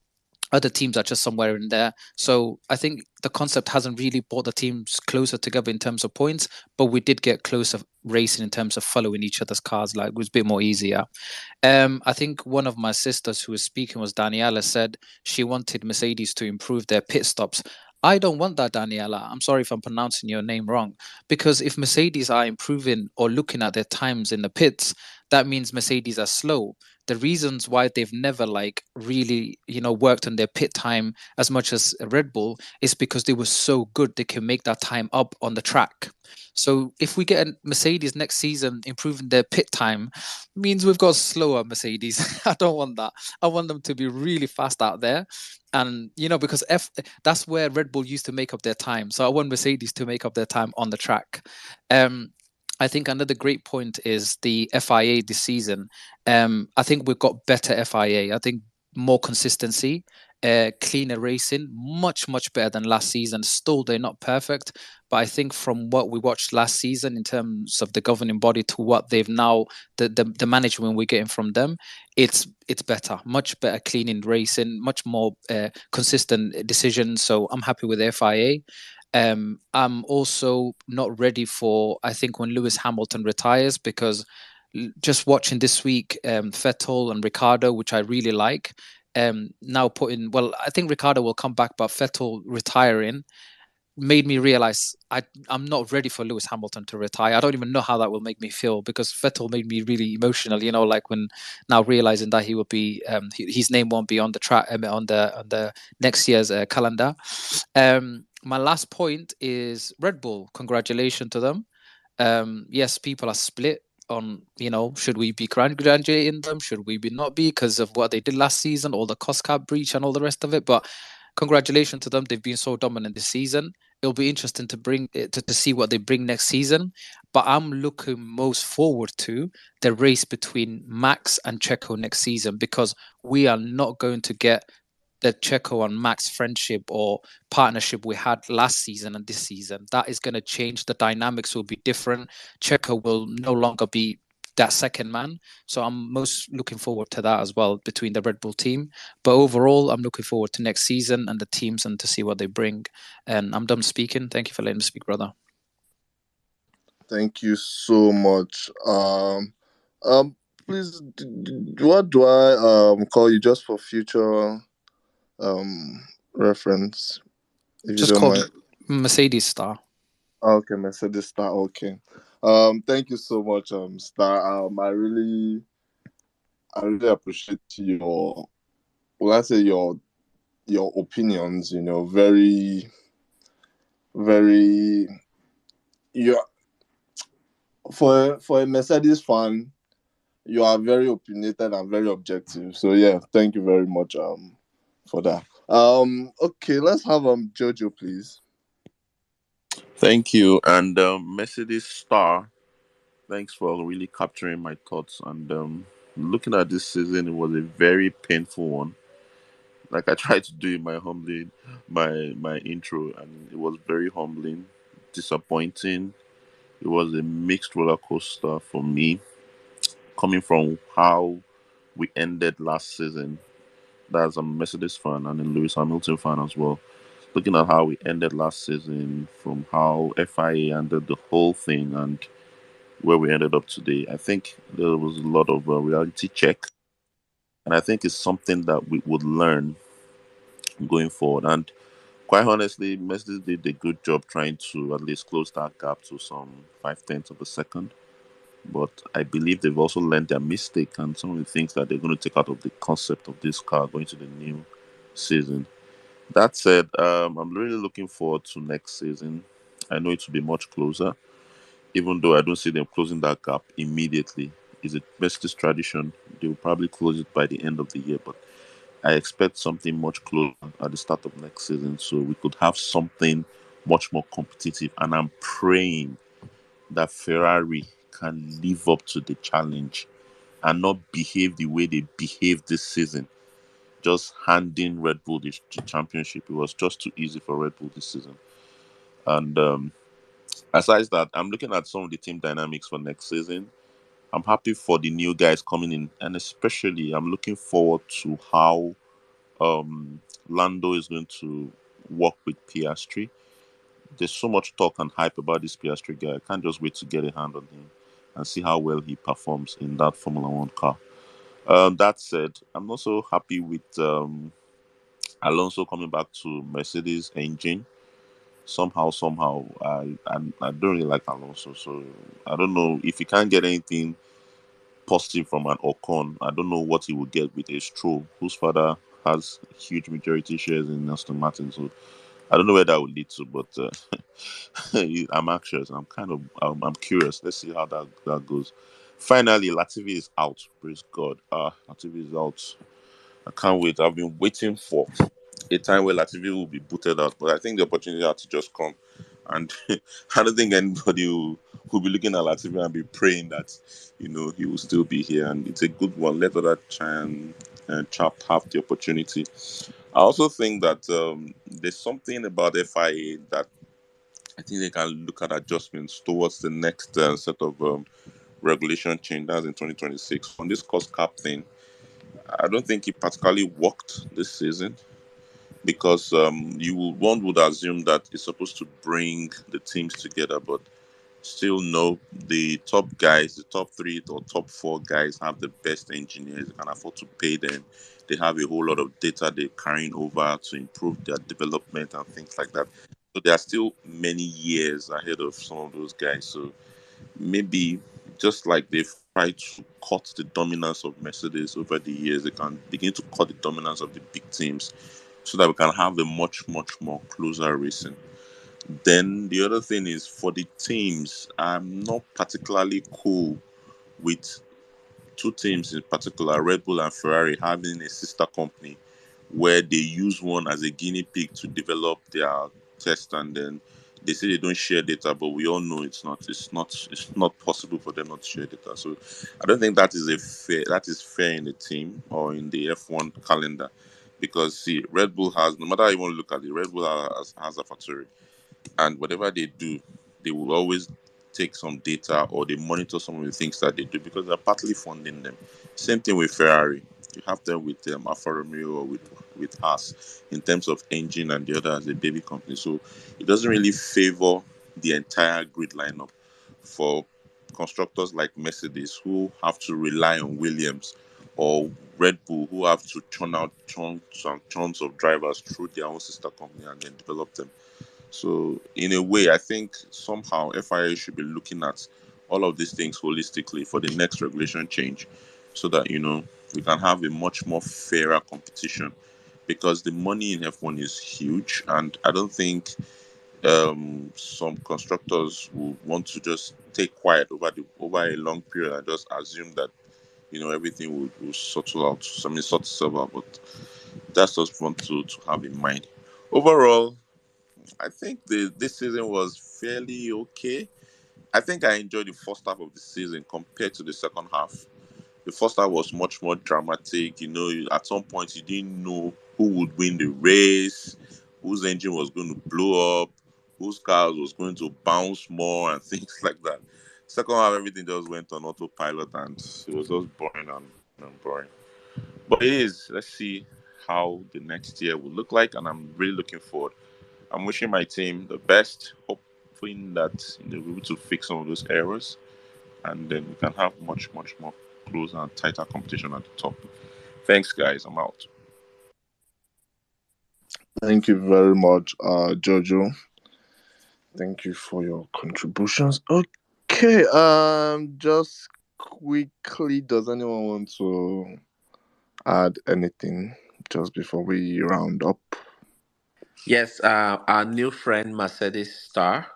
other teams are just somewhere in there. So I think the concept hasn't really brought the teams closer together in terms of points, but we did get closer racing in terms of following each other's cars. Like, it was a bit more easier. I think one of my sisters who was speaking was Daniela, said she wanted Mercedes to improve their pit stops. I don't want that, Daniela. I'm sorry if I'm pronouncing your name wrong. Because if Mercedes are improving or looking at their times in the pits, that means Mercedes are slow. The reasons why they've never really, worked on their pit time as much as Red Bull is because they were so good they can make that time up on the track. So if we get a Mercedes next season improving their pit time, means we've got slower Mercedes. I don't want that. I want them to be really fast out there. And because that's where Red Bull used to make up their time. So I want Mercedes to make up their time on the track. I think another great point is the FIA this season. I think we've got better FIA. I think more consistency, cleaner racing, much better than last season. Still, they're not perfect, but I think from what we watched last season in terms of the governing body to what they've now, the management we're getting from them, it's better, much better cleaning racing, much more consistent decisions. So I'm happy with the FIA. I'm also not ready for, I think, when Lewis Hamilton retires, because just watching this week, Vettel and Ricardo, which I really like, now I think Ricardo will come back, but Vettel retiring made me realize I'm not ready for Lewis Hamilton to retire. I don't even know how that will make me feel, because Vettel made me really emotional. Like when now realizing that he will be, his name won't be on the track, on the next year's calendar. My last point is Red Bull. Congratulations to them. Yes, people are split on, should we be congratulating them? Should we be not be, because of what they did last season, all the cost cap breach and all the rest of it. But congratulations to them. They've been so dominant this season. It'll be interesting to see what they bring next season. But I'm looking most forward to the race between Max and Checo next season, because we are not going to get the Checo and Max friendship or partnership we had last season and this season. That is going to change. The dynamics will be different. Checo will no longer be that second man. So I'm most looking forward to that as well between the Red Bull team. But overall, I'm looking forward to next season and the teams and to see what they bring. And I'm done speaking. Thank you for letting me speak, brother. Thank you so much. Please, what do I call you just for future reference, if you Just don't call mind? Mercedes Star. Okay, Mercedes Star. Okay. Thank you so much, Star. I really appreciate your opinions. Very, very. You for a Mercedes fan, you are very opinionated and very objective. So yeah, thank you very much for that. Okay, let's have Jojo, please. Thank you. And Mercedes Star, thanks for really capturing my thoughts. And looking at this season, it was a very painful one. Like I tried to do in my intro, and it was very humbling, disappointing. It was a mixed roller coaster for me, coming from how we ended last season. That's a Mercedes fan and a Lewis Hamilton fan as well. Looking at how we ended last season, from how FIA ended the whole thing, and where we ended up today, I think there was a lot of reality check, and I think it's something that we would learn going forward. And quite honestly, Mercedes did a good job trying to at least close that gap to some 5 tenths of a second. But I believe they've also learned their mistake and some of the things that they're going to take out of the concept of this car going to the new season. That said, I'm really looking forward to next season. I know it will be much closer, even though I don't see them closing that gap immediately. Is it Mercedes tradition? They will probably close it by the end of the year, but I expect something much closer at the start of next season, so we could have something much more competitive. And I'm praying that Ferrari can live up to the challenge and not behave the way they behaved this season, just handing Red Bull the championship. It was just too easy for Red Bull this season. And aside that, I'm looking at some of the team dynamics for next season. I'm happy for the new guys coming in, and especially I'm looking forward to how um, Lando is going to work with Piastri. There's so much talk and hype about this Piastri guy. I can't just wait to get a hand on him and see how well he performs in that Formula One car. That said, I'm also happy with Alonso coming back to Mercedes engine. Somehow, I don't really like Alonso, so I don't know if he can't get anything positive from an Ocon. I don't know what he will get with a Stroll, whose father has huge majority shares in Aston Martin. So I don't know where that will lead to, but I'm anxious. I'm curious. Let's see how that goes. Finally, Latifi is out. Praise God. Latifi is out. I can't wait. I've been waiting for a time where Latifi will be booted out, but I think the opportunity had to just come. And I don't think anybody will be looking at Latifi and be praying that he will still be here. And it's a good one. Let other try and chap have the opportunity. I also think that there's something about FIA that I think they can look at adjustments towards the next set of regulation change. That's in 2026. On this cost cap thing, I don't think it particularly worked this season because one would assume that it's supposed to bring the teams together, but still no. The top guys, the top three or top four guys have the best engineers. You can afford to pay them. They have a whole lot of data they're carrying over to improve their development and things like that. So there are still many years ahead of some of those guys. So maybe just like they've tried to cut the dominance of Mercedes over the years, they can begin to cut the dominance of the big teams so that we can have a much, much more closer racing. Then the other thing is for the teams, I'm not particularly cool with two teams in particular, Red Bull and Ferrari, having a sister company where they use one as a guinea pig to develop their test, and then they say they don't share data, but we all know it's not possible for them not to share data. So I don't think that is fair in the team or in the F1 calendar, because see, Red Bull has, no matter how you want to look at it, Red Bull has a factory, and whatever they do, they will always take some data or they monitor some of the things that they do because they're partly funding them. Same thing with Ferrari. You have them with Alfa Romeo or with Haas in terms of engine, and the other as a baby company. So it doesn't really favor the entire grid lineup for constructors like Mercedes, who have to rely on Williams, or Red Bull, who have to churn out chunks and chunks of drivers through their own sister company and then develop them. So, in a way, I think somehow FIA should be looking at all of these things holistically for the next regulation change so that, we can have a much more fairer competition, because the money in F1 is huge. And I don't think some constructors will want to just take quiet over a long period and just assume that, everything will settle out. I mean, sort itself out. But that's just one to have in mind. Overall, I think this season was fairly okay. I think I enjoyed the first half of the season compared to the second half. The first half was much more dramatic. At some point you didn't know who would win the race, whose engine was going to blow up, whose car was going to bounce more, and things like that. Second half, everything just went on autopilot, and it was just boring and boring. But it is. Let's see how the next year will look like, and I'm really looking forward. I'm wishing my team the best, hoping that we're able to fix some of those errors, and then we can have much, much more closer and tighter competition at the top. Thanks, guys. I'm out. Thank you very much, Jojo. Thank you for your contributions. Okay, just quickly, does anyone want to add anything just before we round up? Yes, our new friend Mercedes Star.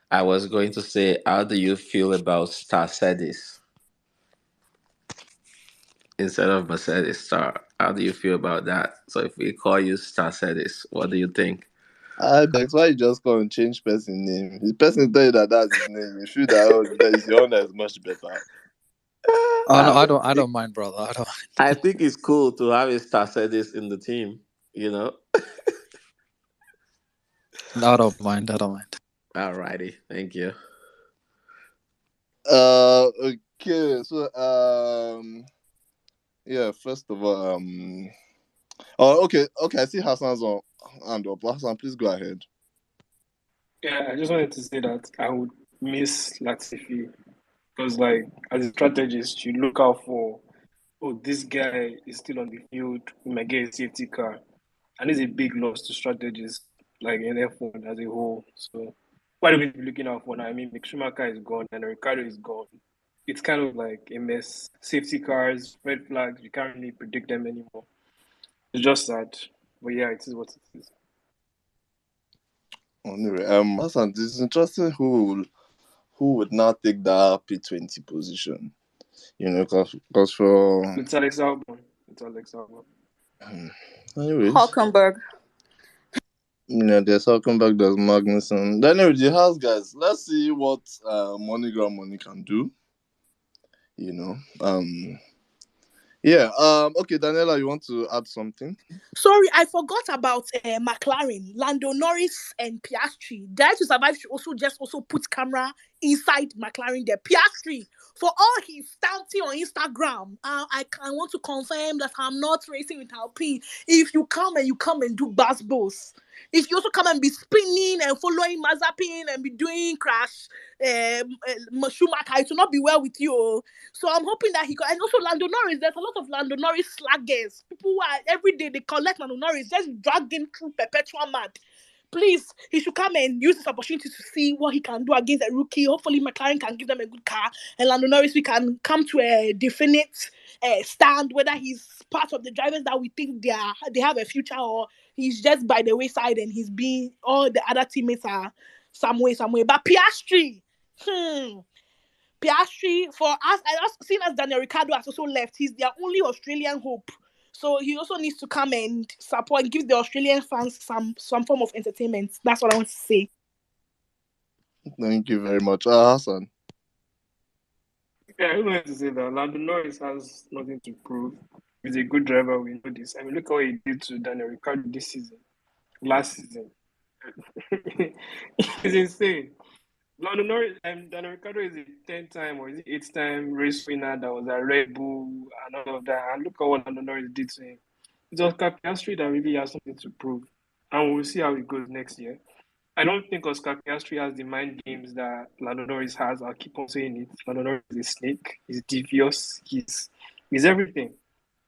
I was going to say, how do you feel about Star Cedis instead of Mercedes Star? How do you feel about that? So if we call you Star Cedis, what do you think? That's why you just go and change person name. The person tell you that that's his name. You feel that that is your own that is much better. Oh no, I I think don't mind, brother. I don't. I think it's cool to have a Star Cedis in the team. You know. No, I don't mind. I don't mind. Alrighty, thank you. Okay. So yeah. First of all, oh, okay. I see Hassan's on hand up. Hassan, please go ahead. Yeah, I just wanted to say that I would miss Latifi because, like, as a strategist, you look out for, oh, this guy is still on the field, we might get a safety car. And it's a big loss to strategists, like in F1 as a whole. So, what are we looking out for now? I mean, Mick Schumacher is gone and Ricardo is gone. It's kind of like a mess. Safety cars, red flags, you can't really predict them anymore. It's just sad. But yeah, it is what it is. Anyway, Hassan, this is interesting. Who would now take that P20 position? You know, because for It's Alex Albon. It's Alex Albon. anyways, Hulkenberg. there's Hulkenberg, there's Magnussen. Then anyway, the house guys. Let's see what MoneyGram Money can do. You know, yeah. Okay, Daniela, you want to add something? Sorry, I forgot about McLaren, Lando Norris, and Piastri. Dare to Survive should also put camera inside McLaren there. Piastri, for all his stamping on Instagram, I want to confirm that I'm not racing with Alpine. If you come and do bus boss, if you also come and be spinning and following Mazepin and be doing crash, Schumacher, it will not be well with you. Oh. So I'm hoping that and also Lando Norris. There's a lot of Lando Norris slaggers. People who are every day they collect Lando Norris, just drag him through perpetual mad. Please, he should come and use this opportunity to see what he can do against a rookie. Hopefully, McLaren can give them a good car. And Lando Norris, we can come to a definite stand whether he's part of the drivers that we think they have a future or he's just by the wayside and he's being all the other teammates are some way. But Piastri, Piastri, for us, I just seen as Daniel Ricciardo has also left, he's their only Australian hope. So he also needs to come and support and give the Australian fans some form of entertainment. That's what I want to say. Thank you very much, Hassan. Yeah, I wanted to say that Lando Norris has nothing to prove. He's a good driver, we know this. I mean, look how he did to Daniel Ricciardo this season, last season. It's insane. Lando Norris, Daniel Ricciardo is a 10-time or is it 8-time race winner that was at Red Bull and all of that. And look at what Lando Norris did to him. It's Oscar Piastri that really has something to prove. And we'll see how it goes next year. I don't think Oscar Piastri has the mind games that Lando Norris has. I'll keep on saying it. Lando Norris is a snake. He's devious. He's everything.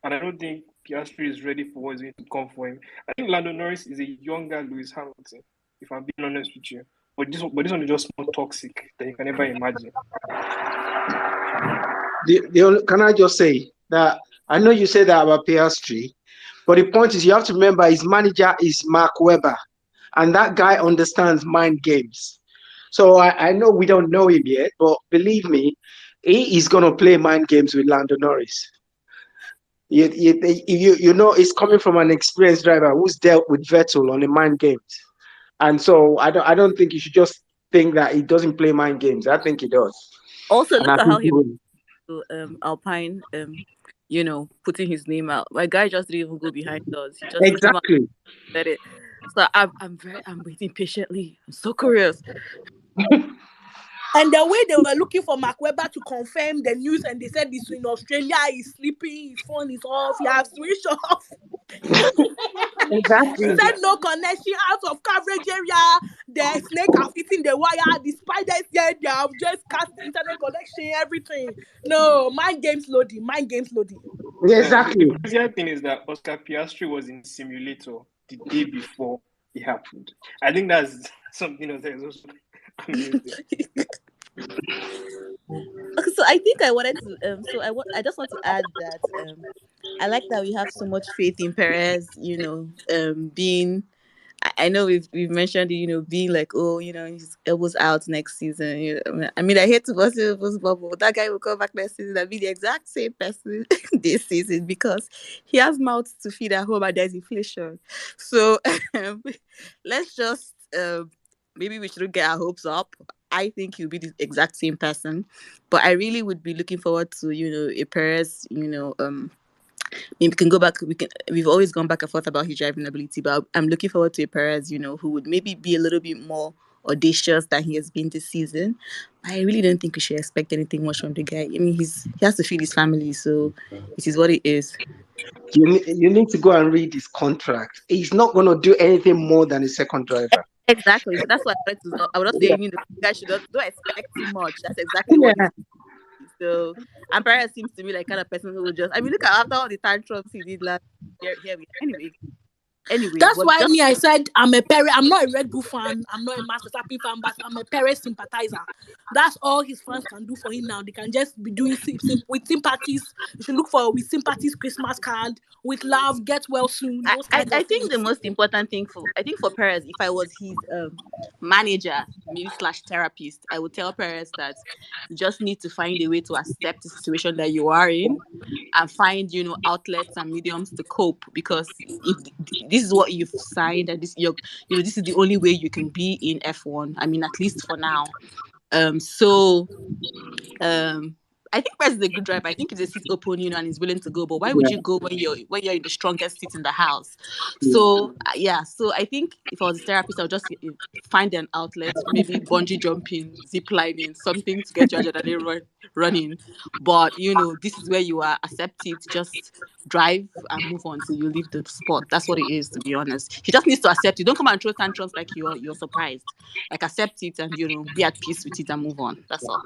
And I don't think Piastri is ready for what's going to come for him. I think Lando Norris is a younger Lewis Hamilton, if I'm being honest with you. But this one is just more toxic than you can ever imagine. Can I just say that I know you said that about PS3, but the point is you have to remember his manager is Mark Webber, and that guy understands mind games. So I know we don't know him yet, but believe me, he is going to play mind games with Lando Norris. You know, it's coming from an experienced driver who's dealt with Vettel on the mind games. And so I don't think you should just think that he doesn't play mind games. I think he does. Also, And I look at think how he he will. Alpine, putting his name out. My guy just didn't even go behind us. He just came out Exactly. and said it. So I'm waiting patiently. I'm so curious. And the way they were looking for Mark Webber to confirm the news, and they said he's in Australia, he's sleeping, his phone is off, he has switched off. Exactly. Said no connection out of coverage area. The snake are fitting the wire. The spiders here, they have just cut the internet connection, everything. No, mind games loading. Exactly. The crazier thing is that Oscar Piastri was in simulator. the day before it happened. I think that's something else that is also amazing. So I think I wanted to I just want to add that I like that we have so much faith in Perez, being I know we've mentioned being like, oh, he's elbows out next season. I mean, I hate to bust elbows bubble. That guy will come back next season and be the exact same person this season because he has mouths to feed at home and there's inflation. So um, let's just maybe we shouldn't get our hopes up. I think he'll be the exact same person, but I really would be looking forward to a Perez, we can go back. We've always gone back and forth about his driving ability, but I'm looking forward to a Perez, who would maybe be a little bit more audacious than he has been this season. I really don't think we should expect anything much from the guy. I mean, he has to feed his family, so it is what it is. You need to go and read his contract. He's not going to do anything more than a second driver. Exactly. So that's what I would not say. Yeah. You guys should not don't expect too much. That's exactly what Yeah. he's. So, and Perez seems to me like kind of person who would just. I mean, look at after all the tantrums he did last year. Here we anyway, That's but why just me, I said I'm a Perez. I'm not a Red Bull fan. I'm not a Max Verstappen fan, but I'm a Perez sympathizer. That's all his fans can do for him now. They can just be doing with sympathies. You should look for with sympathies Christmas card, with love, get well soon, those kind I of think things. the most important thing for Perez, if I was his manager, maybe slash therapist, I would tell Perez that you just need to find a way to accept the situation that you are in and find outlets and mediums to cope, because if this is what you've signed and this is the only way you can be in F1. I mean, at least for now. So I think Perez is a good driver. I think if the seat open, and he's willing to go. But why would you go when you're in the strongest seat in the house? So So I think if I was a therapist, I would just find an outlet, maybe bungee jumping, zip lining, something to get your adrenaline running. But this is where you are. Accept it. Just drive and move on till you leave the spot. That's what it is, to be honest. He just needs to accept it. Don't come and throw tantrums like you're surprised. Like, accept it and be at peace with it and move on. That's all.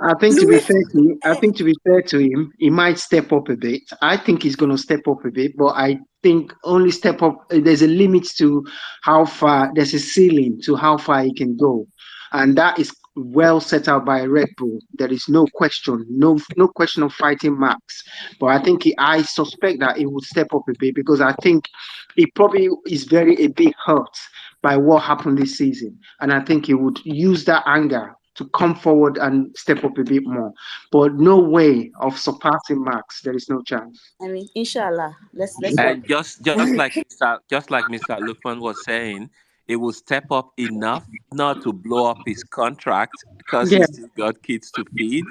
I think to be fair to him, he might step up a bit. I think he's going to step up a bit, but I think only step up. There's a limit to how far. There's a ceiling to how far he can go, and that is well set out by Red Bull. There is no question, no question of fighting Max. But I think I suspect that he would step up a bit because I think he probably is a bit hurt by what happened this season, and I think he would use that anger to come forward and step up a bit more. But no way of surpassing Max. There is no chance. I mean, inshallah. Let's hope. And just like Mr. Lukman was saying, it will step up enough not to blow up his contract because Yeah. he's still got kids to feed,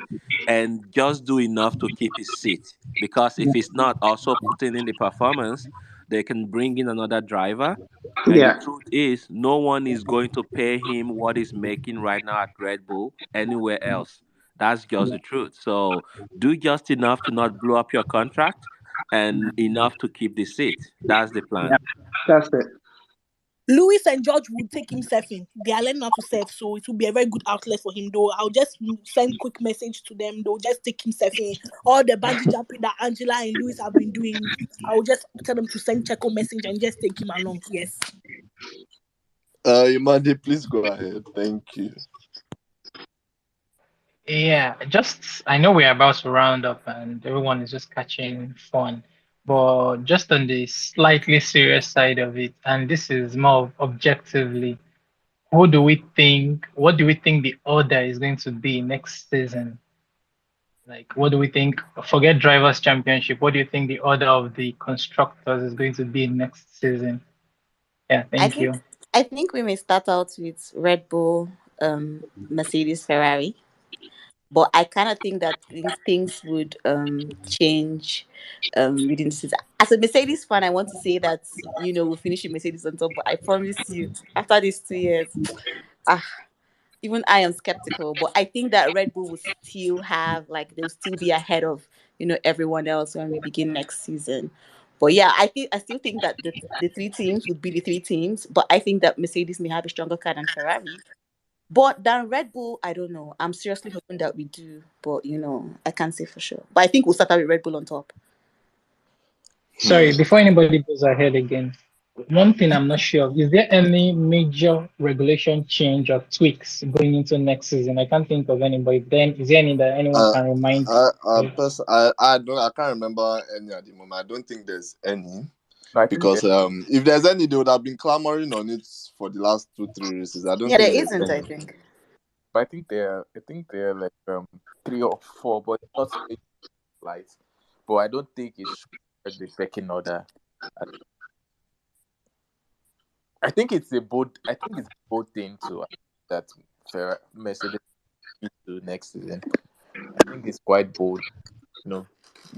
and just do enough to keep his seat. Because if he's not also putting in the performance, they can bring in another driver. And the Yeah. truth is, no one is going to pay him what he's making right now at Red Bull anywhere else. That's just the truth. So do just enough to not blow up your contract and enough to keep the seat. That's the Yeah. plan. That's it. Lewis and George would take him surfing. They are learning how to surf, so it will be a very good outlet for him. Though I'll just send quick message to them. They'll just take him surfing. All the bungee jumping that Angela and Lewis have been doing, I'll just tell them to send Checo message and just take him along. Yes. Imadi, please go ahead. Thank you. Yeah, I know we're about to round up and everyone is just catching fun, but just on the slightly serious side of it, and this is more objectively, what do we think the order is going to be next season? Like, what do we think? Forget Drivers' Championship. What do you think the order of the constructors is going to be next season? Yeah, I thank think you. I think we may start out with Red Bull, Mercedes, Ferrari. But I kind of think that things would change within the season. As a Mercedes fan, I want to say that we'll finish with Mercedes on top. But I promise you, after these 2 years, ah, even I am skeptical. But I think that Red Bull will still they'll still be ahead of everyone else when we begin next season. But yeah, I still think that the three teams would be the three teams. But I think that Mercedes may have a stronger car than Ferrari. But than Red Bull, I don't know. I'm seriously hoping that we do, but I can't say for sure. But I think we'll start out with Red Bull on top. Sorry, before anybody goes ahead again, One thing I'm not sure of, is there any major regulation change or tweaks going into next season? I can't think of any, but then is there any that anyone Uh, can remind? I can't remember any at the moment. I don't think there's any I think because if there's any, they would have been clamoring on it for the last 2-3 races. I don't Yeah, there think there's isn't, I any. think. I think they're like 3 or 4, but it's not major lights. But I don't think it's the pecking order. I, I think it's a bold. I think it's a bold thing to that Mercedes into next season. I think it's quite bold. You know,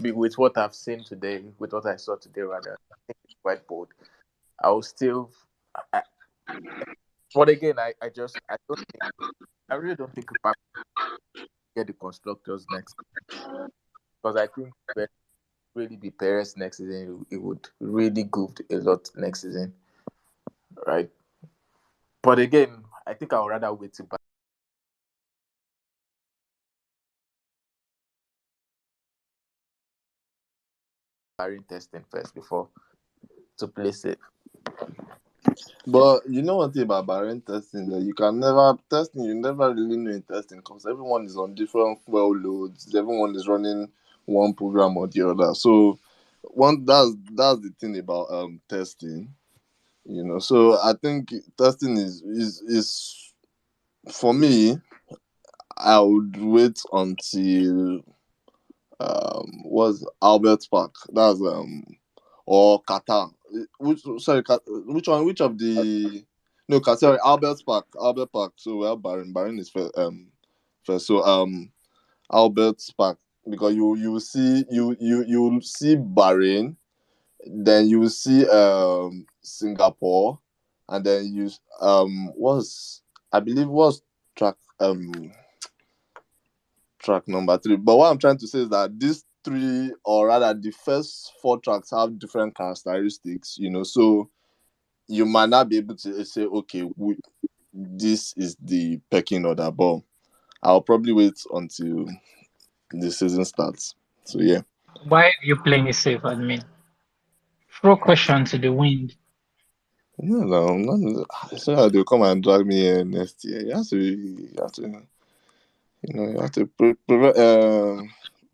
with what I've seen today, with what I saw today, rather, I think it's quite bold. I will still, I, but again, I don't think, I really don't think Rebecca will get the constructors next because I think when it really be Perez next season, it would really goof a lot next season, right? But again, I think I would rather wait to Bahrain testing first before to place it. But you know one thing about Bahrain testing that you can never testing. You never really know in testing because everyone is on different fuel loads. Everyone is running one program or the other. So that's the thing about testing. So I think testing is for me. I would wait until was Albert Park. That's or Qatar. Which one? Which of the no Qatar? Sorry, Albert Park. Albert Park. So we have Bahrain. Bahrain is first. So Albert Park because you see Bahrain, then you see Singapore, and then you was I believe was track track number 3. But what I'm trying to say is that these three, or rather the first 4 tracks, have different characteristics, so you might not be able to say, okay, this is the pecking order, but I'll probably wait until the season starts. So yeah. Why are you playing it safe, admin? Throw question to the wind. No, so they'll come and drag me in next year. You have to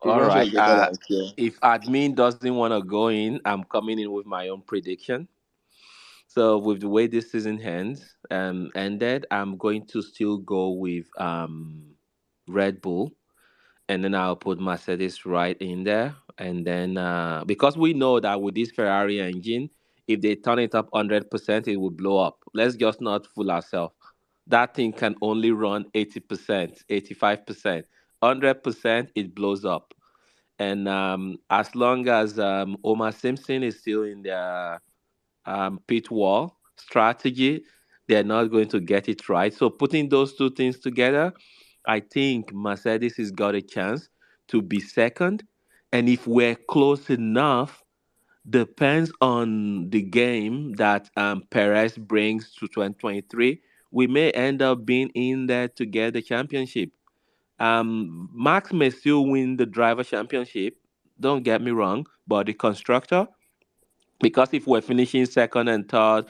All prevention right. is better than cure. If admin doesn't want to go in, I'm coming in with my own prediction. So with the way this season ended, I'm going to still go with Red Bull, and then I'll put Mercedes right in there. And then because we know that with this Ferrari engine, if they turn it up 100%, it will blow up. Let's just not fool ourselves. That thing can only run 80%, 85%. 100%, it blows up. And as long as Omar Simpson is still in the pit wall strategy, they're not going to get it right. So putting those two things together, I think Mercedes has got a chance to be second. And if we're close enough, depends on the game that Perez brings to 2023, we may end up being in there to get the championship. Max may still win the driver championship, don't get me wrong, but the constructor, because if we're finishing second and third,